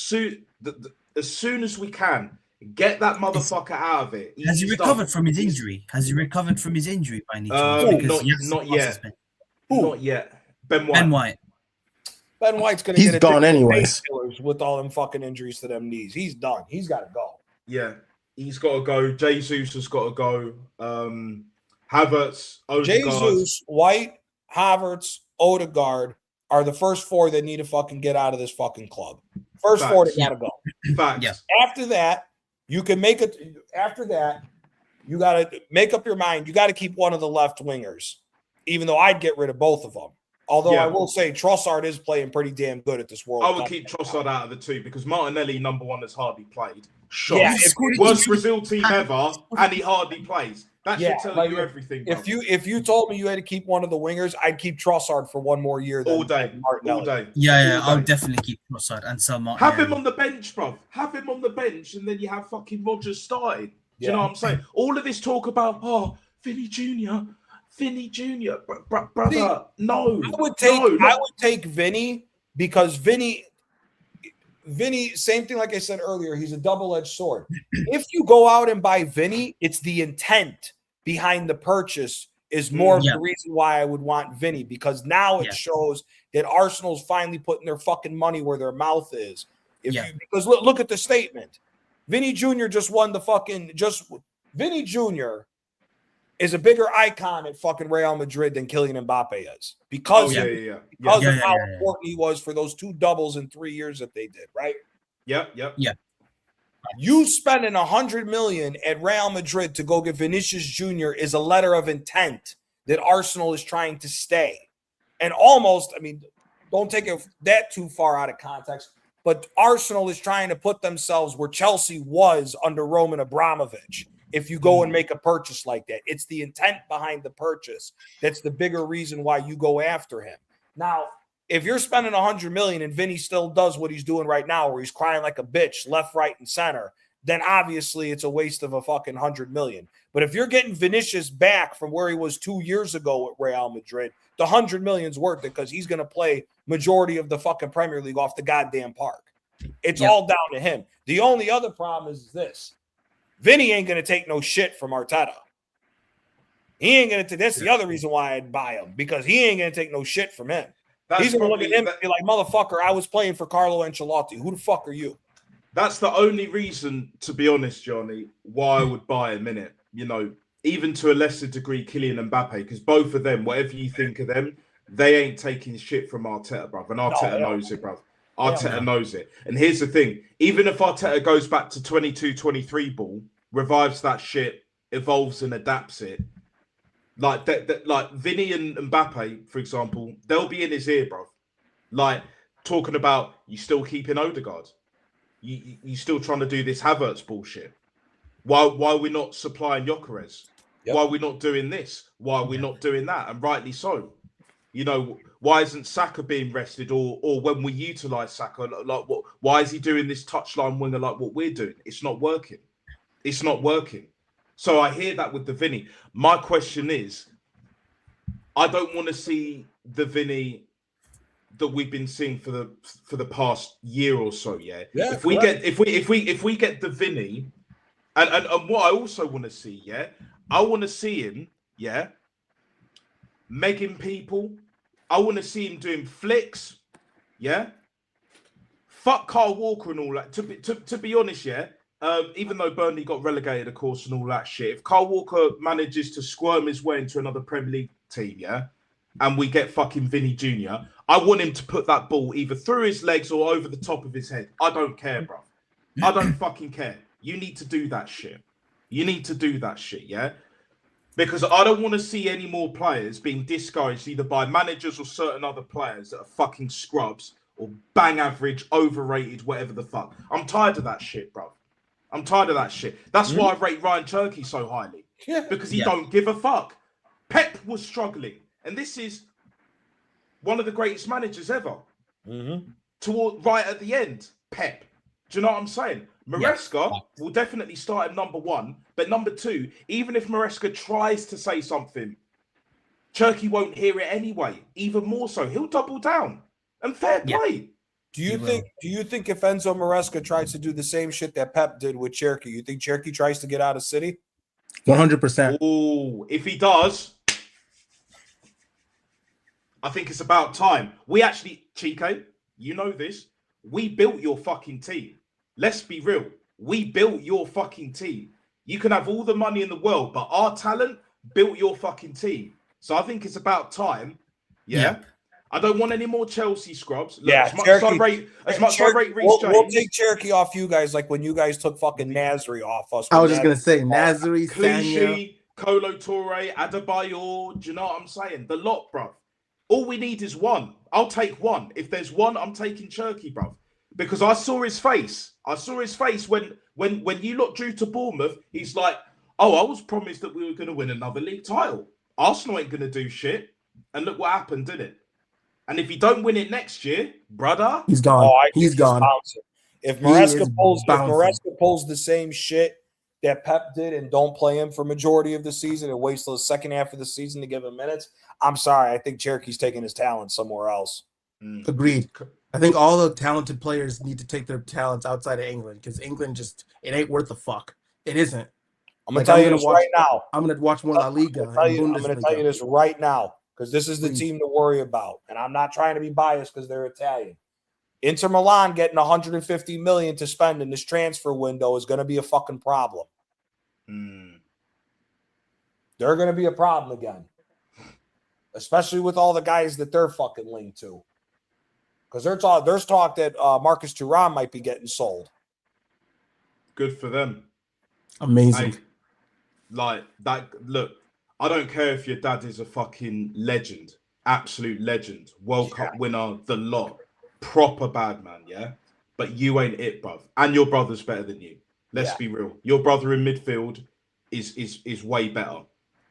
soon as we can, get that motherfucker out of it. Has he recovered from his injury? Has he recovered from his injury by any chance? Not yet. Not yet. Ben White. Ben White's going to get gone anyways. With all them fucking injuries to them knees. He's done. He's got to go. Yeah. He's got to go. Jesus has got to go. Havertz, Odegaard. Jesus, White, Havertz, Odegaard are the first four that need to fucking get out of this fucking club. First four that got to go. Facts. Yeah. After that, you can make it. After that, you got to make up your mind. You got to keep one of the left wingers, even though I'd get rid of both of them. Although I will say Trossard is playing pretty damn good at this World Cup. I would keep Trossard out of the two because Martinelli, number one, has hardly played. Yeah, worst Brazil team ever, and he hardly plays. That should tell you everything. Bro. If you told me you had to keep one of the wingers, I'd keep Trossard for one more year. All day. Yeah, I would definitely keep Trossard and some Martinelli. Have him on the bench, bro. Have him on the bench, and then you have fucking Rodgers started. Do you know what I'm saying? All of this talk about Vinny Jr., brother. No, I would take Vinny because Vinny, same thing like I said earlier, he's a double-edged sword. If you go out and buy Vinny, it's the intent behind the purchase is more of the reason why I would want Vinny, because now it shows that Arsenal's finally putting their fucking money where their mouth is. Because look at the statement. Vinny Jr. just won the fucking Vinny Jr. is a bigger icon at fucking Real Madrid than Kylian Mbappe is because of how important he was for those two doubles in 3 years that they did, right? Yeah. You spending $100 million at Real Madrid to go get Vinicius Jr. is a letter of intent that Arsenal is trying to stay. And almost, I mean, don't take it that too far out of context, but Arsenal is trying to put themselves where Chelsea was under Roman Abramovich. If you go and make a purchase like that, it's the intent behind the purchase that's the bigger reason why you go after him. Now, if you're spending $100 million and Vinny still does what he's doing right now, where he's crying like a bitch, left, right, and center, then obviously it's a waste of a fucking $100 million. But if you're getting Vinicius back from where he was 2 years ago at Real Madrid, the $100 million's worth it because he's going to play majority of the fucking Premier League off the goddamn park. It's all down to him. The only other problem is this. Vinny ain't going to take no shit from Arteta. He ain't going to. That's the other reason why I'd buy him, because he ain't going to take no shit from him. He's going to look at him and be like, motherfucker, I was playing for Carlo Ancelotti. Who the fuck are you? That's the only reason, to be honest, Johnny, why I would buy him, innit? You know, even to a lesser degree, Kylian Mbappe, because both of them, whatever you think of them, they ain't taking shit from Arteta, bruv. And Arteta knows it, bruv. Arteta knows it. And here's the thing. Even if Arteta goes back to 22-23 ball, revives that shit, evolves and adapts it, like like Vinny and Mbappe, for example, they'll be in his ear, bruv. Like, talking about, you still keeping Odegaard. You still trying to do this Havertz bullshit. Why are we not supplying Gyökeres? Yep. Why are we not doing this? Why are we not doing that? And rightly so. You know, why isn't Saka being rested? Or when we utilise Saka, like what? Why is he doing this touchline winger like what we're doing? It's not working. It's not working. So I hear that with the Vinny. My question is, I don't want to see the Vinny that we've been seeing for the past year or so. Yeah. If we get the Vinny, and what I also want to see, I want to see him, megging people. I want to see him doing flicks, Fuck Kyle Walker and all that. To be honest, even though Burnley got relegated, of course, and all that shit, if Kyle Walker manages to squirm his way into another Premier League team, and we get fucking Vinny Jr., I want him to put that ball either through his legs or over the top of his head. I don't care, bro. I don't fucking care. You need to do that shit. You need to do that shit, Because I don't want to see any more players being discouraged either by managers or certain other players that are fucking scrubs or bang average, overrated, whatever the fuck. I'm tired of that shit, bro. I'm tired of that shit. That's why I rate Ryan Cherky so highly. Because he don't give a fuck. Pep was struggling. And this is one of the greatest managers ever. Right at the end, Pep. Do you know what I'm saying? Maresca will definitely start at number 1. But number 2, even if Maresca tries to say something, Cherky won't hear it anyway. Even more so. He'll double down. And fair play. Do you think if Enzo Maresca tries to do the same shit that Pep did with Cherky, you think Cherky tries to get out of City? 100%. Oh, if he does, I think it's about time. We actually, Chico, you know this. We built your fucking team. Let's be real. We built your fucking team. You can have all the money in the world, but our talent built your fucking team. So I think it's about time. I don't want any more Chelsea scrubs. Look, as much as I rate Reece James, we'll take Cherky off you guys, like when you guys took fucking Nasri off us. I was just gonna say Nasri, Clichy, Kolo Toure, Adebayor. Do you know what I'm saying? The lot, bruv. All we need is one. I'll take one. If there's one, I'm taking Cherky, bruv. Because I saw his face. I saw his face when you lot drew to Bournemouth. He's like, oh, I was promised that we were going to win another league title. Arsenal ain't going to do shit. And look what happened, didn't it? And if you don't win it next year, brother, he's gone. He's gone. If Maresca pulls the same shit that Pep did and don't play him for majority of the season and waits till the second half of the season to give him minutes, I'm sorry. I think Cherky's taking his talent somewhere else. Agreed. I think all the talented players need to take their talents outside of England because England it ain't worth a fuck. It isn't. I'm going to tell you this right now. I'm going to watch more La Liga. I'm going to tell you this right now because this is the team to worry about. And I'm not trying to be biased because they're Italian. Inter Milan getting 150 million to spend in this transfer window is going to be a fucking problem. They're going to be a problem again. Especially with all the guys that they're fucking linked to. Because there's talk that Marcus Thuram might be getting sold. Good for them. Amazing. Like that. Look, I don't care if your dad is a fucking legend, absolute legend, World Cup winner, the lot, proper bad man, But you ain't it, bruv. And your brother's better than you. Let's be real. Your brother in midfield is way better.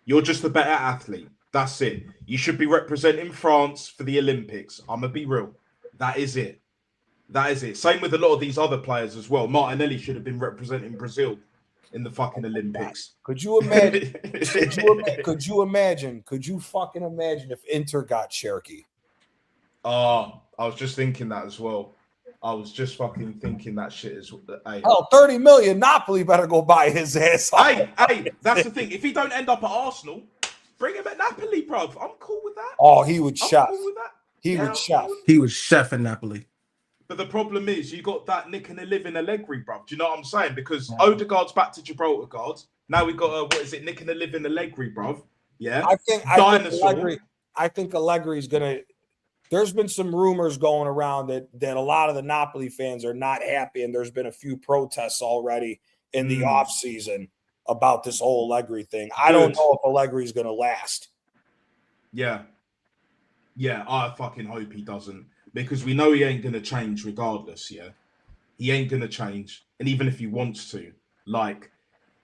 You're just a better athlete. That's it. You should be representing France for the Olympics. I'm gonna be real. That is it. That is it. Same with a lot of these other players as well. Martinelli should have been representing Brazil in the fucking Olympics. Could you imagine? Could you fucking imagine if Inter got Cherky? I was just thinking that as well. I was just fucking thinking that shit as well. Hey. Oh, 30 million. Napoli better go buy his ass. Hey, that's the thing. If he don't end up at Arsenal, bring him at Napoli, bruv. I'm cool with that. Oh, he would chef. Cool with that. He would chef. He was chef in Napoli. But the problem is you got that Nick and a living Allegri, bruv. Do you know what I'm saying? Because Odegaard's back to Gibraltar guard. Now we got what is it? Nick and the Living Allegri, bruv. Yeah, I think Allegri's gonna. There's been some rumors going around that a lot of the Napoli fans are not happy, and there's been a few protests already in the off season about this whole Allegri thing. I don't know if Allegri's going to last. Yeah, I fucking hope he doesn't, because we know he ain't going to change regardless. Yeah, he ain't going to change, and even if he wants to, like,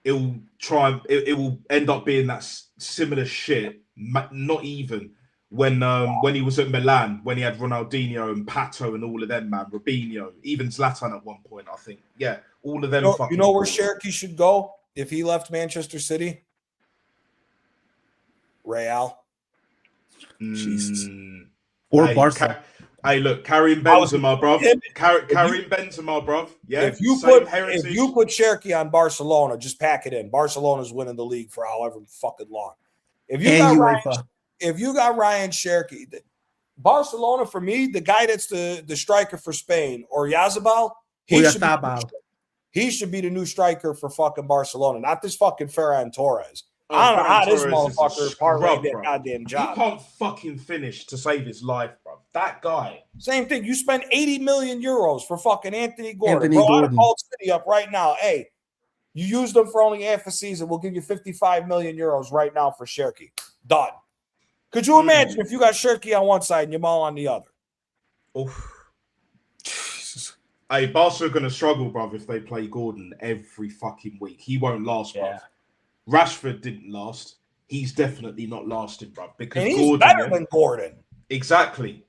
it will end up being that similar shit. Not even. When he was at Milan, when he had Ronaldinho and Pato and all of them, man, Robinho, even Zlatan at one point, I think. Yeah, all of them. You know where Cherki should go if he left Manchester City? Real. Jesus. Or Barca. Hey, look, Karim Benzema, bruv. Karim Benzema, bruv. Yeah. If you put Cherki on Barcelona, just pack it in. Barcelona's winning the league for however fucking long. If you got Ryan Cherki, Barcelona, for me, the guy that's the striker for Spain, or Yazabal, he should be the new striker for fucking Barcelona, not this fucking Ferran Torres. I don't know how this motherfucker parlayed that goddamn job. He can't fucking finish to save his life, bro. That guy. Same thing. You spend 80 million euros for fucking Anthony Gordon. I'd call City up right now. Hey, you used them for only half a season. We'll give you 55 million euros right now for Cherki. Done. Could you imagine if you got Cherki on one side and Yamal on the other? Oof. Hey, Barca are going to struggle, bruv, if they play Gordon every fucking week. He won't last, bruv. Rashford didn't last. He's definitely not lasting, bruv. Because and he's better than Gordon. Exactly.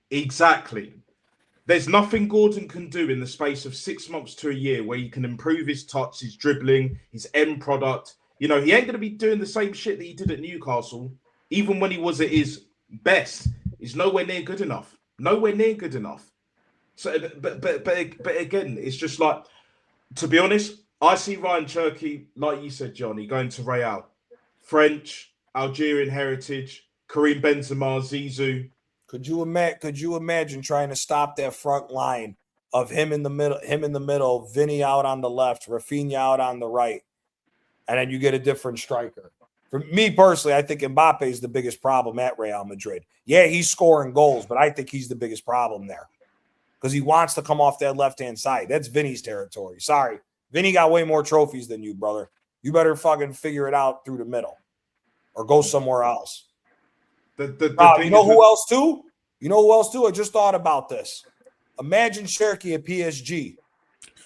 There's nothing Gordon can do in the space of 6 months to a year where he can improve his touch, his dribbling, his end product. You know, he ain't going to be doing the same shit that he did at Newcastle. Even when he was at his best, is nowhere near good enough. So, but again, it's just like, to be honest, I see Ryan Cherki, like you said, Johnny, going to Real, French, Algerian heritage, Karim Benzema, Zizou. Could you imagine trying to stop that front line of him in the middle, Vinny out on the left, Rafinha out on the right, and then you get a different striker? For me personally, I think Mbappe is the biggest problem at Real Madrid. Yeah, he's scoring goals, but I think he's the biggest problem there because he wants to come off that left-hand side. That's Vinny's territory. Sorry. Vinny got way more trophies than you, brother. You better fucking figure it out through the middle or go somewhere else. You know who else too? I just thought about this. Imagine Cherki at PSG.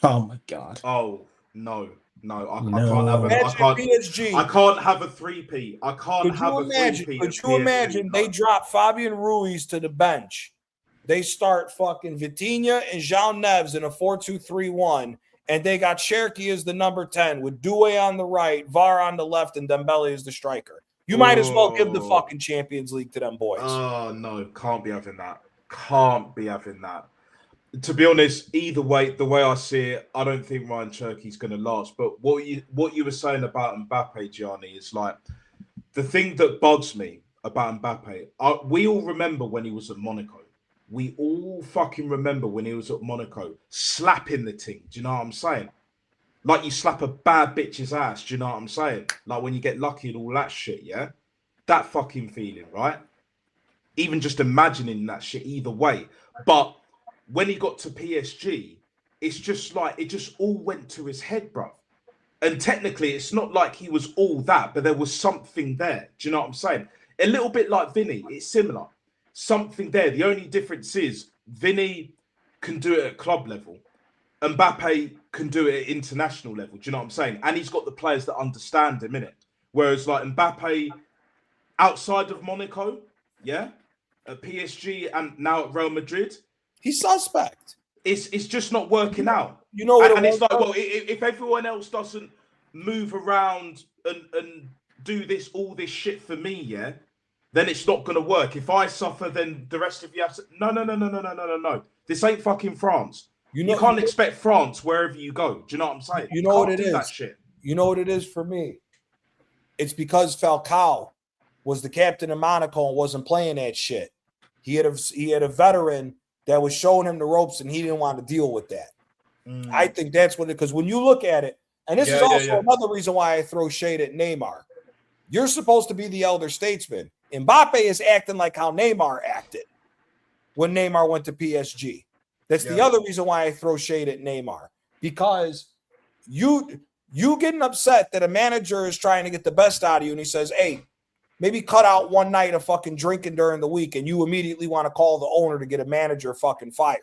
Oh, my God. Oh, no. I can't have a three-peat. Could you imagine they drop Fabian Ruiz to the bench? They start fucking Vitinha and João Neves in a 4-2-3-1, and they got Cherki as the number 10 with Doué on the right, VAR on the left, and Dembele as the striker. You might as well give the fucking Champions League to them boys. Oh, no. Can't be having that. To be honest, either way, the way I see it, I don't think Ryan Cherki's going to last. But what you were saying about Mbappe, Gianni, is like the thing that bugs me about Mbappe. We all remember when he was at Monaco. We all fucking remember when he was at Monaco, slapping the ting. Do you know what I'm saying? Like you slap a bad bitch's ass. Do you know what I'm saying? Like when you get lucky and all that shit, yeah? That fucking feeling, right? Even just imagining that shit either way. But when he got to PSG, it's just like it just all went to his head, bro. And technically, it's not like he was all that, but there was something there. Do you know what I'm saying? A little bit like Vinny, it's similar. Something there. The only difference is Vinny can do it at club level. Mbappe can do it at international level. Do you know what I'm saying? And he's got the players that understand him, innit? Whereas like Mbappe, outside of Monaco, yeah, at PSG and now at Real Madrid, he's suspect. It's just not working out. You know what? And it's like, well, if everyone else doesn't move around and do all this shit for me, yeah, then it's not going to work. If I suffer, then the rest of you have to... No. This ain't fucking France. You can't expect France wherever you go. Do you know what I'm saying? You know what it is? That shit. You know what it is for me? It's because Falcao was the captain of Monaco and wasn't playing that shit. He had a veteran that was showing him the ropes, and he didn't want to deal with that. I think that's what it, because when you look at it, And this is also another reason why I throw shade at Neymar. You're supposed to be the elder statesman. Mbappe is acting like how Neymar acted when Neymar went to PSG. That's the other reason why I throw shade at Neymar. Because you getting upset that a manager is trying to get the best out of you and he says, hey, maybe cut out one night of fucking drinking during the week, and you immediately want to call the owner to get a manager fucking fired.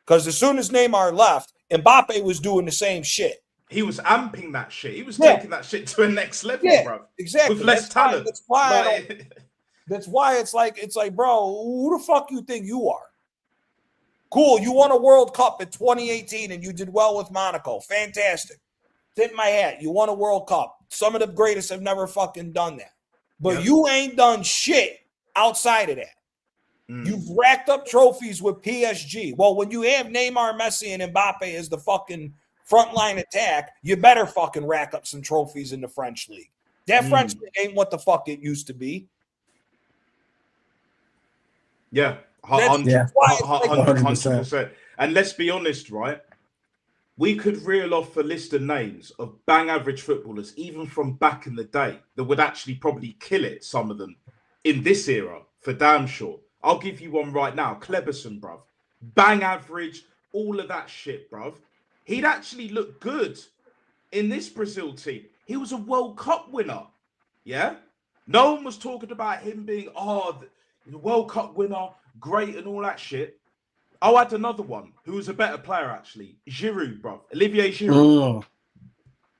Because as soon as Neymar left, Mbappe was doing the same shit. He was amping that shit. He was taking that shit to a next level, bro. Exactly. With less talent. That's why it's like, bro, who the fuck you think you are? Cool, you won a World Cup in 2018 and you did well with Monaco. Fantastic. Tip my hat. You won a World Cup. Some of the greatest have never fucking done that. But you ain't done shit outside of that. You've racked up trophies with PSG. Well, when you have Neymar, Messi, and Mbappe as the fucking frontline attack, you better fucking rack up some trophies in the French league. That French league ain't what the fuck it used to be. Yeah. 100%. And let's be honest, right? We could reel off a list of names of bang average footballers, even from back in the day, that would actually probably kill it, some of them, in this era, for damn sure. I'll give you one right now. Kleberson, bruv. Bang average, all of that shit, bruv. He'd actually look good in this Brazil team. He was a World Cup winner, yeah? No one was talking about him being, the World Cup winner, great and all that shit. I'll add another one who was a better player, actually. Giroud, bruv. Olivier Giroud.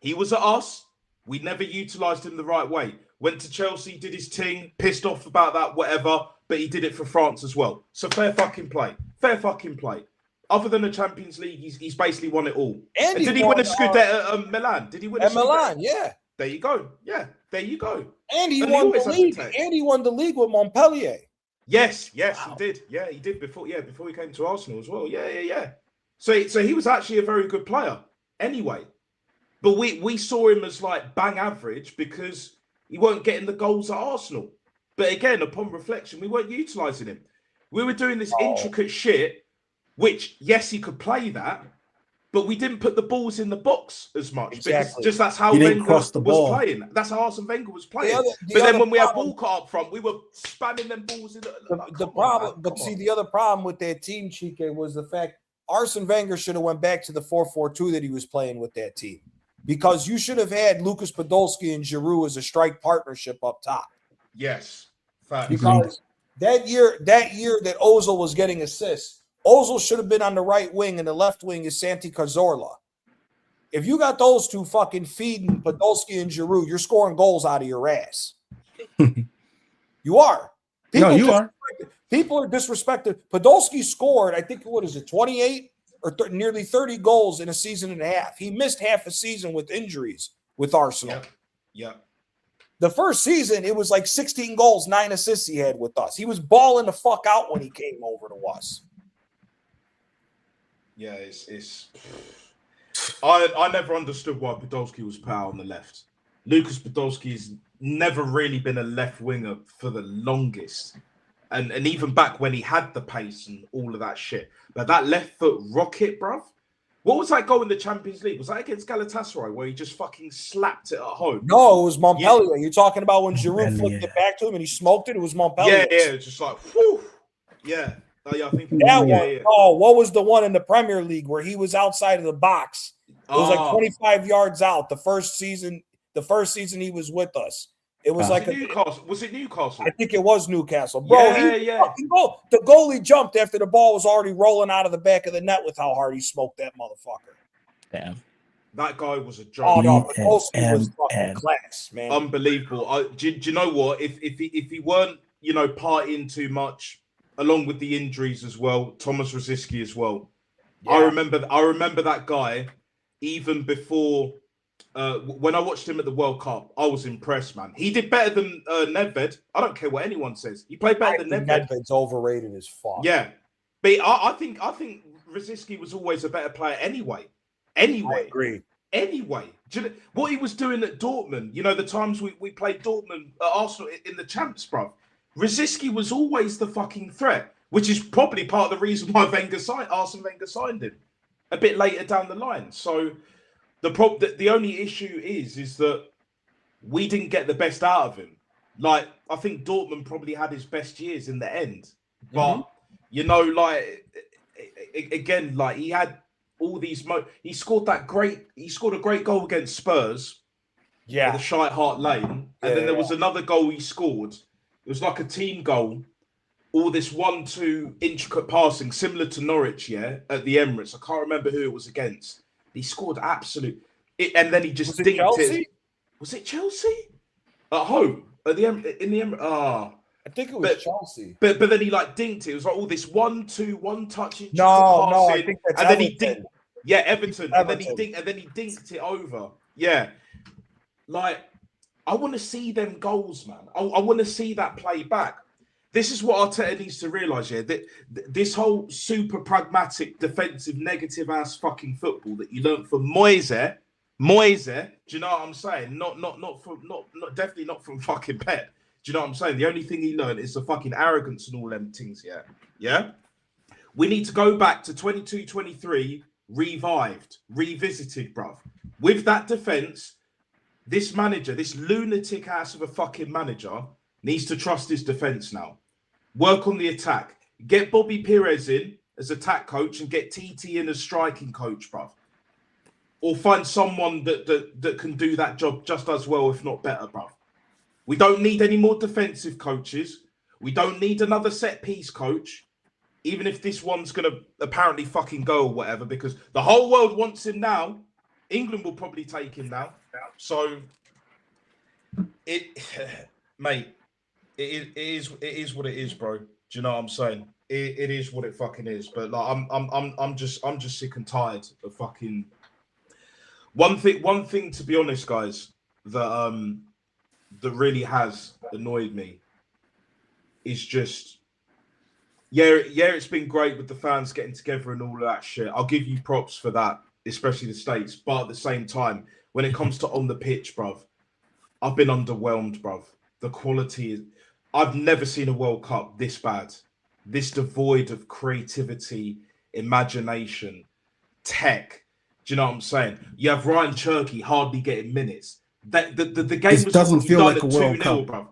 He was at us. We never utilised him the right way. Went to Chelsea, did his thing, pissed off about that, whatever, but he did it for France as well. So fair fucking play. Fair fucking play. Other than the Champions League, he's basically won it all. And did he win a Scudetto at Milan? Did he win a Scudetto? Milan, yeah. There you go. Yeah, there you go. And he won the league. And he won the league with Montpellier. Yes, he did. Yeah, he did before he came to Arsenal as well. Yeah. So he was actually a very good player anyway. But we saw him as like bang average because he weren't getting the goals at Arsenal. But again, upon reflection, we weren't utilising him. We were doing this intricate shit, which, yes, he could play that, but we didn't put the balls in the box as much. Because just that's how Wenger was playing. That's how Arsene Wenger was playing. But then when we had Walcott up front, we were spamming them balls in the problem. But see, the other problem with that team, Chike, was the fact Arsene Wenger should have went back to the 4-4-2 that he was playing with that team. Because you should have had Lucas Podolski and Giroud as a strike partnership up top. Yes. Fact. Because that year that Ozil was getting assists, Ozil should have been on the right wing and the left wing is Santi Cazorla. If you got those two fucking feeding Podolski and Giroud, you're scoring goals out of your ass. You are. You are. People are disrespected. Podolski scored, I think, 28 or nearly 30 goals in a season and a half. He missed half a season with injuries with Arsenal. Yeah. The first season, it was like 16 goals, 9 assists he had with us. He was balling the fuck out when he came over to us. Yeah, it's. I never understood why Podolski was put out on the left. Lucas Podolski's never really been a left winger for the longest. And even back when he had the pace and all of that shit. But that left foot rocket, bruv. What was that goal in the Champions League? Was that against Galatasaray where he just fucking slapped it at home? No, it was Montpellier. You're talking about when Giroud flicked it back to him and he smoked it? It was Montpellier. Yeah, it's just like, whew. Yeah. I think that one. Yeah. Oh, what was the one in the Premier League where he was outside of the box? It was like 25 yards out. The first season he was with us. It was like Newcastle. Was it Newcastle? I think it was Newcastle. Bro, the goalie jumped after the ball was already rolling out of the back of the net with how hard he smoked that motherfucker. Damn. That guy was a joke. Oh no, Podolski was fucking class, man. Unbelievable. Do you know what? If he weren't, partying too much, along with the injuries as well, Thomas Rosicky as well. Yeah. I remember that guy even before. When I watched him at the World Cup, I was impressed, man. He did better than Nedved. I don't care what anyone says. He played better than Nedved. Nedved's overrated as fuck. Yeah, but I think Rosicky was always a better player anyway. I agree. Anyway, what he was doing at Dortmund, the times we played Dortmund at Arsenal in the champs, bro. Rosicky was always the fucking threat, which is probably part of the reason why Arsene Wenger signed him a bit later down the line. So The only issue is that we didn't get the best out of him. Like, I think Dortmund probably had his best years in the end, but you know, like again, like he had all these. He scored a great goal against Spurs. Yeah, the Shite Hart Lane, and then there was another goal he scored. It was like a team goal. All this 1-2 intricate passing, similar to Norwich, at the Emirates. I can't remember who it was against. He scored and then he just dinked Chelsea? it. Was it Chelsea? At home in the Emirates. I think it was Chelsea. But then he like dinked it. It was like all this 1-2 one-touch intricate No, passing, I think that's and then Everton. he dinked. Yeah, Everton. And then he dinked it over. Yeah, like I want to see them goals, man. I want to see that play back. This is what Arteta needs to realise, that this whole super pragmatic, defensive, negative ass fucking football that you learned from Moise, do you know what I'm saying? Definitely not from fucking Pep. Do you know what I'm saying? The only thing he learned is the fucking arrogance and all them things, yeah? We need to go back to 22-23, revisited, bruv. With that defence, this manager, this lunatic ass of a fucking manager, needs to trust his defence now. Work on the attack. Get Bobby Perez in as attack coach and get TT in as striking coach, bruv. Or find someone that can do that job just as well, if not better, bruv. We don't need any more defensive coaches. We don't need another set-piece coach, even if this one's going to apparently fucking go or whatever, because the whole world wants him now. England will probably take him now. So, mate, it is what it is, bro. Do you know what I'm saying? It is what it fucking is. But like, I'm just sick and tired of fucking. One thing, to be honest, guys, that really has annoyed me is just, it's been great with the fans getting together and all of that shit. I'll give you props for that, especially the States. But at the same time, when it comes to on the pitch, bruv, I've been underwhelmed, bruv. The quality is... I've never seen a World Cup this bad, this devoid of creativity, imagination, tech. Do you know what I'm saying? You have Ryan Cherky hardly getting minutes. The game doesn't feel like a World Cup, bruv.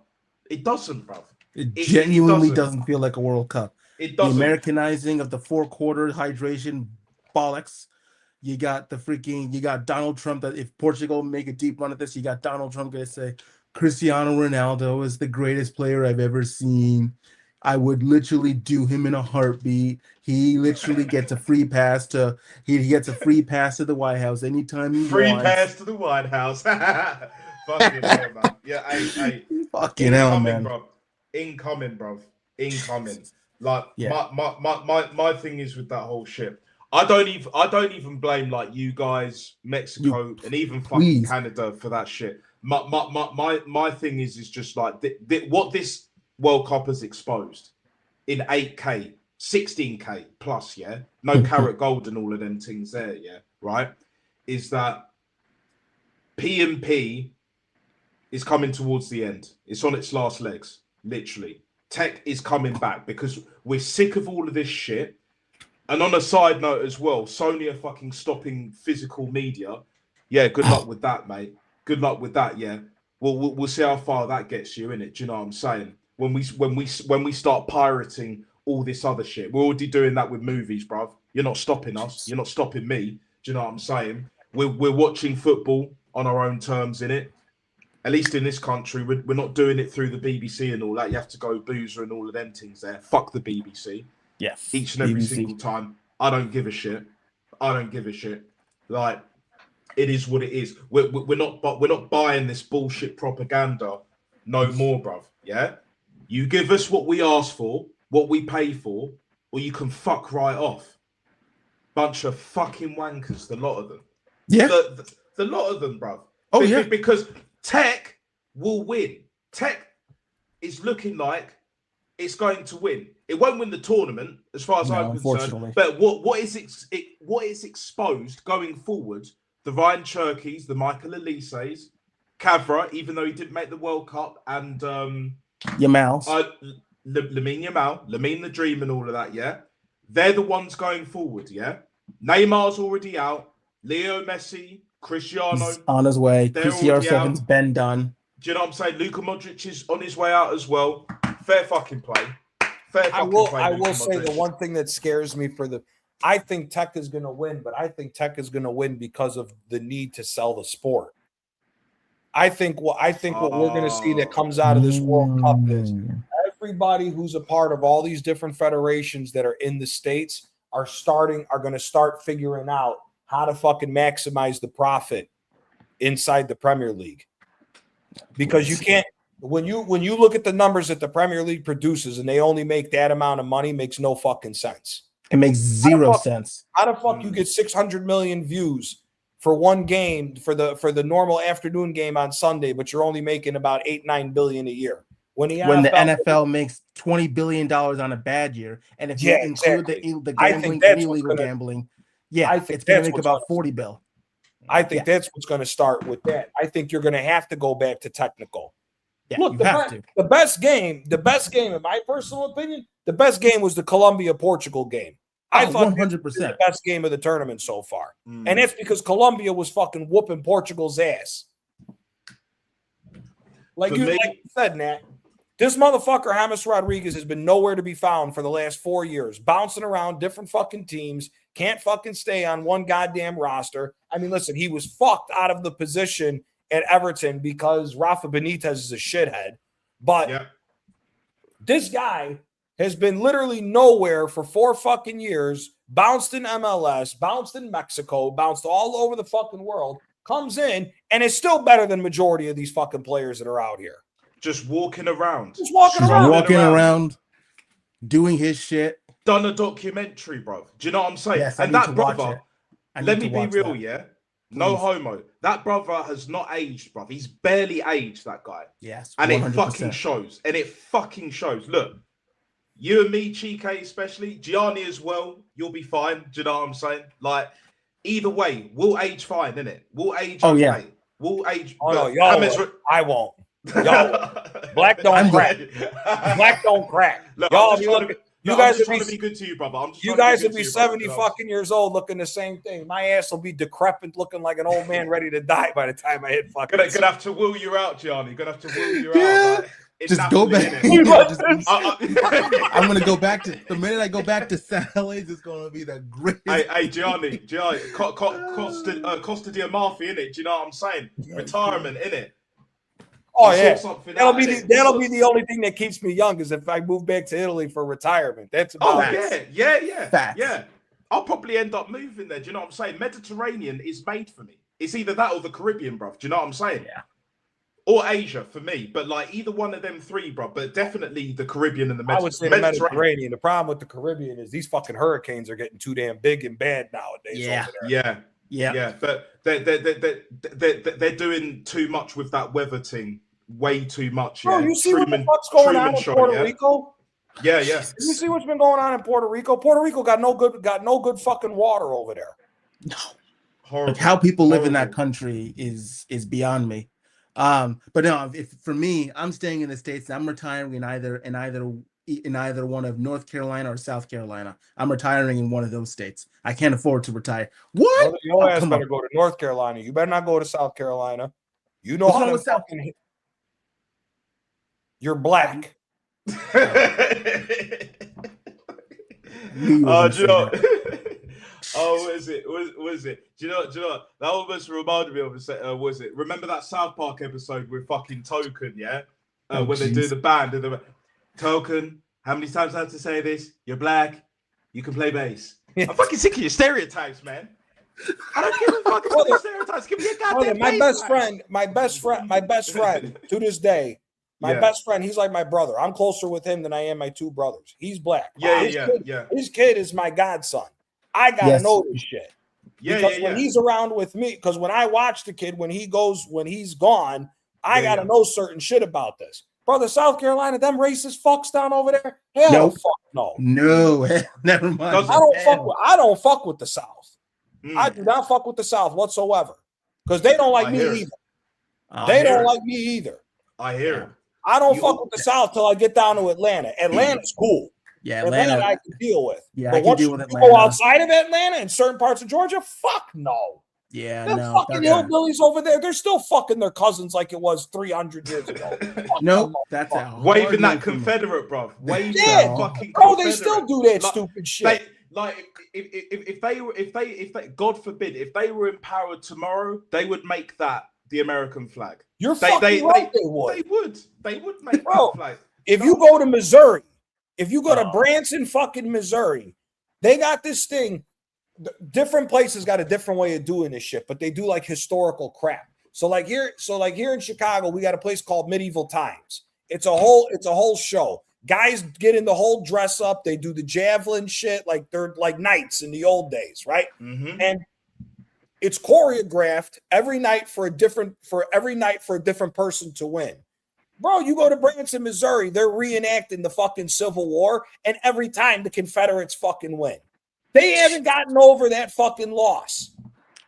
It doesn't, bruv. It genuinely doesn't feel like a World Cup. It doesn't. The Americanizing of the 4-quarter hydration bollocks. You got Donald Trump, that if Portugal make a deep run at this, you got Donald Trump going to say, Cristiano Ronaldo is the greatest player I've ever seen. I would literally do him in a heartbeat. He literally gets a free pass to the White House anytime he wants. Free pass to the White House. Fucking hell, man. Yeah, hey. Fucking hell, man. Bro. Incoming, bro. Incoming. Like, yeah. My thing is with that whole shit. I don't even blame like you guys, Mexico, and even fucking Canada for that shit. My thing is just like what this World Cup has exposed in 8K, 16K plus, no carrot gold and all of them things there, right? Is that P&P is coming towards the end. It's on its last legs, literally. Tech is coming back because we're sick of all of this shit. And on a side note as well, Sony are fucking stopping physical media. Yeah, good luck with that, mate. Good luck with that, yeah. We'll see how far that gets you, innit? Do you know what I'm saying? When we start pirating all this other shit, we're already doing that with movies, bruv. You're not stopping us. You're not stopping me. Do you know what I'm saying? We're watching football on our own terms, innit? At least in this country, we're not doing it through the BBC and all that. You have to go boozer and all of them things there. Fuck the BBC. Yes. Each and every single time. I don't give a shit. Like, it is what it is. We're not buying this bullshit propaganda no more, bruv. Yeah? You give us what we ask for, what we pay for, or you can fuck right off. Bunch of fucking wankers, the lot of them. Yeah. The lot of them, bruv. Oh, yeah. Because Tech will win. Tech is looking like it's going to win. It won't win the tournament, as far as I'm concerned. But what is exposed going forward? The Ryan Cherkys, the Michael Elises, Cavra, even though he didn't make the World Cup, and Yamal, Lamine Yamal, Lamine the Dream, and all of that. Yeah, they're the ones going forward. Yeah, Neymar's already out. Leo Messi, Cristiano He's on his way. they're CR7's been done. Do you know what I'm saying? Luka Modric is on his way out as well. Fair fucking play. I will say the one thing that scares me I think Tech is going to win, but I think Tech is going to win because of the need to sell the sport. I think what we're going to see that comes out of this World Cup is everybody who's a part of all these different federations that are in the States are going to start figuring out how to fucking maximize the profit inside the Premier League. Because you can't, when you look at the numbers that the Premier League produces and they only make that amount of money, makes no fucking sense. It makes zero sense. How the fuck you get 600 million views for one game for the normal afternoon game on Sunday, but you're only making about 8-9 billion a year? When the NFL makes $20 billion on a bad year, and if you include the gambling, illegal gambling, it's going to make about 40 bill. I think that's what's going to start with that. I think you're going to have to go back to technical. Yeah, look, the best game, in my personal opinion, the best game was the Colombia-Portugal game. I thought 100% the best game of the tournament so far. And that's because Colombia was fucking whooping Portugal's ass. Like you said, Nat, this motherfucker, James Rodriguez, has been nowhere to be found for the last 4 years, bouncing around different fucking teams, can't fucking stay on one goddamn roster. I mean, listen, he was fucked out of the position at Everton because Rafa Benitez is a shithead. But this guy has been literally nowhere for 4 fucking years, bounced in MLS, bounced in Mexico, bounced all over the fucking world, comes in, and is still better than majority of these fucking players that are out here. Just walking around. Walking around, doing his shit. Done a documentary, bro. Do you know what I'm saying? Yes, and that brother, let me be real, no homo. That brother has not aged, bro. He's barely aged, that guy. Yes, 100%. And it fucking shows. And it fucking shows. Look, you and me, Chike especially, Gianni as well, you'll be fine. Do you know what I'm saying? Like, either way, we'll age fine, innit? We'll age okay. We'll age. Oh, no, y'all I won't. Y'all, black don't crack. Black don't crack. Look, y'all, you guys would be good to you, brother. You guys would be 70 fucking years old looking the same thing. My ass will be decrepit, looking like an old man ready to die by the time I hit fucking. Gonna have to will you out, Gianni. Gonna have to will you out. Like, just go back. I'm gonna go back to the minute I go back to San Jose. It's gonna be the greatest. Hey, Gianni, Costa di Amalfi, innit? Do you know what I'm saying? Retirement, innit? Oh yeah, that'll be the only thing that keeps me young is if I move back to Italy for retirement. That's about yeah. I'll probably end up moving there. Do you know what I'm saying? Mediterranean is made for me. It's either that or the Caribbean, bro. Do you know what I'm saying? Yeah. Or Asia for me, but like either one of them three, bro. But definitely the Caribbean and the Mediterranean. I would say the Mediterranean. The problem with the Caribbean is these fucking hurricanes are getting too damn big and bad nowadays. Yeah. But they're doing too much with that weather thing. Way too much. Bro, you see what the fuck's going on in Puerto Rico? Yeah. You see what's been going on in Puerto Rico? Puerto Rico got no good fucking water over there. No. Horrible. Like how people live in that country is beyond me. But no, if for me, I'm staying in the States. I'm retiring in either one of North Carolina or South Carolina. I'm retiring in one of those states. I can't afford to retire. What? Well, your ass better go to North Carolina. You better not go to South Carolina. You know how to fucking. You're black. What is it? Do you know? That almost reminded me of was it? Remember that South Park episode with fucking Token? Yeah, when they do the band. Token, how many times I have to say this? You're black. You can play bass. I'm fucking sick of your stereotypes, man. I don't give a fuck about your stereotypes. Give me a goddamn my best friend to this day. My best friend, he's like my brother. I'm closer with him than I am my two brothers. He's black. His kid is my godson. I gotta know this shit. Because when he's around with me, because when I watch the kid, when he's gone, I gotta know certain shit about this. Brother, South Carolina, them racist fucks down over there. Hell, no. No, never mind. I don't fuck with the South. I do not fuck with the South whatsoever. Because they don't like me either. They don't like me either. I hear it. I don't fuck with the South till I get down to Atlanta. Atlanta's cool. Yeah, Atlanta I can deal with. Yeah, but once you go outside of Atlanta and certain parts of Georgia, fuck no. Yeah, Them no. fucking hillbillies over there, they're still fucking their cousins like it was 300 years ago. Nope, that's out. Waving that Confederate, bruv. Waving Yeah, that fucking bro, Confederate. they still do that Like, stupid shit. if they God forbid, if they were empowered tomorrow, they would make that the American flag. You're fucking right, they would. They would make bro, that flag. If you go to Missouri, if you go to Branson, fucking Missouri, they got this thing. Different places got a different way of doing this shit, but they do like historical crap. So like here in Chicago, we got a place called Medieval Times. It's a whole show. Guys get in the whole dress up. They do the javelin shit like they're like knights in the old days, right? Mm-hmm. And it's choreographed every night for a different person to win. Bro, you go to Branson, Missouri, they're reenacting the fucking Civil War, and every time the Confederates fucking win. They haven't gotten over that fucking loss.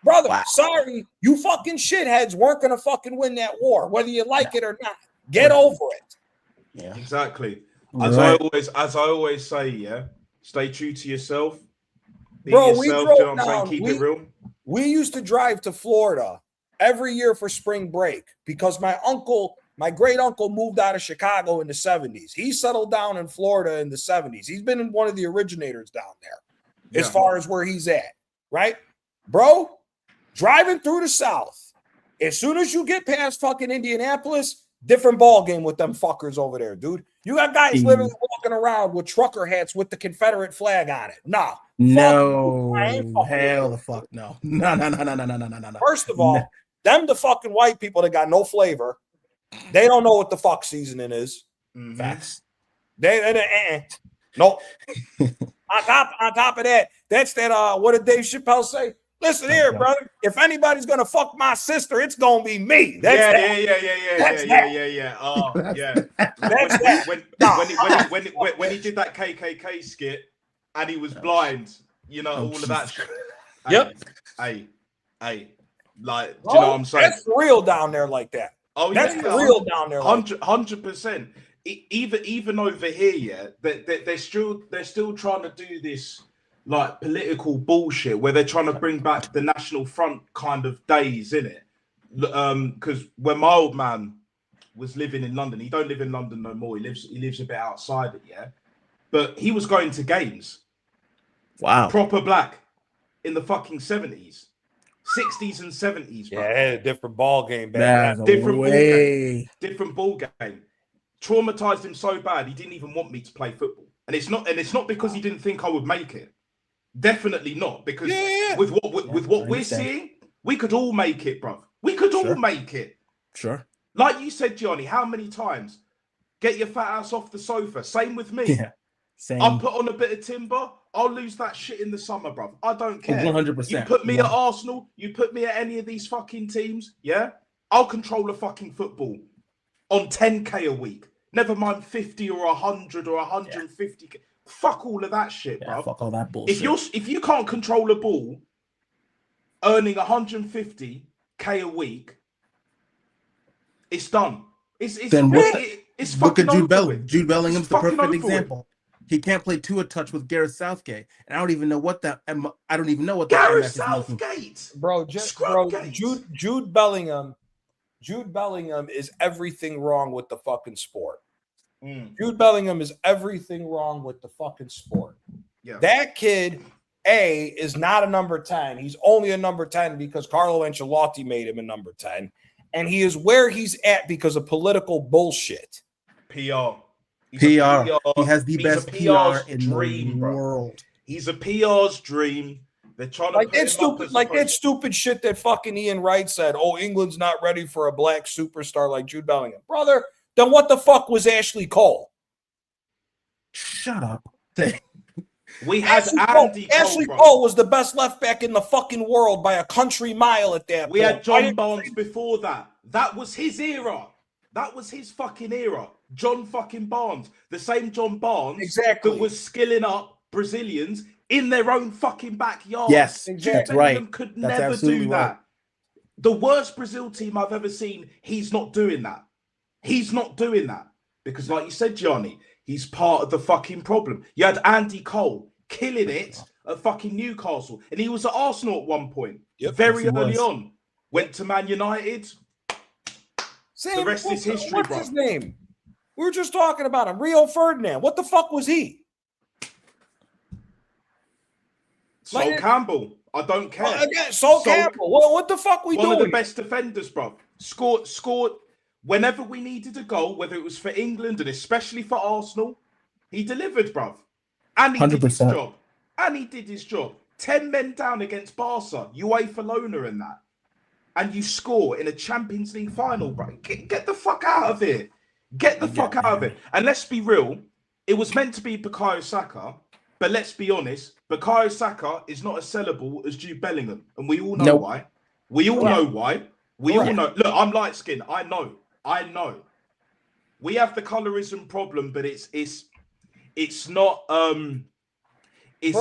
Brother, sorry, you fucking shitheads weren't going to fucking win that war, whether you like it or not. Get over it. Yeah, exactly. As I always say, yeah, stay true to yourself. Be yourself, we drove you know what I'm down. saying? Keep it real. We used to drive to Florida every year for spring break because my great uncle moved out of Chicago in the 70s. He settled down in Florida in the 70s. He's been one of the originators down there. As far as where he's at, right? Bro, driving through the South, as soon as you get past fucking Indianapolis, different ball game with them fuckers over there, dude. You got guys literally walking around with trucker hats with the Confederate flag on it. Nah. No. Hell the fuck no. No. First of all, them the fucking white people that got no flavor. They don't know what the fuck seasoning is. Facts. Nope. On top of that, that's that. What did Dave Chappelle say? Listen here, brother. If anybody's gonna fuck my sister, it's gonna be me. Yeah. Oh, yeah. When he did that KKK skit and he was blind, you know, all of that shit. Yep. Hey, like, do you know what I'm saying? That's real down there like that. Oh, that's real down there. 100%. Even over here, yeah, they're still trying to do this like political bullshit where they're trying to bring back the National Front kind of days, innit? Because when my old man was living in London, he don't live in London no more. He lives a bit outside it, yeah. But he was going to games. Wow. Proper black in the fucking 70s, 60s and 70s. Bro. Yeah, different ball game, man. Different ball game. Traumatized him so bad he didn't even want me to play football, and it's not because he didn't think I would make it. Definitely not, because with what we're seeing, we could all make it, bro. We could all make it. Sure. Like you said, Johnny, how many times? Get your fat ass off the sofa. Same with me. Yeah. Same. I'll put on a bit of timber. I'll lose that shit in the summer, bro. I don't care. 100%. You put me at Arsenal. You put me at any of these fucking teams. Yeah, I'll control a fucking football on 10K a week. Never mind 50 or 100 or 150. Yeah. Fuck all of that shit, bro. Fuck all that bullshit. If you can't control a ball, earning 150K a week, it's done. It's look at Jude Bellingham. With. Jude Bellingham's the perfect example. He can't play touch with Gareth Southgate, and I don't even know what that. I don't even know what that. Gareth Southgate, bro. Jude Bellingham. Jude Bellingham is everything wrong with the fucking sport. Jude Bellingham is everything wrong with the fucking sport. Yeah. That kid, is not a number 10. He's only a number 10 because Carlo Ancelotti made him a number 10. And he is where he's at because of political bullshit. PR. He has the best PR in the world. He's a PR's dream. They're trying to that stupid shit that fucking Ian Wright said. Oh, England's not ready for a black superstar like Jude Bellingham. Brother, then what the fuck was Ashley Cole? Shut up. We had Ashley Cole was the best left back in the fucking world by a country mile at that point. We had John Barnes before that. That was his era. That was his fucking era. John fucking Barnes. The same John Barnes that was skilling up Brazilians in their own fucking backyard. Yes, exactly. Right. Could That's never do that. Right. The worst Brazil team I've ever seen, he's not doing that. He's not doing that. Because like you said, Johnny, he's part of the fucking problem. You had Andy Cole killing it at fucking Newcastle, and he was at Arsenal at one point. Yep. Very Yes, he early was. on. Went to Man United. Same, The rest is history, what's bro. his name? We were just talking about him. Rio Ferdinand. What the fuck was he? Sol Like- Campbell. I don't care. Again, Sol Campbell. What the fuck we One doing? of the best defenders, bro. Scored whenever we needed a goal, whether it was for England and especially for Arsenal. He delivered, bro. And he did his 100%. job. And he did his job. 10 men down against Barca, UEFA Lona and that. And you score in a Champions League final, bro. Get the fuck out of here. Get the fuck out of it. And let's be real. It was meant to be Bukayo Saka. But let's be honest. Bukayo Saka is not as sellable as Jude Bellingham. And we all know why. We all know why. We all know. Look, I'm light skinned. I know. We have the colorism problem, but it's not it's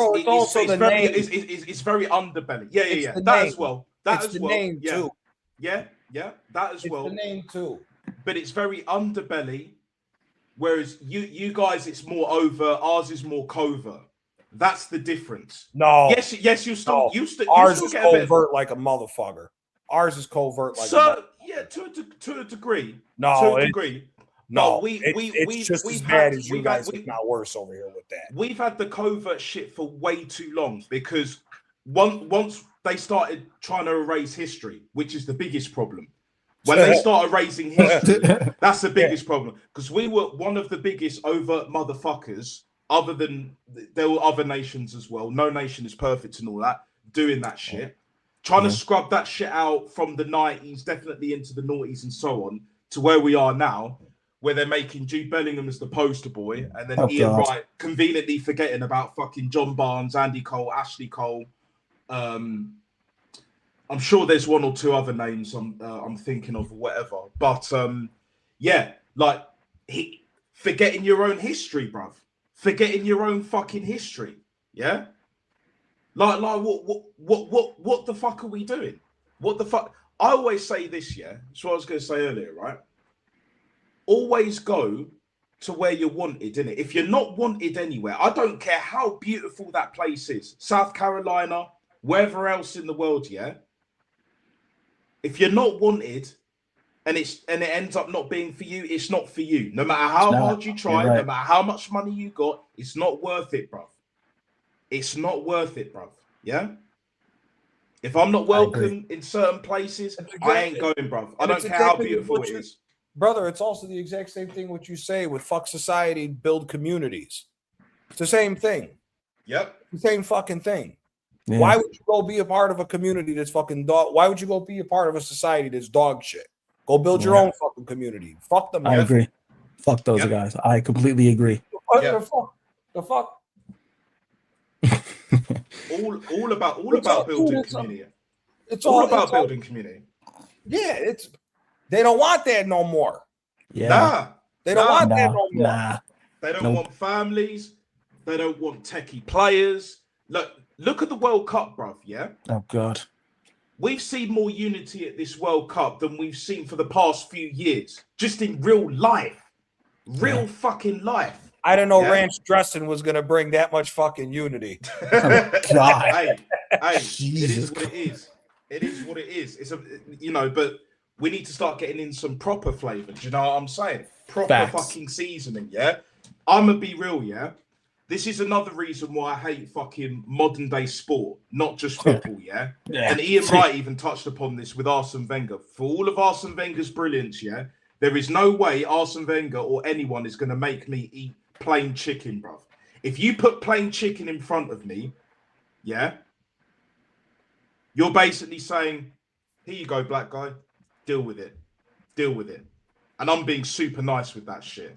very underbelly. Yeah. That as well. That as well. Name too. Yeah. That as well. The name too. But it's very underbelly. Whereas you guys, it's more over. Ours is more covert. That's the difference. No. Yes. You still. Ours is covert like a motherfucker. Ours is covert like. To a degree. No, to a degree. No, it's just as bad as you guys, if not worse over here with that. We've had the covert shit for way too long because once they started trying to erase history, which is the biggest problem. When they start erasing history, that's the biggest problem. Because we were one of the biggest overt motherfuckers, other than there were other nations as well. No nation is perfect and all that, doing that shit. Trying to scrub that shit out from the 90s, definitely into the noughties and so on, to where we are now, where they're making Jude Bellingham as the poster boy, and then Ian Wright conveniently forgetting about fucking John Barnes, Andy Cole, Ashley Cole. I'm sure there's one or two other names I'm thinking of, or whatever. But forgetting your own history, bruv. Forgetting your own fucking history. Yeah. Like what the fuck are we doing? What the fuck? I always say this, yeah. That's what I was going to say earlier, right? Always go to where you're wanted, innit? If you're not wanted anywhere, I don't care how beautiful that place is, South Carolina, wherever else in the world, yeah. If you're not wanted, and it ends up not being for you, it's not for you. No matter how hard you try, no matter how much money you got, it's not worth it, bruv. It's not worth it, bruv. Yeah. If I'm not welcome in certain places, I ain't going, bruv. I don't care how beautiful it is. Brother, it's also the exact same thing what you say with fuck society, build communities. It's the same thing. Yep. The same fucking thing. Yeah. Why would you go be a part of a community that's fucking dog? Why would you go be a part of a society that's dog shit? Go build your own fucking community. Fuck them. I agree. Fuck those guys. I completely agree. The fuck. all about building community. It's all about building community. Yeah, they don't want that no more. Yeah. They don't want that no more. Nah. They don't want families. They don't want techie players. Look at the World Cup, bruv. Yeah. Oh God. We've seen more unity at this World Cup than we've seen for the past few years, just in real life, fucking life. I don't know Ranch dressing was gonna bring that much fucking unity. Oh, God. Hey, Jesus. it is what it is. It is what it is. It's but we need to start getting in some proper flavor. Do you know what I'm saying? Proper fucking seasoning, yeah? I'm gonna be real, yeah? This is another reason why I hate fucking modern day sport, not just football, yeah? And Ian Wright even touched upon this with Arsene Wenger. For all of Arsene Wenger's brilliance, yeah? There is no way Arsene Wenger or anyone is going to make me eat plain chicken, bruv. If you put plain chicken in front of me, yeah? You're basically saying, here you go, black guy. Deal with it. Deal with it. And I'm being super nice with that shit.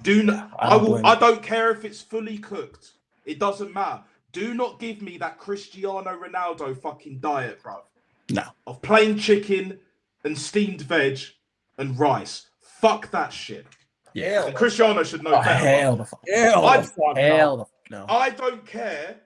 I don't care if it's fully cooked. It doesn't matter. Do not give me that Cristiano Ronaldo fucking diet, bruv. No. Of plain chicken and steamed veg and rice. Fuck that shit. Yeah. And Cristiano should know better. Hell the fuck. No. I don't care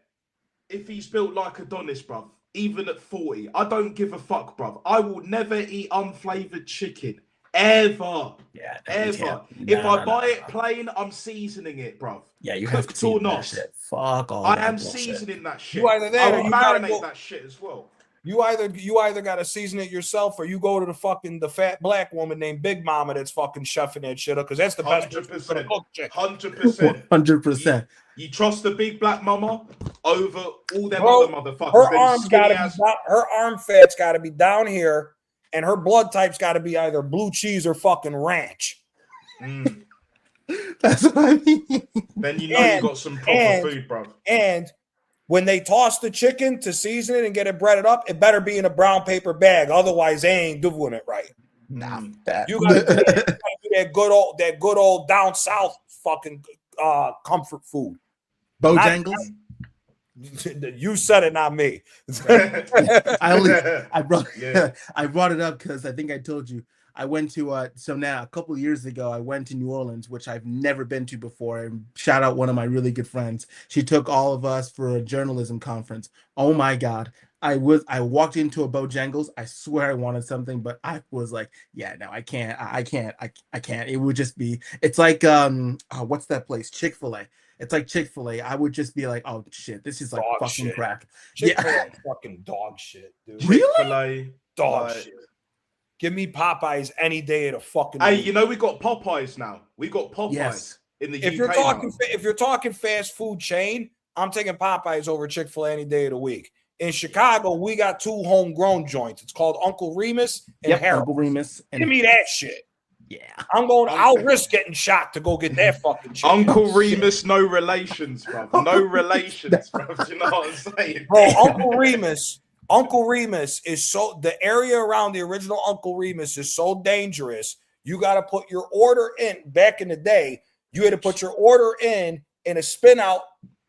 if he's built like Adonis, bruv. Even at 40. I don't give a fuck, bruv. I will never eat unflavored chicken. Ever. Yeah, Ever. If I buy it plain, I'm seasoning it, bruv. Yeah, you have to Cooked or season that not. shit. Fuck all I that am bullshit. seasoning that shit. You either that or you gotta marinate go. That shit as well. You either gotta season it yourself or you go to the fat black woman named Big Mama that's fucking shuffing that shit up because that's the best 100%. cook chicken. 100%. 100%. You trust the big black mama over all them Bro, other motherfuckers. Her Them arms skinny gotta ass. be her arm fat's gotta be down here, and her blood type's gotta be either blue cheese or fucking ranch. That's what I mean. Then you know you got some proper food, bro. And when they toss the chicken to season it and get it breaded up, it better be in a brown paper bag. Otherwise, they ain't doing it right. Nah, You gotta do that good old down south fucking comfort food. Bojangles. You said it, not me. I brought it up because I think I told you I went to a couple of years ago I went to New Orleans, which I've never been to before, and shout out one of my really good friends. She took all of us for a journalism conference. Oh my god. I walked into a Bojangles. I swear I wanted something, but I was like, yeah, no, I can't. I can't. It would just be, it's like what's that place? Chick-fil-A. It's like Chick-fil-A. I would just be like, oh shit, this is like dog fucking shit. crack. Chick-fil-A fucking dog shit, dude. Chick-fil-A, dog shit. Give me Popeyes any day of the fucking Hey, week. you know we got Popeyes now. We got Popeyes in the UK. If you're talking fast food chain, I'm taking Popeyes over Chick-fil-A any day of the week. In Chicago, we got two homegrown joints. It's called Uncle Remus and Harold. Uncle Remus. Give me that shit. Yeah. I'll risk getting shot to go get that fucking shit. Uncle Remus, no relations, bro. No relations, bro. Do you know what I'm saying? Bro, Uncle Remus is the area around the original Uncle Remus is so dangerous. You got to put your order in. Back in the day, you had to put your order in a spin out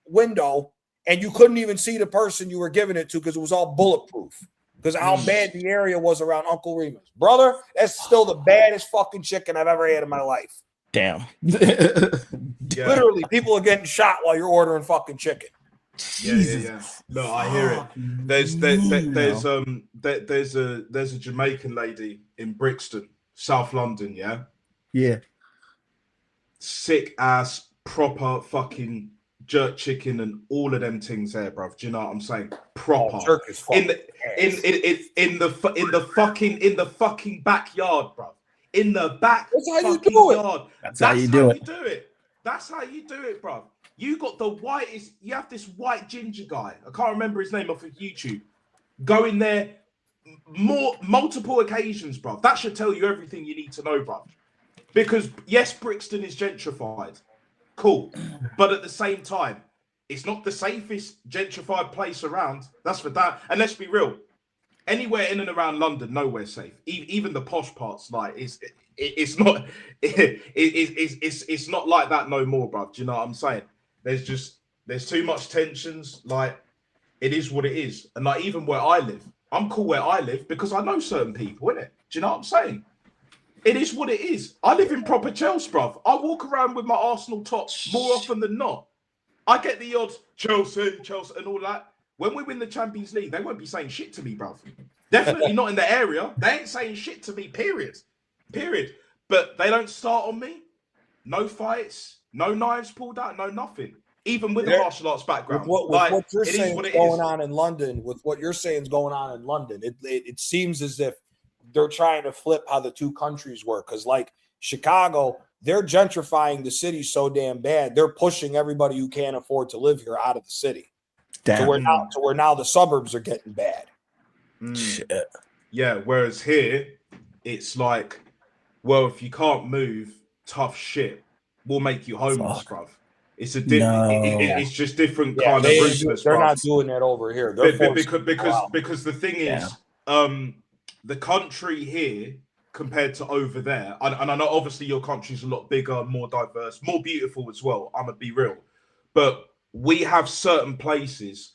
window, and you couldn't even see the person you were giving it to because it was all bulletproof. Because how bad the area was around Uncle Remus. Brother, that's still the baddest fucking chicken I've ever had in my life. Damn. Literally, people are getting shot while you're ordering fucking chicken. Yeah. No, I hear it. There's a Jamaican lady in Brixton, South London, yeah? Yeah. Sick ass, proper fucking jerk chicken and all of them things there, bruv. Do you know what I'm saying? Proper. Jerk is fucking in the fucking backyard, bruv. In the back. That's how you fucking do it. yard. That's how you do it. That's how you do it, bruv. You got the whitest. You have this white ginger guy. I can't remember his name off of YouTube. Go in there multiple occasions, bruv. That should tell you everything you need to know, bruv. Because yes, Brixton is gentrified. Cool. But at the same time, it's not the safest gentrified place around. That's for that. And let's be real. Anywhere in and around London, nowhere's safe. Even the posh parts, like it's not it's not like that no more, bruv. Do you know what I'm saying? There's too much tensions. Like, it is what it is. And like, even where I live, I'm cool where I live because I know certain people, innit? Do you know what I'm saying? It is what it is. I live in proper Chelsea, bruv. I walk around with my Arsenal top more often than not. I get the odds, Chelsea, and all that. When we win the Champions League, they won't be saying shit to me, bruv. Definitely not in the area. They ain't saying shit to me, period. But they don't start on me. No fights, no knives pulled out, no nothing. Even with the martial arts background. With what you're saying is going on in London, it seems as if they're trying to flip how the two countries work. Because like Chicago, they're gentrifying the city so damn bad. They're pushing everybody who can't afford to live here out of the city. Damn. To where now the suburbs are getting bad. Shit. Yeah, whereas here, it's like, well, if you can't move, tough shit. We'll make you homeless, bruv. It's a it's just different kind of ruthless. They're not doing that over here. Because the thing is, the country here compared to over there, and I know obviously your country's a lot bigger, more diverse, more beautiful as well. I'm gonna be real, but we have certain places,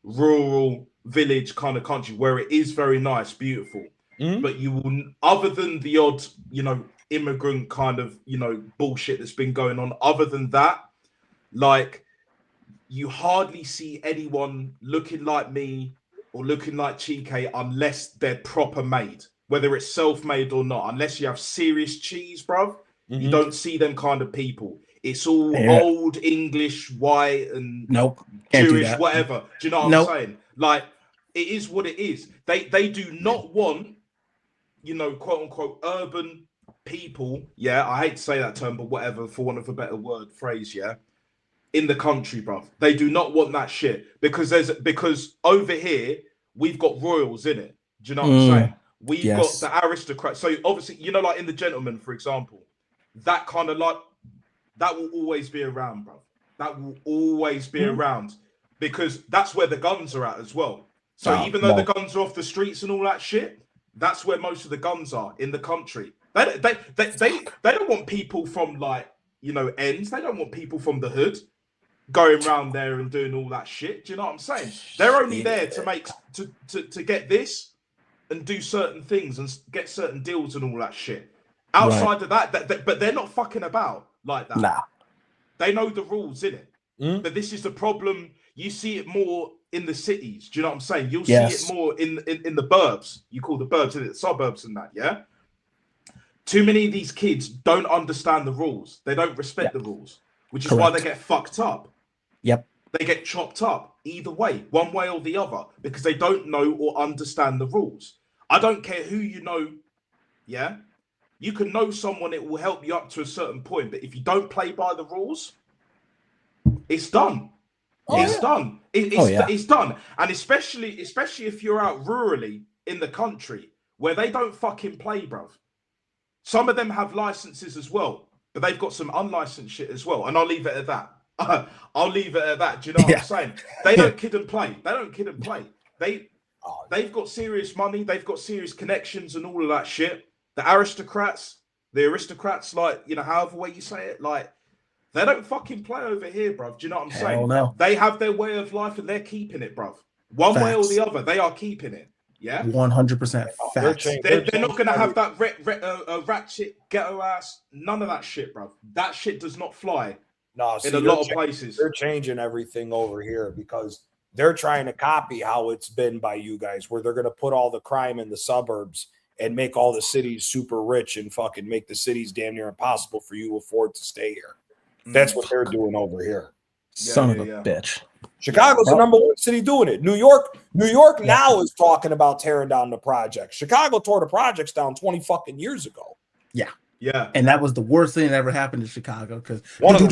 rural, village kind of country, where it is very nice, beautiful. But you will, other than the odd, immigrant kind of, bullshit that's been going on. Other than that, like, you hardly see anyone looking like me or looking like Chike unless they're proper made. whether it's self-made or not, unless you have serious cheese, bruv, you don't see them kind of people. It's all old English, white, and Jewish, whatever. Do you know what I'm saying? Like, it is what it is. They do not want, you know, quote unquote, urban people. Yeah, I hate to say that term, but whatever, for want of a better word, phrase, yeah. In the country, bruv. They do not want that shit because over here we've got royals in it. Do you know what I'm saying? We've got the aristocrats. So obviously, you know, like in The Gentleman, for example, that kind of like that will always be around, bruv. That will always be around because that's where the guns are at as well. So even though the guns are off the streets and all that shit, that's where most of the guns are in the country. They don't want people from like, you know, ends. They don't want people from the hood going around there and doing all that shit. Do you know what I'm saying? They're only there to make to get this and do certain things and get certain deals and all that shit. Outside of that, but they're not fucking about like that. Nah. They know the rules, innit? But this is the problem. You see it more in the cities. Do you know what I'm saying? You'll see it more in the burbs. You call the burbs, innit? The suburbs and that, yeah? Too many of these kids don't understand the rules. They don't respect the rules, which is why they get fucked up. They get chopped up either way, one way or the other, because they don't know or understand the rules. I don't care who you know, yeah? You can know someone, it will help you up to a certain point, but if you don't play by the rules, it's done. It's done. It's done. And especially if you're out rurally in the country where they don't fucking play, bruv. Some of them have licenses as well, but they've got some unlicensed shit as well. And I'll leave it at that. I'll leave it at that. Do you know what I'm saying? They don't kid and play. They don't kid and play. They've got serious money. They've got serious connections and all of that shit. The aristocrats, like, you know, however way you say it, like, they don't fucking play over here, bruv. Do you know what I'm saying? No. They have their way of life and they're keeping it, bruv. One way or the other, they are keeping it. Yeah, 100% facts. They're not gonna have that ratchet ghetto ass. None of that shit, bruv. That shit does not fly. No, in a lot of places. They're changing everything over here because they're trying to copy how it's been by you guys, where they're gonna put all the crime in the suburbs and make all the cities super rich and fucking make the cities damn near impossible for you to afford to stay here. That's what they're doing over here. Son of a bitch. Chicago's the number one city doing it. New York now is talking about tearing down the projects. Chicago tore the projects down 20 fucking years ago. Yeah. And that was the worst thing that ever happened in Chicago because one of the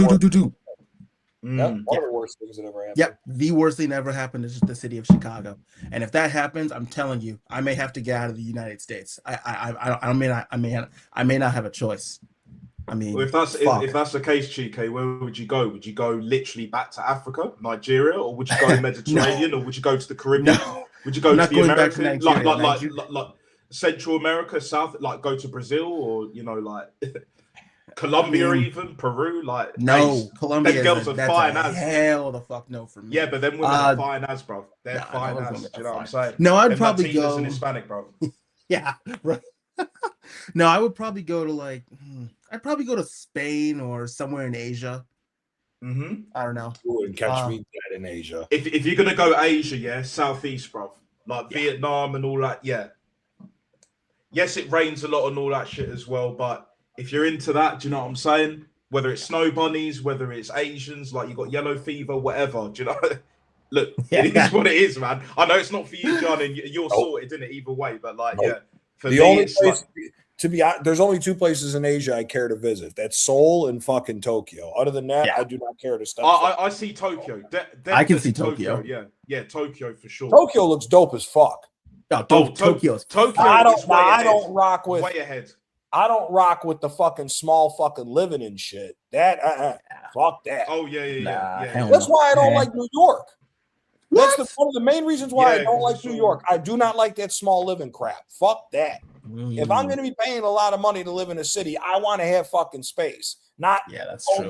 worst things that ever happened. Yep, the worst thing that ever happened is just the city of Chicago. And if that happens, I'm telling you, I may have to get out of the United States. I may not have a choice. I mean, well, if that's the case, Chike, where would you go? Would you go literally back to Africa, Nigeria, or would you go Mediterranean, or would you go to the Caribbean? No. Would you go to the American, like Central America, South, like go to Brazil, or you know, like Colombia, even Peru, like Colombia. Them girls are fine as hell. The fuck no for me. Yeah, but them women are fine as, bro. They're fine as. Do you know what I'm saying? No, I'd probably go in Hispanic, bro. Yeah, right. No, I would probably go to I'd probably go to Spain or somewhere in Asia. I don't know. You wouldn't catch me dead in Asia. If you're gonna go Asia, yeah, Southeast, bro, like Vietnam and all that, yeah. Yes, it rains a lot and all that shit as well, but if you're into that, do you know what I'm saying? Whether it's snow bunnies, whether it's Asians, like you got yellow fever, whatever, do you know? Look, it is what it is, man. I know it's not for you, John, and you're sorted, isn't it? Either way, but for the me, only it's place, to be honest, there's only 2 places in Asia I care to visit. That's Seoul and fucking Tokyo. Other than that, I do not care to step. I see Tokyo. I can see Tokyo. Yeah, Tokyo for sure. Tokyo looks dope as fuck. Tokyo. I don't rock with way ahead. I don't rock with the fucking small fucking living and shit. That fuck that. Oh yeah. That's why I don't like New York. That's one of the main reasons why I don't like New York. I do not like that small living crap. Fuck that. If I'm going to be paying a lot of money to live in a city, I want to have fucking space. Not that's true.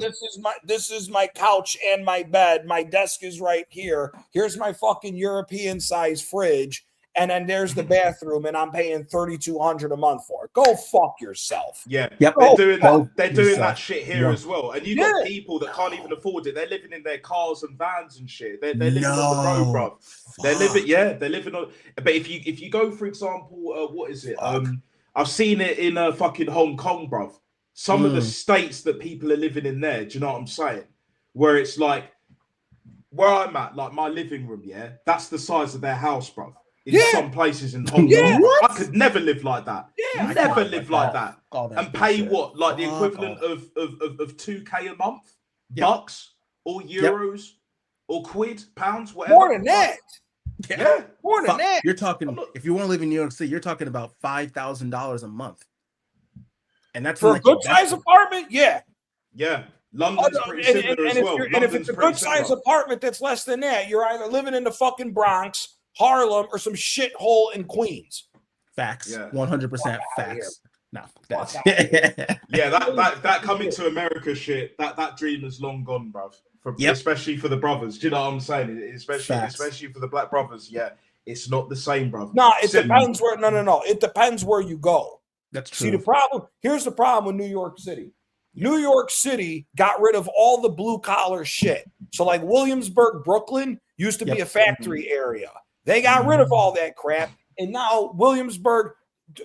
This is my couch and my bed. My desk is right here. Here's my fucking European size fridge, and then there's the bathroom, and I'm paying $3,200 a month for it. Go fuck yourself. Yeah, Yep. they're doing that. Oh, They're doing yourself. that shit here Yeah. as well. And you got people that can't even afford it. They're living in their cars and vans and shit. They're living on the road, bro. They're living, they're living on. But if you go, for example, what is it? I've seen it in fucking Hong Kong, bro. Some of the states that people are living in there. Do you know what I'm saying? Where it's like where I'm at, like my living room. Yeah, that's the size of their house, bro. In some places in Hong Kong, I could never live like that. Yeah, never live like that. And pay what, like the equivalent of 2K a month, bucks or euros or quid, pounds, whatever. More than that. Yeah, more than that. You're talking. If you want to live in New York City, you're talking about $5,000 a month, and that's for like a good size apartment. Yeah. London's pretty similar as well. And if it's a good size apartment that's less than that, you're either living in the fucking Bronx, Harlem, or some shithole in Queens. Facts. 100% facts. No, that's that coming to America shit. That dream is long gone, bruv. Especially for the brothers. Do you know what I'm saying? Especially for the black brothers. Yeah, it's not the same, bruv. No, it depends where. No. It depends where you go. That's true. See, the problem. Here's the problem with New York City. New York City got rid of all the blue collar shit. So, like Williamsburg, Brooklyn used to be a factory area. They got rid of all that crap, and now Williamsburg.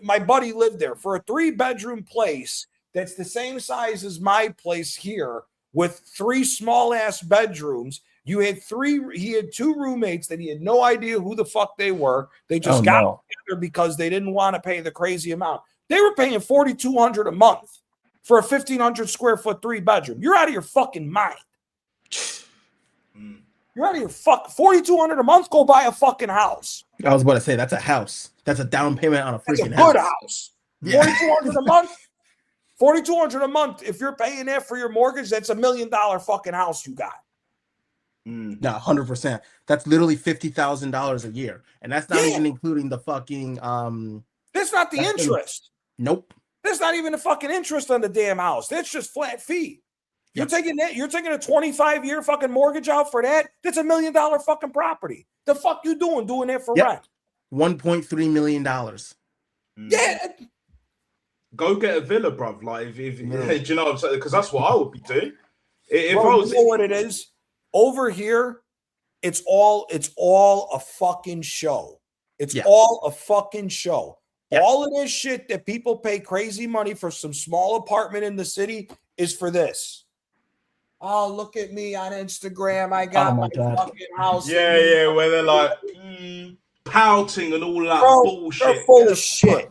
My buddy lived there for a 3-bedroom place that's the same size as my place here with 3 small ass bedrooms. He had 2 roommates that he had no idea who the fuck they were. They just got together because they didn't want to pay the crazy amount. They were paying $4,200 a month for a 1,500 square foot 3-bedroom. You're out of your fucking mind. You're out of your $4,200 a month. Go buy a fucking house. I was about to say that's a house. That's a down payment on a freaking good house. $4,200 a month. $4,200 a month. If you're paying that for your mortgage, that's $1 million fucking house you got. No, 100%. That's literally $50,000 a year, and that's not even including the fucking. That's not the interest. Nope. That's not even the fucking interest on the damn house. That's just flat fee. You're taking that. You're taking a 25-year fucking mortgage out for that. That's $1 million fucking property. The fuck you doing that for rent? $1.3 million. Yeah. Go get a villa, bruv. Like, do you know what I'm saying? Because that's what I would be doing. If I was, you know what it is over here, it's all a fucking show. It's all a fucking show. All of this shit that people pay crazy money for some small apartment in the city is for this. Oh, look at me on Instagram. I got my fucking house. Yeah, where they're like pouting and all that bullshit. They're full of shit.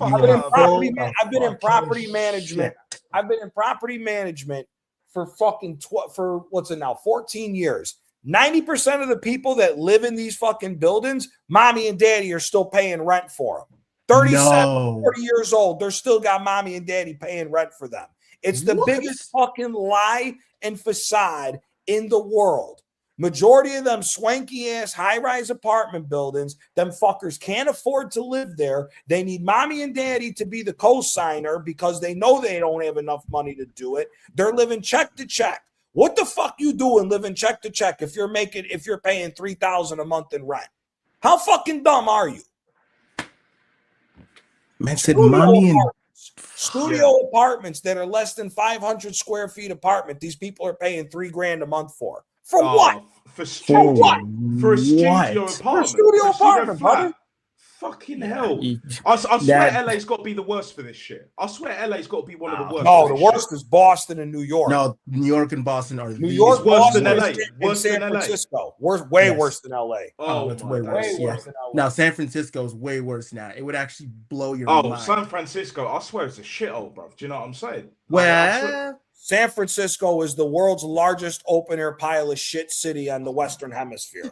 I've been in property management. I've been in property management for fucking for what's it now? 14 years. 90% of the people that live in these fucking buildings, mommy and daddy are still paying rent for them. 37, 40 years old, they're still got mommy and daddy paying rent for them. It's the biggest fucking lie and facade in the world. Majority of them swanky ass high-rise apartment buildings, them fuckers can't afford to live there. They need mommy and daddy to be the co-signer because they know they don't have enough money to do it. They're living check to check. What the fuck you doing living check to check if you're paying $3,000 a month in rent? How fucking dumb are you? Man said mommy and studio apartments that are less than 500 square feet apartment. These people are paying $3,000 a month for. For what? For what? For a studio apartment. For a studio apartment, brother. Fucking hell. I swear LA's got to be the worst for this shit. I swear LA's got to be one of the worst. No, the worst is Boston and New York. No, New York and Boston are New York, worse than LA. Worse San Francisco. Way worse than LA. Oh, it's way worse. Now San Francisco is way worse now. It would actually blow your mind. San Francisco, I swear it's a shithole, bro. Do you know what I'm saying? Well, San Francisco is the world's largest open-air pile of shit city on the Western Hemisphere.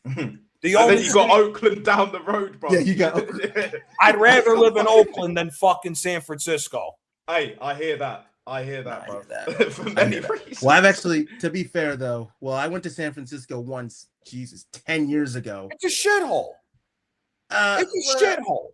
Then you got Oakland down the road, bro. Yeah, you got. I'd rather live in Oakland than fucking San Francisco. Hey, I hear that, bro. For many reasons. Well, I've actually, to be fair though, I went to San Francisco once. Jesus, 10 years ago. It's a shithole. It's a shithole.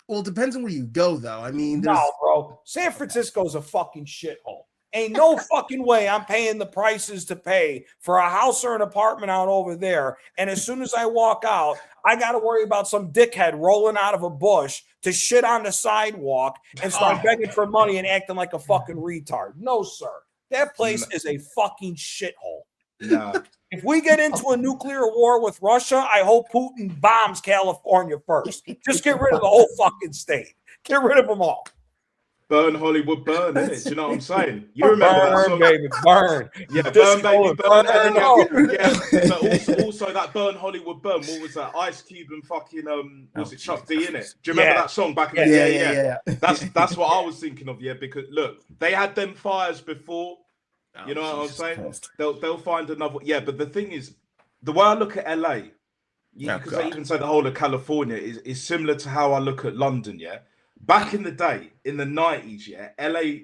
Well, it depends on where you go, though. I mean, no, bro. San Francisco is a fucking shithole. Ain't no fucking way I'm paying the prices to pay for a house or an apartment out over there. And as soon as I walk out, I got to worry about some dickhead rolling out of a bush to shit on the sidewalk and start begging for money and acting like a fucking retard. No, sir. That place is a fucking shithole. Nah. If we get into a nuclear war with Russia, I hope Putin bombs California first. Just get rid of the whole fucking state. Get rid of them all. Burn Hollywood, burn, innit? Do you know what I'm saying? You remember that song? Baby, burn. Yeah, burn, baby, burn. And then, Burn. but also that Burn Hollywood, burn. What was that? Ice Cube and fucking was it Chuck D in it? Do you remember that song back in the day? Yeah. That's what I was thinking of. Yeah, because look, they had them fires before. You know what I'm saying? They'll find another. Yeah, but the thing is, the way I look at LA, because I even say the whole of California is similar to how I look at London. Yeah. Back in the day, in the 90s, yeah, LA,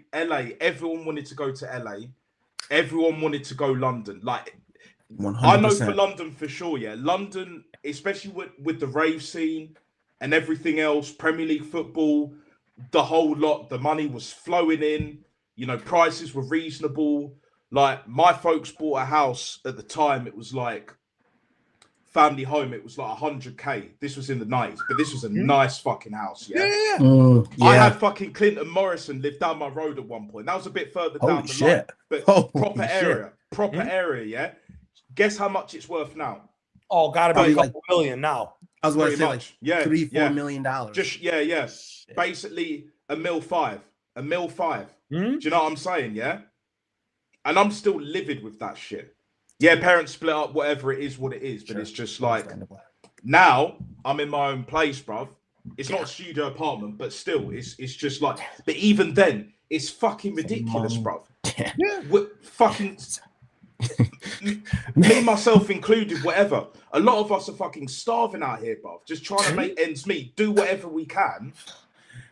everyone wanted to go to LA. Everyone wanted to go London. Like, 100%. I know for London for sure, yeah. London, especially with the rave scene and everything else, Premier League football, the whole lot, the money was flowing in. You know, prices were reasonable. Like, my folks bought a house at the time. It was like, family home, it was like 100k. This was in the 90s, but this was a nice fucking house. Yeah. I had fucking Clinton Morrison live down my road at one point. That was a bit further down the line, but proper area. Yeah. Guess how much it's worth now? Oh, gotta be like $2 million now. I was going to say like $3-4 million. Just basically $1.5 million. Do you know what I'm saying? Yeah. And I'm still livid with that shit. Yeah, parents split up, whatever it is, what it is. But it's just like, now I'm in my own place, bruv. It's not a studio apartment, but still, it's just like, but even then, it's fucking ridiculous, bruv. Yeah. Fucking, me, myself included, whatever. A lot of us are fucking starving out here, bruv. Just trying to make ends meet, do whatever we can.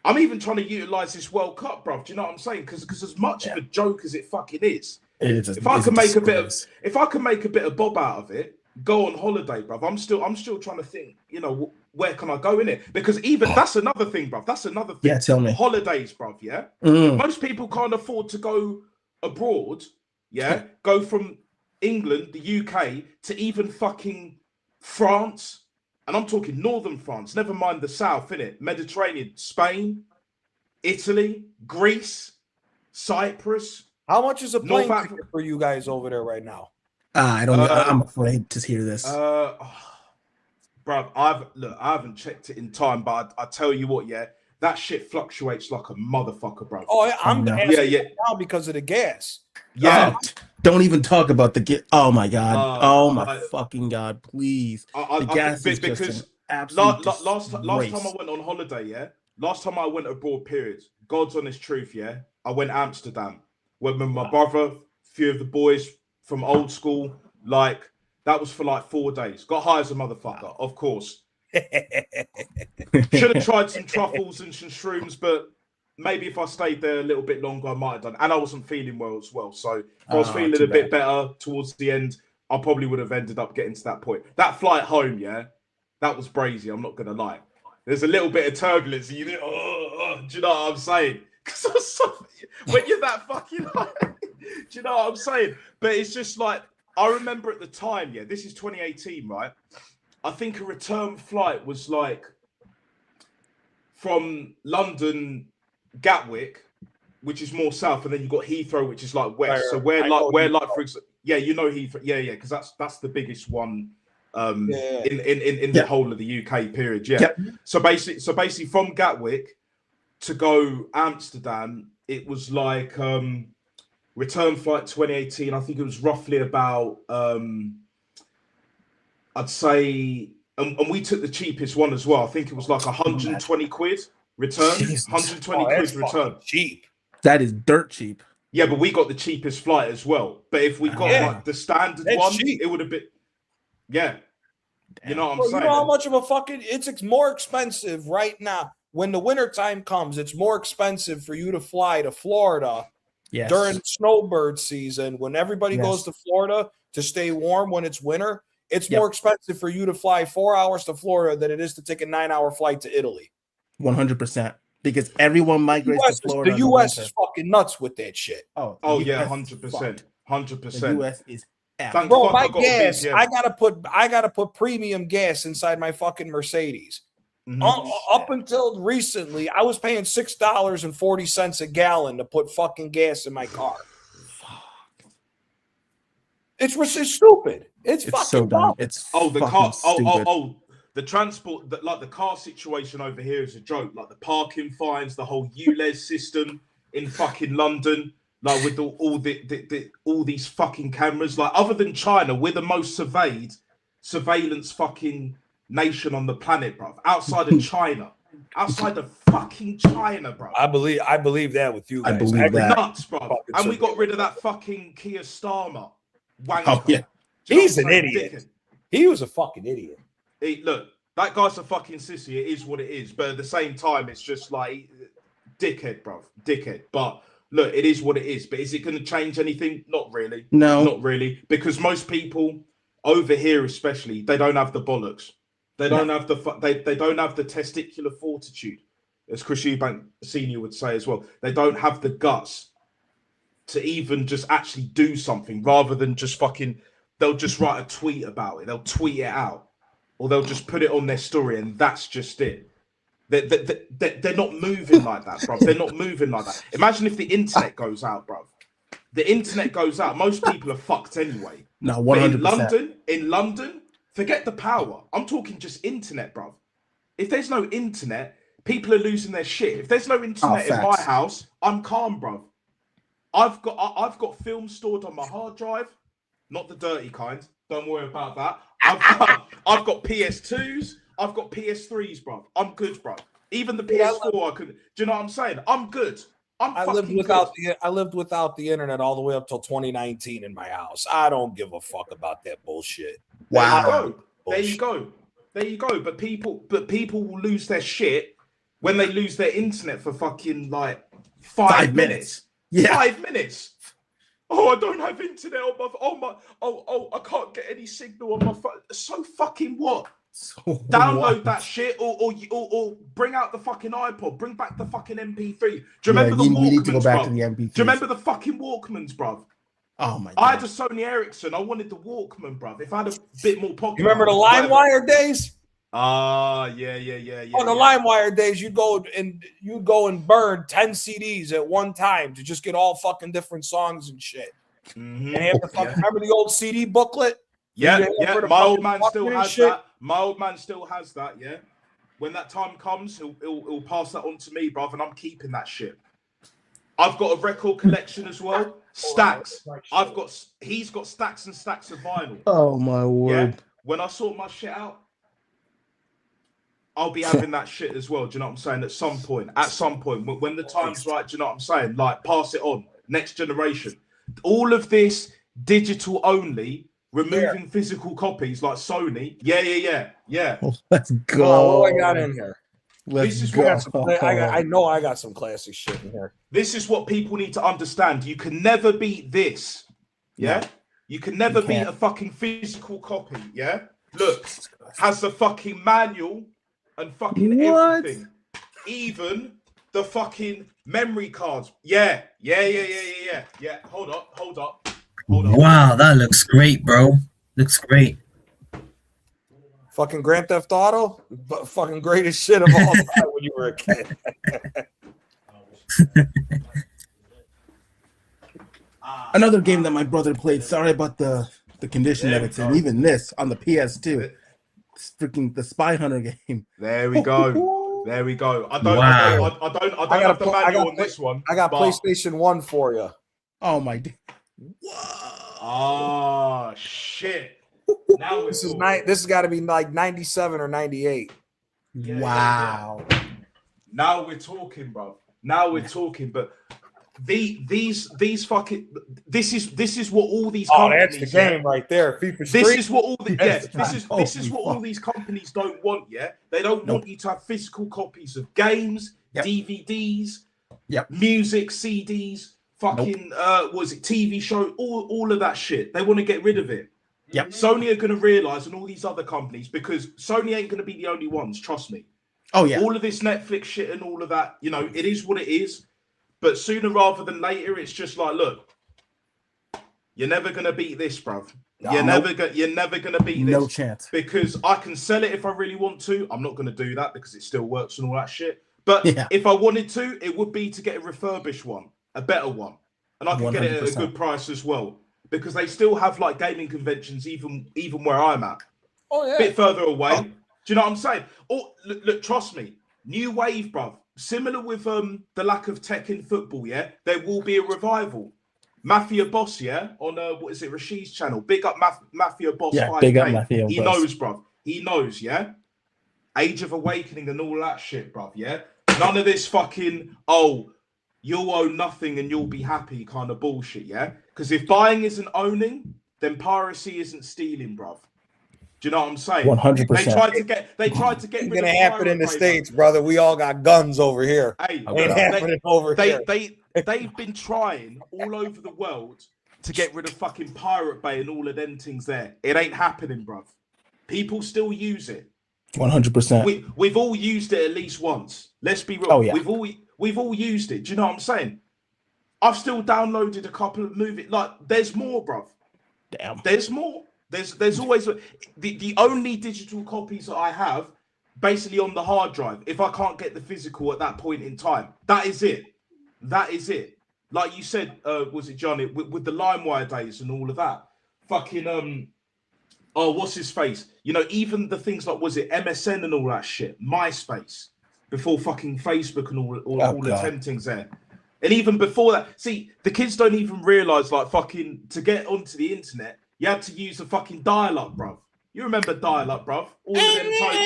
I'm even trying to utilize this World Cup, bruv. Do you know what I'm saying? Because as much of a joke as it fucking is, if I can make a bit of bob out of it, go on holiday, bruv. I'm still trying to think, you know, where can I go in it? Because even that's another thing, bruv. That's another thing. Yeah, tell me. Holidays, bruv. Yeah. Most people can't afford to go abroad. Yeah. Go from England, the UK, to even fucking France. And I'm talking northern France. Never mind the south, innit? Mediterranean, Spain, Italy, Greece, Cyprus. How much is a plane ticket for you guys over there right now? I'm afraid to hear this. Bro, I haven't checked it in time, but I tell you what, yeah, that shit fluctuates like a motherfucker, bro. Oh, I'm asking now because of the gas. Yeah. Don't even talk about the gas. Oh my god. Oh my fucking god, please. The gas is just an absolute last time I went on holiday, yeah. Last time I went abroad, period. God's honest truth, yeah. I went to Amsterdam. Went with my brother, a few of the boys from old school. Like, that was for like 4 days. Got high as a motherfucker, of course. Should have tried some truffles and some shrooms, but maybe if I stayed there a little bit longer, I might have done. And I wasn't feeling well as well. So if I was feeling a bit better towards the end, I probably would have ended up getting to that point. That flight home, yeah, that was brazy. I'm not going to lie. There's a little bit of turbulence. Do you know what I'm saying? Because when you're that fucking high, do you know what I'm saying? But it's just like, I remember at the time, yeah, this is 2018, right? I think a return flight was like from London, Gatwick, which is more south, and then you've got Heathrow, which is like west. So for example, yeah, you know Heathrow, yeah, because that's the biggest one in the whole of the UK period, yeah. So basically from Gatwick to go Amsterdam, it was like return flight 2018. I think it was roughly about I'd say, and we took the cheapest one as well. I think it was like 120 quid return. Jesus. 120 quid return. Cheap. That is dirt cheap. Yeah, but we got the cheapest flight as well. But if we got like the standard one, cheap. It would have been, yeah. Damn. You know what I'm saying? You know how much of a fucking, it's more expensive right now. When the winter time comes, it's more expensive for you to fly to Florida during snowbird season. When everybody goes to Florida to stay warm when it's winter, it's more expensive for you to fly 4 hours to Florida than it is to take a 9-hour flight to Italy. 100%. because everyone migrates to Florida. The U.S. is fucking nuts with that shit. Oh yeah, 100%, 100%. The U.S. is Thank bro. fuck My I got a gas, BPM. I gotta put premium gas inside my fucking Mercedes. Up until recently, I was paying $6.40 a gallon to put fucking gas in my car. It's stupid. It's fucking so dumb. dumb. It's the fucking car. stupid. The transport. Like the car situation over here is a joke. Like the parking fines, the whole ULEZ system in fucking London. Like with all these fucking cameras. Like other than China, we're the most surveillance fucking nation on the planet, bro. Outside of China. Outside of fucking China, bro. I believe that with you guys. I believe that. Nuts, bro. And we got rid of that fucking Keir Starmer. Wanker. Oh, yeah. He's an idiot. Dickhead. He was a fucking idiot. Look, that guy's a fucking sissy. It is what it is. But at the same time, it's just like, dickhead, bro. Dickhead. But look, it is what it is. But is it going to change anything? Not really. No. Not really. Because most people over here, especially, they don't have the bollocks. They don't have the they don't have the testicular fortitude, as Chris Eubank Senior would say as well. They don't have the guts to even just actually do something, rather than just fucking. They'll just write a tweet about it. They'll tweet it out, or they'll just put it on their story, and that's just it. They're not moving like that, bro. They're not moving like that. Imagine if the internet goes out, bro. The internet goes out. Most people are fucked anyway. No, 100%. In London, forget the power. I'm talking just internet, bro. If there's no internet, people are losing their shit. If there's no internet in my house, I'm calm, bro. I've got film stored on my hard drive, not the dirty kind. Don't worry about that. I've got PS2s. I've got PS3s, bro. I'm good, bro. Even the PS4, I could. Do you know what I'm saying? I'm good. I lived without the internet all the way up till 2019 in my house. I don't give a fuck about that bullshit. Wow. There you go. But people will lose their shit when they lose their internet for fucking like 5 minutes. Yeah. 5 minutes. Oh, I don't have internet on my I can't get any signal on my phone. So fucking what? So download that shit or bring out the fucking iPod, bring back the fucking MP3. Do you remember the Walkmans, we need to go back bro? to the MP3s. Do you remember the fucking Walkmans, bro? Oh my god. I had a Sony Ericsson. I wanted the Walkman, bro. If I had a bit more pocket. You remember the LimeWire days? Yeah. On the LimeWire days, you'd go and burn 10 CDs at one time to just get all fucking different songs and shit. Mm-hmm. And have the fucking, remember the old CD booklet? Yeah. My old man still has that. My old man still has that. Yeah. When that time comes, he'll pass that on to me, bruv, and I'm keeping that shit. I've got a record collection as well. Stacks. He's got stacks and stacks of vinyl. Oh my word. Yeah. When I sort my shit out, I'll be having that shit as well. Do you know what I'm saying? At some point, when the time's right, do you know what I'm saying? Like, pass it on. Next generation. All of this digital only, removing physical copies like Sony. Yeah. Oh, let's go. What do I got in here? I know I got some classic shit in here. This is what people need to understand. You can never beat this. Yeah? No. You can never beat a fucking physical copy. Yeah? Look, has the fuking manual and fucking everything. Even the fucking memory cards. Yeah. Hold up. Wow, that looks great, bro. Looks great. Fucking Grand Theft Auto, but fucking greatest shit of all time when you were a kid. Another game that my brother played. Sorry about the condition that it's in. Even this on the PS2. It's freaking the Spy Hunter game. There we go. I don't have the manual on this one. I got PlayStation 1 for you. Oh my god. Oh shit. Now this has got to be like 97 or 98. Wow. Now we're talking, bro. But these fucking this is what all these companies. That's the game right there. FIFA Street. This is what all the this is what all these companies don't want. Yeah, they don't want you to have physical copies of games, DVDs, music, CDs, fucking was it TV show, all of that shit. They want to get rid of it. Yep. Sony are going to realize, and all these other companies, because Sony ain't going to be the only ones. Trust me. Oh yeah. All of this Netflix shit and all of that, you know, it is what it is. But sooner rather than later, it's just like, look, you're never gonna beat this, bruv. You're never gonna beat this. No chance. Because I can sell it if I really want to. I'm not gonna do that because it still works and all that shit. But if I wanted to, it would be to get a refurbished one, a better one, and I can get it at a good price as well. Because they still have like gaming conventions, even where I'm at. Oh yeah, a bit further away. Do you know what I'm saying? Oh, look, trust me, new wave, bruv. Similar with the lack of tech in football, yeah, there will be a revival. Mafia Boss, yeah, on what is it, Rashid's channel. Big up Mafia Boss. Yeah, 5K. big up Mafia He Boss. knows, bruv. He knows, yeah. Age of Awakening and all that shit, bruv. Yeah. None of this fucking you'll own nothing and you'll be happy kind of bullshit, yeah. Because if buying isn't owning, then piracy isn't stealing, bruv. Do you know what I'm saying? 100%. They tried to get it's rid gonna of happen in the Pirate Bay, States, brother. We all got guns over here. Hey, ain't happening over here. They've been trying all over the world to get rid of fucking Pirate Bay and all of them things there. It ain't happening, bruv. People still use it. 100%. We've all used it at least once. Let's be real. Oh, yeah. We've all used it. Do you know what I'm saying? I've still downloaded a couple of movies. Like, there's more, bruv. Damn. There's more. There's always the only digital copies that I have basically on the hard drive. If I can't get the physical at that point in time, that is it. That is it. Like you said, was it Johnny with the LimeWire days and all of that? Fucking what's his face? You know, even the things like was it MSN and all that shit, MySpace before fucking Facebook and all the temptings there. And even before that, see, the kids don't even realize like fucking to get onto the internet. You had to use the fucking dial-up, bruv. You remember dial-up, bruv? All of them times.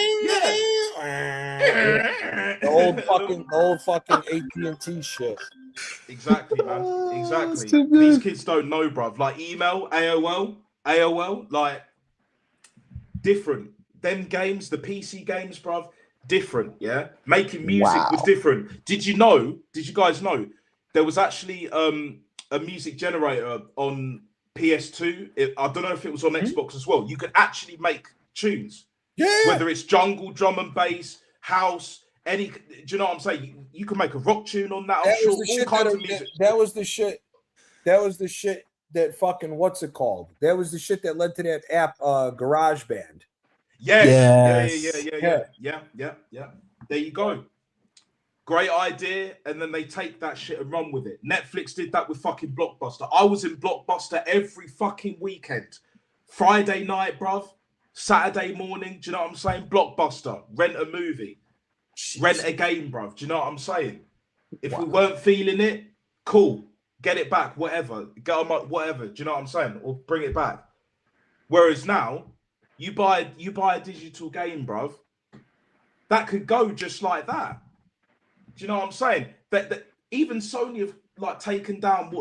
Yeah. The old fucking AT&T shit. Exactly, man. Exactly. These kids don't know, bruv. Like email, AOL, like different. Them games, the PC games, bruv, different, yeah? Making music was different. Did you guys know, there was actually a music generator on PS2. I don't know if it was on Xbox as well. You could actually make tunes. Yeah. Whether it's jungle, drum and bass, house, any. Do you know what I'm saying? You can make a rock tune on that. That was the shit. That was the shit that fucking what's it called? That was the shit that led to that app, GarageBand. Yes. Yeah. There you go. Great idea, and then they take that shit and run with it. Netflix did that with fucking Blockbuster. I was in Blockbuster every fucking weekend. Friday night, bruv. Saturday morning, do you know what I'm saying? Blockbuster. Rent a movie. Jeez. Rent a game, bruv. Do you know what I'm saying? If we weren't feeling it, cool. Get it back, whatever. Get on whatever. Do you know what I'm saying? Or bring it back. Whereas now, you buy a digital game, bruv. That could go just like that. Do you know what I'm saying? That even Sony have like taken down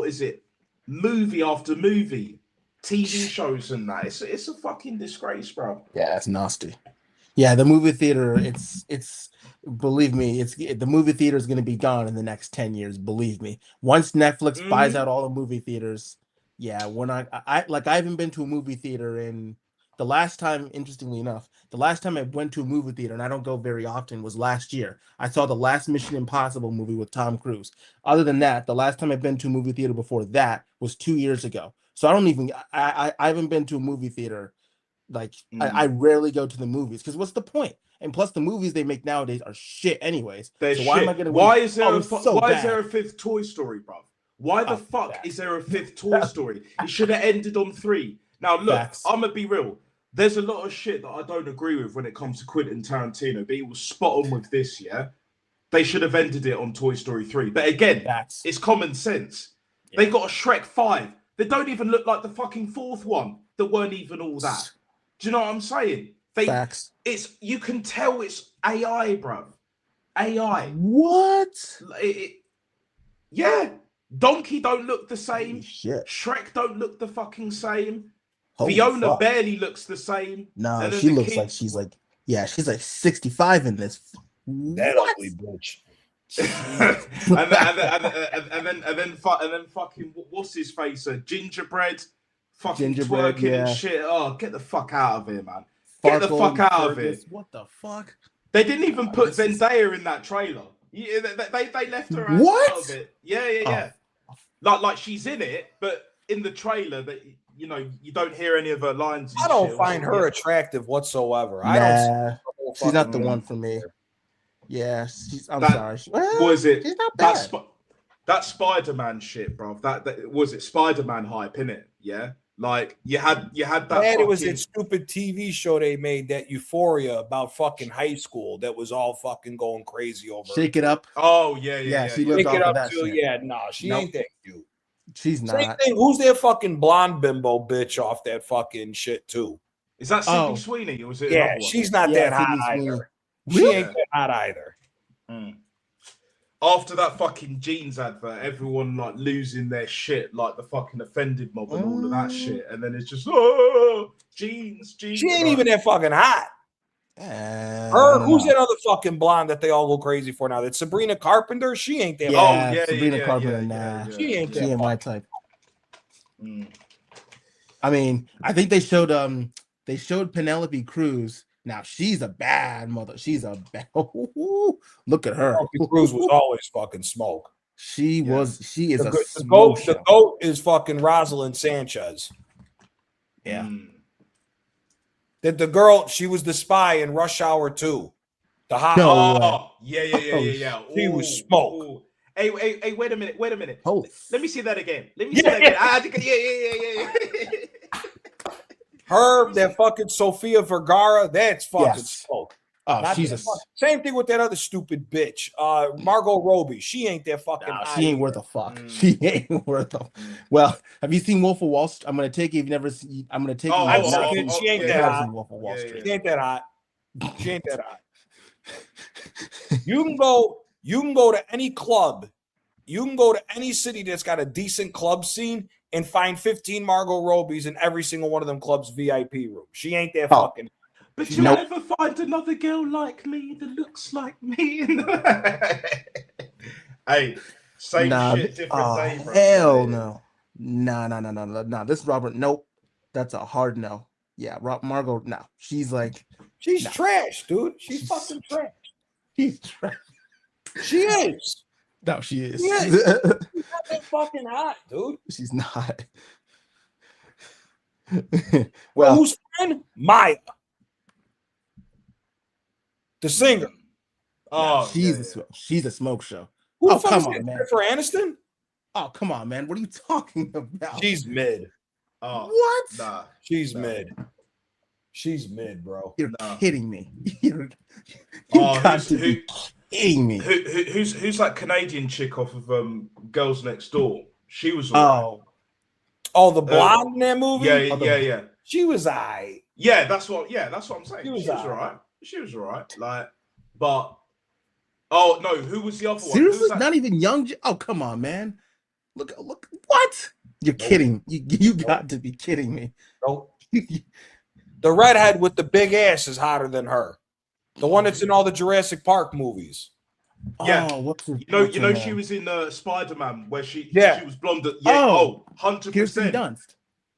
movie after movie, TV shows and that. It's a fucking disgrace, bro. Yeah, it's nasty. Yeah, the movie theater. It's believe me, the movie theater is going to be gone in the next 10 years. Believe me. Once Netflix buys out all the movie theaters, yeah, I haven't been to a movie theater in. The last time, interestingly enough, the last time I went to a movie theater, and I don't go very often, was last year. I saw the last Mission Impossible movie with Tom Cruise. Other than that, the last time I've been to a movie theater before that was 2 years ago. So I haven't been to a movie theater. Like, I rarely go to the movies because what's the point? And plus, the movies they make nowadays are shit anyways. They're so shit. Why am I going to? Why is there a fifth Toy Story, bro? Why the fuck is there a fifth Toy Story? It should have ended on 3. Now, look, I'm going to be real. There's a lot of shit that I don't agree with when it comes to Quentin Tarantino, but he was spot on with this, yeah? They should have ended it on Toy Story 3. But again, it's common sense. Yeah. They got a Shrek 5. They don't even look like the fucking 4th one that weren't even all that. Do you know what I'm saying? You can tell it's AI, bro. AI. What? Yeah. Donkey don't look the same. Shit. Shrek don't look the fucking same. Holy Fiona fuck. barely looks the same. No, she looks like she's like 65 in this. That ugly bitch. and then fucking what's his face? Gingerbread, fucking twerking and shit. Oh, get the fuck out of here, man! Get the fuck out of here! What the fuck? They didn't even put Zendaya in that trailer. Yeah, they left her out of it. Yeah. Like she's in it, but in the trailer, that you don't hear any of her lines. And I don't shit. find her attractive whatsoever. Nah, I don't. she's not the one for me. Yeah, I'm sorry. Was it? She's not bad. That Spider-Man shit, bro. That was it. Spider-Man hype, innit? Yeah. Like you had that. And it was that stupid TV show they made, that Euphoria, about fucking high school, that was all fucking going crazy over. Shake It Up. Oh yeah. She lived off of that too. shit. Yeah, no, she ain't that cute. She's not. Same thing. Who's that fucking blonde bimbo bitch off that fucking shit too? Is that Sydney Sweeney, or was it? Yeah, she's not that hot either. She ain't that hot either. After that fucking jeans advert, everyone like losing their shit, like the fucking offended mob and all of that shit, and then it's just jeans. She ain't even that fucking hot. Who's that other fucking blonde that they all go crazy for now? That's Sabrina Carpenter. She ain't that. Yeah, Sabrina Carpenter. Nah, she ain't that. She ain't my type. I mean, I think they showed Penelope Cruz. Now she's a bad mother. She's a bad. Look at her. Penelope Cruz was always fucking smoke. She is the goat. The goat is fucking Rosalind Sanchez. Yeah. That the girl, she was the spy in Rush Hour 2. The hot. No. Yeah. She was smoke. Hey, wait a minute. Oh. Let me see that again. Yeah. Her, that fucking Sofia Vergara, that's fucking smoke. Oh, she's same thing with that other stupid bitch, Margot Robbie. She ain't that fucking. She ain't worth a fuck. She ain't worth a. Well, have you seen Wolf of Wall Street? I'm gonna take you. You've never seen. I'm gonna take you. She ain't that hot. Wolf of Wall Street. She ain't that hot. She ain't that hot. You can go to any club. You can go to any city that's got a decent club scene and find 15 Margot Robbies in every single one of them clubs' VIP room. She ain't that fucking. But you'll never find another girl like me that looks like me. Hey, same shit, different day, bro. Hell no. Nah. This Robert, nope. That's a hard no. Yeah, Margot, no. She's trash, dude. She's fucking trash. She's trash. She is. No, she is. She's not that fucking hot, dude. She's not. Well, who's friend? Maya. The singer. Oh, she's a smoke show. Who the fuck is that? Jennifer Aniston? Oh, come on, man. What are you talking about? She's mid. What? Nah. She's mid. She's mid, bro. You're kidding me. You got to be kidding me. Who's that Canadian chick off of Girls Next Door? She was the blonde in that movie? Yeah. She was aight. Yeah, that's what I'm saying. She was alright. She was alright. But who was the other one? Seriously? Not even young? Oh, come on, man. Look, what? You're kidding. You got to be kidding me. Nope. The redhead with the big ass is hotter than her. The one that's in all the Jurassic Park movies. Yeah. What's you know she was in Spider-Man where she was blonde. 100%. Kirsten Dunst.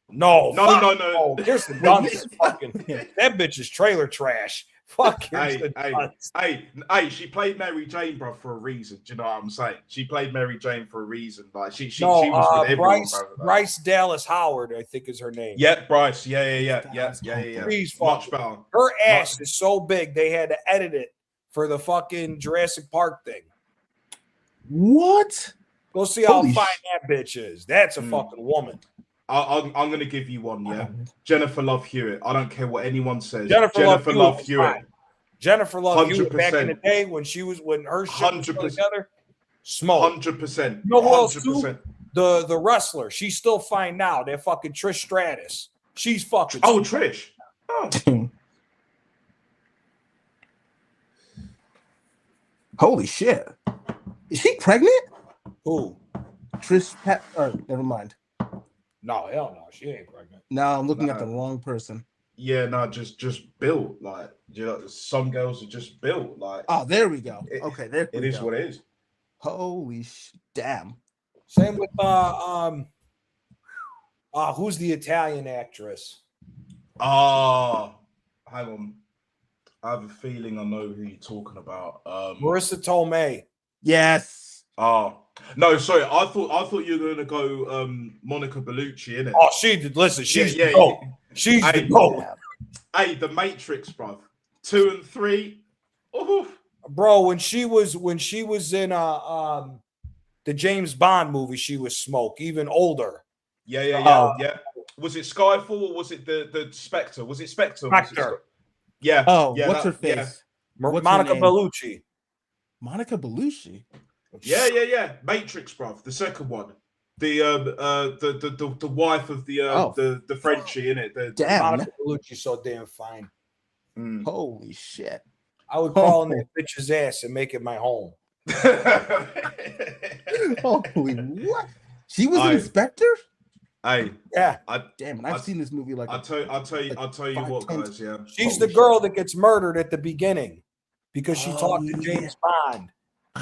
No. Kirsten Dunst is fucking. That bitch is trailer trash. Fuck Kirsten Dunst. Hey, she played Mary Jane, bro, for a reason. Do you know what I'm saying? She played Mary Jane for a reason. Like she was with everyone, Bryce Dallas Howard, I think is her name. Yeah, Bryce. Yeah. She's much better. Her ass is so big they had to edit it for the fucking Jurassic Park thing. What? Go see how fine that bitch is. That's a fucking woman. I'm gonna give you one, yeah. Jennifer Love Hewitt. I don't care what anyone says. Jennifer Love Hewitt. Jennifer Love Hewitt back in the day when her shit was together. Smoke. 100%. No, 100%. The wrestler. She's still fine now. That fucking Trish Stratus. She's fucking. Oh, Trish. Oh. Holy shit. Is she pregnant? Who? Trish never mind. No, hell no. She ain't pregnant. No, I'm looking at the wrong person. Yeah, no, just built. Like, some girls are just built. Like, oh, there we go. Okay, there it is what it is. Holy damn. Same with who's the Italian actress? Hang on. I have a feeling I know who you're talking about. Marissa Tomei. Yes. Oh no, sorry. I thought you were gonna go Monica Bellucci, innit? Oh, she did. Listen, she's Yeah, the GOAT. She's the GOAT. Hey, The Matrix, bruv. 2 and 3. Ooh. Bro, when she was in the James Bond movie, she was smoke, even older. Yeah. Was it Skyfall or was it the Spectre? Was it Spectre? Spectre. Yeah. Oh, yeah, what's her face? What's Monica her name? Bellucci. Monica Bellucci. Yeah. Matrix, bruv. The second one. The wife of the Frenchie, innit? Damn. Monica Bellucci so damn fine. Holy shit. I would crawl in that bitch's ass and make it my home. Holy what? She was an inspector? Hey, yeah. Damn, and I've seen this movie like I'll tell you what, guys. Yeah, she's the girl that gets murdered at the beginning because she talked to James Bond.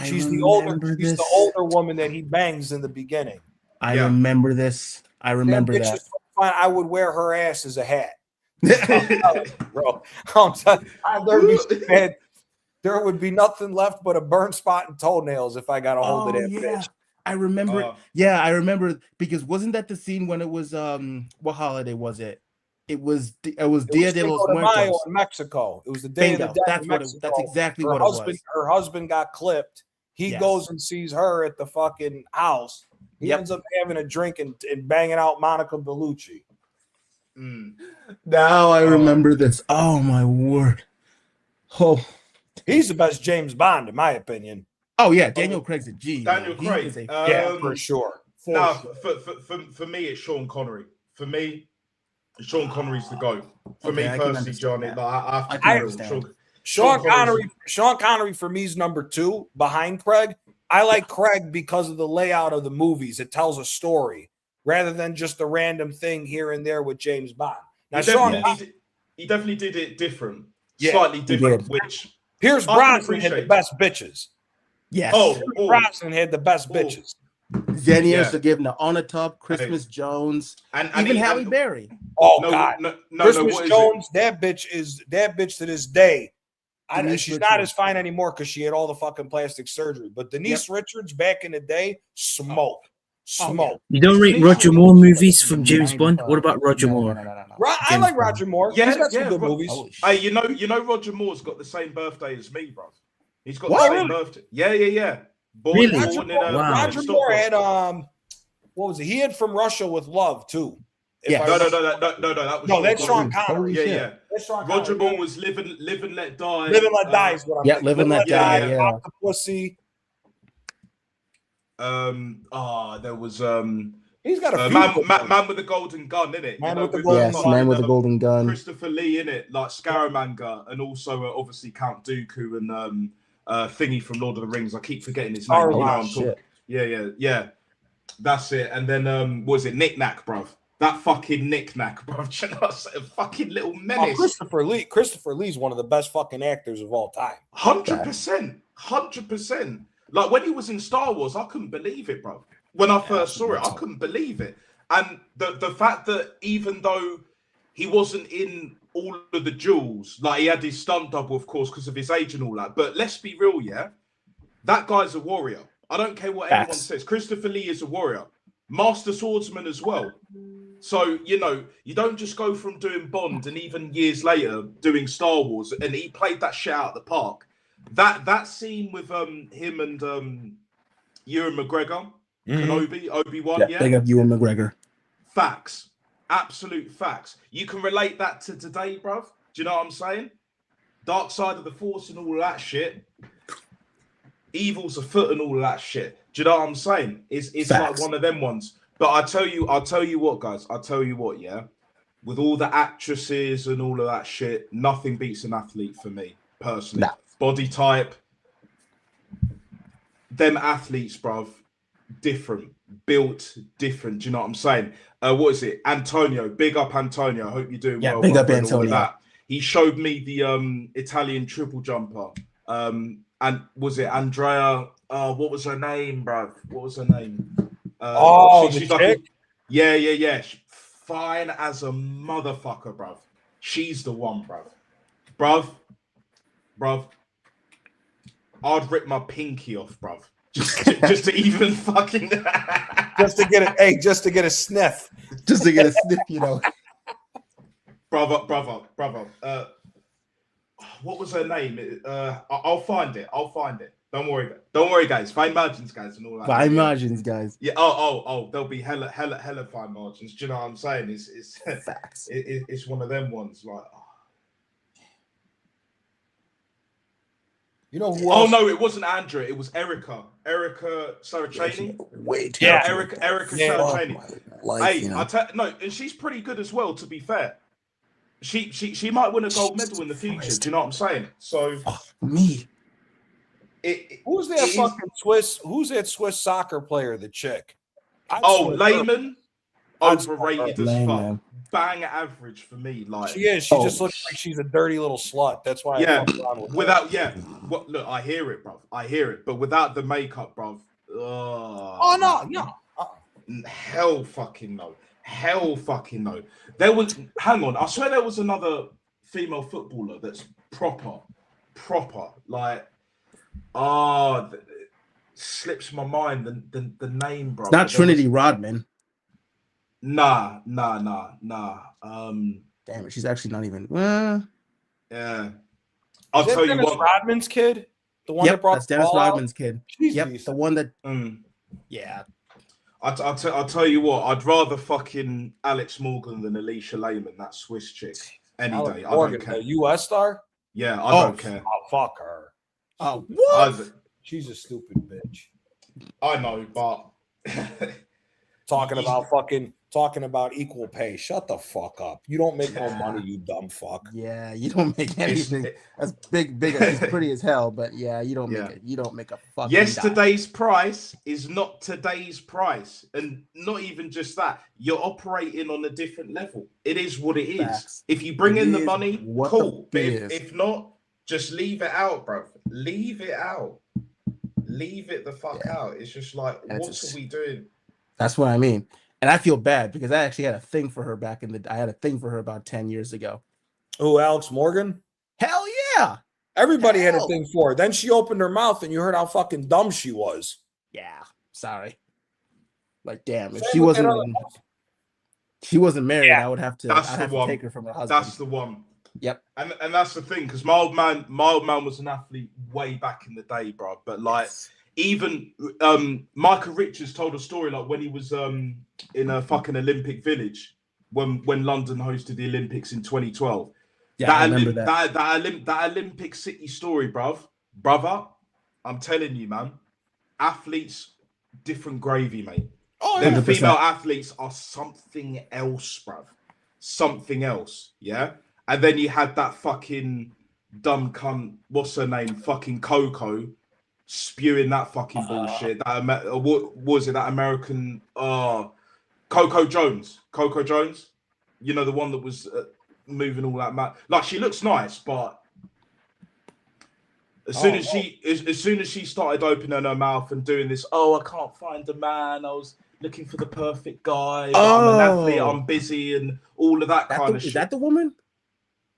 She's the older woman that he bangs in the beginning. I remember this. I remember that. So fine, I would wear her ass as a hat. Bro, there would be nothing left but a burn spot and toenails if I got a hold of that bitch. I remember. I remember because wasn't that the scene when it was what holiday was it? It was Dia de los Muertos in Mexico. It was the day of the dead. That's in what. Mexico. That's exactly what it was. Her husband got clipped. He goes and sees her at the fucking house. He ends up having a drink and banging out Monica Bellucci. Now I remember this. Oh my word! Oh, he's the best James Bond in my opinion. Oh yeah, Daniel Craig's a G. Daniel Craig, for sure. For me, it's Sean Connery. For me, Sean Connery's the GOAT. For me personally, Johnny, I understand. Sean Connery for me is number 2 behind Craig. I like Craig because of the layout of the movies. It tells a story rather than just a random thing here and there with James Bond. Now, he definitely did it different, slightly different. Which Pierce Brosnan had the best bitches. Yes. Brosnan had the best bitches. Xenia Forgiveness, On a Top, Christmas Jones, and even Halle Berry. Oh God, Christmas Jones. That bitch to this day. She's not as fine anymore because she had all the fucking plastic surgery. But Denise Richards back in the day, smoke. You don't rate Roger Moore movies from James Bond? What about Roger Moore? I like Roger Moore. He's got some good movies. Hey, you know Roger Moore's got the same birthday as me, bro. He's got the same birthday. Yeah. Really? Roger Moore had what was it? He had From Russia with Love too. Yeah. No. That was that's Sean Connery. Yeah. Roger Moore was Live and Let Die. Live and Let Die is what I'm thinking. Live and Let Die. Yeah. The Pussy. There was he's got a man with the golden gun, innit? Man with the golden gun. Christopher Lee, innit? Like Scaramanga, and also obviously Count Dooku and thingy from Lord of the Rings. I keep forgetting his name. Yeah. That's it. And then what was it? Knick Knack, bruv. That fucking Knick Knack, bruv. A fucking little menace. Christopher Lee's one of the best fucking actors of all time. 100%. Like when he was in Star Wars, I couldn't believe it, bro. When I first saw it, I couldn't believe it. And the fact that even though he wasn't in all of the duels, like he had his stunt double, of course, because of his age and all that. But let's be real, that guy's a warrior. I don't care what anyone says. Christopher Lee is a warrior, master swordsman as well. So you don't just go from doing Bond and even years later doing Star Wars, and he played that shit out of the park. That scene with him and Ewan McGregor, Kenobi, Obi-Wan, big up Ewan McGregor. Facts, absolute facts. You can relate that to today, bruv. Do you know what I'm saying? Dark side of the Force and all of that shit. Evil's afoot and all of that shit. Do you know what I'm saying? It's like one of them ones. But I'll tell you what, guys. I'll tell you what, with all the actresses and all of that shit, nothing beats an athlete for me, personally. Nah. Body type, them athletes, bruv, different, built different. Do you know what I'm saying? What is it? Antonio, big up Antonio. I hope you're doing well. Big up Antonio. That. He showed me the Italian triple jumper. And was it Andrea? What was her name, bruv? What was her name? She's like yeah. Fine as a motherfucker, bruv. She's the one, bruv. bruv, I'd rip my pinky off, bruv. Just to even fucking just to get it. Hey, just to get a sniff. Just to get a sniff, you know. brother. What was her name? I'll find it. Don't worry, guys. Fine margins, guys, and all that. Fine margins, guys. Yeah. Oh. There'll be hella fine margins. Do you know what I'm saying? It's Facts. It's one of them ones. Like, you know who? Oh no, it wasn't Andrea. It was Erica. Erica Saraceni. Wait. Yeah, Erica Saraceni. Life, no, and she's pretty good as well. To be fair, she might win a gold medal in the future. Do you know what I'm saying? So me. Who's that Swiss soccer player? The chick. Lehman. Overrated as Lame, fuck. man. Bang average for me. Like she is. She just looks like she's a dirty little slut. That's why. Yeah. I fuck around with Without her. Look, I hear it, bruv. I hear it, but without the makeup, bruv. No. Hell fucking no. There was. Hang on. I swear there was another female footballer that's proper. Like, slips my mind the name, bro. It's not Trinity Rodman. Nah. Damn it, she's actually not even. Yeah. I'll tell you what. Rodman's kid, the one that brought that's Dennis Rodman's kid. She's yep, decent. the one that. Yeah. I'll tell you what. I'd rather fucking Alex Morgan than Alicia Lehman, that Swiss chick. Any day. I don't care. A U.S. star? Yeah, I don't care. Oh, fuck her. Oh, what? She's a stupid bitch. I know, but talking about equal pay. Shut the fuck up. You don't make no money, you dumb fuck. Yeah, you don't make anything. That's big. She's pretty as hell, but yeah, you don't make it. You don't make a fucking. Yesterday's price is not today's price, and not even just that. You're operating on a different level. It is what it is. Facts. If you bring in the money, cool. But is. if not, just leave it out, bro. Leave it out. Leave it the fuck out. It's just like, what are we doing? That's what I mean. And I feel bad because I actually had a thing for her I had a thing for her about 10 years ago. Oh, Alex Morgan? Hell yeah. Everybody had a thing for her. Then she opened her mouth and you heard how fucking dumb she was. Yeah. Sorry. Like, damn, if she wasn't married, I would have to take her from her husband. That's the one. Yep. And that's the thing, because my old man was an athlete way back in the day, bro. But like, even Michael Richards told a story like when he was in a fucking Olympic Village when London hosted the Olympics in 2012. Yeah, I remember that. That Olympic City story, brother. I'm telling you, man. Athletes, different gravy, mate. Oh, Them female athletes are something else, bruv. Something else, yeah. And then you had that fucking dumb cunt. What's her name? Fucking Coco. Spewing that fucking bullshit. What was it? That American Coco Jones. You know, the one that was moving all that like, she looks nice, but as soon as she started opening her mouth and doing this, I can't find a man. I was looking for the perfect guy. I'm an athlete. I'm busy and all of that kind of shit. Is that the woman?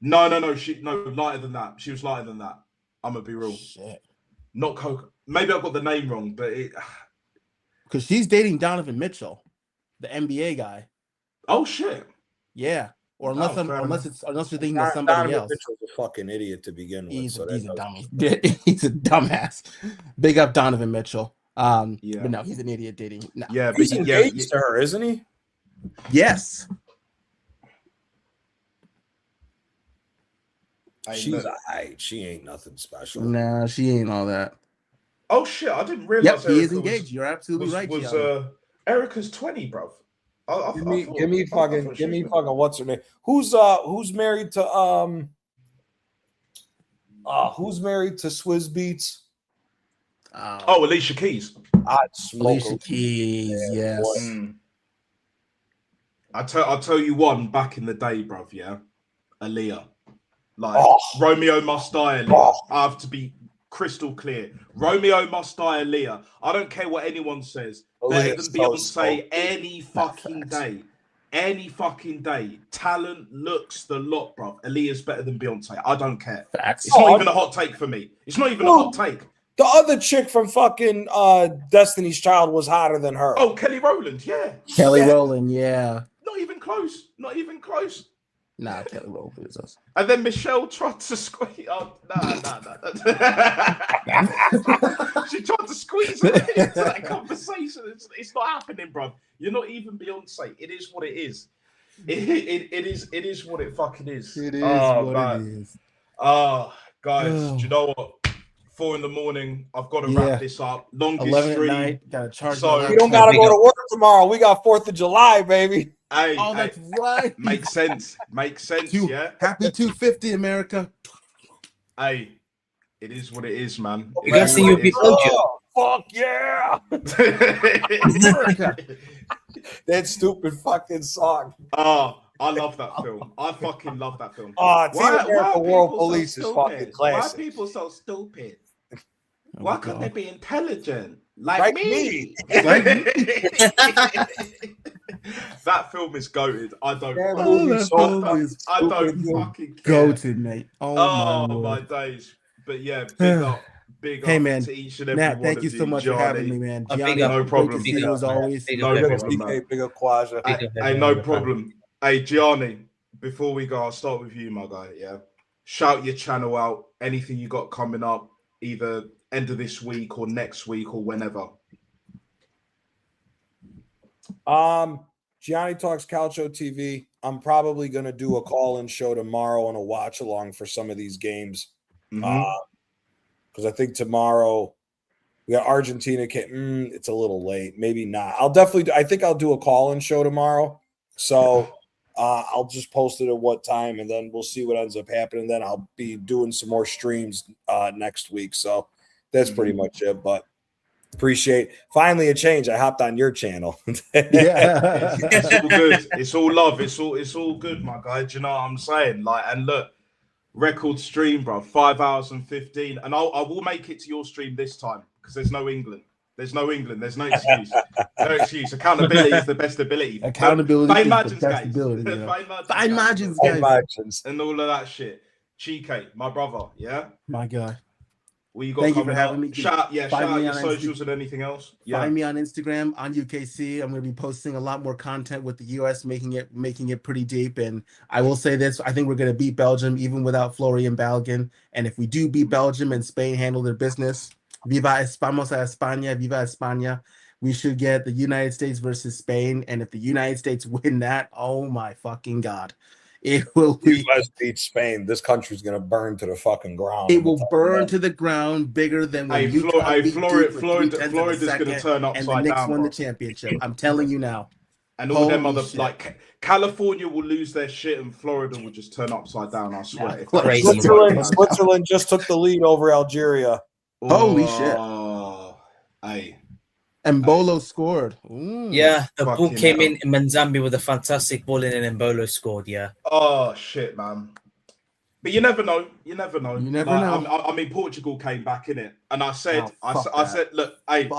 No. Lighter than that. She was lighter than that. I'm gonna be real. Shit. Not Coco. Maybe I got the name wrong, but because she's dating Donovan Mitchell, the NBA guy. Oh shit. Yeah. Or unless you're thinking of somebody Donovan else. Mitchell's a fucking idiot to begin with. He's a dummy. He's a dumbass. Big up Donovan Mitchell. But no, he's an idiot dating. No. Yeah, he's engaged to her, isn't he? Yes. She ain't nothing special. Nah, she ain't all that. Oh shit! I didn't realize. Yep, he is engaged. You're absolutely right. Erica's 20, bro. Give me fucking what's her name? Who's married to Swizz Beats? Alicia Keys. Alicia Keys, yes. I'll tell you one back in the day, bruv. Yeah, Aaliyah. Like Romeo Must Die. Aaliyah. I have to be crystal clear. Romeo Must Die. Aaliyah. I don't care what anyone says. Better than Beyonce any fucking day. any fucking day. Talent, looks, the lot, bro. Aaliyah's better than Beyonce. I don't care. Facts. It's not even a hot take for me. It's not even a hot take. The other chick from fucking Destiny's Child was hotter than her. Oh, Kelly Rowland, yeah. Kelly Rowland, yeah. Not even close. Not even close. Nah, Kelly Rowland is us. And then Michelle tried to squeeze. Oh, nah. She tried to squeeze her into that conversation. It's not happening, bro. You're not even Beyonce. It is what it is. It is what it fucking is. It is what it is. Oh, guys, do you know what? 4 a.m. I've got to wrap this up. Longest 11 stream. at night. Gotta charge. So we don't gotta go to work tomorrow. We got 4th of July, baby. Hey, that's right. Makes sense. Yeah. Happy 250, America. Hey, it is what it is, man. You guys think you'll be Belgium? Fuck yeah! That stupid fucking song. Oh, I love that film. I fucking love that film. Oh, Team America World Police is fucking Why classic. are people so stupid? Why couldn't they be intelligent like me? That film is goated. I don't. I don't fucking care. Goated, mate. Oh my days. But yeah, big up. Big hey, up man. to each and every Nat, one thank of you so much Gianni. for having me, man. Gianni, no problem. Great to see you as always. No problem, man. Big up Quaja. Hey, no problem. Hey, Gianni, before we go, I'll start with you, my guy. Yeah. Shout your channel out. Anything you got coming up, either end of this week or next week or whenever. Gianni Talks Calcio TV. I'm probably gonna do a call-in show tomorrow and a watch along for some of these games. Because I think tomorrow we got Argentina. It's a little late. Maybe not. I think I'll do a call-in show tomorrow. So I'll just post it at what time, and then we'll see what ends up happening. Then I'll be doing some more streams next week. So that's pretty much it. But appreciate finally a change. I hopped on your channel. Yeah, it's all good. It's all love. It's all good, my guy. Do you know what I'm saying? Like, and look, record stream, bro. 5 hours and 15, and I will make it to your stream this time because there's no England. There's no England. There's no excuse. No excuse. Accountability is the best ability. Accountability is margins, the best guys. ability. Fine margins, guys. And all of that shit. Chike, my brother. Yeah. My guy. What you got? Thank you for having me. Shout out your socials and anything else. Yeah. Find me on Instagram on UKC. I'm going to be posting a lot more content with the US, making it pretty deep. And I will say this: I think we're going to beat Belgium even without Florian Balogun. And if we do beat Belgium and Spain handle their business, vamos a España, viva España. We should get the United States versus Spain. And if the United States win that, oh my fucking God. It will be. US beat Spain. This country's gonna burn to the fucking ground. It will burn to the ground bigger than when Florida's gonna turn upside down. And the Knicks won the championship. I'm telling you now. And all them other like California will lose their shit, and Florida will just turn upside down. I swear. Switzerland just took the lead over Algeria. Holy shit! Hey. And Mbolo scored. Ooh, yeah, the ball came in Manzambi with a fantastic ball in, and Mbolo scored. Yeah. Oh shit, man! But you never know. You never know. I mean, Portugal came back in it, and I said, I said, look, hey,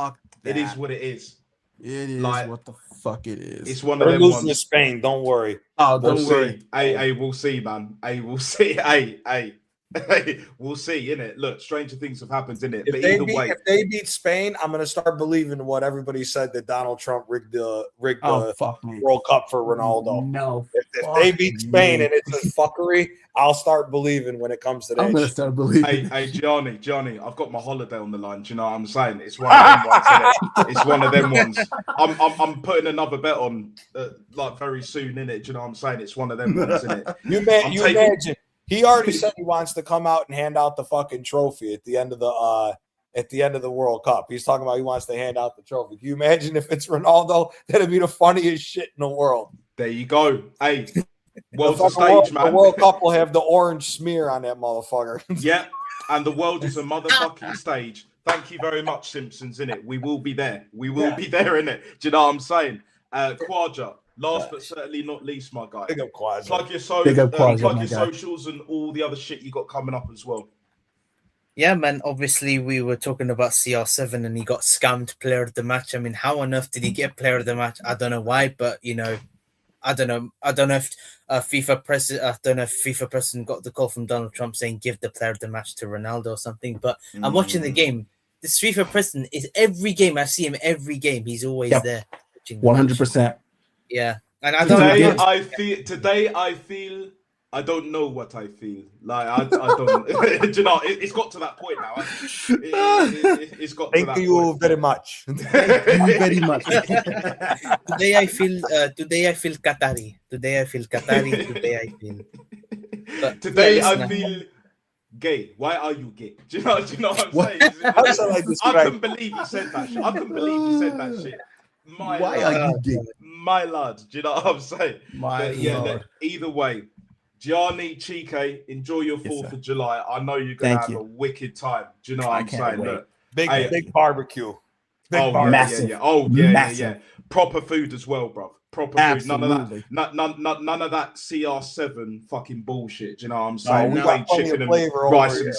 it is what it is. It is like, what the fuck it is. It's one of them ones. To Spain. Don't worry. Oh, don't worry. Hey, we'll see, man. Hey, we'll see. Hey. We'll see, innit? Look, stranger things have happened, innit? But if they beat Spain, I'm gonna start believing in what everybody said that Donald Trump rigged the World Cup for Ronaldo. No, if they beat Spain and it's a fuckery, I'll start believing when it comes to that. I'm gonna start believing. Hey, Johnny, I've got my holiday on the line. Do you know what I'm saying? It's one of them ones, innit? It's one of them ones. I'm putting another bet on like very soon, innit? Do you know what I'm saying? It's one of them ones, innit? You imagine. He already said he wants to come out and hand out the fucking trophy at the end of the World Cup. He's talking about he wants to hand out the trophy. Can you imagine if it's Ronaldo? That'd be the funniest shit in the world. There you go. Hey, world's the stage, man. The World Cup will have the orange smear on that motherfucker. Yeah, and the world is a motherfucking stage. Thank you very much, Simpsons, innit? We will be there. We will be there, innit? Do you know what I'm saying? Quadra. Last but certainly not least, my guy. Big up Quadra. Plug your socials and all the other shit you got coming up as well. Yeah, man. Obviously, we were talking about CR7 and he got scammed player of the match. I mean, how on earth did he get player of the match? I don't know why, but you know, I don't know if FIFA president got the call from Donald Trump saying give the player of the match to Ronaldo or something. But I'm watching the game. This FIFA president is every game. I see him every game. He's always there. 100%. Yeah. And today I feel I don't know what I feel. Like I don't. Do you know? It's got to that point now. It's got. Thank you very much. Thank you very much. Today I feel Qatari. Today I feel. Today I feel gay. Why are you gay? Do you know what I'm saying? I couldn't believe he said that shit. Why are you gay? My lad. Do you know what I'm saying? Either way. Gianni, Chike, enjoy your 4th of July. I know you're going to have a wicked time. Do you know what I'm saying? Look, big barbecue. Massive. Yeah. Proper food as well, bro. Proper food. None of that CR7 fucking bullshit. Do you know what I'm saying? We got chicken and rice and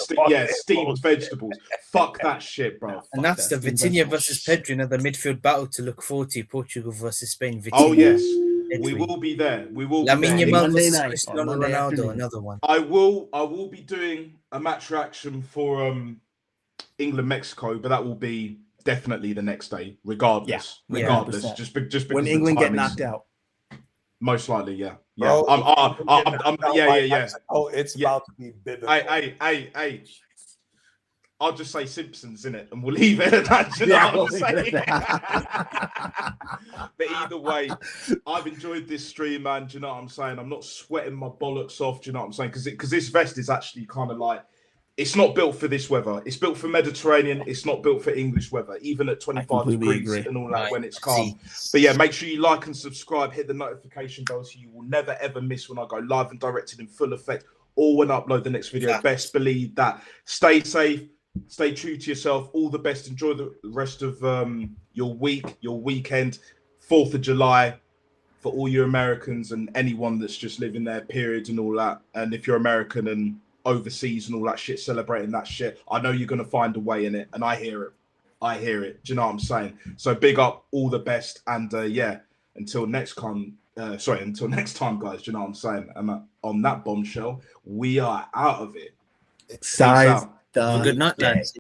steamed vegetables. Fuck that shit, bro. And that's the Vitinha versus Pedri, the midfield battle to look forward to. Portugal versus Spain. Vitinha. Oh yes. We will be there. Lamine Yamal versus night. Cristiano Ronaldo, another one. I will be doing a match reaction for England Mexico, but that will be definitely the next day, regardless. Regardless, just because when England get knocked out. Most likely, yeah. Bro, yeah. Oh, it's about to be biblical. Hey. I'll just say Simpsons in it, and we'll leave it at that. You know what I'm saying? But either way, I've enjoyed this stream, man. Do you know what I'm saying? I'm not sweating my bollocks off. Do you know what I'm saying? Because this vest is actually kind of like, it's not built for this weather. It's built for Mediterranean. It's not built for English weather, even at 25 degrees and all that when it's calm. But yeah, make sure you like and subscribe. Hit the notification bell so you will never ever miss when I go live and directed in full effect, or when I upload the next video. Best believe that. Stay safe. Stay true to yourself. All the best. Enjoy the rest of your week, your weekend. 4th of July for all your Americans and anyone that's just living their period and all that. And if you're American and overseas and all that shit, celebrating that shit, I know you're going to find a way in it. And I hear it. Do you know what I'm saying? So big up, all the best. And until next time, guys. Do you know what I'm saying? And on that bombshell, we are out of it. Size. Good night, lads.